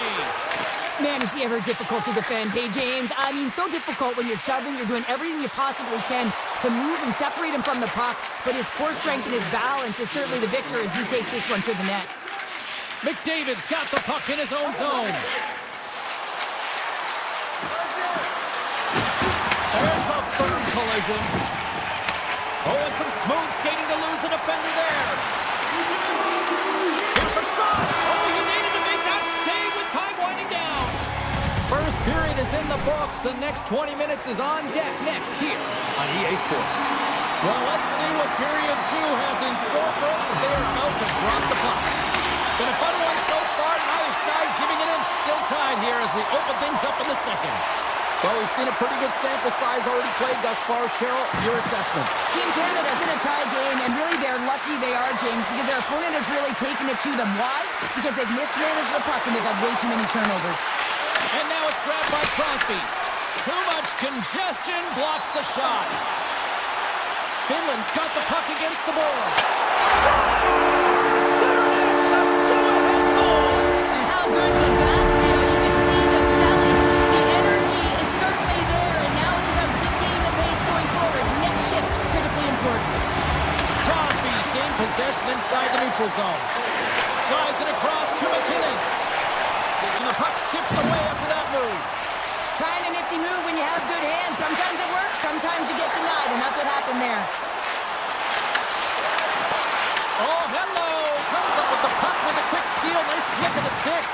[SPEAKER 2] Man, is he ever difficult to defend. Hey, James, I mean, so difficult when you're shoving, you're doing everything you possibly can to move and separate him from the puck, but his core strength and his balance is certainly the victor as he takes this one to the net.
[SPEAKER 1] McDavid's got the puck in his own zone. There's a firm collision. Oh, and some smooth skating to lose the defender there. Here's a shot. Oh, he needed to make that save with time winding down. First period is in the books. The next 20 minutes is on deck next here on EA Sports. Well, let's see what period 2 has in store for us as they are about to drop the puck. Been a fun one so far, neither side giving an inch. Still tied here as we open things up in the second. Well, we've seen a pretty good sample size already played thus far. Cheryl, your assessment.
[SPEAKER 2] Team Canada's in a tie game, and really they're lucky they are, James, because their opponent has really taken it to them. Why? Because they've mismanaged the puck and they've had way too many turnovers.
[SPEAKER 1] And now it's grabbed by Crosby. Too much congestion blocks the shot. Finland's got the puck against the boards. Scores! There it is, the go-ahead goal!
[SPEAKER 2] And how good does that feel? You can see the selling. The energy is certainly there, and now it's about dictating the pace going forward. Next shift, critically important.
[SPEAKER 1] Crosby's gained possession inside the neutral zone. Slides it across to McKinnon. And the puck skips away after that move.
[SPEAKER 2] Trying a nifty move when you have good hands. Sometimes it works, sometimes you get denied, and that's what happened there.
[SPEAKER 1] Oh, hello! Comes up with the puck with a quick steal. Nice flick of the stick.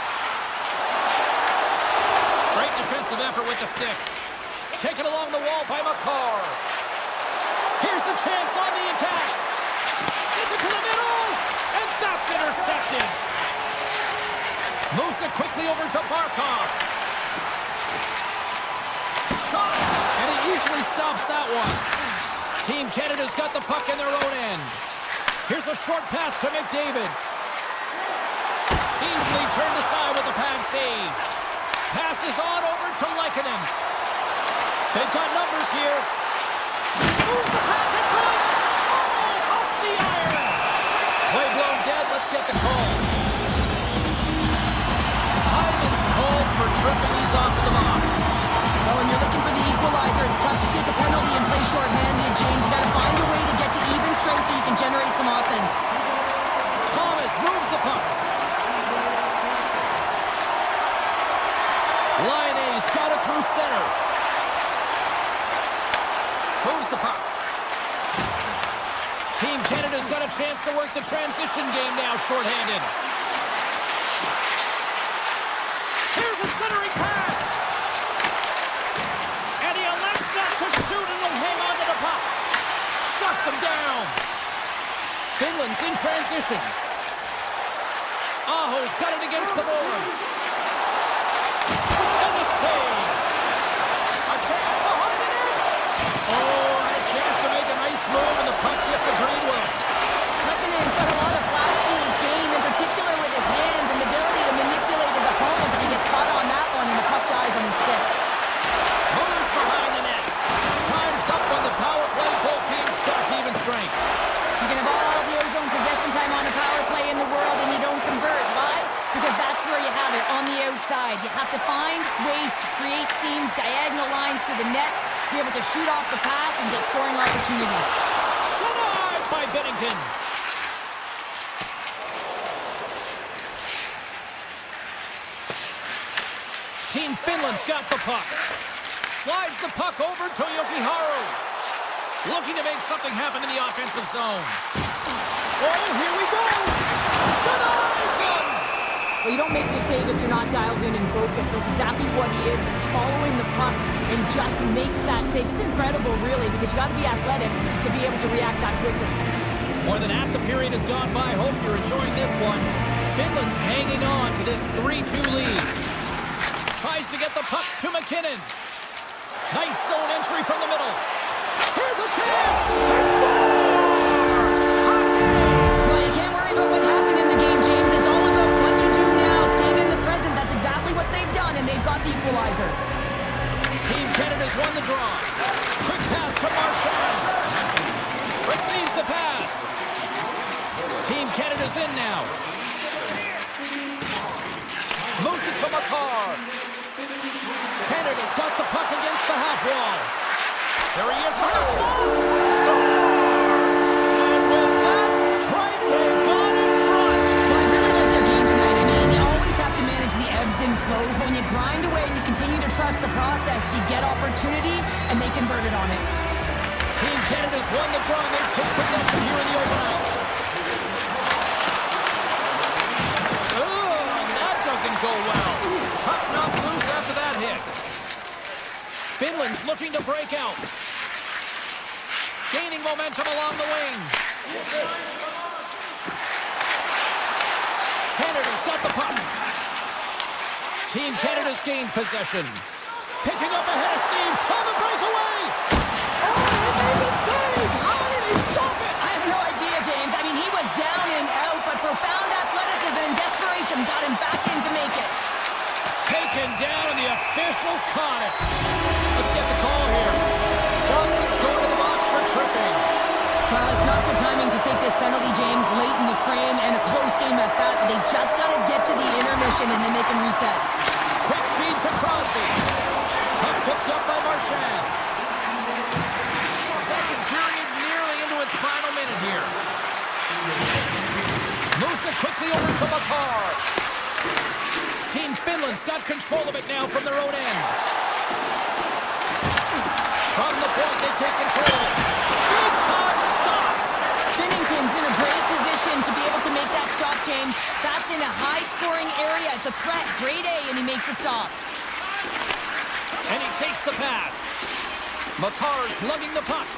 [SPEAKER 1] Great defensive effort with the stick. Taken along the wall by McCarr. Here's a chance on the attack. Sends it to the middle, and that's intercepted. Moves it quickly over to Barkov. Shot, and he easily stops that one. Team Canada's got the puck in their own end. Here's a short pass to McDavid. Easily turned aside with a pad save. Passes on over to Lehkonen. They've got numbers here. Moves the pass in front. Oh, off the iron. Play blown dead. Let's get the call. Hyman's called for tripping. He's off to the box.
[SPEAKER 2] Well, when you're looking for the equalizer, it's tough to take a penalty and play shorthanded, James. You got to find a way to get to even strength so you can generate some offense.
[SPEAKER 1] Thomas moves the puck. Lionel's got it through center. Moves the puck. Team Canada's got a chance to work the transition game now, shorthanded. Here's a centering pass. And he elects not to shoot and will hang on to the puck. Shuts him down. Finland's in transition. Aho's got it against the boards. And the save. A chance behind the net. Oh, and a chance to make a nice move, and the puck disagreed with.
[SPEAKER 2] Lehkonen's got a lot of flash to his game, in particular with his hands and the ability to manipulate his opponent, but he gets caught on that one, and the puck dies on his stick.
[SPEAKER 1] Moves behind the net. Time's up on the power play. Both teams start even strength.
[SPEAKER 2] You can have all the ozone possession time on a power play in the world, and you don't convert. Why? Because that's where you have it, on the outside. You have to find ways to create seams, diagonal lines to the net, to be able to shoot off the pass and get scoring opportunities.
[SPEAKER 1] Denied by Bennington. Team Finland's got the puck. Slides the puck over to Jokiharju. Looking to make something happen in the offensive zone. Oh, here we go! Denies him!
[SPEAKER 2] Well, you don't make the save if you're not dialed in and focused. That's exactly what he is. He's following the puck and just makes that save. It's incredible, really, because you got to be athletic to be able to react that quickly.
[SPEAKER 1] More than half the period has gone by. Hope you're enjoying this one. Finland's hanging on to this 3-2 lead. Tries to get the puck to McKinnon. Nice zone entry from the middle. Here's a chance! He scores! Tie game!
[SPEAKER 2] Well, you can't worry got the equalizer.
[SPEAKER 1] Team Canada's won the draw. Quick pass to Marchand. Receives the pass. Team Canada's in now. Moves it to McCarr. Canada's got the puck against the half wall. There he is for the stop. Scores! And with that strike, they've gone in front.
[SPEAKER 2] Well, I really like their game tonight. I mean, you always have to manage the ebbs and flows. But when you grind away and you continue to trust the process, you get opportunity, and they converted on it.
[SPEAKER 1] Team Canada's won the draw, and they take possession here in the open ice. Oh, and that doesn't go well. Puck knocked loose after that hit. Finland's looking to break out. Gaining momentum along the wing. Canada's got the puck. Team Canada's gained possession. Picking up ahead of steam on the breakaway. Oh, he made the save. How did he stop it?
[SPEAKER 2] I have no idea, James. I mean, he was down and out, but profound athleticism and desperation got him back in to make it.
[SPEAKER 1] Taken down, and the officials caught it. Let's get the call here. Johnson's going to the box for tripping.
[SPEAKER 2] Well, it's not good timing to take this penalty, James, late in the frame, and a close game at that, but they just got to get to the intermission, and then they can reset.
[SPEAKER 1] Quick feed to Crosby. Puck picked up by Marchand. Second period nearly into its final minute here. Moves it quickly over to McCarr. Team Finland's got control of it now from their own end. From the point, they take control of it. Big time stop.
[SPEAKER 2] Binnington's in a great position to be able to make that stop, James. That's in a high-scoring area. It's a threat. Grade A, and he makes the stop.
[SPEAKER 1] And he takes the pass. McCarr's lugging the puck.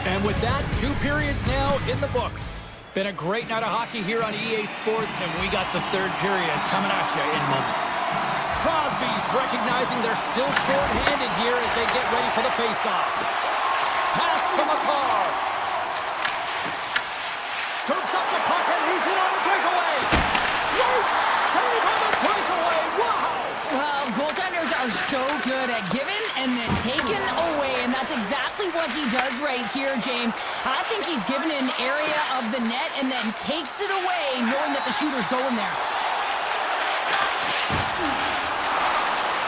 [SPEAKER 1] And with that, 2 periods now in the books. Been a great night of hockey here on EA Sports, and we got the 3rd period coming at you in moments. Crosby's recognizing they're still short-handed here as they get ready for the face-off. Pass to McCarr. Scoops up the puck, and he's in on the breakaway. Great save on the breakaway. Wow!
[SPEAKER 2] Well, goaltenders are so good at giving and then taking away, and that's exactly what he does right here, James. I think he's given an area of the net and then takes it away, knowing that the shooter's going there.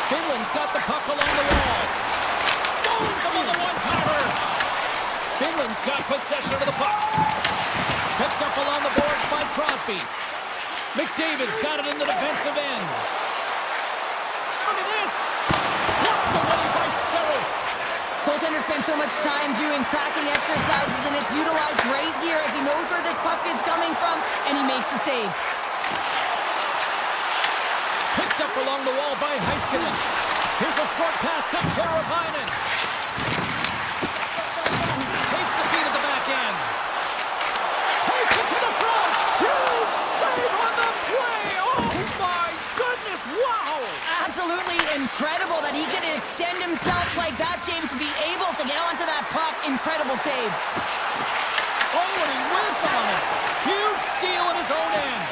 [SPEAKER 1] Finland's got the puck along the wall. Stones him on the one-timer. Finland's got possession of the puck. Picked up along the boards by Crosby. McDavid's got it in the defensive end. Look at this. Blocked away by Saros.
[SPEAKER 2] Goaltender spends so much time doing tracking exercises, and it's utilized right here as he knows where this puck is coming from, and he makes the save.
[SPEAKER 1] Picked up along the wall by Heiskanen. Here's a short pass to Teravainen. Takes the feed at the back end. Takes it to the front. Huge save on the play. Oh my goodness, wow.
[SPEAKER 2] Absolutely incredible that he could extend himself like that, James, to be able to get onto that puck. Incredible save.
[SPEAKER 1] Oh, and he whiffs on it. Huge steal at his own end.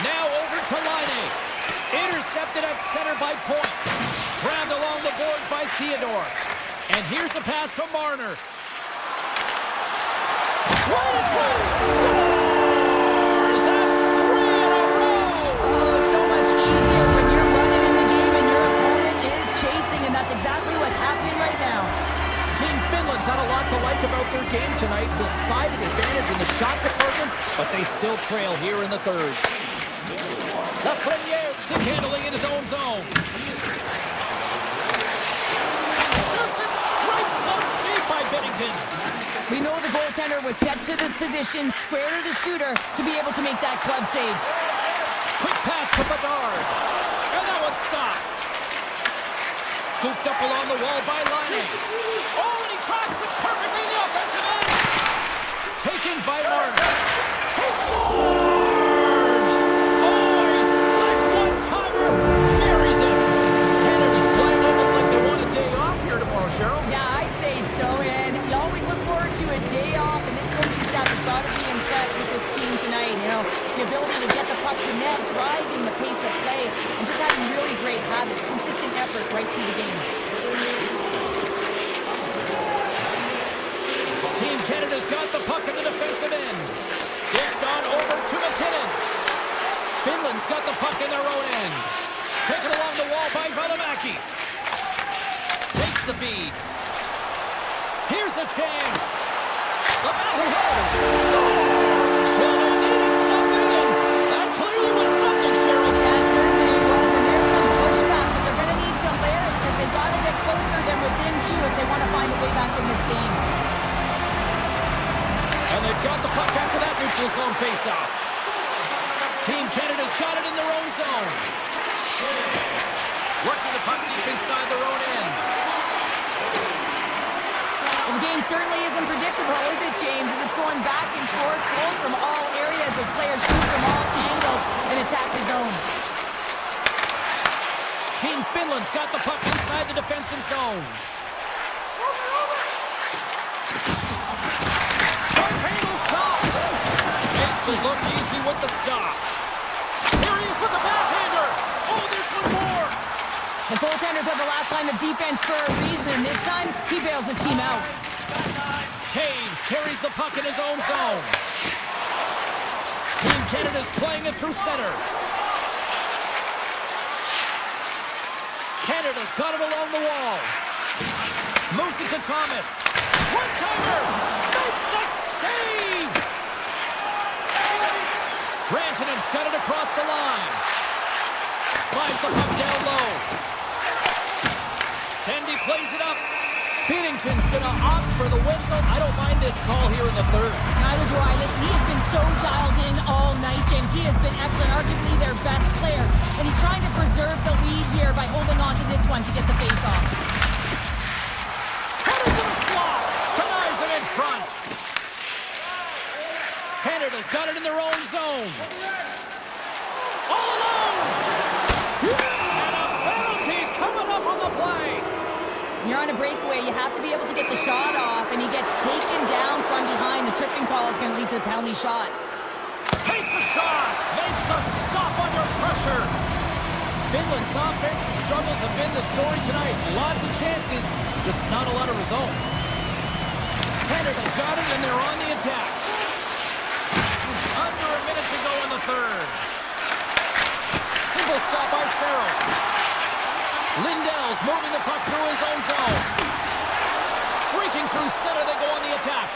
[SPEAKER 1] Now over to Laine. Intercepted at center by Point. Grabbed along the boards by Theodore. And here's the pass to Marner. Right in front. Scores! That's 3 in a row.
[SPEAKER 2] Oh, it's so much easier when you're running in the game and your opponent is chasing, and that's exactly what's happening right now.
[SPEAKER 1] Team Finland's had a lot to like about their game tonight. Decided advantage in the shot department, but they still trail here in the 3rd. Lafreniere stick handling in his own zone. Shoots it. Great close save by Binnington.
[SPEAKER 2] We know the goaltender was set to this position, square to the shooter, to be able to make that glove save.
[SPEAKER 1] Quick pass to Bedard. And that one's stopped. Scooped up along the wall by Laine. Oh, and he tracks it perfectly in the offensive end. Taken by Marner. He scores! Oh, he slick one-timer. Buries it. Canada's playing almost like they want a day off here tomorrow, Cheryl.
[SPEAKER 2] Yeah, I'd say so, and you always look forward the ability to get the puck to net, driving the pace of play, and just having really great habits, consistent effort right through the game.
[SPEAKER 1] Team Canada's got the puck in the defensive end. Dished on over to McKinnon. Finland's got the puck in their own end. Taken along the wall by Valimaki. Takes the feed. Here's a chance. The battle scores! So they needed something, and that clearly was something, Cheryl.
[SPEAKER 2] That certainly was, and there's some pushback, but they're going to need to layer it because they've got to get closer than within two if they want to find a way back in this game.
[SPEAKER 1] And they've got the puck after that neutral zone faceoff. Team Canada's got it in their own zone. Working the puck deep inside their own end.
[SPEAKER 2] Well, the game certainly isn't predictable, is it, James? As it's going back and forth, goals from all areas as players shoot from all angles and attack the zone.
[SPEAKER 1] Team Finland's got the puck inside the defensive zone. Short-handle shot. Makes it look easy with the stop. Here he is with the backhander. Oh, there's one more.
[SPEAKER 2] The goaltenders are the last line of defense for a reason. This time, he bails his team out.
[SPEAKER 1] Taves carries the puck in his own zone. Team Canada's playing it through center. Canada's got it along the wall. Moves it to Thomas. One-timer! Makes the save! Rantanen's got it across the line. Slides the puck down low. Tendy plays it up. Binnington's gonna opt for the whistle. I don't mind this call here in the third.
[SPEAKER 2] Neither do I. Listen, he has been so dialed in all night, James. He has been excellent, arguably their best player. And he's trying to preserve the lead here by holding on to this one to get the face-off.
[SPEAKER 1] Headed to the slot. Denies him in front. Canada's got it in their own zone. All alone. And a penalty's coming up on the play.
[SPEAKER 2] When you're on a breakaway, you have to be able to get the shot off, and he gets taken down from behind. The tripping call is going to lead to the penalty shot.
[SPEAKER 1] Takes a shot. Makes the stop under pressure. Finland's offensive struggles have been the story tonight. Lots of chances, just not a lot of results. Canada's got it, and they're on the attack. Under a minute to go in the third. Simple stop by Saros. Lindell's moving the puck through his own zone. Streaking through center, they go on the attack.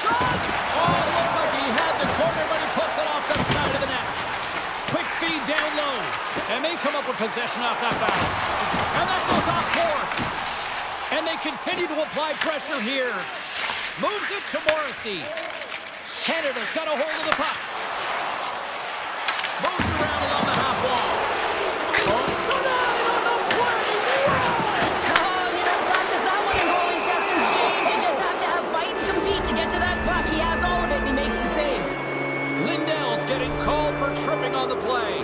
[SPEAKER 1] Shot! Oh, it looked like he had the corner, but he puts it off the side of the net. Quick feed down low. And they come up with possession off that battle. And that goes off course. And they continue to apply pressure here. Moves it to Morrissey. Canada's got a hold of the puck. Moves around along the half wall. Oh, denied on the play.
[SPEAKER 2] Oh, you don't practice that one in goalie Chester's, James. You just have to have fight and compete to get to that puck. He has all of it, and he makes the save.
[SPEAKER 1] Lindell's getting called for tripping on the play.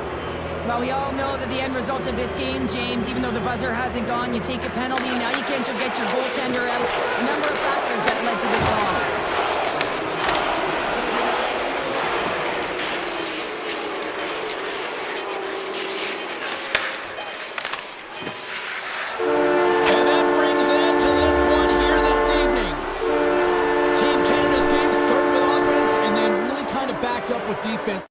[SPEAKER 2] Well, we all know that the end result of this game, James, even though the buzzer hasn't gone, you take a penalty. Now you can't get your goaltender out. A number of factors that led to this loss.
[SPEAKER 1] And that brings an end to this one here this evening. Team Canada's game started with offense and then really kind of backed up with defense.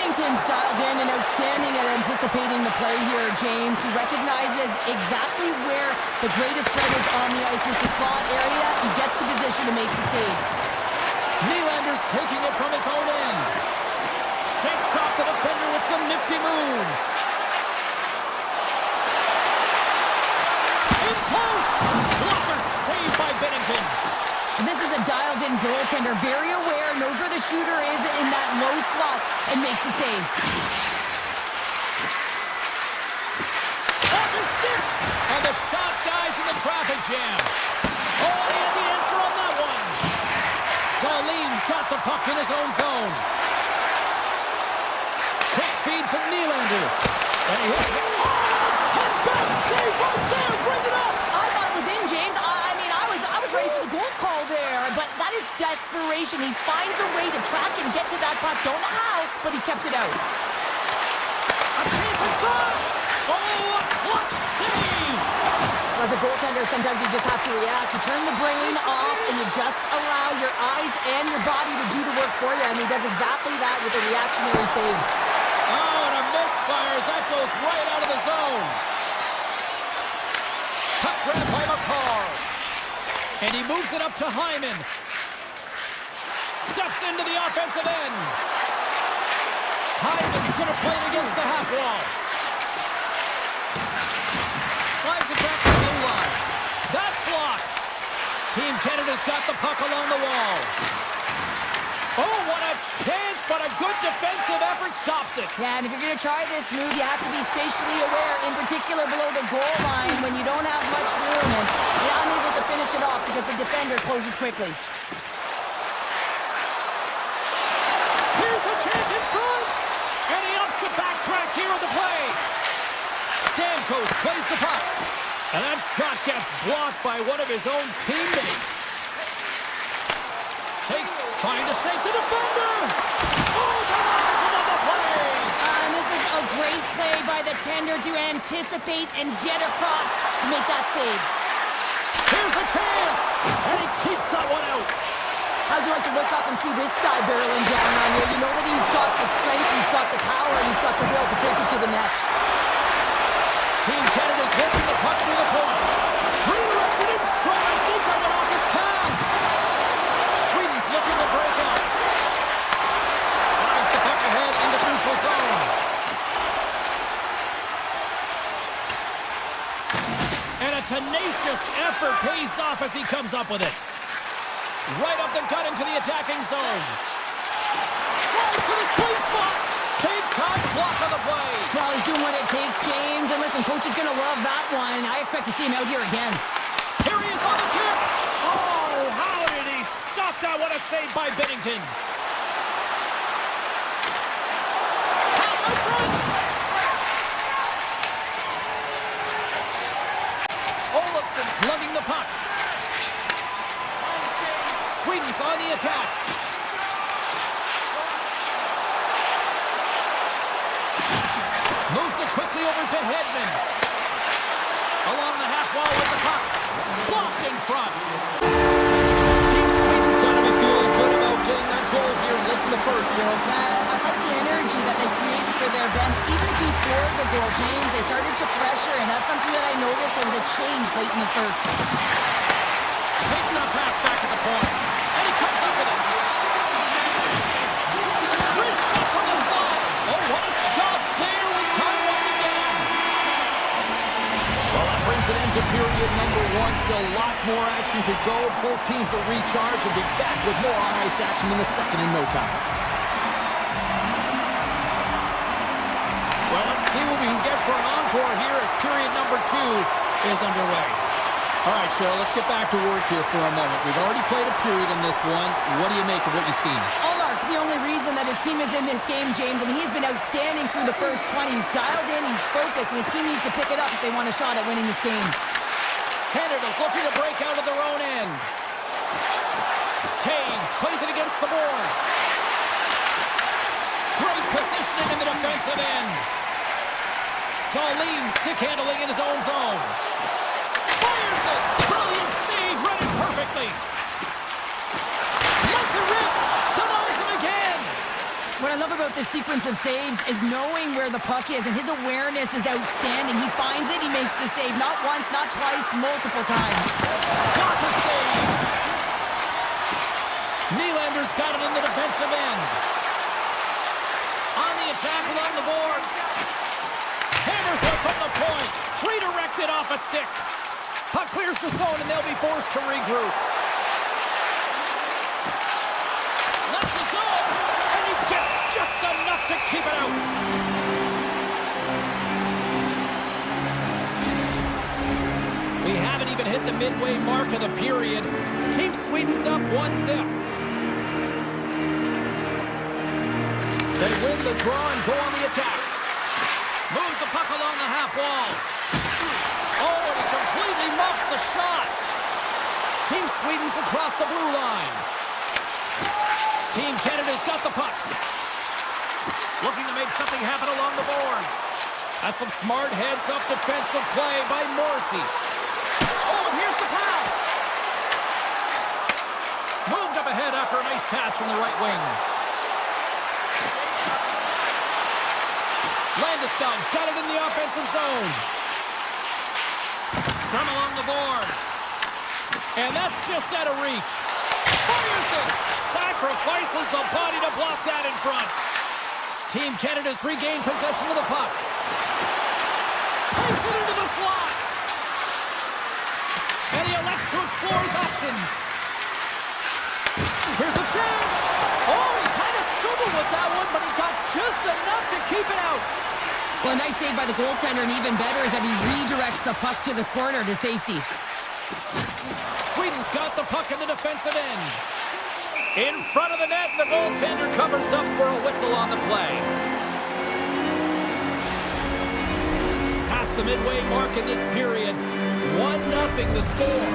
[SPEAKER 2] Bennington's dialed in and outstanding at anticipating the play here, James. He recognizes exactly where the greatest threat is on the ice with the slot area. He gets to position and makes the save.
[SPEAKER 1] Nylander's taking it from his own end. Shakes off the defender with some nifty moves. In close! Blocker saved by Bennington.
[SPEAKER 2] This is a dialed-in goaltender, very aware, knows where the shooter is in that low slot, and makes the save.
[SPEAKER 1] Off his stick! And the shot dies in the traffic jam. Oh, he had the answer on that one. Darlene's got the puck in his own zone. Quick feed to Nylander. And he hits it. Oh, 10-best save right there. Bring it up.
[SPEAKER 2] I thought it was in, James. I was ready for the goal call there, but that is desperation. He finds a way to track and get to that puck. Don't know how, but he kept it out.
[SPEAKER 1] A chance in front. Oh, a clutch save.
[SPEAKER 2] As a goaltender, sometimes you just have to react. You turn the brain off, and you just allow your eyes and your body to do the work for you, and he does exactly that with a reactionary save.
[SPEAKER 1] Oh, and a misfire as that goes right out of the zone. Puck grabbed by McCarr. And he moves it up to Hyman. Steps into the offensive end. Hyman's going to play it against the half wall. Slides it back to the blue line. That's blocked. Team Canada's got the puck along the wall. Oh, what a chance, but a good defensive effort stops it.
[SPEAKER 2] Yeah, and if you're going to try this move, you have to be spatially aware, in particular below the goal line when you don't have much room and you're unable to finish it off because the defender closes quickly.
[SPEAKER 1] Here's a chance in front, and he opts to backtrack here on the play. Stamkos plays the puck, and that shot gets blocked by one of his own teammates. Trying to shake the defender. Oh, denies him on the play.
[SPEAKER 2] And this is a great play by the tender to anticipate and get across to make that save.
[SPEAKER 1] Here's a chance, and he keeps that one out.
[SPEAKER 2] How'd you like to look up and see this guy barreling down on you? You know that he's got the strength, he's got the power, and he's got the will to take it to the net.
[SPEAKER 1] Team Canada's working the puck to the point. Redirected in front. I think that went off his pad. Sweden's looking to break out. Slides the puck ahead into neutral zone. And a tenacious effort pays off as he comes up with it. Right up the gut into the attacking zone. Tries to the sweet spot. Big time block on the play.
[SPEAKER 2] Well, he's doing what it takes, James. And listen, coach is going to love that one. I expect to see him out here again.
[SPEAKER 1] Here he is on the tip. Oh, how did he stop that? What a save by Bennington. Pass in front. Olofsson's lugging the puck. Sweden's on the attack. Moves it quickly over to Hedman. Along the half wall with the puck. Blocked in front. Team Sweden's got to be feeling good about getting that goal here late in the first, Cheryl.
[SPEAKER 2] I like the energy that they created for their bench. Even before the goal, James, they started to pressure, and that's something that I noticed. There was a change late in the first.
[SPEAKER 1] Takes that pass back at the point. And he comes up with it. Wrist shot from the slot. Oh, what a stop there with time winding down. Well, that brings an end to period number one. Still lots more action to go. Both teams will recharge and be back with more on-ice action in the second in no time. Well, let's see what we can get for an encore here as period number two is underway. All right, Cheryl, let's get back to work here for a moment. We've already played a period in this one. What do you make of what you've seen?
[SPEAKER 2] Allmark's the only reason that his team is in this game, James. I mean, he's been outstanding through the first 20. He's dialed in, he's focused, and his team needs to pick it up if they want a shot at winning this game.
[SPEAKER 1] Canada's looking to break out of their own end. Taves plays it against the boards. Great positioning in the defensive end. Darlene's stick handling in his own zone. Fires it! Brilliant save, read it perfectly. Lets it rip! Denies him again!
[SPEAKER 2] What I love about this sequence of saves is knowing where the puck is, and his awareness is outstanding. He finds it, he makes the save. Not once, not twice, multiple times.
[SPEAKER 1] Blocker save. Nylander's got it in the defensive end. On the attack along the boards. Hammers it from the point. Redirected off a stick. Puck clears the zone, and they'll be forced to regroup. Lets it go, and he gets just enough to keep it out. We haven't even hit the midway mark of the period. Team Sweden's up 1-0. They win the draw and go on the attack. Moves the puck along the half wall. Oh, and he completely muffs the shot. Team Sweden's across the blue line. Team Canada's got the puck. Looking to make something happen along the boards. That's some smart heads-up defensive play by Morrissey. Oh, and here's the pass. Moved up ahead after a nice pass from the right wing. Landeskog's got it in the offensive zone. Scrum along the boards. And that's just out of reach. Fires it! Sacrifices the body to block that in front. Team Canada's regained possession of the puck. Takes it into the slot. And he elects to explore his options. Here's a chance. Oh, he kind of struggled with that one, but he got just enough to keep it out.
[SPEAKER 2] Well, a nice save by the goaltender, and even better is that he redirects the puck to the corner to safety.
[SPEAKER 1] Sweden's got the puck in the defensive end. In front of the net, the goaltender covers up for a whistle on the play. Past the midway mark in this period, 1-0 the score.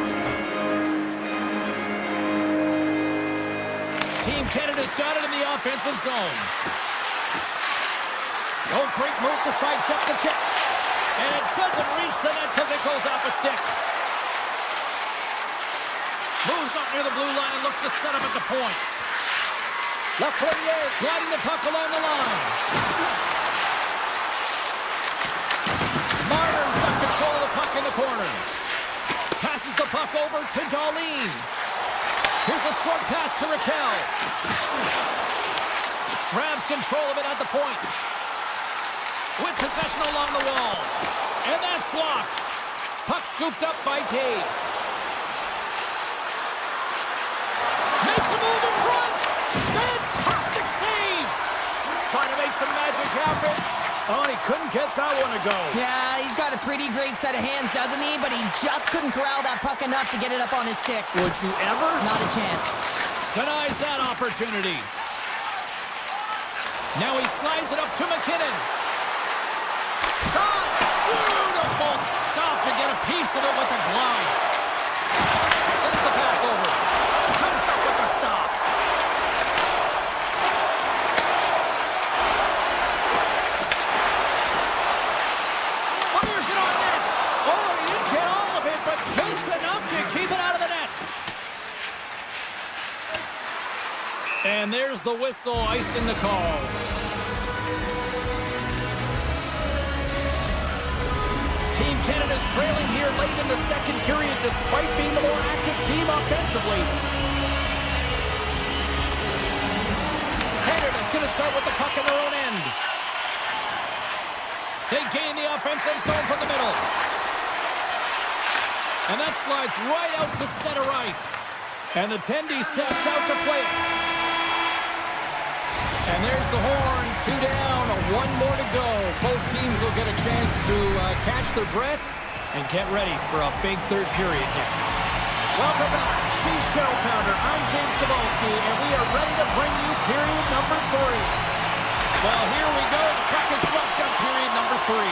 [SPEAKER 1] Team Canada's got it in the offensive zone. Oh, great move to sidestep the check. And it doesn't reach the net because it goes off a stick. Moves up near the blue line and looks to set up at the point. Lafreniere is gliding the puck along the line. Marner's got control of the puck in the corner. Passes the puck over to Dahlin. Here's a short pass to Raquel. Grabs control of it at the point. With possession along the wall. And that's blocked. Puck scooped up by Taves. Makes a move in front. Fantastic save. Trying to make some magic happen. Oh, he couldn't get that one to go.
[SPEAKER 2] Yeah, he's got a pretty great set of hands, doesn't he? But he just couldn't corral that puck enough to get it up on his stick.
[SPEAKER 1] Would you ever?
[SPEAKER 2] Not a chance.
[SPEAKER 1] Denies that opportunity. Now he slides it up to McKinnon. Shot! Beautiful stop to get a piece of it with the glove. Sends the pass over. Comes up with the stop. Fires it on net. Oh, he didn't get all of it, but just enough to keep it out of the net. And there's the whistle, icing the call. Team Canada's trailing here late in the second period despite being the more active team offensively. Canada's going to start with the puck in their own end. They gain the offensive zone from the middle. And that slides right out to center ice. And the Tendy steps out to play it. And there's the horn, 2 down, 1 more to go. Both teams will get a chance to catch their breath and get ready for a big third period next. Welcome back. She's Show Pounder. I'm James Cebulski, and we are ready to bring you period number 3. Well, here we go. The puck is shotgun period number 3.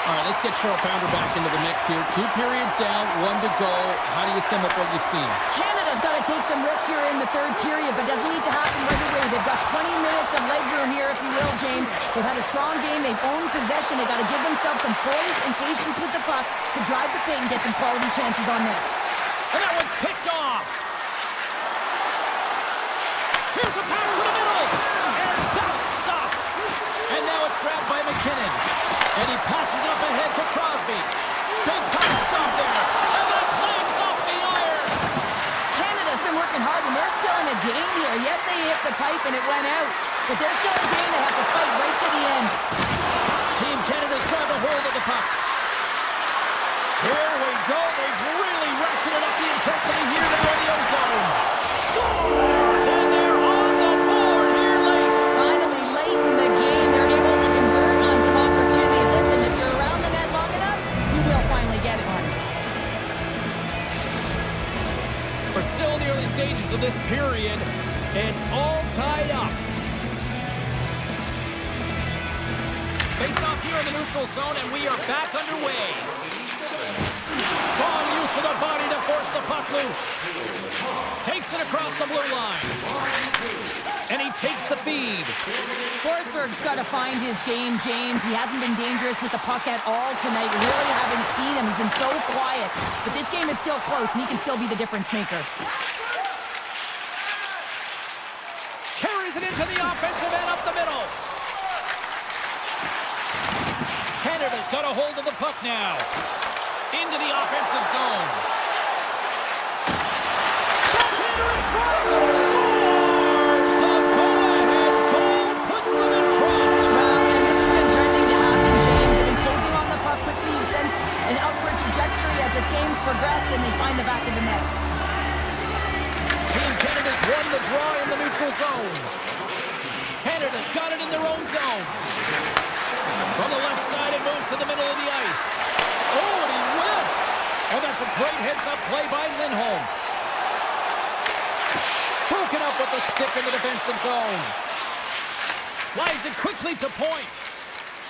[SPEAKER 1] All right, let's get Cheryl Pounder back into the mix here. 2 periods down, 1 to go. How do you sum up what you've seen?
[SPEAKER 2] Canada's got to take some risks here in the third period, but doesn't need to happen right away. They've got 20 minutes of leg room here, if you will, James. They've had a strong game. They've owned possession. They've got to give themselves some poise and patience with the puck to drive the paint and get some quality chances on net.
[SPEAKER 1] And that one's picked off. Here's a pass to the middle. And that's And now it's grabbed by McKinnon. And he passes it up ahead to Crosby. Big time stop there. And that clanks off the iron.
[SPEAKER 2] Canada's been working hard, and they're still in a game here. Yes, they hit the pipe and it went out, but they're still in a game. They have to fight right to the end.
[SPEAKER 1] Team Canada's grabbed a hold of the puck. Here we go. They've really ratcheted up the intensity here now in the O-zone. Scores! And they're on the board here late.
[SPEAKER 2] Finally, late in the game, they're able to convert on some opportunities. Listen, if you're around the net long enough, you will finally get one.
[SPEAKER 1] We're still in the early stages of this period. It's all tied up. Face off here in the neutral zone, and we are back underway. Strong use of the body to force the puck loose. Takes it across the blue line. And he takes the feed.
[SPEAKER 2] Forsberg's got to find his game, James. He hasn't been dangerous with the puck at all tonight. We really haven't seen him. He's been so quiet. But this game is still close, and he can still be the difference maker.
[SPEAKER 1] Carries it into the offensive end up the middle. Canada's got a hold of the puck now. Into the offensive zone. Backhander in front. Scores! The go-ahead goal puts them in front.
[SPEAKER 2] Well, and this has been trending to happen, James. They've been closing on the puck quickly. You sense an upward trajectory as this game's progressed, and they find the back of the net.
[SPEAKER 1] Team Canada's won the draw in the neutral zone. Canada's got it in their own zone. From the left side, it moves to the middle of the ice. Oh, and he whiffs! And that's a great heads-up play by Lindholm. Broken up with the stick in the defensive zone. Slides it quickly to point.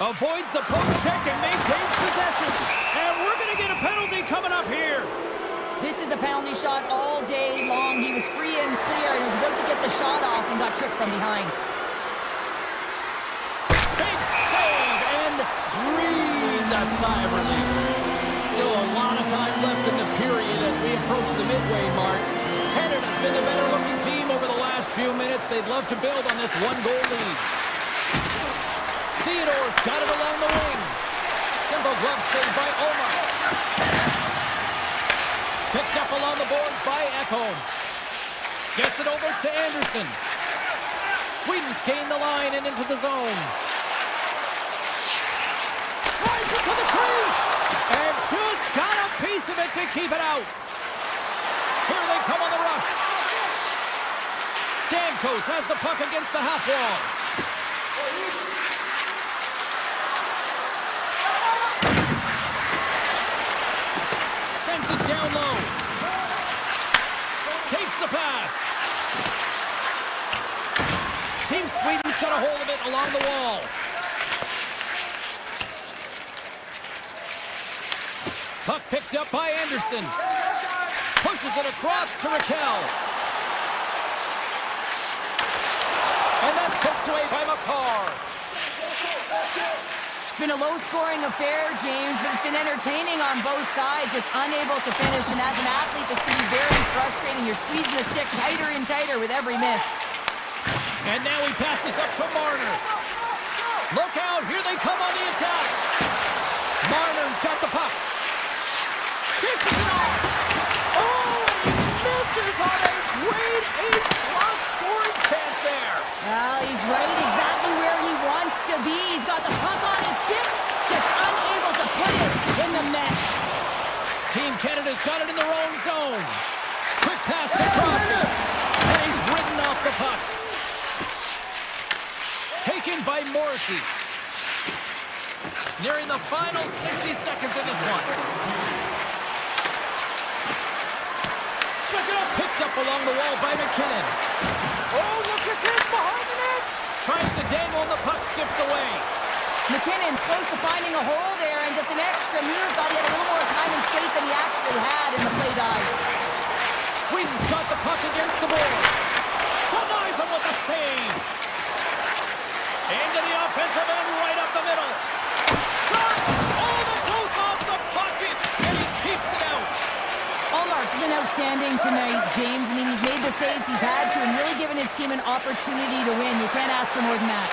[SPEAKER 1] Avoids the poke check and maintains possession. And we're going to get a penalty coming up here.
[SPEAKER 2] This is the penalty shot all day long. He was free and clear and was about to get the shot off and got tripped from behind.
[SPEAKER 1] Big save and breathe a sigh of relief. Still a lot of time left in the period as we approach the midway mark. Canada's been the better looking team over the last few minutes. They'd love to build on this one-goal lead. Theodore's got it along the wing. Simple glove save by Omar. Picked up along the boards by Ekholm. Gets it over to Anderson. Sweden's gained the line and into the zone. Drives it to the crease. And just got a piece of it to keep it out. Here they come on the rush. Stamkos has the puck against the half wall. Sends it down low. Takes the pass. Team Sweden's got a hold of it along the wall. Puck picked up by Anderson. Pushes it across to Raquel. And that's poked away by McCarr.
[SPEAKER 2] It's been a low-scoring affair, James, but it's been entertaining on both sides, just unable to finish. And as an athlete, this can be very frustrating. You're squeezing the stick tighter and tighter with every miss.
[SPEAKER 1] And now he passes up to Marner. Look out, here they come on the attack. Marner's got the puck. Dishes it off. Oh, he misses on a grade A+ scoring chance there.
[SPEAKER 2] Well, he's right exactly where he wants to be. He's got the puck on his stick, just unable to put it in the mesh.
[SPEAKER 1] Team Canada's got it in their own zone. Quick pass to Crosby. And he's ridden off the puck. Taken by Morrissey. Nearing the final 60 seconds in this one. Picked up along the wall by McKinnon. Oh, look at this behind the net. Tries to dangle and the puck skips away.
[SPEAKER 2] McKinnon's close to finding a hole there, and just an extra move. Thought he had a little more time and space than he actually had in the play dies.
[SPEAKER 1] Sweden's got the puck against the boards. Denies him with a save. Into the offensive end, right up the middle. Shot! Oh, that goes off the bucket, and he keeps it out.
[SPEAKER 2] Allmark's been outstanding tonight, James. I mean, he's made the saves he's had to and really given his team an opportunity to win. You can't ask for more than that.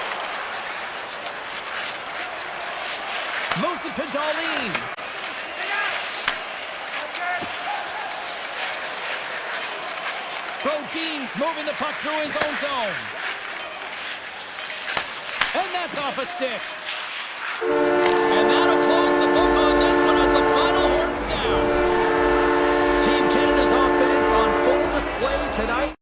[SPEAKER 1] Moves it to Darlene. Brodeen's moving the puck through his own zone. And that's off a stick. And that'll close the book on this one as the final horn sounds. Team Canada's offense on full display tonight.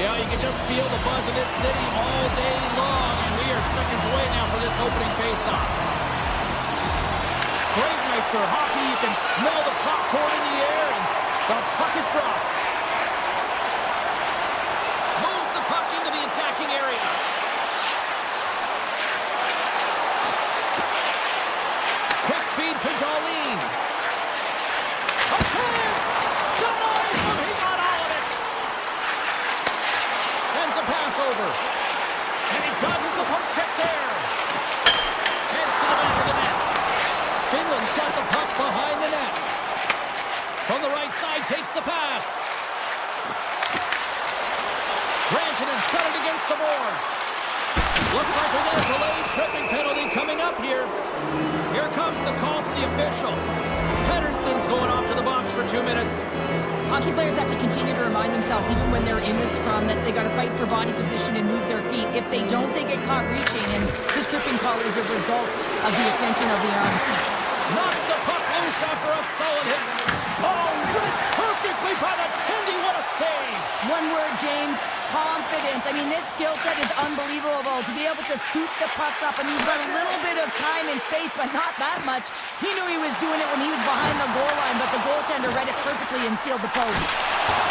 [SPEAKER 1] Yeah, you can just feel the buzz of this city all day long, and we are seconds away now for this opening face-off. Great night for hockey. You can smell the popcorn in the air, and the puck is dropped. Moves the puck into the attacking area. Quick feed to Darlene. A chance! Denies him. He got all of it. Sends a pass over. And he dodges the poke check there. Heads to the back of the net. Finland's got the puck behind the net. From the right side, takes the pass. Rantanen's got it against the boards. Looks like we got a delayed tripping penalty coming up here. Here comes the call from the official. Pedersen's going off to the box for 2 minutes.
[SPEAKER 2] Hockey players have to continue to remind themselves, even when they're in the scrum, that they got to fight for body position and move their feet. If they don't, they get caught reaching, and this tripping call is a result of the extension of the arms.
[SPEAKER 1] Knocks the puck loose after a solid hit. Oh, read perfectly by the Tendy. What a save.
[SPEAKER 2] One word, James, confidence. I mean, this skill set is unbelievable. To be able to scoop the puck up, and he's got a little bit of time and space, but not that much. He knew he was doing it when he was behind the goal line, but the goaltender read it perfectly and sealed the post.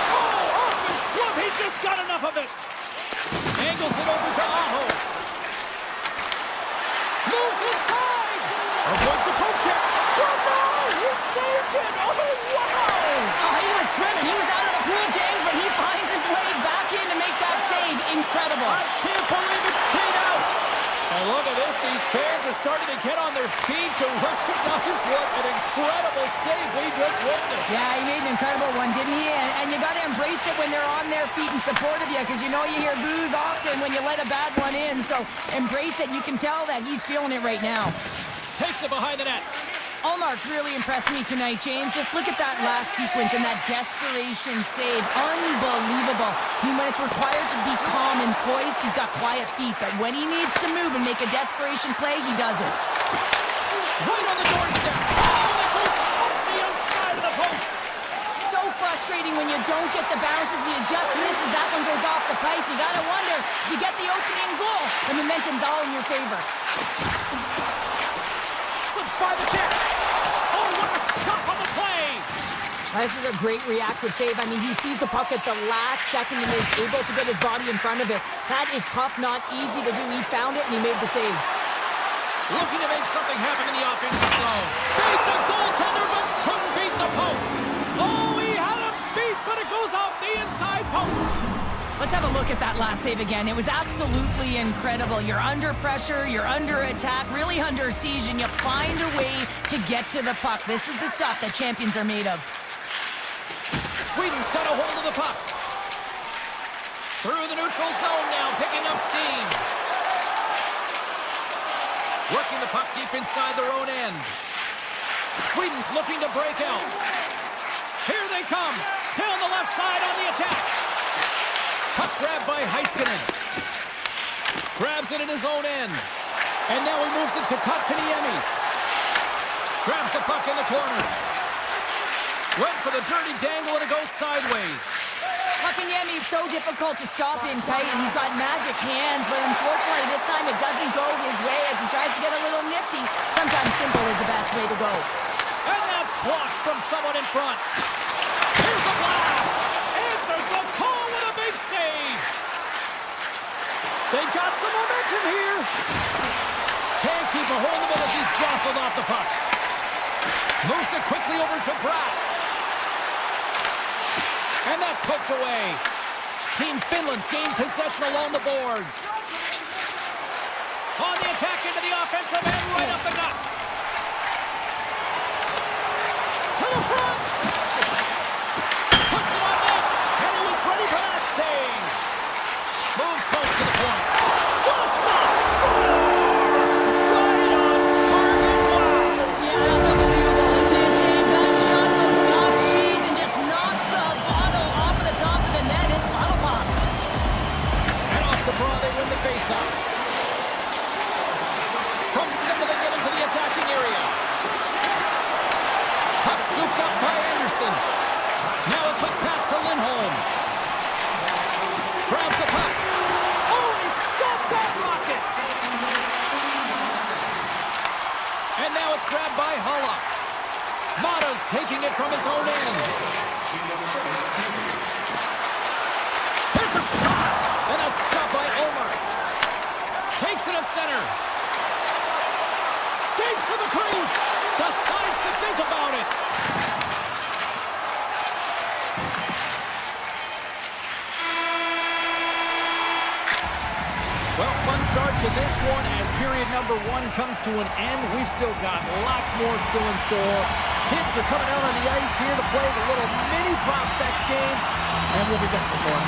[SPEAKER 1] Oh, off his glove. He just got enough of it. Angles it over to Aho. Moves inside. Avoids the poke check. Score goal. He saved it. Oh, wow.
[SPEAKER 2] Oh, he was swimming. He was out of the pool, James, but he finds his way back in to make that save. Incredible.
[SPEAKER 1] I can't believe it stayed out. And look at this. These fans are starting to get on their feet to recognize what an incredible save we just witnessed.
[SPEAKER 2] Yeah, he made an incredible one, didn't he? And you got to embrace it when they're on their feet in support of you, because you know you hear boos often when you let a bad one in. So embrace it. You can tell that he's feeling it right now.
[SPEAKER 1] Takes it behind the net.
[SPEAKER 2] Allmark's really impressed me tonight, James. Just look at that last sequence and that desperation save. Unbelievable. I mean, when it's required to be calm and poised, he's got quiet feet. But when he needs to move and make a desperation play, he does it.
[SPEAKER 1] Right on the doorstep. Oh, that goes off the outside of the post.
[SPEAKER 2] So frustrating when you don't get the bounces. You just misses. That one goes off the pipe. You got to wonder, you get the opening goal. The momentum's all in your favor.
[SPEAKER 1] Slips by the check. Oh, what a stop on the play.
[SPEAKER 2] This is a great reactive save. I mean, he sees the puck at the last second and is able to get his body in front of it. That is tough, not easy to do. He found it and he made the save.
[SPEAKER 1] Looking to make something happen in the offensive zone. Beat the goaltender, but couldn't beat the post. Oh, he had a beat, but it goes off the inside post.
[SPEAKER 2] Let's have a look at that last save again. It was absolutely incredible. You're under pressure, you're under attack, really under siege, and you find a way to get to the puck. This is the stuff that champions are made of.
[SPEAKER 1] Sweden's got a hold of the puck. Through the neutral zone now, picking up steam. Working the puck deep inside their own end. Sweden's looking to break out. Here they come. Down the left side on the attack. Puck grabbed by Heiskanen. Grabs it in his own end. And now he moves it to Kotkaniemi. Grabs the puck in the corner. Went for the dirty dangle and it goes sideways.
[SPEAKER 2] Kotkaniemi is so difficult to stop in tight, and he's got magic hands, but unfortunately this time it doesn't go his way as he tries to get a little nifty. Sometimes simple is the best way to go.
[SPEAKER 1] And that's blocked from someone in front. Here's a blast. Answers the call with a big save. They got some momentum here. Can't keep a hold of it as he's jostled off the puck. Moves it quickly over to Bratt. And that's poked away. Team Finland's gained possession along the boards. On the attack into the offensive end, right up the gut. To the front. Puts it on net. And he was ready for that save. Moves close to the point. What a stop. Scores! Right on target. Wow.
[SPEAKER 2] Yeah, that's unbelievable, isn't it, James? That shot goes top cheese and just knocks the bottle off of the top of the net. It's bottle pops.
[SPEAKER 1] And off the draw, they win the faceoff. From center, they get into the attacking area. Puck scooped up by Anderson. Now a quick pass to Lindholm. Grabs grab by Hulla. Mata's taking it from his own end. Here's a shot, and that's stopped by Omer. Takes it at center. Skates to the crease. Decides to think about it. Well, fun start to this one as period number 1 comes to an end. We've still got lots more still in store. Kids are coming out on the ice here to play the little mini prospects game, and we'll be back with more.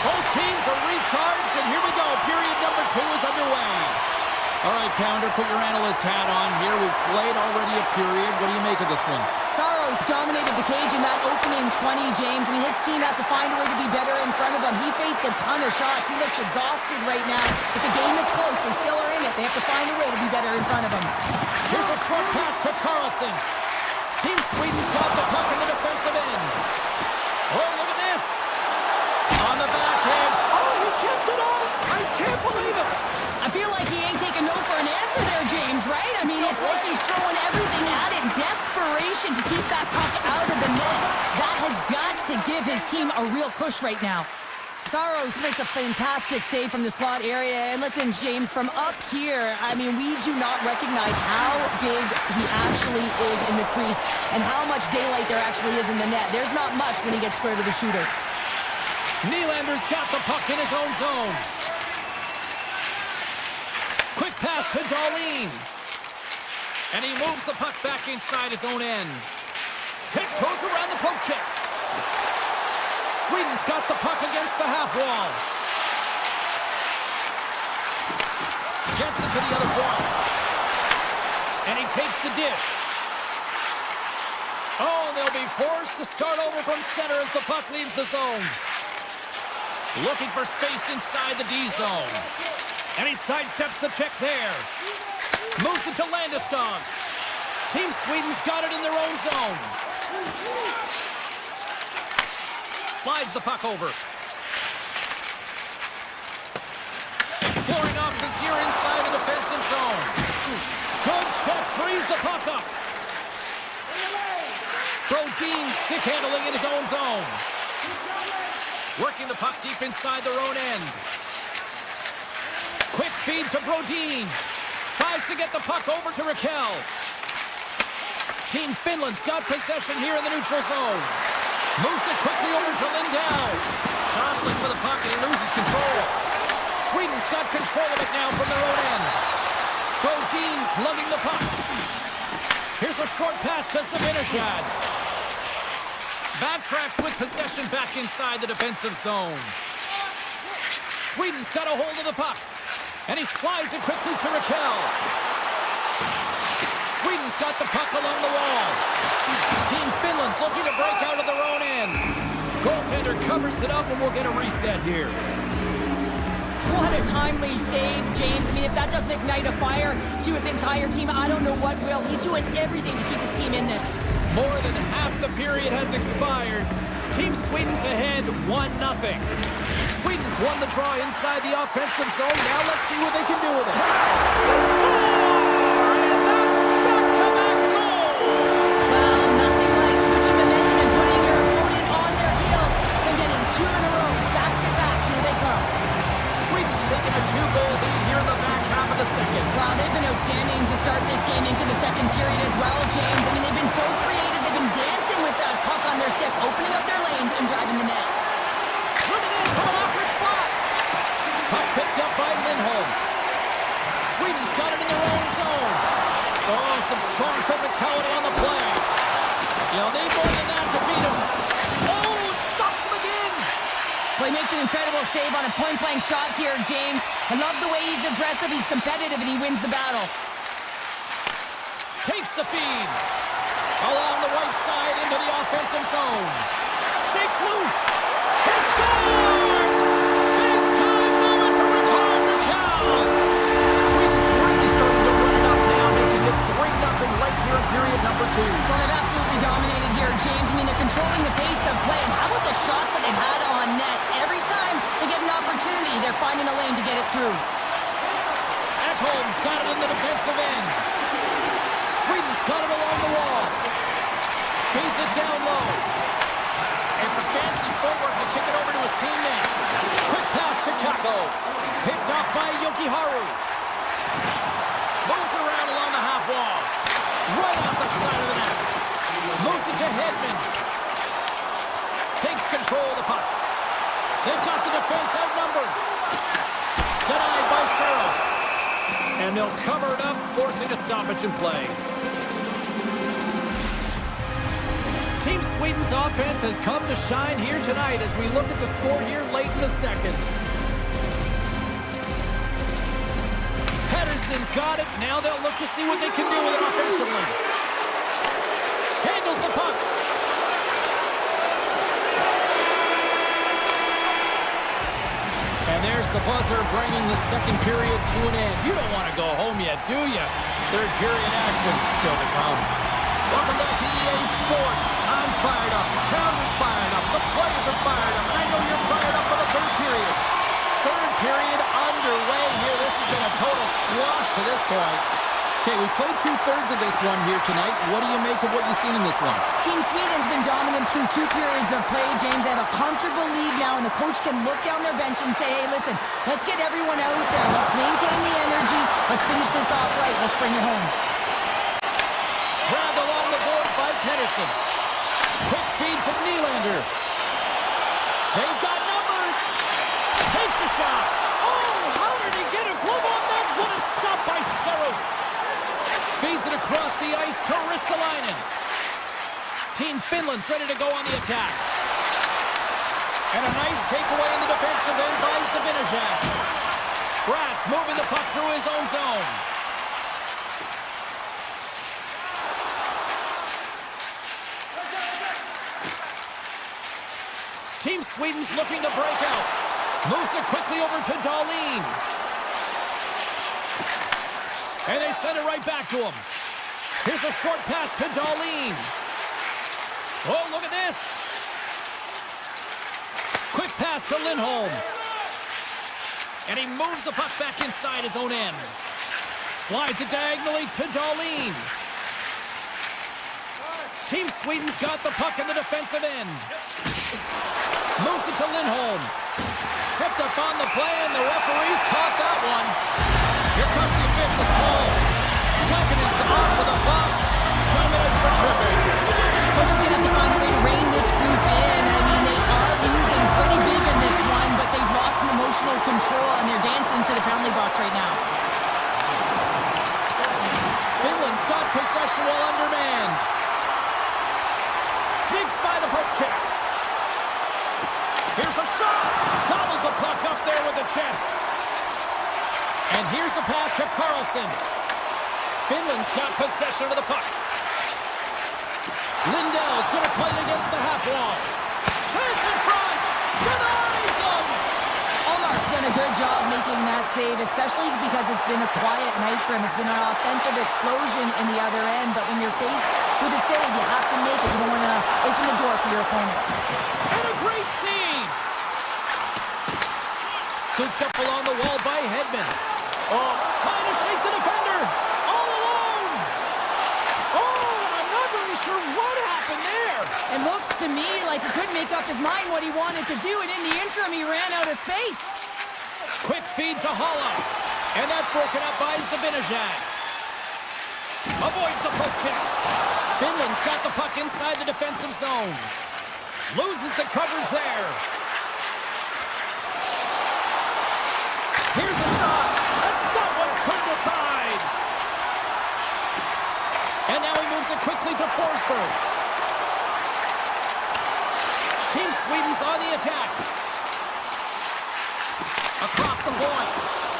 [SPEAKER 1] Both teams are recharged, and here we go. Period number 2 is underway. All right, Pounder, put your analyst hat on here. We've played already a period. What do you make of this one?
[SPEAKER 2] Saros dominated the cage in that opening 20, James. I mean, his team has to find a way to be better in front of him. He faced a ton of shots. He looks exhausted right now. But the game is close. They still are in it. They have to find a way to be better in front of him.
[SPEAKER 1] Here's a short pass to Carlson. Team Sweden's got the puck in the defensive end. Oh, look at this. On the backhand. Oh, he kept it on. I can't believe it.
[SPEAKER 2] I feel like he ain't taking no for an answer there, James, right? I mean, it's like he's throwing everything at it in desperation to keep that puck out of the net. That has got to give his team a real push right now. Saros makes a fantastic save from the slot area. And listen, James, from up here, I mean, we do not recognize how big he actually is in the crease and how much daylight there actually is in the net. There's not much when he gets square to the shooter.
[SPEAKER 1] Nylander's got the puck in his own zone. Quick pass to Darlene. And he moves the puck back inside his own end. Tiptoes around the poke check. Sweden's got the puck against the half wall. Gets it to the other point. And he takes the dish. Oh, they'll be forced to start over from center as the puck leaves the zone. Looking for space inside the D zone. And he sidesteps the check there. Moves it to Landeskog. Team Sweden's got it in their own zone. Slides the puck over. Exploring options here inside the defensive zone. Good check, frees the puck up. Brodin stick handling in his own zone. Working the puck deep inside their own end. Quick feed to Brodin. Tries to get the puck over to Raquel. Team Finland's got possession here in the neutral zone. Moves it quickly over to Lindell. Jostling for the puck and he loses control. Sweden's got control of it now from their own end. Brodin's lugging the puck. Here's a short pass to Zibanejad. Backtracks with possession back inside the defensive zone. Sweden's got a hold of the puck. And he slides it quickly to Raquel. Sweden's got the puck along the wall. Team Finland's looking to break out of their own end. Goaltender covers it up and we'll get a reset here.
[SPEAKER 2] What a timely save, James. I mean, if that doesn't ignite a fire to his entire team, I don't know what will. He's doing everything to keep his team in this.
[SPEAKER 1] More than half the period has expired. Team Sweden's ahead 1-0. Sweden's won the draw inside the offensive zone. Now let's see what they can do with it. They score! And that's back-to-back goals!
[SPEAKER 2] Well, nothing like switching momentum and putting your opponent on their heels and getting 2 in a row, back-to-back. Here they come.
[SPEAKER 1] Sweden's taken a 2-goal lead here in the back half of the second.
[SPEAKER 2] Wow, they've been outstanding to start this game into the second period as well, James. I mean, they've been so creative. They've been dancing with that puck on their stick, opening up their lanes and driving the net.
[SPEAKER 1] Running in from an awkward spot. Puck picked up by Lindholm. Sweden's got it in their own zone. Oh, some strong physicality on the play. You'll need more than that to beat him. Oh, it stops him again.
[SPEAKER 2] Well, he makes an incredible save on a point-blank shot here, James. I love the way he's aggressive, he's competitive, and he wins the battle.
[SPEAKER 1] Takes the feed. Along the right side into the offensive zone. Shakes loose. He scores! Big-time moment for Raquel. Sweden's really starting to run it up now, making it 3-0 right here in period number 2.
[SPEAKER 2] Well, they've absolutely dominated here, James. I mean, they're controlling the pace of play. And how about the shots that they've had on net? Every time they get an opportunity, they're finding a lane to get it through.
[SPEAKER 1] Ekholm's got it in the defensive end. Sweden's got it along the wall. Feeds it down low. It's a fancy footwork to kick it over to his teammate. Quick pass to Kako. Picked off by Yokiharu. Moves it around along the half wall. Right off the side of the net. Moves it to Hedman. Takes control of the puck. They've got the defense outnumbered. Denied by Saros. And they'll cover it up, forcing a stoppage in play. Team Sweden's offense has come to shine here tonight as we look at the score here late in the second. Pettersson's got it. Now they'll look to see what they can do with it offensively. Handles the puck. And there's the buzzer bringing the second period to an end. You don't want to go home yet, do you? Third period action still to come. Welcome back to EA Sports. I'm fired up. Pounder's fired up. The players are fired up. And I know you're fired up for the third period. Third period underway here. This has been a total squash to this point. Okay, we played two-thirds of this one here tonight. What do you make of what you've seen in this one?
[SPEAKER 2] Team Sweden's been dominant through 2 periods of play, James. They have a comfortable lead now, and the coach can look down their bench and say, hey, listen, let's get everyone out there. Let's maintain the energy. Let's finish this off right. Let's bring it home.
[SPEAKER 1] Grabbed along the board by Pettersson. Quick feed to Nylander. They've got numbers. Takes a shot. Oh, how did he get a glove on that? What a stop by Saros. Feeds it across the ice to Ristolainen. Team Finland's ready to go on the attack. And a nice takeaway in the defensive end by Zibanejad. Bratz moving the puck through his own zone. Team Sweden's looking to break out. Moves it quickly over to Dahlin. And they send it right back to him. Here's a short pass to Dahlin. Oh, look at this. Quick pass to Lindholm. And he moves the puck back inside his own end. Slides it diagonally to Dahlin. Team Sweden's got the puck in the defensive end. Moves it to Lindholm. Tripped up on the play, and the referees caught that one. Here comes the official's call. Levinen's off to the box. 2 minutes for tripping.
[SPEAKER 2] Coach is going to have to find a way to rein this group in. I mean, they are losing pretty big in this one, but they've lost some emotional control, and they're dancing to the penalty box right now.
[SPEAKER 1] Finland's got possession while undermanned. Sneaks by the poke check. Here's a shot. Gobbles the puck up there with the chest. And here's a pass to Carlson. Finland's got possession of the puck. Lindell's going to play it against the half wall. Chance in front. Denies him.
[SPEAKER 2] Allmark's done a good job making that save, especially because it's been a quiet night for him. It's been an offensive explosion in the other end, but when you're faced with a save, you have to make it. You don't want to open the door for your opponent.
[SPEAKER 1] And a great save. Scooped up along the wall by Hedman. Oh, trying to shake the defender. All alone. Oh, I'm not really sure what happened there.
[SPEAKER 2] It looks to me like he couldn't make up his mind what he wanted to do, and in the interim, he ran out of space.
[SPEAKER 1] Quick feed to Holla. And that's broken up by Zibanejad. Avoids the poke check. Finland's got the puck inside the defensive zone. Loses the coverage there. Here's a shot. And that one's turned aside. And now he moves it quickly to Forsberg. Team Sweden's on the attack. Across the point.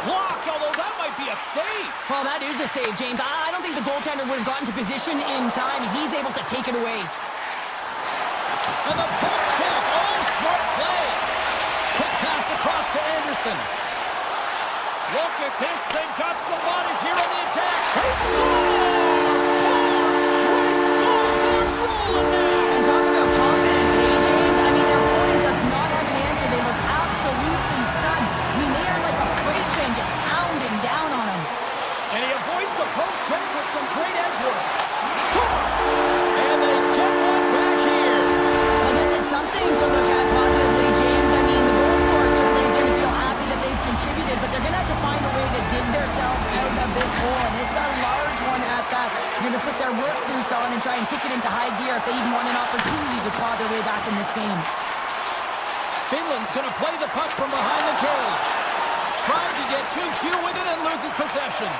[SPEAKER 1] Blocked, although that might be a save.
[SPEAKER 2] Well, that is a save, James. I don't think the goaltender would have gotten to position in time, and he's able to take it away.
[SPEAKER 1] And the poke check. Oh, smart play. Quick pass across to Anderson. Look at this. They've got some bodies here on the attack. They score! 4 straight goals. They're rolling now.
[SPEAKER 2] And talk about confidence, hey, James. I mean, their opponent does not have an answer. They look absolutely stunned. I mean, they are like a freight train just pounding down on them.
[SPEAKER 1] And he avoids the poke check with some great edge work.
[SPEAKER 2] clear if they even want an opportunity to claw their way back in this game.
[SPEAKER 1] Finland's going to play the puck from behind the cage. Trying to get too cute with it and loses possession.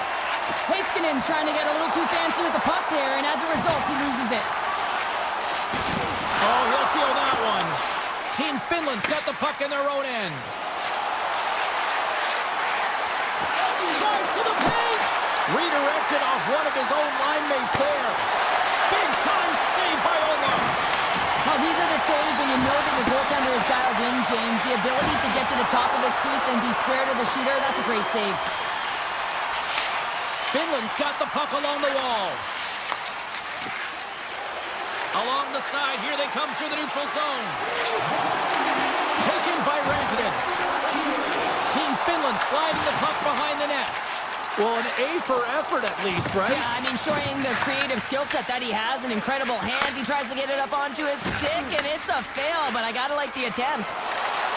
[SPEAKER 2] Heiskanen's trying to get a little too fancy with the puck there, and as a result, he loses it.
[SPEAKER 1] Oh, he'll feel that one. Team Finland's got the puck in their own end. Drives to the paint. Redirected off one of his own line mates there. Big time save by Olaf.
[SPEAKER 2] Well, these are the saves when you know that your goaltender is dialed in, James. The ability to get to the top of the crease and be square to the shooter, that's a great save.
[SPEAKER 1] Finland's got the puck along the wall. Along the side, here they come through the neutral zone. Taken by Rantanen. Team Finland sliding the puck behind the net. Well, an A for effort at least, right?
[SPEAKER 2] Yeah, I mean, showing the creative skill set that he has and incredible hands. He tries to get it up onto his stick, and it's a fail, but I gotta like the attempt.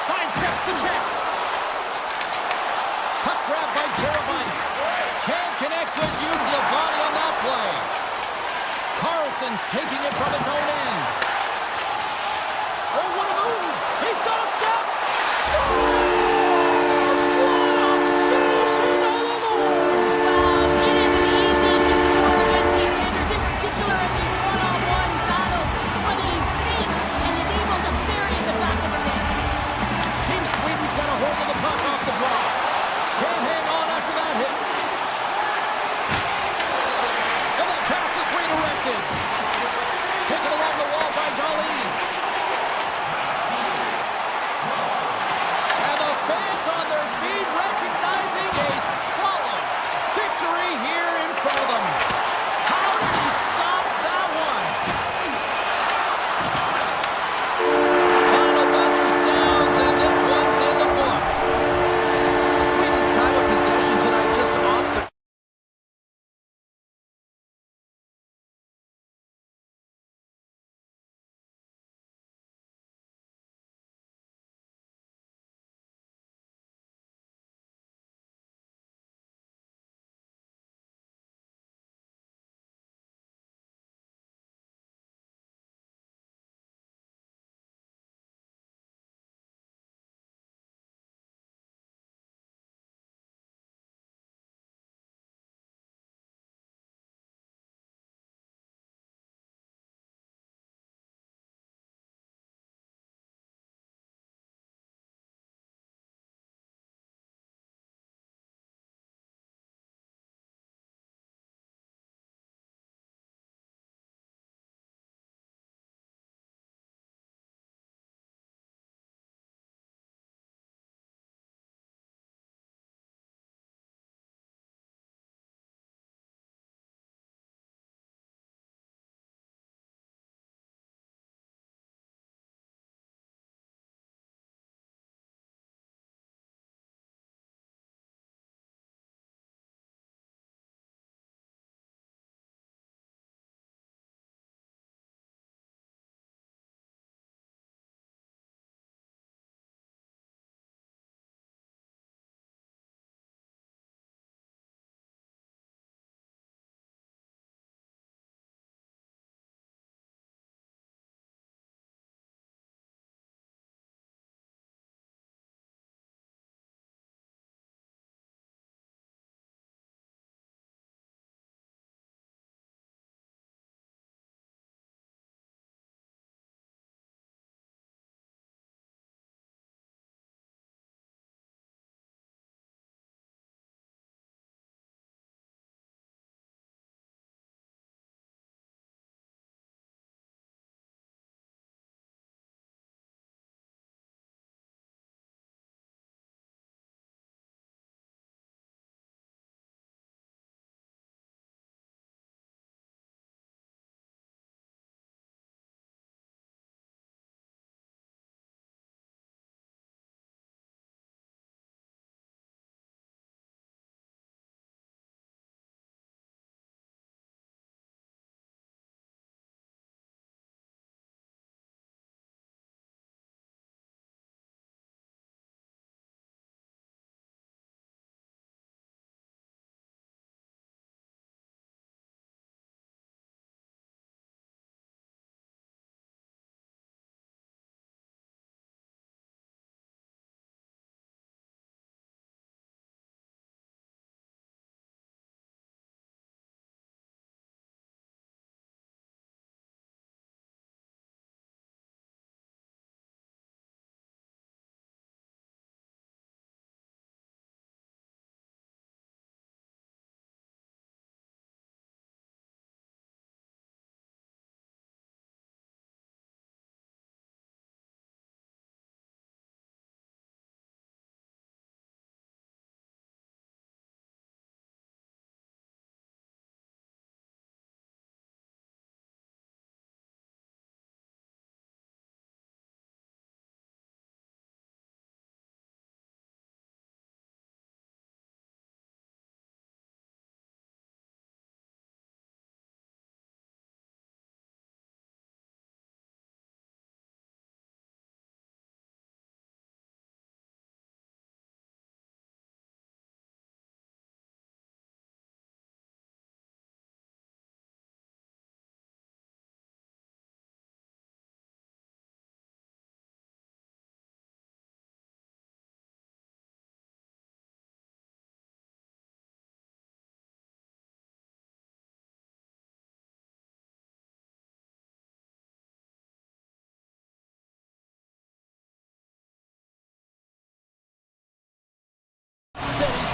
[SPEAKER 1] Sidesteps the check. Puck grab by Teravainen. Can't connect. Good use of the body on that play. Carlson's taking it from his own end. Oh, what a move! He's got a step! Scores!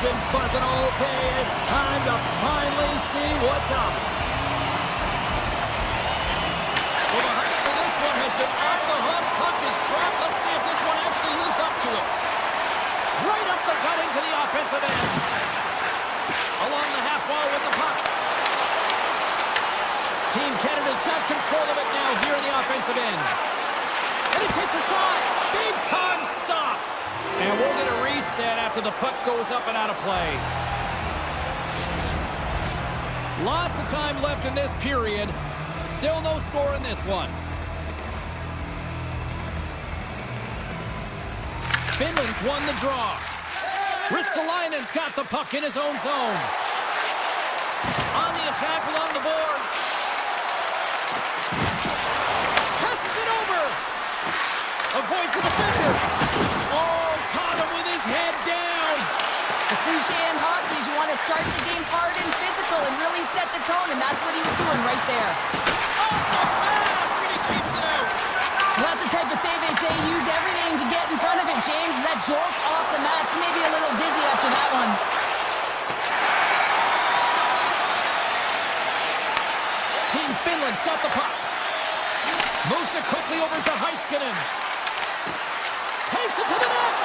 [SPEAKER 1] been buzzing all day. It's time to finally see what's up. Well, the hype for this one has been off the hook. Puck is trapped. Let's see if this one actually lives up to it. Right up the gut into the offensive end. Along the half wall with the puck. Team Canada's got control of it now here in the offensive end. And he takes a shot. Big time stop. And we'll get a reset after the puck goes up and out of play. Lots of time left in this period. Still no score in this one. Finland's won the draw. Ristolainen's got the puck in his own zone. On the attack along the boards. Passes it over. Avoids the defender. Oh, caught him with his head down.
[SPEAKER 2] The cliche in hockey is you want to start the game hard and physical and really set the tone, and that's what he was doing right there.
[SPEAKER 1] Off the mask, and he keeps it out.
[SPEAKER 2] Well, that's the type of save they say use everything to get in front of it, James. As that jolts off the mask, maybe a little dizzy after that one.
[SPEAKER 1] Team Finland's got the puck. Moves it quickly over to Heiskanen. Takes it to the net.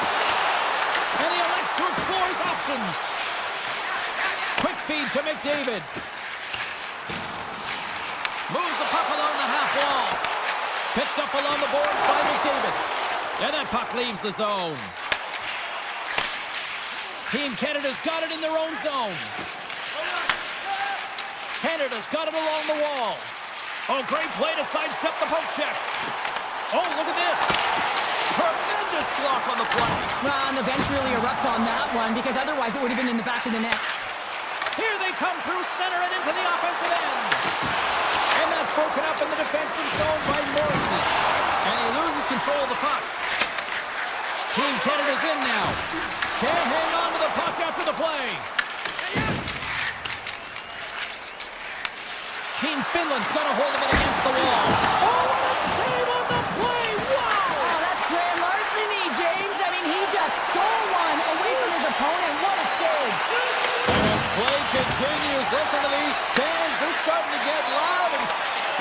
[SPEAKER 1] And he elects to explore his options. Quick feed to McDavid. Moves the puck along the half wall. Picked up along the boards by McDavid. And that puck leaves the zone. Team Canada's got it in their own zone. Canada's got it along the wall. Oh, great play to sidestep the poke check. Oh, look at this. Tremendous block on the play.
[SPEAKER 2] Well, and the bench really erupts on that one because otherwise it would have been in the back of the net.
[SPEAKER 1] Here they come through center and into the offensive end. And that's broken up in the defensive zone by Morrissey. And he loses control of the puck. Team Canada's in now. Can't hang on to the puck after the play. Team Finland's got a hold of it against the wall. Oh, what a save on the play! Wow!
[SPEAKER 2] Oh, that's grand larceny, James. I mean, he just stole one away from his opponent. What a save.
[SPEAKER 1] And as play continues, listen to these fans. They're starting to get loud and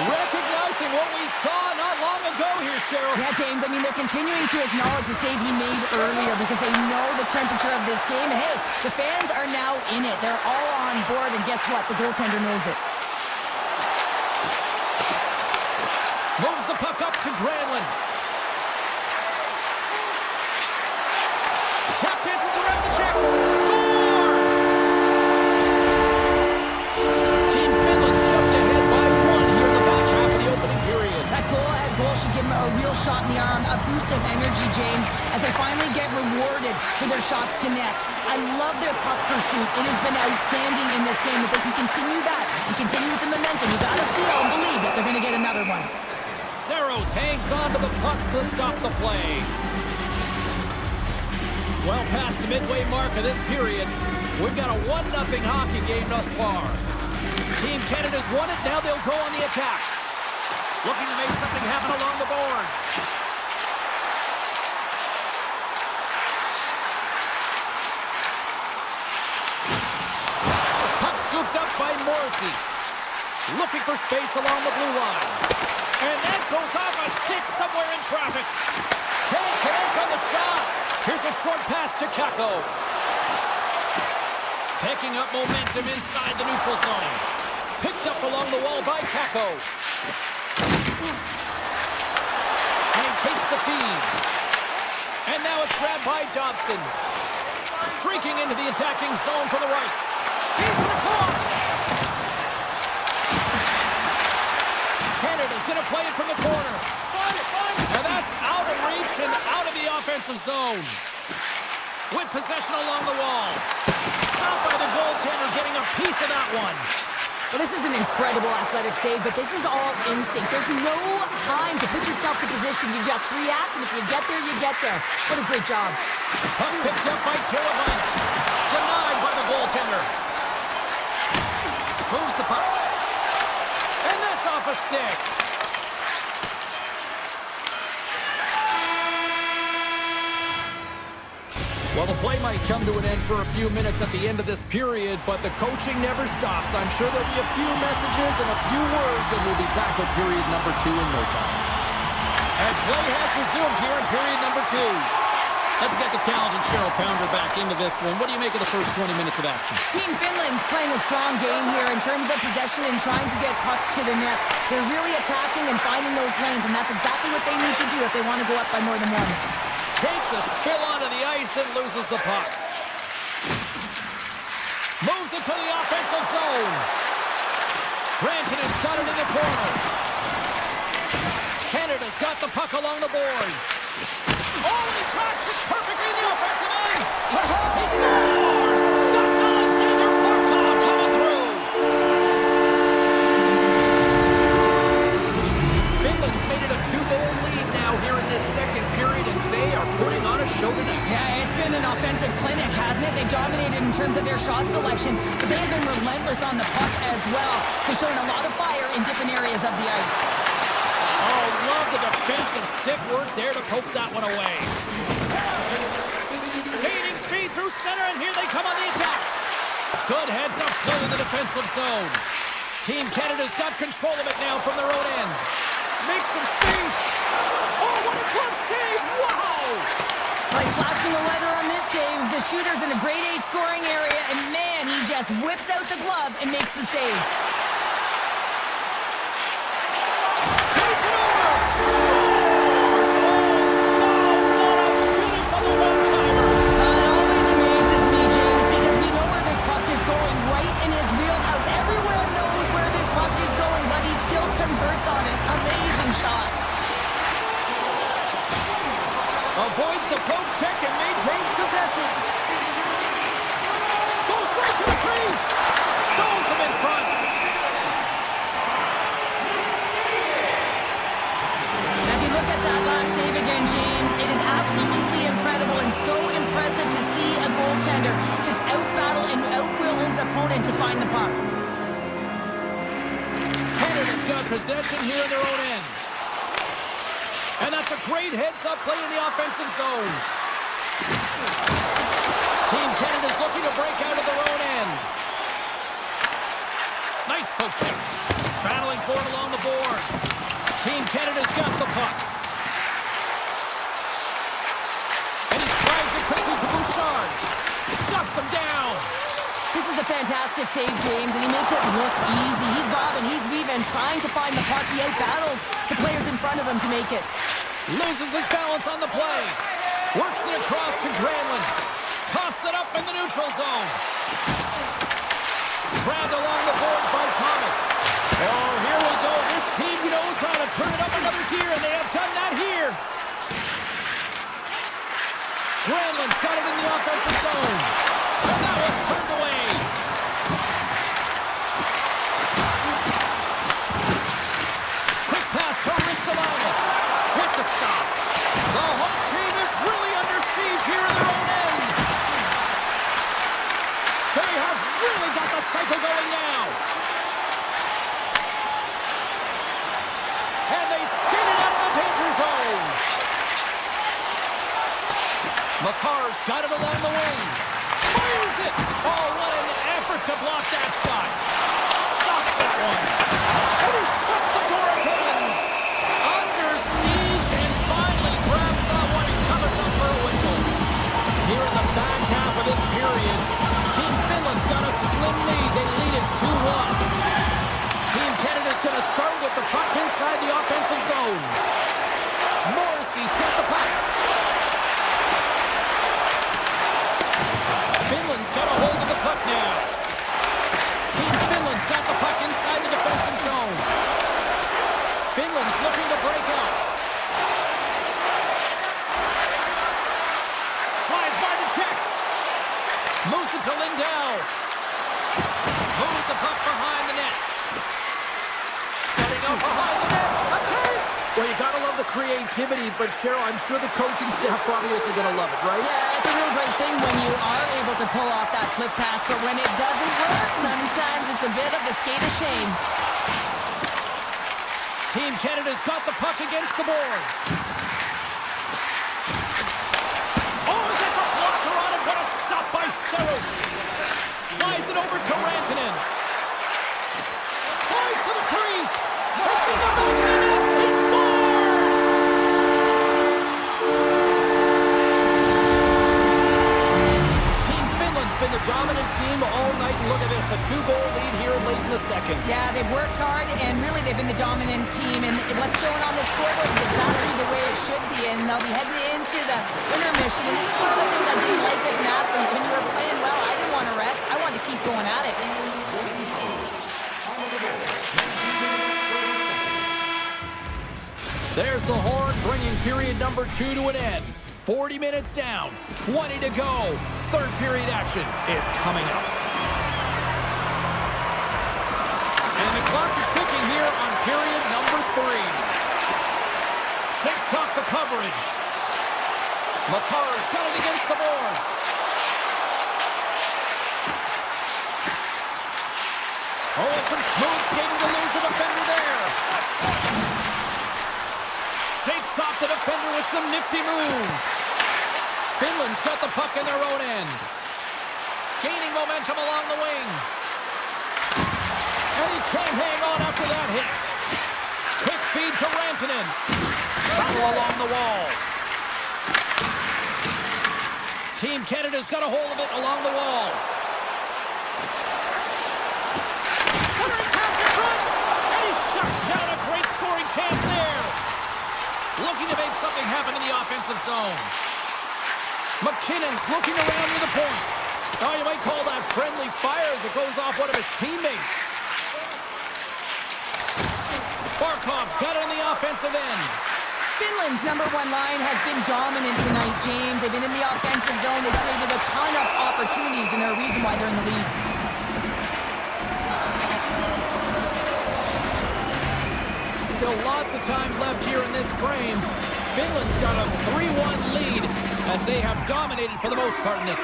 [SPEAKER 1] recognizing what we saw not long ago here, Cheryl.
[SPEAKER 2] Yeah, James, I mean, they're continuing to acknowledge the save he made earlier because they know the temperature of this game. And hey, the fans are now in it. They're all on board, and guess what? The goaltender knows it.
[SPEAKER 1] Moves the puck up to Granlund. Tap dances around the check. Scores! Team Finland's jumped ahead by one here in the back half of the opening period.
[SPEAKER 2] That goal should give them a real shot in the arm, a boost of energy, James, as they finally get rewarded for their shots to net. I love their puck pursuit. It has been outstanding in this game. If they can continue that and continue with the momentum, you gotta feel and believe that they're gonna get another one.
[SPEAKER 1] Saros hangs on to the puck to stop the play. Well past the midway mark of this period, we've got a 1-0 hockey game thus far. Team Canada's won it, now they'll go on the attack. Looking to make something happen along the boards. Puck scooped up by Morrissey. Looking for space along the blue line. And that goes off a stick somewhere in traffic. Can't connect on the shot. Here's a short pass to Kakko. Picking up momentum inside the neutral zone. Picked up along the wall by Kakko. And he takes the feed. And now it's grabbed by Dobson. Streaking into the attacking zone from the right. He's in the cross. Canada's going to play it from the corner. And that's out of reach and out of the offensive zone. With possession along the wall. Stopped by the goaltender, getting a piece of that one.
[SPEAKER 2] Well, this is an incredible athletic save, but this is all instinct. There's no time to put yourself in position. You just react, and if you get there, you get there. What a great job.
[SPEAKER 1] Puck picked up by Carolina. Denied by the goaltender. Moves the puck. And that's off a stick. Well, Well, the play might come to an end for a few minutes at the end of this period, but the coaching never stops. I'm sure there'll be a few messages and a few words, and we'll be back with period number 2 in no time. And play has resumed here in period number 2. Let's get the talented Cheryl Pounder back into this one. What do you make of the first 20 minutes of action?
[SPEAKER 2] Team Finland's playing a strong game here in terms of possession and trying to get pucks to the net. They're really attacking and finding those lanes, and that's exactly what they need to do if they want to go up by more than one.
[SPEAKER 1] Takes a spill onto the ice and loses the puck. Moves it to the offensive zone. Branton's got it in the corner. Canada's got the puck along the boards. Oh, he tracks it perfectly in the offensive end. He scores! That's Alexander Barkov coming through. Finland's made it a 2-goal lead now here in this second period, and they are putting on a show tonight.
[SPEAKER 2] Yeah, it's been an offensive clinic, hasn't it? They dominated in terms of their shot selection, but they have been relentless on the puck as well. So showing a lot of fire in different areas of the ice.
[SPEAKER 1] Oh, love the defensive stick work there to poke that one away. Gaining speed through center, and here they come on the attack. Good heads-up play in the defensive zone. Team Canada's got control of it now from their own end. Makes some space. Oh, what a close save! Wow!
[SPEAKER 2] Nice slash from the leather on this save. The shooter's in a grade A scoring area, and man, he just whips out the glove and makes the save.
[SPEAKER 1] Avoids the poke check and maintains possession. Goes right to the crease. Stones him in front.
[SPEAKER 2] As you look at that last save again, James, it is absolutely incredible and so impressive to see a goaltender just out-battle and out-will his opponent to find the puck.
[SPEAKER 1] Canada's got possession here in their own end. And that's a great heads-up play in the offensive zone. Team Canada's looking to break out of their own end. Nice poke check. Battling for it along the boards. Team Canada's got the puck. And he slides it quickly to Bouchard. Shuts him down.
[SPEAKER 2] This is a fantastic save, James, and he makes it look easy. He's bobbing, he's weaving, trying to find the puck. He out-battles the players in front of him to make it.
[SPEAKER 1] Loses his balance on the play. Works it across to Granlund. Toss it up in the neutral zone. Grabbed along the boards by Thomas. Oh, here we go. This team knows how to turn it up another gear, and they have done that here. Granlund's got it in the offensive zone. And that one's turned away. Quick pass to Ristolainen. With the stop. The home team is really under siege here in their own end. They have really got the cycle going now. And they skid it out of the danger zone. Makar's got it along the wing. Fires it! Oh, what an effort to block that shot. Stops that one. And he shuts the door again. Under siege and finally grabs that one and covers up for a whistle. Here in the back half of this period, Team Finland's got a slim lead. They lead it 2-1. Team Canada's going to start with the puck inside the offensive zone. Morrissey's got the puck. Finland's got a hold of the puck now. Team Finland's got the puck inside the defensive zone. Finland's looking to break out. Slides by the check. Moves it to Lindell. Moves the puck behind the net. Setting up behind the net. A chance! Well, you gotta love the creativity, but Cheryl, I'm sure the coaching staff probably isn't gonna love it, right?
[SPEAKER 2] Yeah, it's a real great thing when you are able to pull off that flip pass, but when it doesn't work, sometimes it's a bit of a skate of shame.
[SPEAKER 1] Team Canada's got the puck against the boards. Oh, he gets a blocker on it
[SPEAKER 2] scoreboard is exactly the way it should be, and they'll be heading into the intermission. And this is one of the things I didn't like as an athlete. When you were playing well, I didn't want to rest. I wanted to keep going at it.
[SPEAKER 1] There's the horn, bringing period number 2 to an end. 40 minutes down, 20 to go. Third period action is coming up. And the clock is ticking here on period number 3. Shakes off the coverage. McCarr's got it against the boards. Oh, some smooth skating to lose the defender there. Shakes off the defender with some nifty moves. Finland's got the puck in their own end. Gaining momentum along the wing. And he can't hang on after that hit. Quick feed to Rantanen. Battle along the wall. Team Canada's got a hold of it along the wall. Centering pass in front. And he shuts down a great scoring chance there. Looking to make something happen in the offensive zone. McKinnon's looking around near the point. Oh, you might call that friendly fire as it goes off one of his teammates. Barkov's got it on the offensive end.
[SPEAKER 2] Finland's number 1 line has been dominant tonight, James. They've been in the offensive zone. They've created a ton of opportunities, and they're a reason why they're in the lead.
[SPEAKER 1] Still lots of time left here in this frame. Finland's got a 3-1 lead as they have dominated for the most part in this.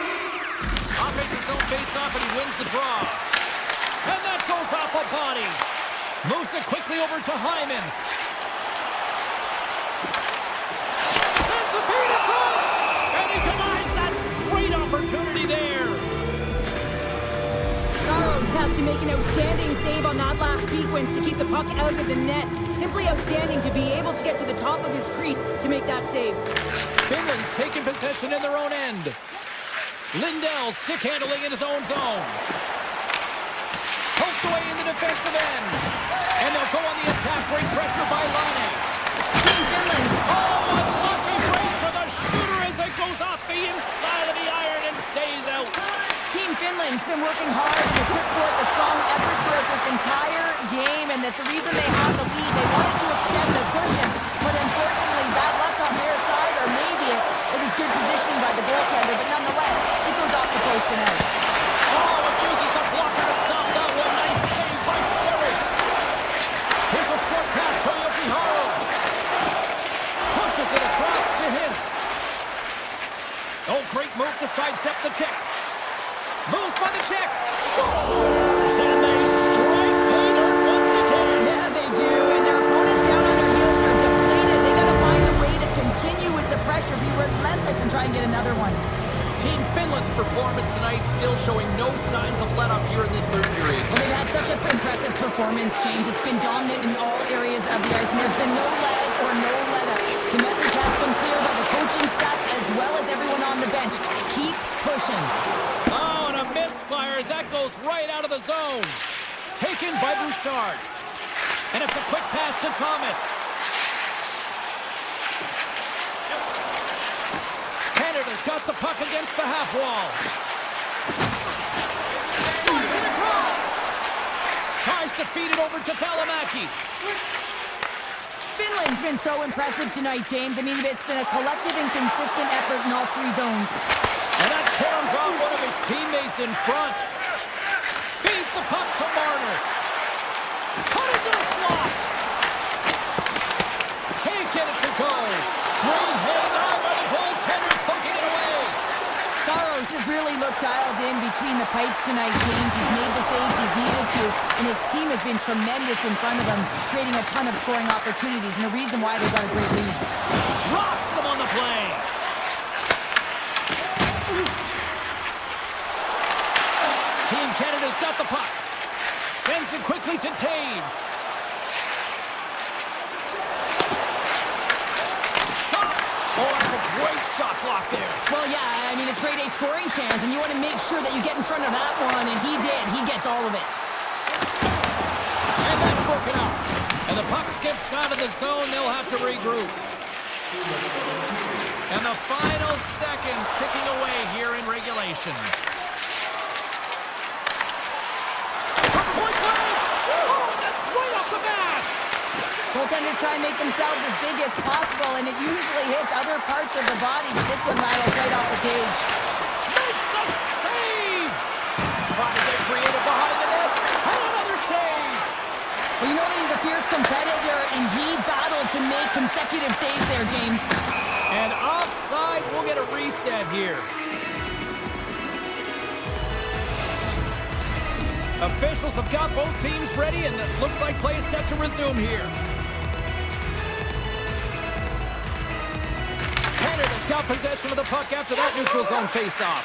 [SPEAKER 1] Offensive zone face-off, and he wins the draw. And that goes off a body. Moves it quickly over to Hyman. Sends the feed in front, and he denies that great opportunity there.
[SPEAKER 2] Saros has to make an outstanding save on that last sequence to keep the puck out of the net. Simply outstanding to be able to get to the top of his crease to make that save.
[SPEAKER 1] Finland's taking possession in their own end. Lindell stick handling in his own zone. Poked away in the defensive end. And they'll go on the attack. Great pressure by Laine.
[SPEAKER 2] Team Finland.
[SPEAKER 1] Oh, unlucky break for the shooter as it goes off the inside of the iron and stays out.
[SPEAKER 2] Team Finland's been working hard to put forth a strong effort throughout this entire game, and that's the reason they have the lead. They wanted to extend the cushion, but unfortunately bad luck on their side, or maybe it was good positioning by the goaltender, but nonetheless, it goes off the post and out.
[SPEAKER 1] Oh, it uses the blocker to stop that one. Nice save by Saros. Here's a short pass to Yokiharu. Pushes it across to Hintz. Oh, great move to sidestep the check. Moves by the check. Scores! And they strike pay dirt once again.
[SPEAKER 2] Yeah, they do, and their opponents down on their heels are deflated. They gotta find a way to continue with the pressure, be relentless, and try and get another one.
[SPEAKER 1] Team Finland's performance tonight still showing no signs of let-up here in this third period.
[SPEAKER 2] Well, they've had such an impressive performance, James. It's been dominant in all areas of the ice, and there's been no lag or no let-up. The message has been clear by the coaching staff as well as everyone on the bench. Keep pushing.
[SPEAKER 1] Oh, and a misfire as that goes right out of the zone. Taken by Bouchard. And it's a quick pass to Thomas. Canada's got the puck against the half wall. Slides it across. Tries to feed it over to Valimaki.
[SPEAKER 2] Finland's been so impressive tonight, James. I mean, it's been a collective and consistent effort in all 3 zones.
[SPEAKER 1] And that caroms off one of his teammates in front. Feeds the puck to Marner. Put it to the slot. Can't get it to go. Great hang on by the goaltender, poking it away.
[SPEAKER 2] Saros has really looked dialed in between the pipes tonight, James. He's made the saves he's needed to, and his team has been tremendous in front of him, creating a ton of scoring opportunities, and the reason why they got a great lead.
[SPEAKER 1] Rocks him on the play. Team Canada's got the puck. Sends it quickly to Taves. Shot. Oh, that's a great shot block there.
[SPEAKER 2] Well, yeah, I mean, it's grade A scoring chance, and you want to make sure that you get in front of that one, and he did. He gets all of it.
[SPEAKER 1] And that's broken up. And the puck skips out of the zone. They'll have to regroup. And the final seconds ticking away here in regulation. From point blank! Oh, that's right off the mask!
[SPEAKER 2] Goaltenders try and make themselves as big as possible, and it usually hits other parts of the body, but this one rattles right off the cage.
[SPEAKER 1] Makes the save! Trying to get creative behind the net. And another save!
[SPEAKER 2] Well, you know that he's a fierce competitor, and he battled to make consecutive saves there, James.
[SPEAKER 1] And offside, we'll get a reset here. Officials have got both teams ready, and it looks like play is set to resume here. Canada's got possession of the puck after that neutral zone face-off.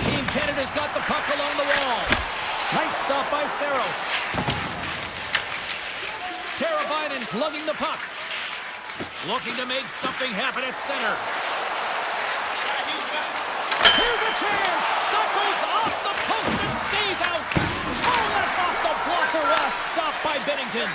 [SPEAKER 1] Team Canada's got the puck along the wall. Nice stop by Saros. Karabainen's lugging the puck. Looking to make something happen at center. Here's a chance! That goes off the post and stays out! Oh, that's off the blocker! What a stop by Bennington!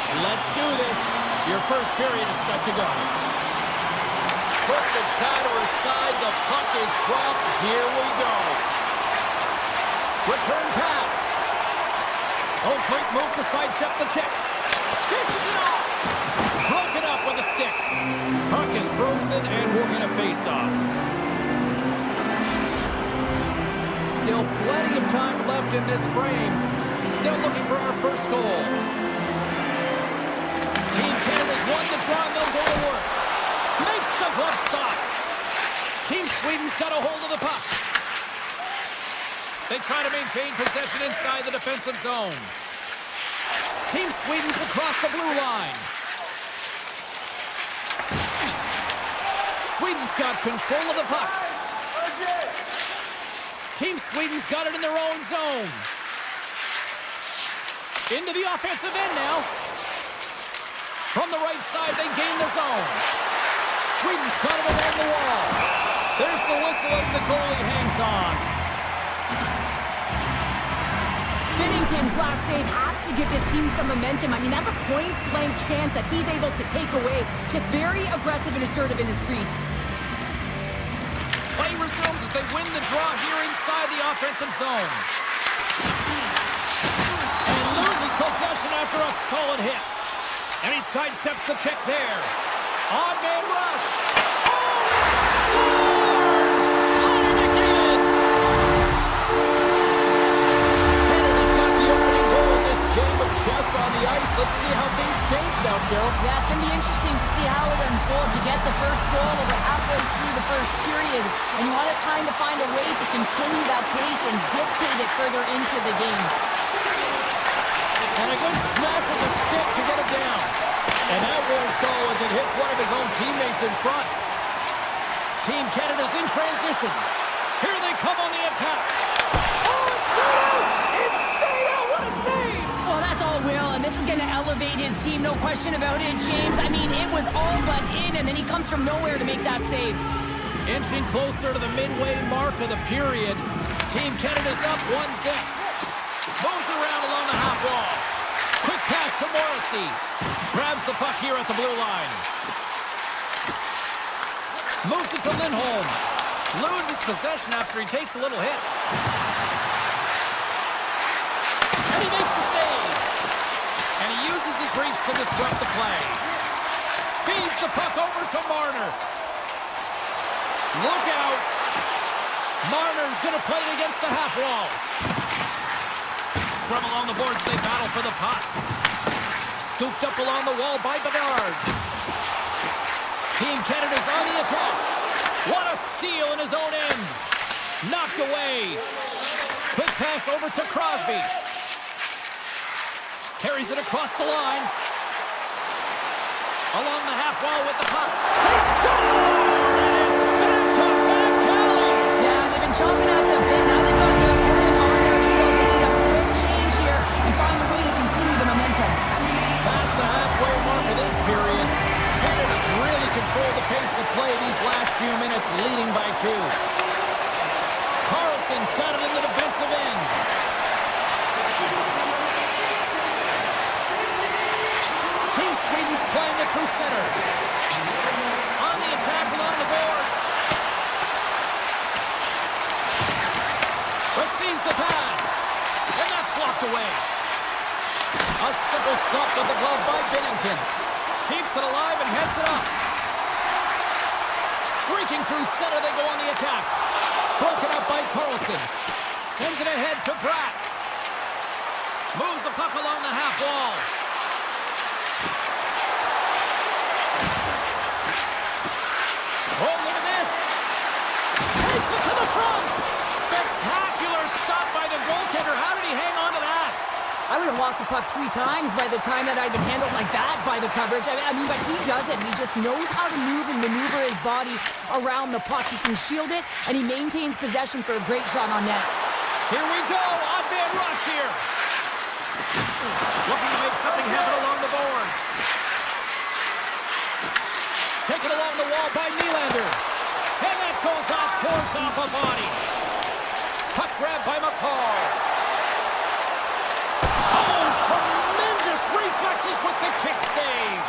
[SPEAKER 1] Let's do this. Your first period is set to go. Put the chatter aside. The puck is dropped. Here we go. Return pass. Oh, great move to sidestep the check. Dishes it off. Broken up with a stick. Puck is frozen and we're going to face off. Still plenty of time left in this frame. Still looking for our first goal. Team Canada's won the draw and they'll go to work. Makes the glove stop. Team Sweden's got a hold of the puck. They try to maintain possession inside the defensive zone. Team Sweden's across the blue line. Sweden's got control of the puck. Team Sweden's got it in their own zone. Into the offensive end now. From the right side, they gain the zone. Sweden's got it along the wall. There's the whistle as the goalie hangs on.
[SPEAKER 2] Binnington's last save has to give this team some momentum. I mean, that's a point-blank chance that he's able to take away. Just very aggressive and assertive in his crease.
[SPEAKER 1] Play resumes as they win the draw here inside the offensive zone. And loses possession after a solid hit. And he sidesteps the check there. On-man rush. Oh, scores! Connor McDavid! Canada's got the opening goal in this game of chess on the ice. Let's see how things change now, Cheryl.
[SPEAKER 2] Yeah, it's going to be interesting to see how it unfolds. You get the first goal over halfway through the first period, and you want to kind of find a way to continue that pace and dictate it further into the game.
[SPEAKER 1] And a good smack with the stick to get it down. And that won't go as it hits one of his own teammates in front. Team Canada's in transition. Here they come on the attack. Oh, it stayed out! It stayed out! What a save!
[SPEAKER 2] Well, that's all Will, and this is going to elevate his team, no question about it, James. I mean, it was all but in, and then he comes from nowhere to make that save.
[SPEAKER 1] Inching closer to the midway mark of the period. Team Canada's up 1-0. Moves around along the half wall. Quick pass to Morrissey. Grabs the puck here at the blue line. Moves it to Lindholm. Loses possession after he takes a little hit. And he makes the save. And he uses his reach to disrupt the play. Feeds the puck over to Marner. Look out. Marner's going to play it against the half wall. Scrum along the boards, they battle for the puck. Scooped up along the wall by Bedard. Team Canada's on the attack. What a steal in his own end. Knocked away. Quick pass over to Crosby. Carries it across the line. Along the half wall with the puck. They score! And it's back-to-back tallies!
[SPEAKER 2] Yeah, they've been chomping at the bit. Now they've got the opponent on their heel. They need a quick change here and find a way to continue the momentum.
[SPEAKER 1] Past the halfway mark of this period, Canada's really controlled the pace of play these last few minutes, leading by 2. Carlson's got it in the defensive end. Team Sweden's playing it through center. On the attack along the boards. Receives the pass. And that's blocked away. A simple stop with the glove by Binnington. Keeps it alive and heads it up. Streaking through center, they go on the attack. Broken up by Carlson. Sends it ahead to Bratt. Moves the puck along the half wall. Oh, look at this. Takes it to the front. Spectacular stop by the goaltender. How did he hang on to that?
[SPEAKER 2] I would have lost the puck 3 times by the time that I'd been handled like that by the coverage. I mean, but he does it. He just knows how to move and maneuver his body around the puck. He can shield it, and he maintains possession for a great shot on net.
[SPEAKER 1] Here we go. Odd-man rush here. Looking to make something happen along the boards. Taken along the wall by Nylander. And that goes off course off a body. Puck grab by McCall. Oh, tremendous reflexes Finishes with the kick save.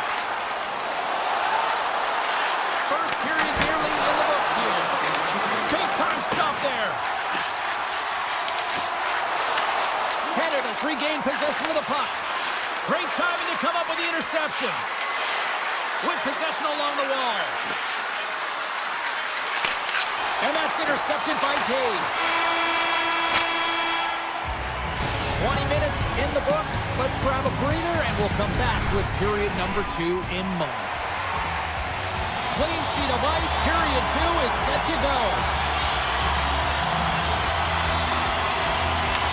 [SPEAKER 1] First period nearly in the books here. Big time stop there. Canada's regained possession of the puck. Great timing to come up with the interception. With possession along the wall. And that's intercepted by Taves. 20 minutes in the books. Let's grab a breather and we'll come back with period number 2 in moments. Clean sheet of ice. Period 2 is set to go.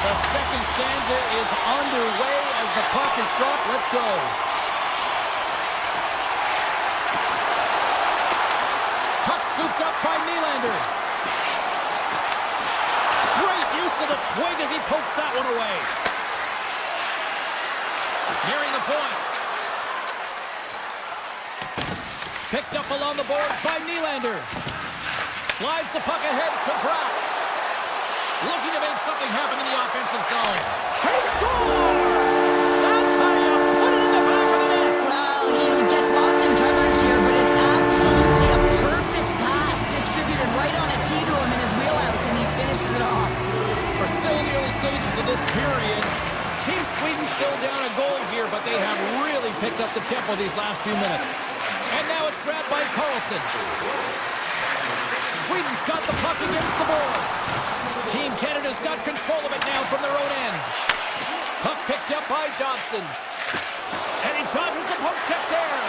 [SPEAKER 1] The second stanza is underway as the puck is dropped. Let's go. Puck scooped up by Nylander. Great use of the twig as he pokes that one away. Nearing the point. Picked up along the boards by Nylander. Slides the puck ahead to Brock. Looking to make something happen in the offensive zone. He scores! That's how you put it in the back of the net.
[SPEAKER 2] Well, he gets lost in coverage here, but it's absolutely a perfect pass distributed right on a tee to him in his wheelhouse, and he finishes it off.
[SPEAKER 1] We're still in the early stages of this period. Team Sweden still down a goal here, but they have really picked up the tempo these last few minutes. And now it's grabbed by Carlson. Sweden's got the puck against the boards. Team Canada's got control of it now from their own end. Puck picked up by Dobson. And he dodges the poke check there.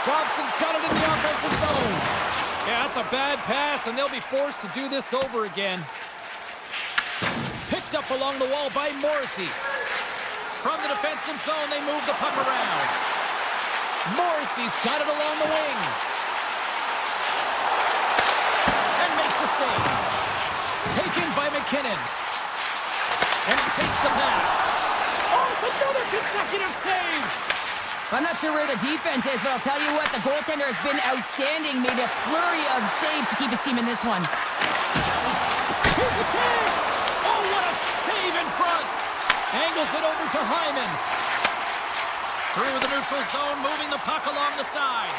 [SPEAKER 1] Dobson's got it in the offensive zone. Yeah, that's a bad pass, and they'll be forced to do this over again. Picked up along the wall by Morrissey. From the defensive zone, they move the puck around. Morrissey's got it along the wing. And makes the save. Taken by McKinnon. And he takes the pass. Oh, it's another consecutive save.
[SPEAKER 2] I'm not sure where the defense is, but I'll tell you what, the goaltender has been outstanding. Made a flurry of saves to keep his team in this one.
[SPEAKER 1] Here's a chance. Oh, what a save in front. Angles it over to Hyman. Through the neutral zone, moving the puck along the side.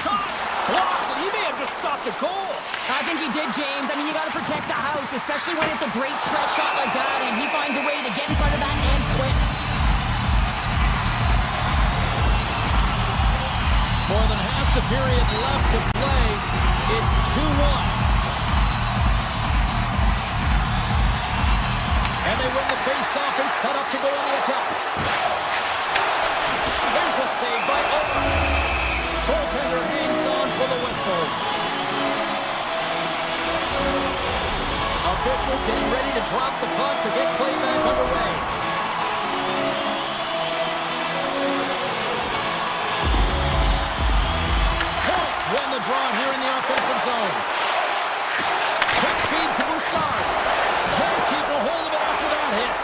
[SPEAKER 1] Shot blocked, and he may have just stopped a goal.
[SPEAKER 2] I think he did, James. I mean, you got to protect the house, especially when it's a great threat shot like that, and he finds a way to get in front of that and quick.
[SPEAKER 1] More than half the period left to play. It's 2-1. And they win the face-off and set up to go on the attack. There's a save by Owen. Goaltender hangs on for the whistle. Officials getting ready to drop the puck to get play back underway. Points win the draw here in the offensive zone. Quick feed to Bouchard. Can't keep a hold of it after that hit.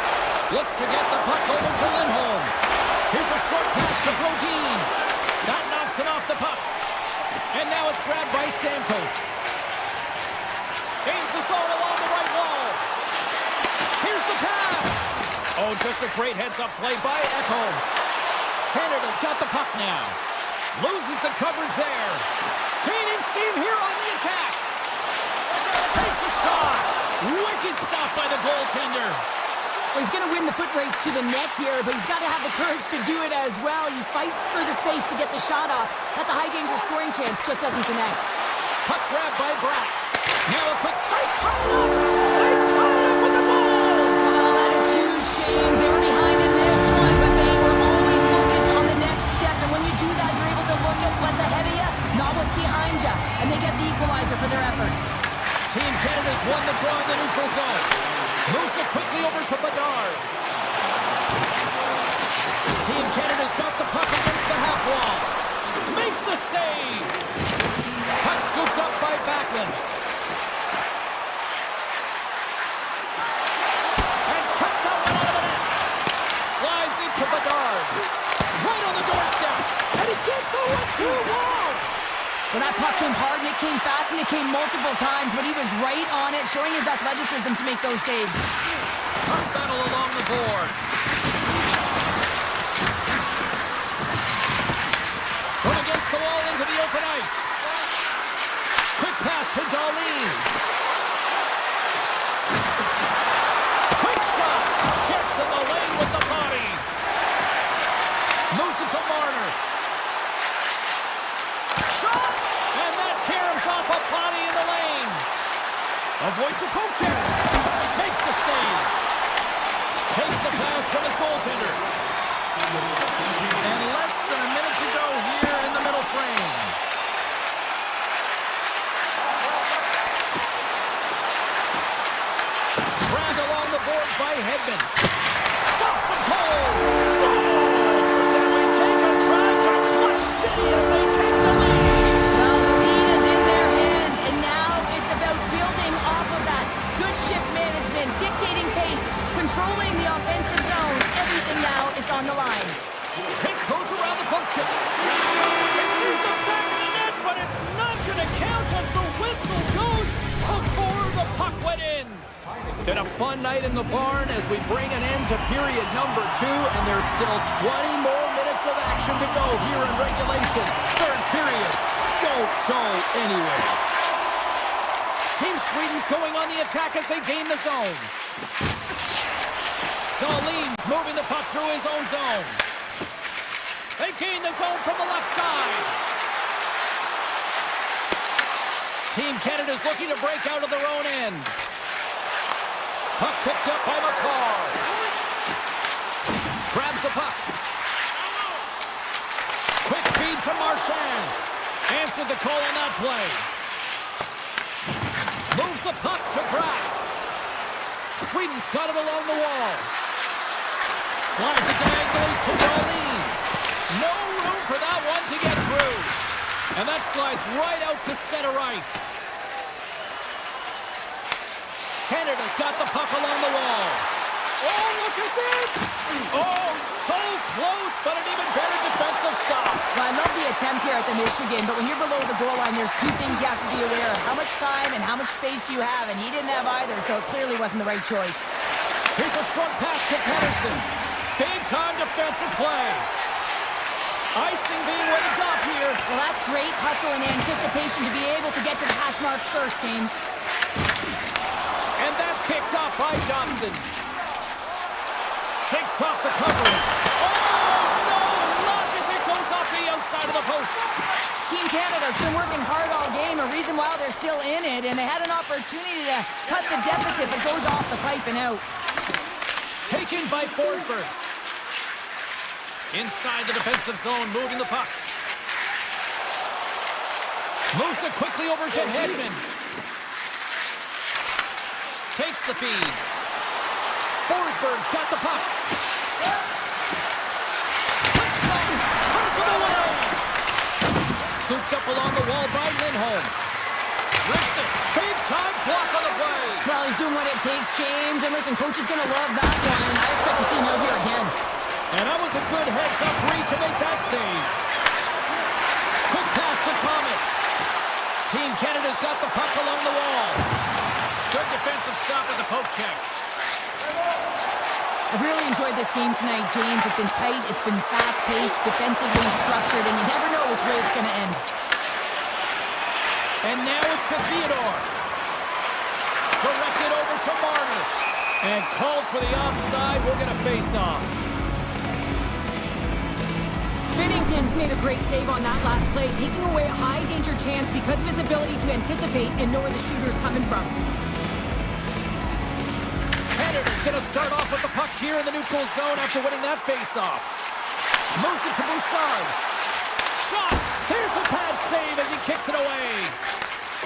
[SPEAKER 1] Looks to get the puck over to Lindholm. Here's a short pass to Brodin. That knocks it off the puck. And now it's grabbed by Stamkos. Gains the zone along the right wall. Here's the pass. Oh, just a great heads-up play by Ekholm. Canada's got the puck now. Loses the coverage there. Gaining steam here on the attack. Takes a shot. Wicked stop by the goaltender.
[SPEAKER 2] Well, he's going to win the foot race to the net here, but he's got to have the courage to do it as well. He fights for the space to get the shot off. That's a high-danger scoring chance, just doesn't connect.
[SPEAKER 1] Puck grab by Bratt. Now a quick... They tie up with the goal!
[SPEAKER 2] Well, that is huge, James. They were behind in this one, but they were always focused on the next step. And when you do that, you're able to look at what's ahead of you, not what's behind you. And they get the equalizer for their efforts.
[SPEAKER 1] Team Canada's won the draw in the neutral zone. Moves it quickly over to Bedard. Team Canada's got the puck against the half wall. Makes the save. Puck scooped up by Backlund. And kept that one out of the net. Slides it to Bedard. Right on the doorstep. And he gets the 1-2 wall.
[SPEAKER 2] Well, that puck came hard, and it came fast, and it came multiple times, but he was right on it, showing his athleticism to make those saves.
[SPEAKER 1] Puck battle along the boards. From against the wall into the open ice. Quick pass to Darlene. Quick shot. Gets in the lane with the body. Moves it to Marner. Shot! And that caroms off a body in the lane. Avoids the poke check. Makes the save. Takes the pass from his goaltender. And less than a minute to go here in the middle frame. Grabbed along the boards by Hedman. Stops it cold. Scores! And we take a drag to Clutch City as they take the lead.
[SPEAKER 2] Well, the lead is in their hands, and now it's about building off of that. Good shift management, dictating pace, controlling the offensive zone. Everything now is on the line.
[SPEAKER 1] Tiptoes around the poke check. It's in the back of the net, but it's not going to count as the whistle goes before the puck went in. Been a fun night in the barn as we bring an end to period number 2, and there's still 20 more minutes of action to go here in regulation. Third period. Don't go anywhere. Team Sweden's going on the attack as they gain the zone. Dahlin's moving the puck through his own zone. They gain the zone from the left side. Team Canada's looking to break out of their own end. Puck picked up by McCall. Grabs the puck. Quick feed to Marchand. Answered the call on that play. Moves the puck to Bratt. Sweden's got it along the wall. Slides it diagonally to Darlene. No room for that one to get through. And that slides right out to center ice. Canada's got the puck along the wall. Oh, look at this! Oh, so close, but an even better defensive stop.
[SPEAKER 2] Well, I love the attempt here at the Michigan, but when you're below the goal line, there's two things you have to be aware of. How much time and how much space you have, and he didn't have either, so it clearly wasn't the right choice.
[SPEAKER 1] Here's a short pass to Pedersen. Big-time defensive play. Icing being waved off here.
[SPEAKER 2] Well, that's great hustle and anticipation to be able to get to the hash marks first, James.
[SPEAKER 1] And that's picked up by Johnson. Shakes off the coverage. Oh, no! Luck as it goes off the outside of the post.
[SPEAKER 2] Team Canada's been working hard all game, a reason why they're still in it, and they had an opportunity to cut the deficit, but goes off the pipe and out.
[SPEAKER 1] Taken by Forsberg. Inside the defensive zone, moving the puck. Moves it quickly over to Hedman. Takes the feed. Forsberg's got the puck. Turns it away. Scooped up along the wall by Lindholm. Rips it. Big time block on the play.
[SPEAKER 2] Well, he's doing what it takes, James. And listen, coach is going to love that one. And I expect to see him out here again.
[SPEAKER 1] And that was a good heads-up read to make that save. Quick pass to Thomas. Team Canada's got the puck along the wall. Good defensive stop at the poke check.
[SPEAKER 2] I've really enjoyed this game tonight, James. It's been tight, it's been fast-paced, defensively structured, and you never know which way it's going to end.
[SPEAKER 1] And now it's to Theodore. Directed over to Marner. And called for the offside. We're going to face off.
[SPEAKER 2] Binnington's made a great save on that last play, taking away a high-danger chance because of his ability to anticipate and know where the shooter's coming from.
[SPEAKER 1] Canada's going to start off with the puck here in the neutral zone after winning that face-off. Moves it to Bouchard. Shot! There's a pad save as he kicks it away.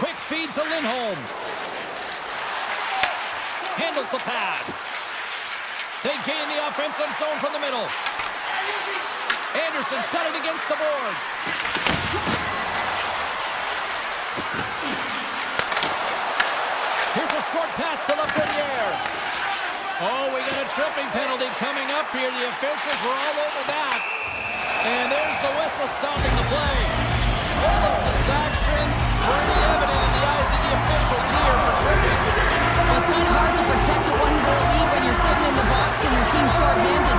[SPEAKER 1] Quick feed to Lindholm. Handles the pass. They gain the offensive zone from the middle. Anderson's got it against the boards. Here's a short pass to Lafreniere. Oh, we got a tripping penalty coming up here. The officials were all over that. And there's the whistle stopping the play. Olafson's actions pretty evident in the eyes of the officials here for tripping.
[SPEAKER 2] Well, it's kind of hard to protect a one-goal lead when you're sitting in the box and your team's short-handed,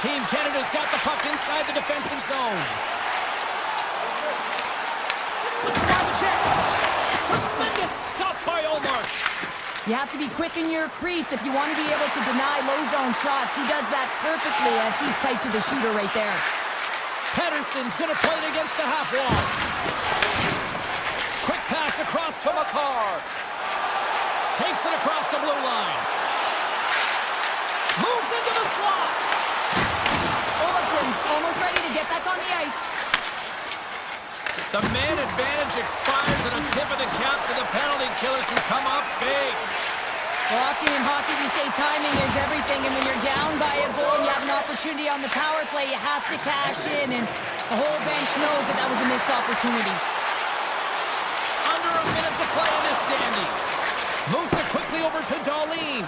[SPEAKER 1] Team Canada's got the puck inside the defensive zone. Slips down the check. Tremendous stop by Omar.
[SPEAKER 2] You have to be quick in your crease if you want to be able to deny low zone shots. He does that perfectly as he's tight to the shooter right there.
[SPEAKER 1] Pettersson's going to play it against the half wall. Quick pass across to Makar. Takes it across the blue line. Moves into the slot.
[SPEAKER 2] Olafson's almost ready to get back on the ice.
[SPEAKER 1] The man advantage expires at a tip of the cap to the penalty killers who come up big.
[SPEAKER 2] Well, often in hockey we say timing is everything, and when you're down by a goal and you have an opportunity on the power play, you have to cash in, and the whole bench knows that that was a missed opportunity.
[SPEAKER 1] Under a minute to play in this dandy. Moves it quickly over to Darlene.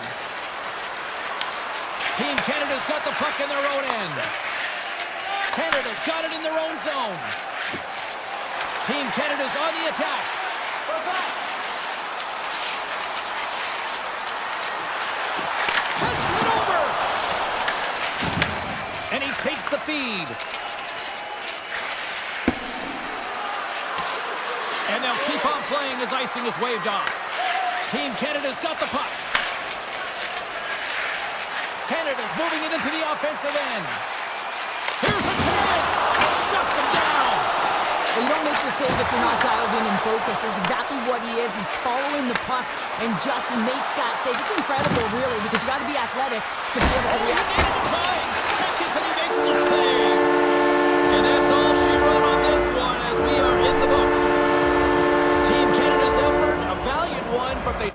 [SPEAKER 1] Team Canada's got the puck in their own end. Canada's got it in their own zone. Team Canada's on the attack. Passes it over. And he takes the feed. And they'll keep on playing as icing is waved off. Team Canada's got the puck. Canada's moving it into the offensive end. Here's a chance. Shuts him down.
[SPEAKER 2] Well, you don't make the save if you're not dialed in and focused. That's exactly what he is. He's following the puck and just makes that save. It's incredible, really, because you got to be athletic to be able to react.
[SPEAKER 1] He needed time. Seconds and he makes the save. And that's all she wrote on this one as we are in the books. Team Canada's effort, a valiant one, but they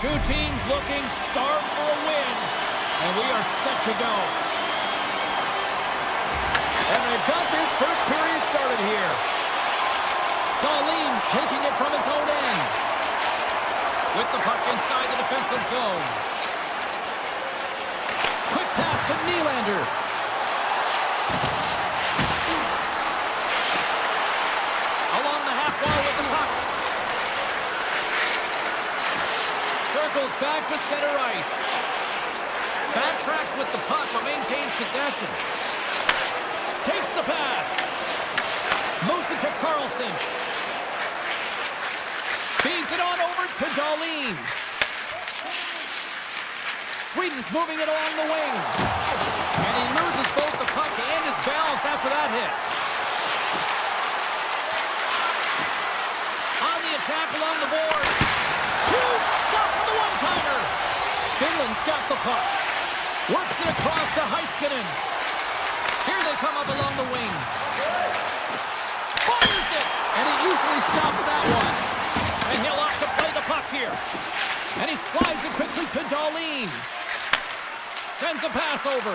[SPEAKER 1] Two teams looking starved for a win, and we are set to go. And they've got this first period started here. Darlene's taking it from his own end. With the puck inside the defensive zone. Quick pass to Nylander. Along the half wall with the puck. Circles back to center ice. Backtracks with the puck but maintains possession. Takes the pass. Moves it to Carlson. Feeds it on over to Darlene. Sweden's moving it along the wing. And he loses both the puck and his balance after that hit. On the attack along the boards. Huge stop for the one-timer. Finland's got the puck. Works it across to Heiskanen. Here they come up along the wing. Fires it! And he easily stops that one. And he'll have to play the puck here. And he slides it quickly to Darlene. Sends a pass over.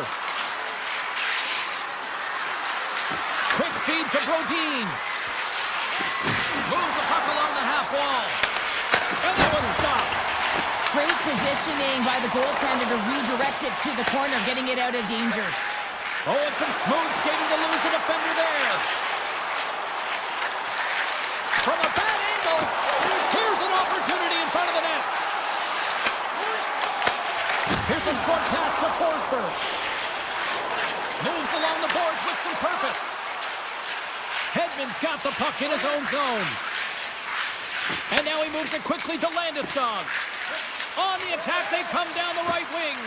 [SPEAKER 1] Quick feed to Brodin. Moves the puck along the half wall. And that one's stopped.
[SPEAKER 2] Great positioning by the goaltender to redirect it to the corner, getting it out of danger.
[SPEAKER 1] Oh, and some smooth skating to lose a defender there. From a bad angle, here's an opportunity in front of the net. Here's a short pass to Forsberg. Moves along the boards with some purpose. Hedman's got the puck in his own zone. And now he moves it quickly to Landeskog. On the attack, they come down the right wing.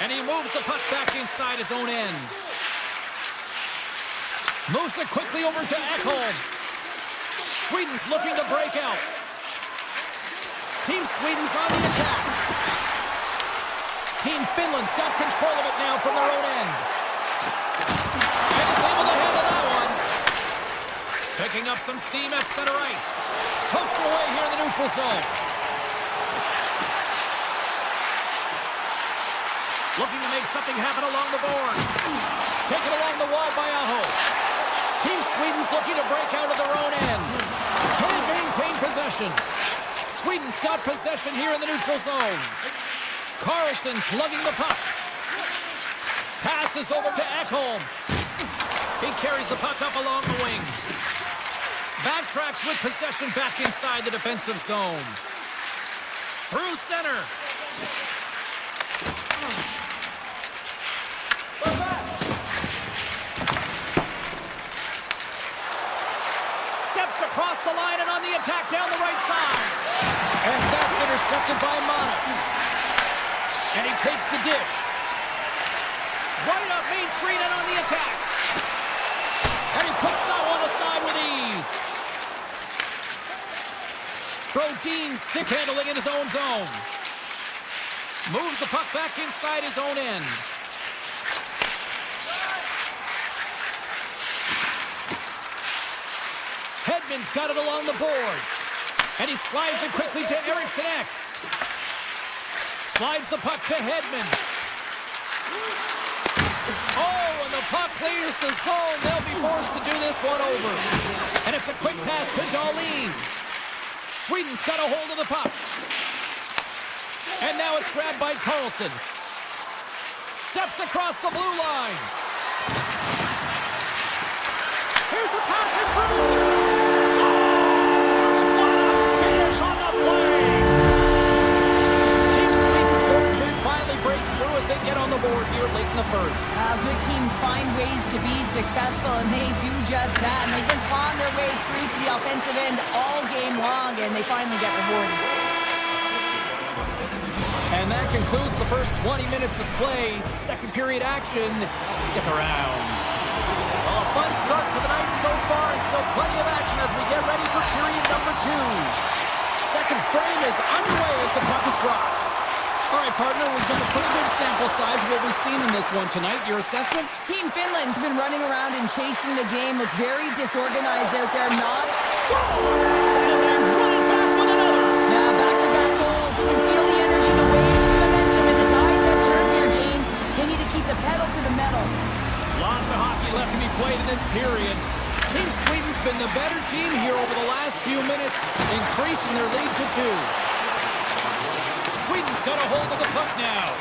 [SPEAKER 1] And he moves the puck back inside his own end. Moves it quickly over to Ekholm. Sweden's looking to break out. Team Sweden's on the attack. Team Finland's got control of it now from their own end. And is able to handle that one. Picking up some steam at center ice. Pokes it away here in the neutral zone. Looking to make something happen along the board. Taken along the wall by Aho. Team Sweden's looking to break out of their own end. Can't maintain possession. Sweden's got possession here in the neutral zone. Carlson's lugging the puck. Passes over to Ekholm. He carries the puck up along the wing. Backtracks with possession back inside the defensive zone. Through center. Steps across the line and on the attack down the right side. And that's intercepted by Mana. And he takes the dish. Right up Main Street and on the attack. And he puts that one aside with ease. Brodin stick handling in his own zone. Moves the puck back inside his own end. Hedman's got it along the boards. And he slides it quickly to Eriksson Ek. Slides the puck to Hedman. Oh, and the puck clears the zone. They'll be forced to do this one over. And it's a quick pass to Darlene. Sweden's got a hold of the puck. And now it's grabbed by Carlson. Steps across the blue line. Here's a pass in front. Scores! What a finish on the play! Team Sweden's fortune finally breaks through as they get on the board here late in the first.
[SPEAKER 2] Good teams find ways to be successful, and they do just that. And they've been clawing their way through to the offensive end all game long, and they finally get rewarded.
[SPEAKER 1] And that concludes the first 20 minutes of play. Second period action. Stick around. Well, a fun start to the night so far, and still plenty of action as we get ready for period number 2. Second frame is underway as the puck is dropped. All right, partner, we've got a pretty good sample size of what we've seen in this one tonight. Your assessment?
[SPEAKER 2] Team Finland's been running around and chasing the game. Look very disorganized out there. Not
[SPEAKER 1] scores! And they run it back with another.
[SPEAKER 2] Yeah, back-to-back
[SPEAKER 1] increasing their lead to 2. Sweden's got a hold of the puck now.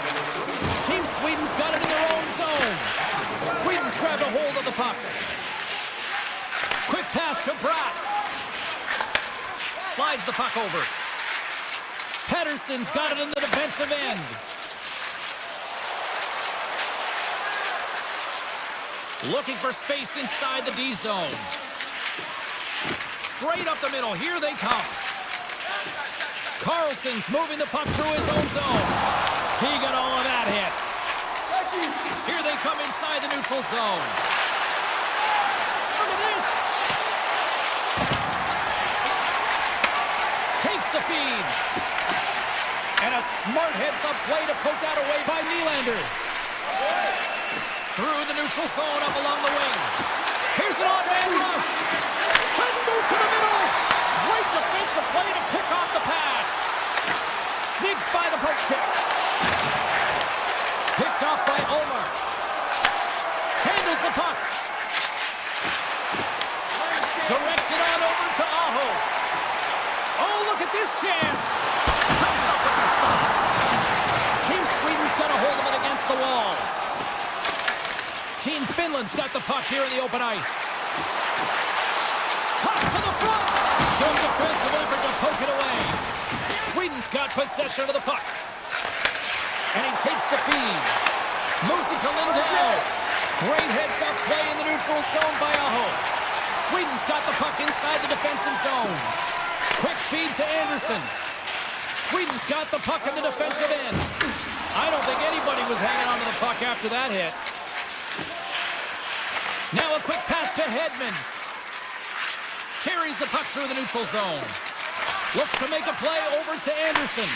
[SPEAKER 1] Team Sweden's got it in their own zone. Sweden's grabbed a hold of the puck. Quick pass to Bratt. Slides the puck over. Pettersson's got it in the defensive end. Looking for space inside the D zone. Straight up the middle. Here they come. Carlson's moving the puck through his own zone. He got all of that hit. Here they come inside the neutral zone. Look at this. Takes the feed. And a smart heads-up play to poke that away by Nylander. Through the neutral zone up along the wing. Here's an on-man rush. Let's move to the middle. Great defensive play to pick off the pass. Sneaks by the poke check. Picked off by Omar. Handles the puck. Directs it on over to Aho. Oh, look at this chance. Comes up with the stop. Team Sweden's got a hold of it against the wall. Team Finland's got the puck here in the open ice. Toss to the front. Good defensive effort to poke it away. Sweden's got possession of the puck. And he takes the feed. Moves it to Lindell. Great heads-up play in the neutral zone by Aho. Sweden's got the puck inside the defensive zone. Quick feed to Anderson. Sweden's got the puck in the defensive end. I don't think anybody was hanging onto the puck after that hit. Now a quick pass to Hedman. Carries the puck through the neutral zone. Looks to make a play over to Anderson.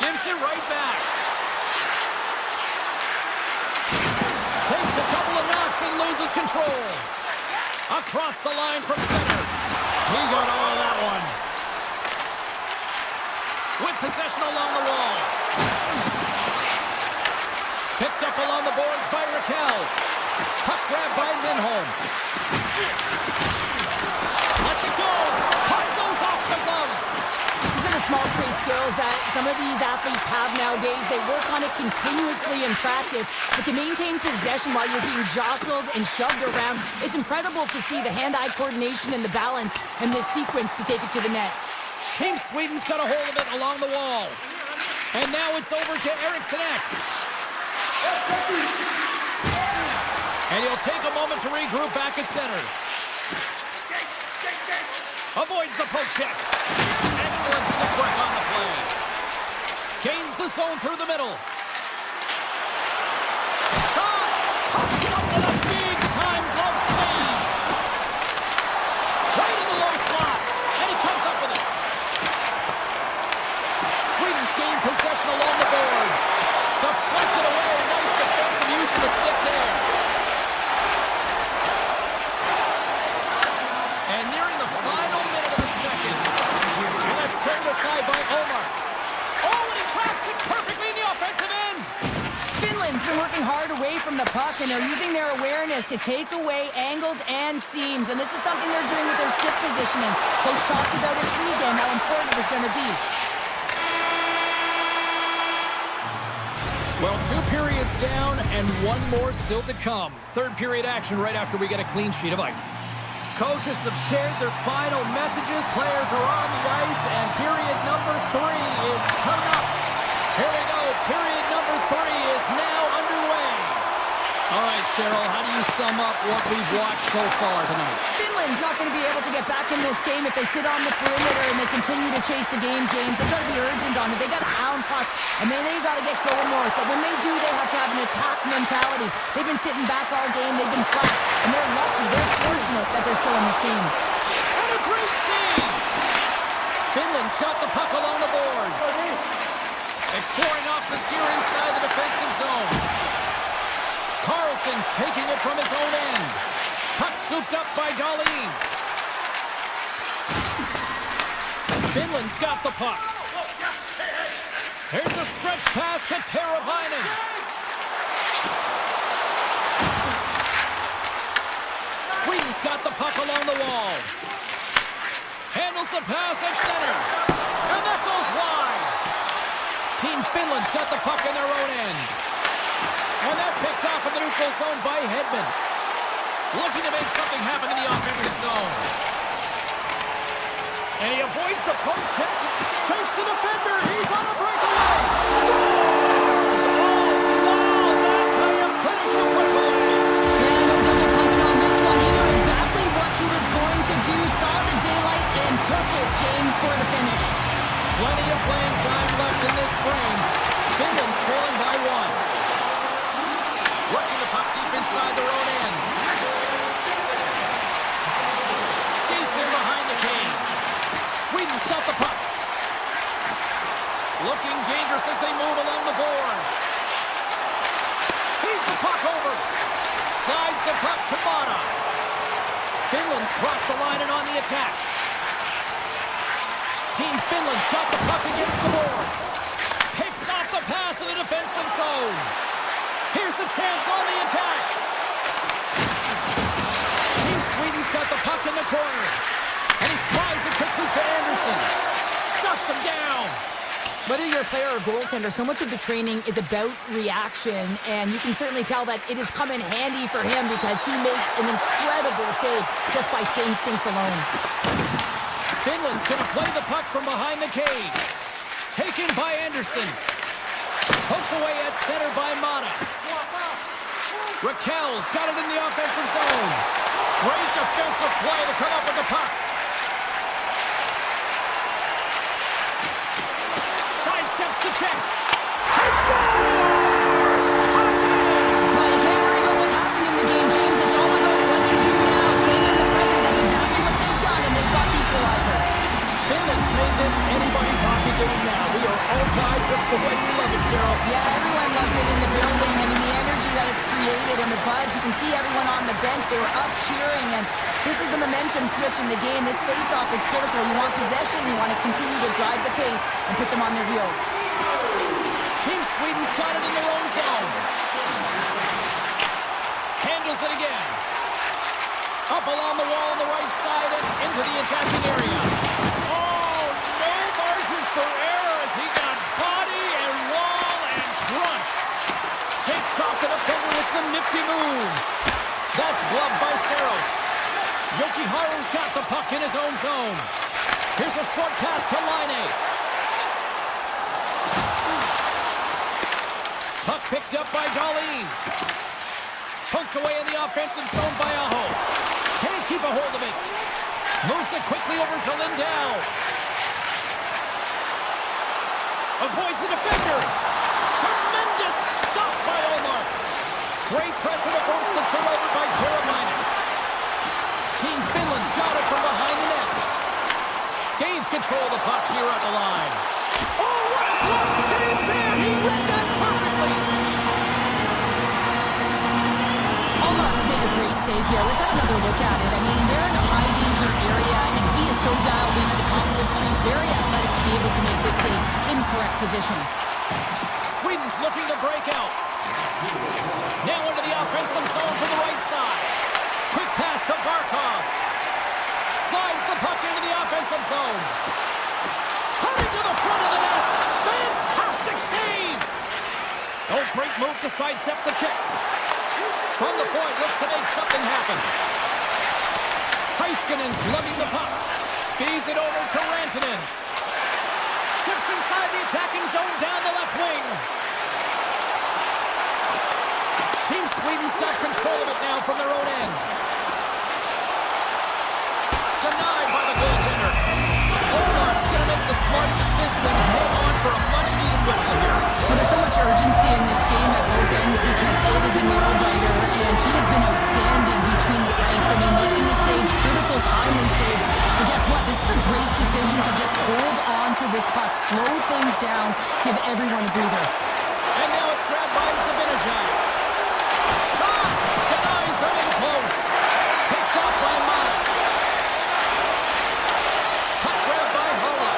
[SPEAKER 1] Gives it right back. Takes a couple of knocks and loses control. Across the line from center. He got all of that one. With possession along the wall. Picked up along the boards by Raquel. Puck grab by Lindholm. Lets it go. Puck goes off the glove.
[SPEAKER 2] These are the small space skills that some of these athletes have nowadays. They work on it continuously in practice, but to maintain possession while you're being jostled and shoved around, it's incredible to see the hand-eye coordination and the balance in this sequence to take it to the net.
[SPEAKER 1] Team Sweden's got a hold of it along the wall. And now it's over to Eriksson Ek. And he'll take a moment to regroup back at center. Avoids the poke check. Excellent stick work on the play. Gains the zone through the middle. Shot! Comes up with a big-time glove save. Right in the low slot. And he comes up with it. Sweden's gained possession along the boards. Deflected away. Nice defensive use of the stick there. And nearing the final minute of the second. And that's turned aside by Omar. Oh, and he traps it perfectly in the offensive end.
[SPEAKER 2] Finland's been working hard away from the puck, and they're using their awareness to take away angles and seams. And this is something they're doing with their stick positioning. Coach talked about it pregame, how important it was going to be.
[SPEAKER 1] Well, 2 periods down and 1 more still to come. Third period action right after we get a clean sheet of ice. Coaches have shared their final messages. Players are on the ice, and period number 3 is coming up. Here we go. Period number 3 is now underway. All right, Cheryl, how do you sum up what we've watched so far tonight?
[SPEAKER 2] Finland's not going to be able to get back in this game if they sit on the perimeter and they continue to chase the game, James. They've got to be urgent on it. They've got to hound pucks, and then they've got to get going north. But when they do, they have to have an attack mentality. They've been sitting back all game. They've been flat, and they're lucky. They're fortunate that they're still in this game.
[SPEAKER 1] And a great save! Finland's got the puck along the boards. Exploring options here inside the defensive zone. Carlson's taking it from his own end. Puck scooped up by Dahlin. Finland's got the puck. Here's a stretch pass to Teravainen. Sweden's Sweden's got the puck along the wall. Handles the pass at center. And that goes wide. Team Finland's got the puck in their own end. And that's picked off in the neutral zone by Hedman. Looking to make something happen in the offensive zone. And he avoids the poke check. Shakes the defender. He's on a breakaway. Scores! Oh, wow! That's how you finish a breakaway.
[SPEAKER 2] Yeah, no double pumping on this one. He knew exactly what he was going to do. Saw the daylight and took it, James, for the finish.
[SPEAKER 1] Plenty of playing time left in this frame. Finland's trailing by one. Working the puck deep inside their own end. Skates in behind the cage. Sweden's got the puck. Looking dangerous as they move along the boards. Feeds the puck over. Slides the puck to Mata. Finland's crossed the line and on the attack. Team Finland's got the puck against the boards. Picks off the pass in the defensive zone. Here's a chance on the attack. Team Sweden's got the puck in the corner. And he slides it quickly to Anderson. Shuts him down.
[SPEAKER 2] Whether you're a player or goaltender, so much of the training is about reaction, and you can certainly tell that it has come in handy for him because he makes an incredible save just by instincts alone.
[SPEAKER 1] Finland's going to play the puck from behind the cage. Taken by Anderson. Poked away at center by Mata. Raquel's got it in the offensive zone. Great defensive play to come up with the puck. Sidesteps to check. He scores!
[SPEAKER 2] Well, you can't worry about what happened in the game, James. It's all about what you do now. Staying in the present. That's exactly what they've done, and they've got the equalizer.
[SPEAKER 1] Finland's made this anybody's hockey game now. We are all tied just the way we love it, Cheryl.
[SPEAKER 2] Yeah, everyone loves it in the building. I mean, the energy that it's created and the buzz. You can see everyone on the bench. They were up cheering, and this is the momentum switch in the game. This face-off is critical. You want possession. You want to continue to drive the pace and put them on their heels.
[SPEAKER 1] Team Sweden's got it in their own zone. Handles it again. Up along the wall on the right side and into the attacking area. Oh, no margin for error as he got body and wall and crunch. Takes off the defender with some nifty moves. That's gloved by Saros. Yokiharu's got the puck in his own zone. Here's a short pass to Laine. Puck picked up by Dahlin. Poked away in the offensive zone by Aho. Can't keep a hold of it. Moves it quickly over to Lindell. Avoids the defender. Tremendous stop by Omar. Great pressure to force the turnover by Teravainen. Team Finland's got it from behind the net. Gains control of the puck here at the line. Oh, what a glove save there! He read that perfectly!
[SPEAKER 2] Omar's made a great save here. Let's have another look at it. I mean, they're in a high-danger area, and he is so dialed in at the top of his crease. Very athletic to be able to make this save in correct position.
[SPEAKER 1] Sweden's looking to break out. Now into the offensive zone to the right side. Quick pass to Barkov. Slides the puck into the offensive zone. Cutting to the front of the net. Fantastic save. No great move to sidestep the check. From the point, looks to make something happen. Heiskanen's lugging the puck. Feeds it over to Rantanen. Steps inside the attacking zone down the left wing. Team Sweden's got control of it now from their own end. Denied by the goaltender. Holmark's going to make the smart decision and hang on for a much-needed whistle here.
[SPEAKER 2] Well, there's so much urgency in this game at both ends because it is a nail-biter, and he has been outstanding between the ranks. I mean, making the saves, critical, timely saves. And guess what? This is a great decision to just hold on to this puck, slow things down, give everyone a breather.
[SPEAKER 1] And now it's grabbed by Zibanejad. Shot! Denies him in close. Picked up by Mata. Puck grabbed by Hulla.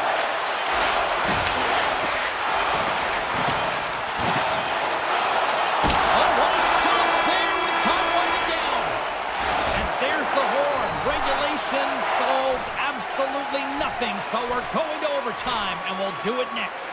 [SPEAKER 1] Oh, what a stop there with time winding down. And there's the hole. Absolutely nothing, so we're going to overtime, and we'll do it next.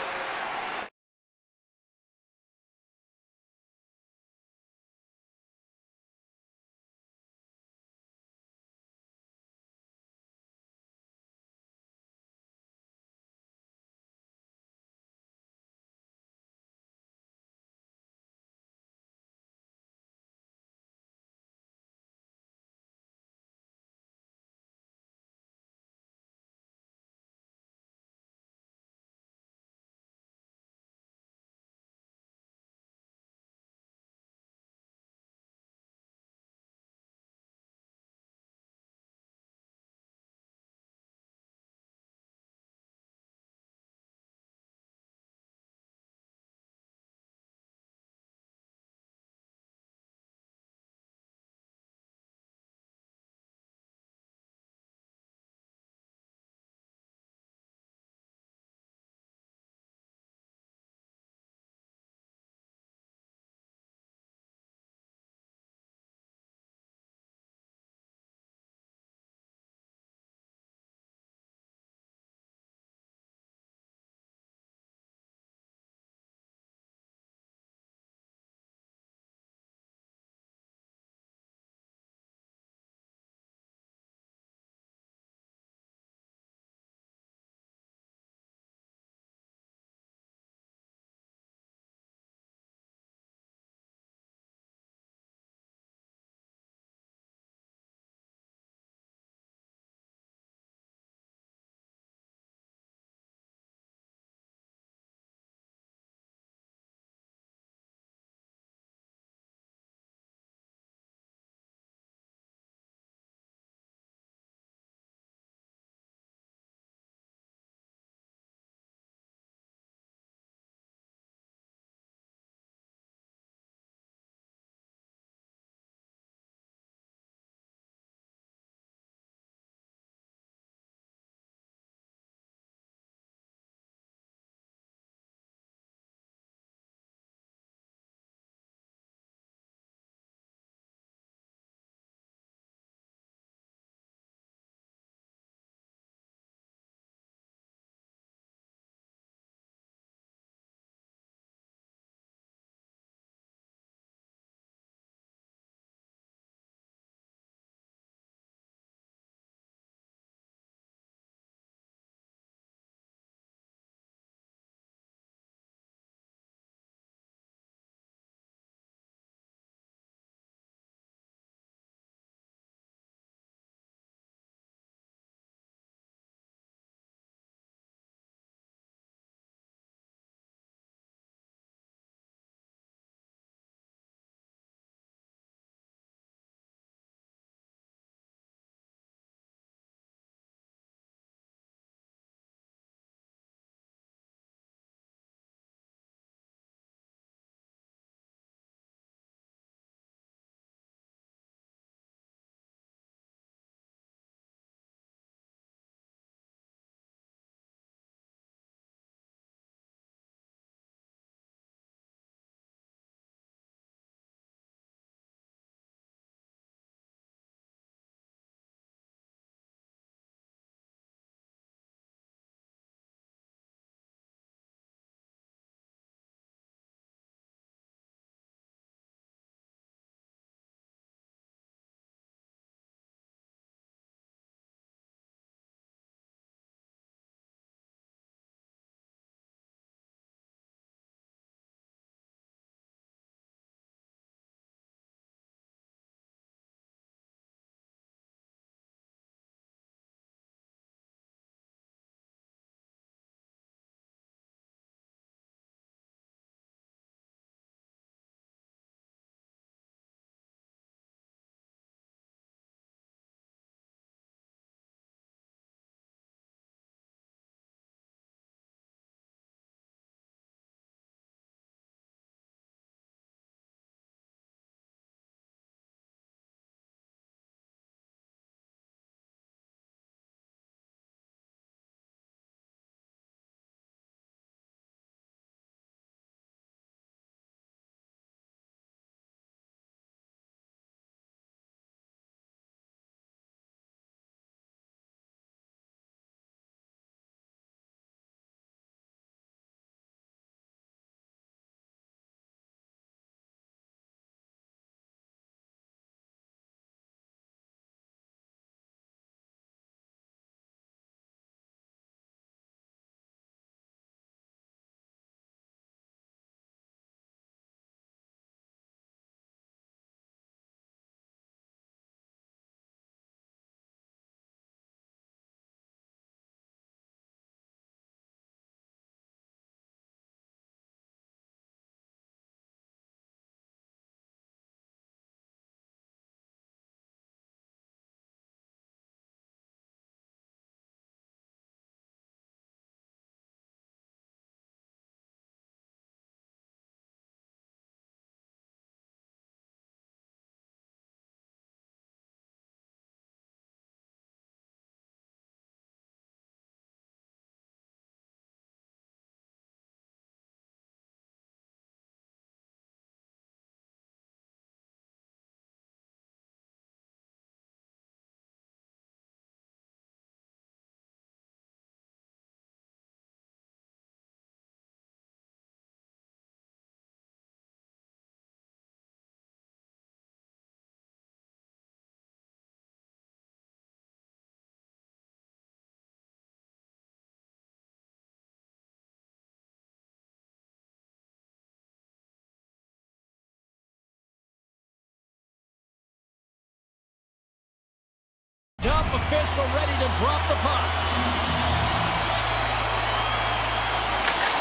[SPEAKER 1] official ready to drop the puck.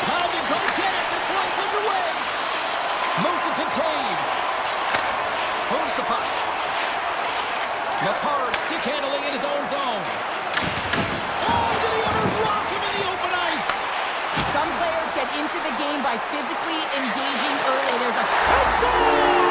[SPEAKER 1] Time to go get it. This one's underway. Moves it to Taves. Moves the puck. McCarr stick handling in his own zone. Oh, did he ever rock him in the open ice?
[SPEAKER 2] Some players get into the game by physically engaging early. There's a
[SPEAKER 1] score!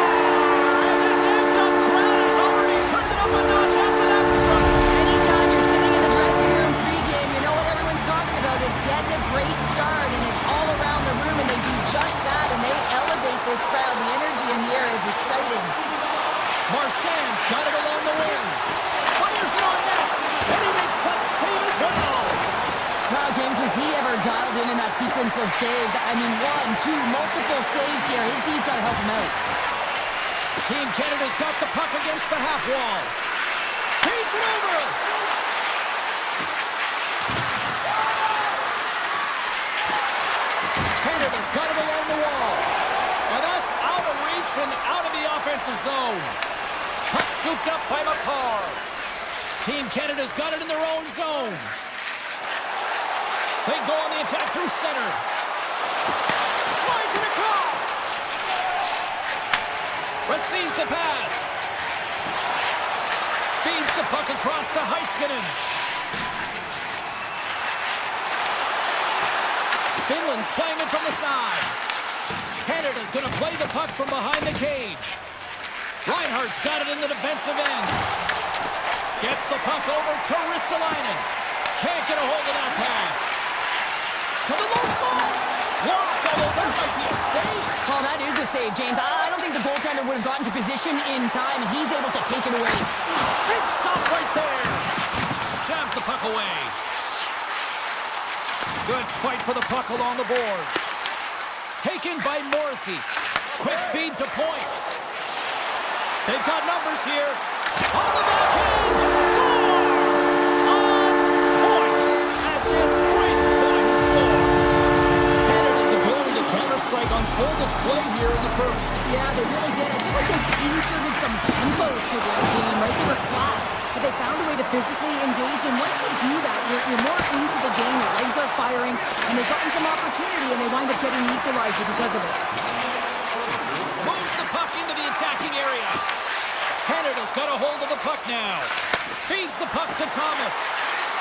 [SPEAKER 1] And this amped-up crowd has already turned it up a notch after that strike.
[SPEAKER 2] Anytime you're sitting in the dressing room pregame, you know what everyone's talking about is getting a great start, and it's all around the room, and they do just that, and they elevate this crowd. The energy in the air is exciting.
[SPEAKER 1] Marchand's got it along the wing. Fires it on net, and he makes that save as well.
[SPEAKER 2] Wow, James, was he ever dialed in that sequence of saves? I mean, 1, 2, multiple saves here. His D's got to help him out.
[SPEAKER 1] Team Canada's got the puck against the half wall. Feeds it over. Canada's got it along the wall. And that's out of reach and out of the offensive zone. Puck scooped up by McCarr. Team Canada's got it in their own zone. They go on the attack through center. Slides it across. Receives the pass. Feeds the puck across to Heiskanen. Finland's playing it from the side. Canada's going to play the puck from behind the cage. Reinhardt's got it in the defensive end. Gets the puck over to Ristolainen. Can't get a hold of that pass. To the low slot. Blocked, although that might be a save.
[SPEAKER 2] Oh, that is a save, James. I don't think the goaltender would have gotten to position in time, and he's able to take it away.
[SPEAKER 1] Big stop right there. Jabs the puck away. Good fight for the puck along the boards. Taken by Morrissey. Quick feed to point. They've got numbers here. On the backhand. Scores! On point. As in great point, he scores. Canada's ability to counter-strike on full display here in the first.
[SPEAKER 2] Yeah, they really did. I feel like they inserted some tempo to their game, right? They were flat, but they found a way to physically engage, and once you do that, you're more into the game, your legs are firing, and they've gotten some opportunity, and they wind up getting the equalizer because of it.
[SPEAKER 1] Moves the puck into the attacking area. Canada's got a hold of the puck now. Feeds the puck to Thomas.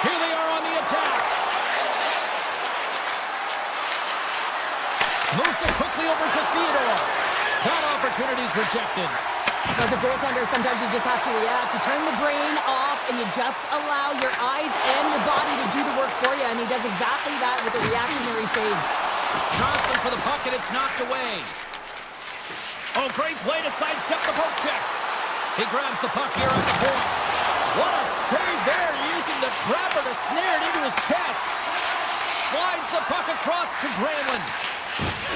[SPEAKER 1] Here they are on the attack. Moves it quickly over to Theodore. That opportunity's rejected.
[SPEAKER 2] As a goaltender, sometimes you just have to react. You turn the brain off, and you just allow your eyes and your body to do the work for you, and he does exactly that with a reactionary save.
[SPEAKER 1] Johnson for the puck, and it's knocked away. Oh, great play to sidestep the poke check. He grabs the puck here at the point. What a save there, using the trapper to snare it into his chest. Slides the puck across to Granlund.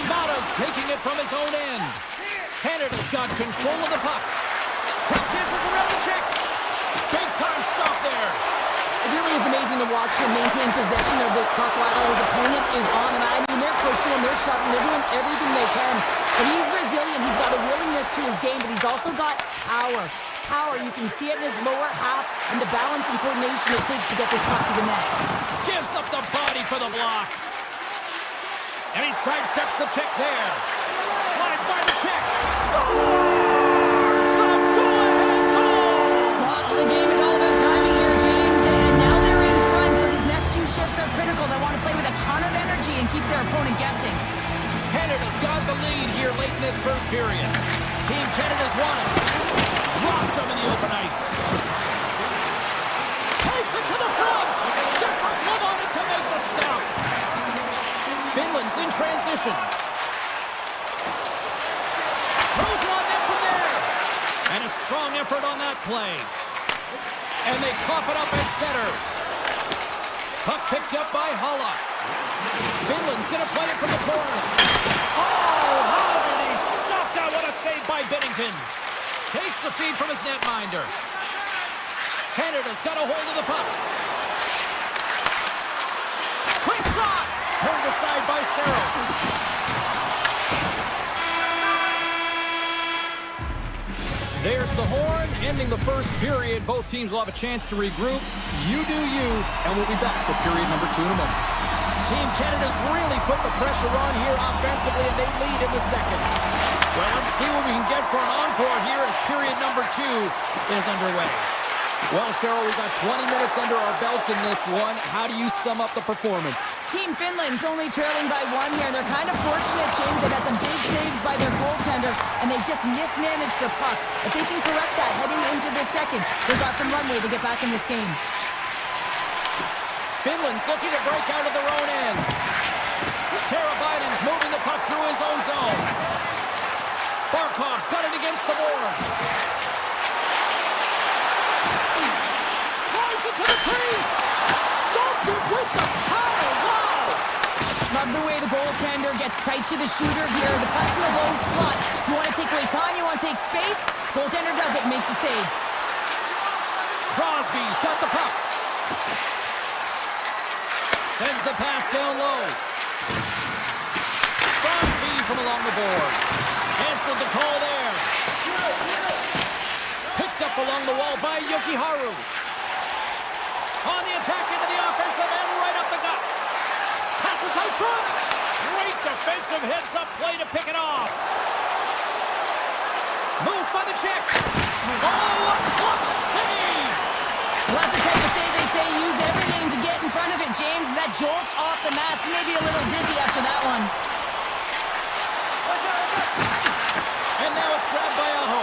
[SPEAKER 1] Mata's taking it from his own end. Canada's got control of the puck. Tap dances around the check. Big time stop there.
[SPEAKER 2] It really is amazing to watch him maintain possession of this puck while his opponent is on him. I mean, they're pushing him, they're shoving, they're doing everything they can. But he's resilient, he's got a willingness to his game, but he's also got power. Power, you can see it in his lower half and the balance and coordination it takes to get this puck to the net.
[SPEAKER 1] Gives up the body for the block. And he sidesteps the check there. Slides by the check. Scores! The go-ahead goal!
[SPEAKER 2] Well, the game is all about timing here, James, and now they're in front, so these next two shifts are critical. They want to play with a ton of energy and keep their opponent guessing.
[SPEAKER 1] Canada's got the lead here late in this first period. Team Canada's won it. Dropped them in the open ice. Takes it to the front. Gets a glove on it to make the stop. Finland's in transition. Throws it on net from there. And a strong effort on that play. And they cough it up at center. Puck picked up by Halla. Finland's going to play it from the corner. Oh, how did he stop that? What a save by Binnington. Takes the feed from his netminder. Canada's got a hold of the puck. Quick shot. Turned aside by Saros. There's the horn, ending the first period. Both teams will have a chance to regroup. You do you, and we'll be back with period number 2 in a moment. Team Canada's really put the pressure on here offensively, and they lead in the second. Well, let's see what we can get for an encore here as period number 2 is underway. Well, Cheryl, we've got 20 minutes under our belts in this one. How do you sum up the performance?
[SPEAKER 2] Team Finland's only trailing by 1 here, and they're kind of fortunate, James. They've had some big saves by their goaltender, and they've just mismanaged the puck. If they can correct that heading into the second, they've got some runway to get back in this game.
[SPEAKER 1] Finland's looking to break out of their own end. Tara Biden's moving the puck through his own zone. Barkov's got it against the boards. Drives it to the crease. Stopped it with the power. Wow!
[SPEAKER 2] Love the way the goaltender gets tight to the shooter here. The puck's in the low slot. You want to take away time, you want to take space. Goaltender does it, makes the save.
[SPEAKER 1] Crosby's got the puck. Sends the pass down low. Strong feed from along the boards. Answered the call there. Picked up along the wall by Yokiharu. On the attack into the offensive end, right up the gut. Passes out front. Great defensive heads-up play to pick it off. Moves by the Czech. Oh, a clutch save!
[SPEAKER 2] Well, that's the type of save they say use everything to get in front of it, James. That jolts off the mask, maybe a little dizzy after that one.
[SPEAKER 1] And now it's grabbed by Aho.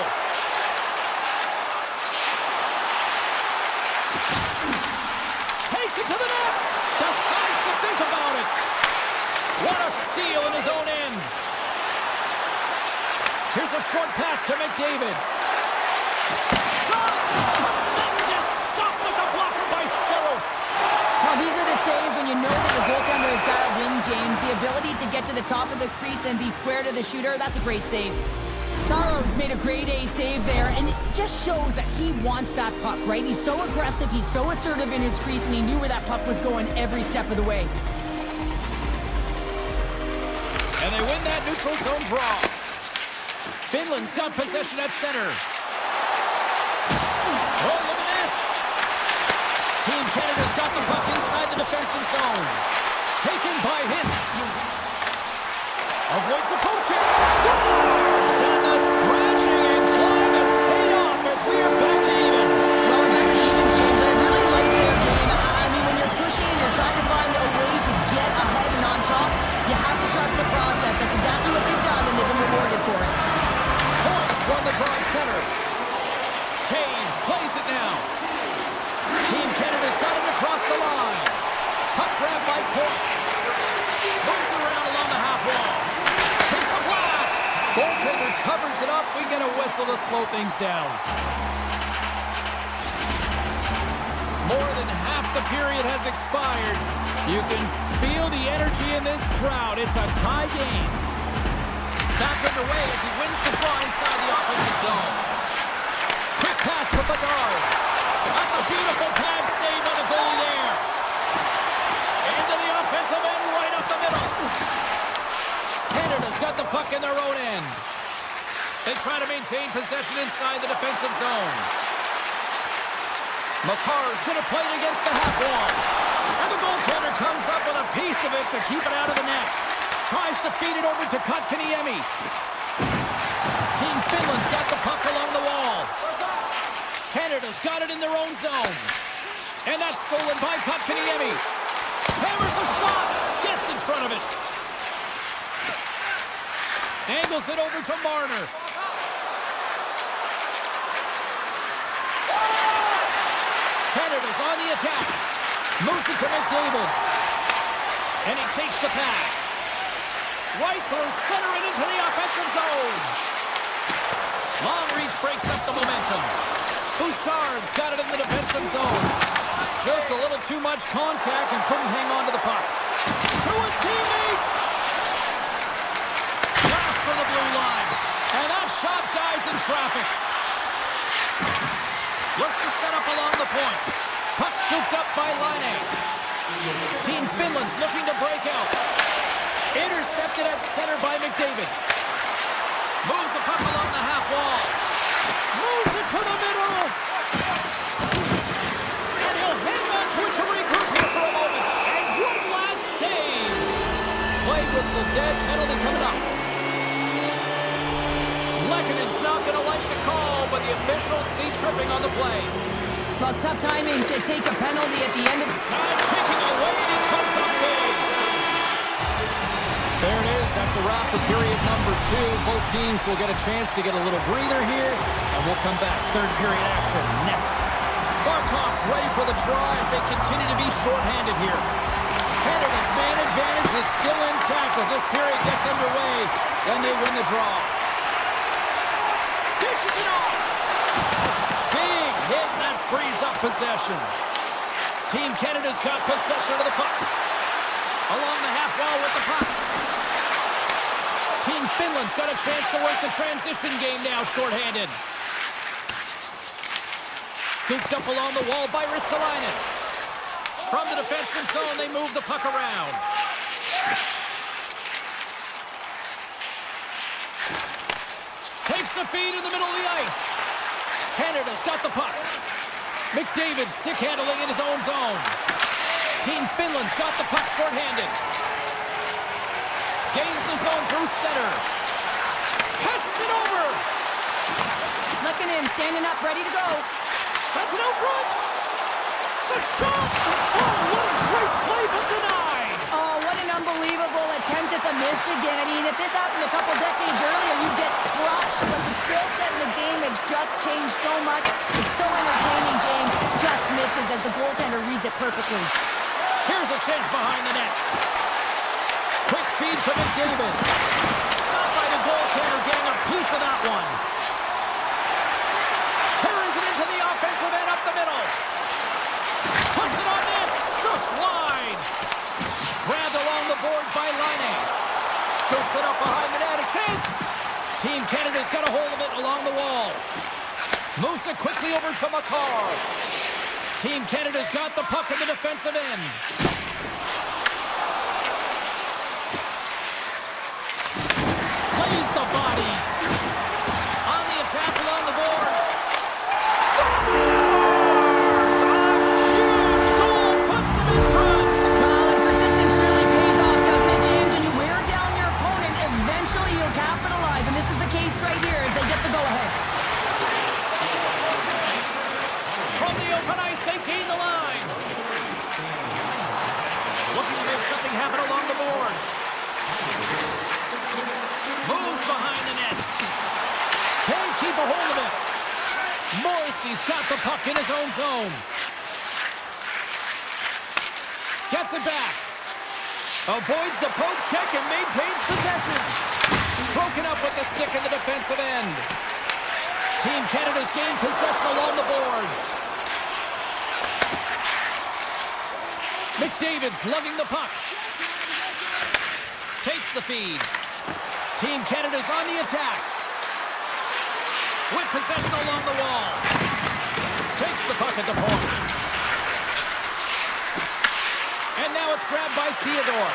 [SPEAKER 1] Takes it to the net. Decides to think about it. What a steal in his own end. Here's a short pass to McDavid. Shot! Tremendous stop with the blocker by Saros.
[SPEAKER 2] Well, these are the saves when you know that the goaltender is dialed in, James. The ability to get to the top of the crease and be square to the shooter, that's a great save. Saros made a grade A save there, and it just shows that he wants that puck, right? He's so aggressive, he's so assertive in his crease, and he knew where that puck was going every step of the way.
[SPEAKER 1] And they win that neutral zone draw. Finland's got possession at center. Oh, look at this. Team Canada's got the puck inside the defensive zone. Taken by Hintz. Avoids the poke check. Scores! And the scratching and climb has paid off as we are back to even.
[SPEAKER 2] Well, we're back to even, James. I really like their game. I mean, when you're pushing and you're trying to find a way to get ahead and on top, you have to trust the process. That's exactly what they've done, and they've been rewarded for it.
[SPEAKER 1] Points run the draw at center. Taves plays it now. Team Canada's got it across the line. Puck grab by Point. Moves around along the half wall. Takes a blast. Goaltender covers it up. We get a whistle to slow things down. More than half the period has expired. You can feel the energy in this crowd. It's a tie game. Back underway as he wins the draw inside the offensive zone. Quick pass for Bedard. That's a beautiful pad save by the goalie there. Into the offensive end, right up the middle. Canada's got the puck in their own end. They try to maintain possession inside the defensive zone. Makar's going to play it against the half wall. And the goaltender comes up with a piece of it to keep it out of the net. Tries to feed it over to Kotkaniemi. Team Finland's got the puck along the wall. Canada's got it in their own zone. And that's stolen by Kotkaniemi. Hammers a shot. Gets in front of it. Angles it over to Marner. Canada's on the attack. Moves it to McDavid. And he takes the pass. Right through center and into the offensive zone. Long reach breaks up the momentum. Bouchard's got it in the defensive zone. Just a little too much contact and couldn't hang on to the puck. To his teammate. Blast for the blue line. And that shot dies in traffic. Looks to set up along the point. Puck scooped up by Laine. Team Finland's looking to break out. Intercepted at center by McDavid. Moves the puck along the half wall. Moves it to the middle. officials see tripping on the play.
[SPEAKER 2] Well, it's tough timing to take a penalty at the end of...
[SPEAKER 1] Time ticking away, and he comes up big. There it is. That's a wrap for period number 2. Both teams will get a chance to get a little breather here, and we'll come back. Third period action next. Barkov's ready for the draw as they continue to be shorthanded here. Canada's man advantage is still intact as this period gets underway, and they win the draw. Dishes it off. Big hit, and that frees up possession. Team Canada's got possession of the puck. Along the half wall with the puck. Team Finland's got a chance to work the transition game now, shorthanded. Scooped up along the wall by Ristolainen. From the defensive zone, they move the puck around. Takes the feed in the middle of the ice. Canada's got the puck. McDavid stick handling in his own zone. Team Finland's got the puck shorthanded. Gains the zone through center. Passes it over.
[SPEAKER 2] Looking in, standing up, ready to go.
[SPEAKER 1] Sends it out front. The shot. Oh, what a great play, but denied.
[SPEAKER 2] Oh, what an unbelievable attempt at the Michigan. I mean, if this happened a couple decades earlier, you'd get crushed. But the skill set in the game has just changed so much. It's so entertaining, James. Just misses as the goaltender reads it perfectly.
[SPEAKER 1] Here's a chance behind the net. Quick feed to McDavid. Stopped by the goaltender, getting a piece of that one. Carries it into the offensive end up the middle. Puts it on net. Just wide. Grabbed along the boards by Laine. Scoops it up behind the net. A chance. Team Canada's got a hold of it along the wall. Moves it quickly over to Makar. Team Canada's got the puck in the defensive end. Plays the body. On the attack along the boards. Scores! A huge goal puts them in front.
[SPEAKER 2] Well, the persistence really pays off, doesn't it, James? When you wear down your opponent, eventually you'll capitalize. And this is the case right here as they get the go-ahead.
[SPEAKER 1] From the open ice, they gain the line. Looking to make something happen along the boards. Moves behind the net. Can't keep a hold of it. Morrissey's got the puck in his own zone. Gets it back. Avoids the poke check and maintains possession. Broken up with the stick in the defensive end. Team Canada's gained possession along the boards. McDavid's lugging the puck. Takes the feed. Team Canada's on the attack. With possession along the wall. Takes the puck at the point. And now it's grabbed by Theodore.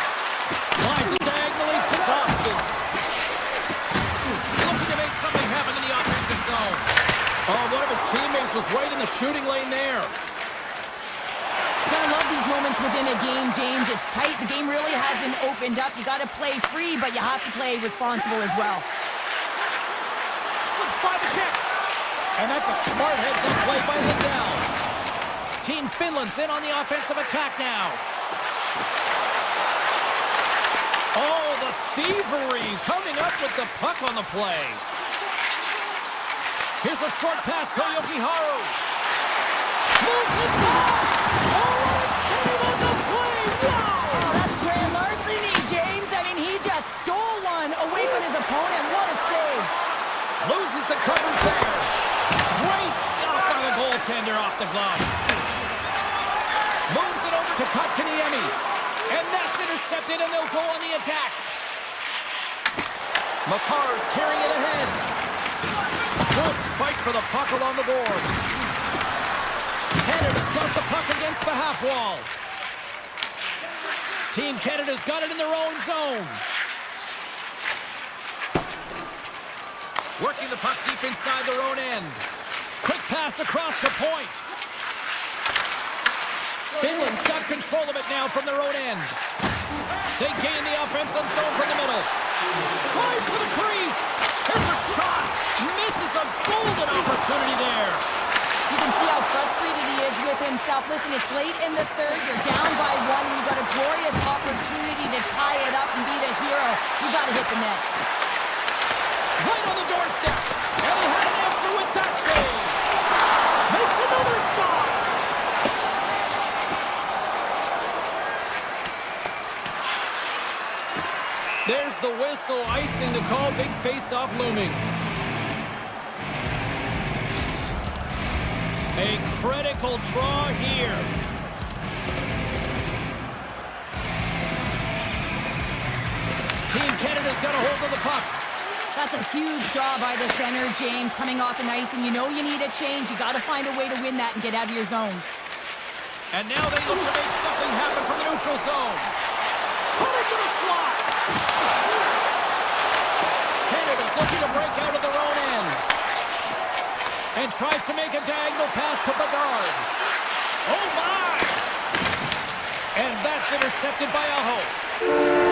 [SPEAKER 1] Slides it diagonally to Thompson. Looking to make something happen in the offensive zone. Oh, one of his teammates was right in the shooting lane there.
[SPEAKER 2] Gotta love these moments within a game, James. It's tight. The game really hasn't opened up. You gotta play free, but you have to play responsible as well.
[SPEAKER 1] Slips by the check. And that's a smart heads-up play by Lindell. Team Finland's in on the offensive attack now. Oh, the thievery coming up with the puck on the play. Here's a short pass by Jokiharju. Moves inside. Oh, a save on the play. Wow.
[SPEAKER 2] Oh, that's grand larceny, James. I mean, he just stole one away from his opponent. What a save.
[SPEAKER 1] Loses the coverage there. Great stop by the goaltender off the glove. Moves it over to Kotkaniemi. And that's intercepted, and they'll go on the attack. Makar's carrying it ahead. Good fight for the puck along the boards. Canada's got the puck against the half wall. Team Canada's got it in their own zone. Working the puck deep inside their own end. Quick pass across the point. Finland's got control of it now from their own end. They gain the offensive zone from the middle. Drives to the crease. Here's a shot. Misses a golden opportunity there.
[SPEAKER 2] himself. Listen, it's late in the third. You're down by one. We've got a glorious opportunity to tie it up and be the hero. You got to hit the net.
[SPEAKER 1] Right on the doorstep. And he had an answer with that save. Makes another stop. There's the whistle, icing to call, big face-off looming. A critical draw here. Team Canada's got a hold of the puck.
[SPEAKER 2] That's a huge draw by the center, James, coming off an ice, and you know you need a change. You got to find a way to win that and get out of your zone.
[SPEAKER 1] And now they look to make something happen from the neutral zone. Coming to the slot. Canada's looking to break out of their own end. And tries to make a diagonal pass to Bedard. Oh my! And that's intercepted by Aho.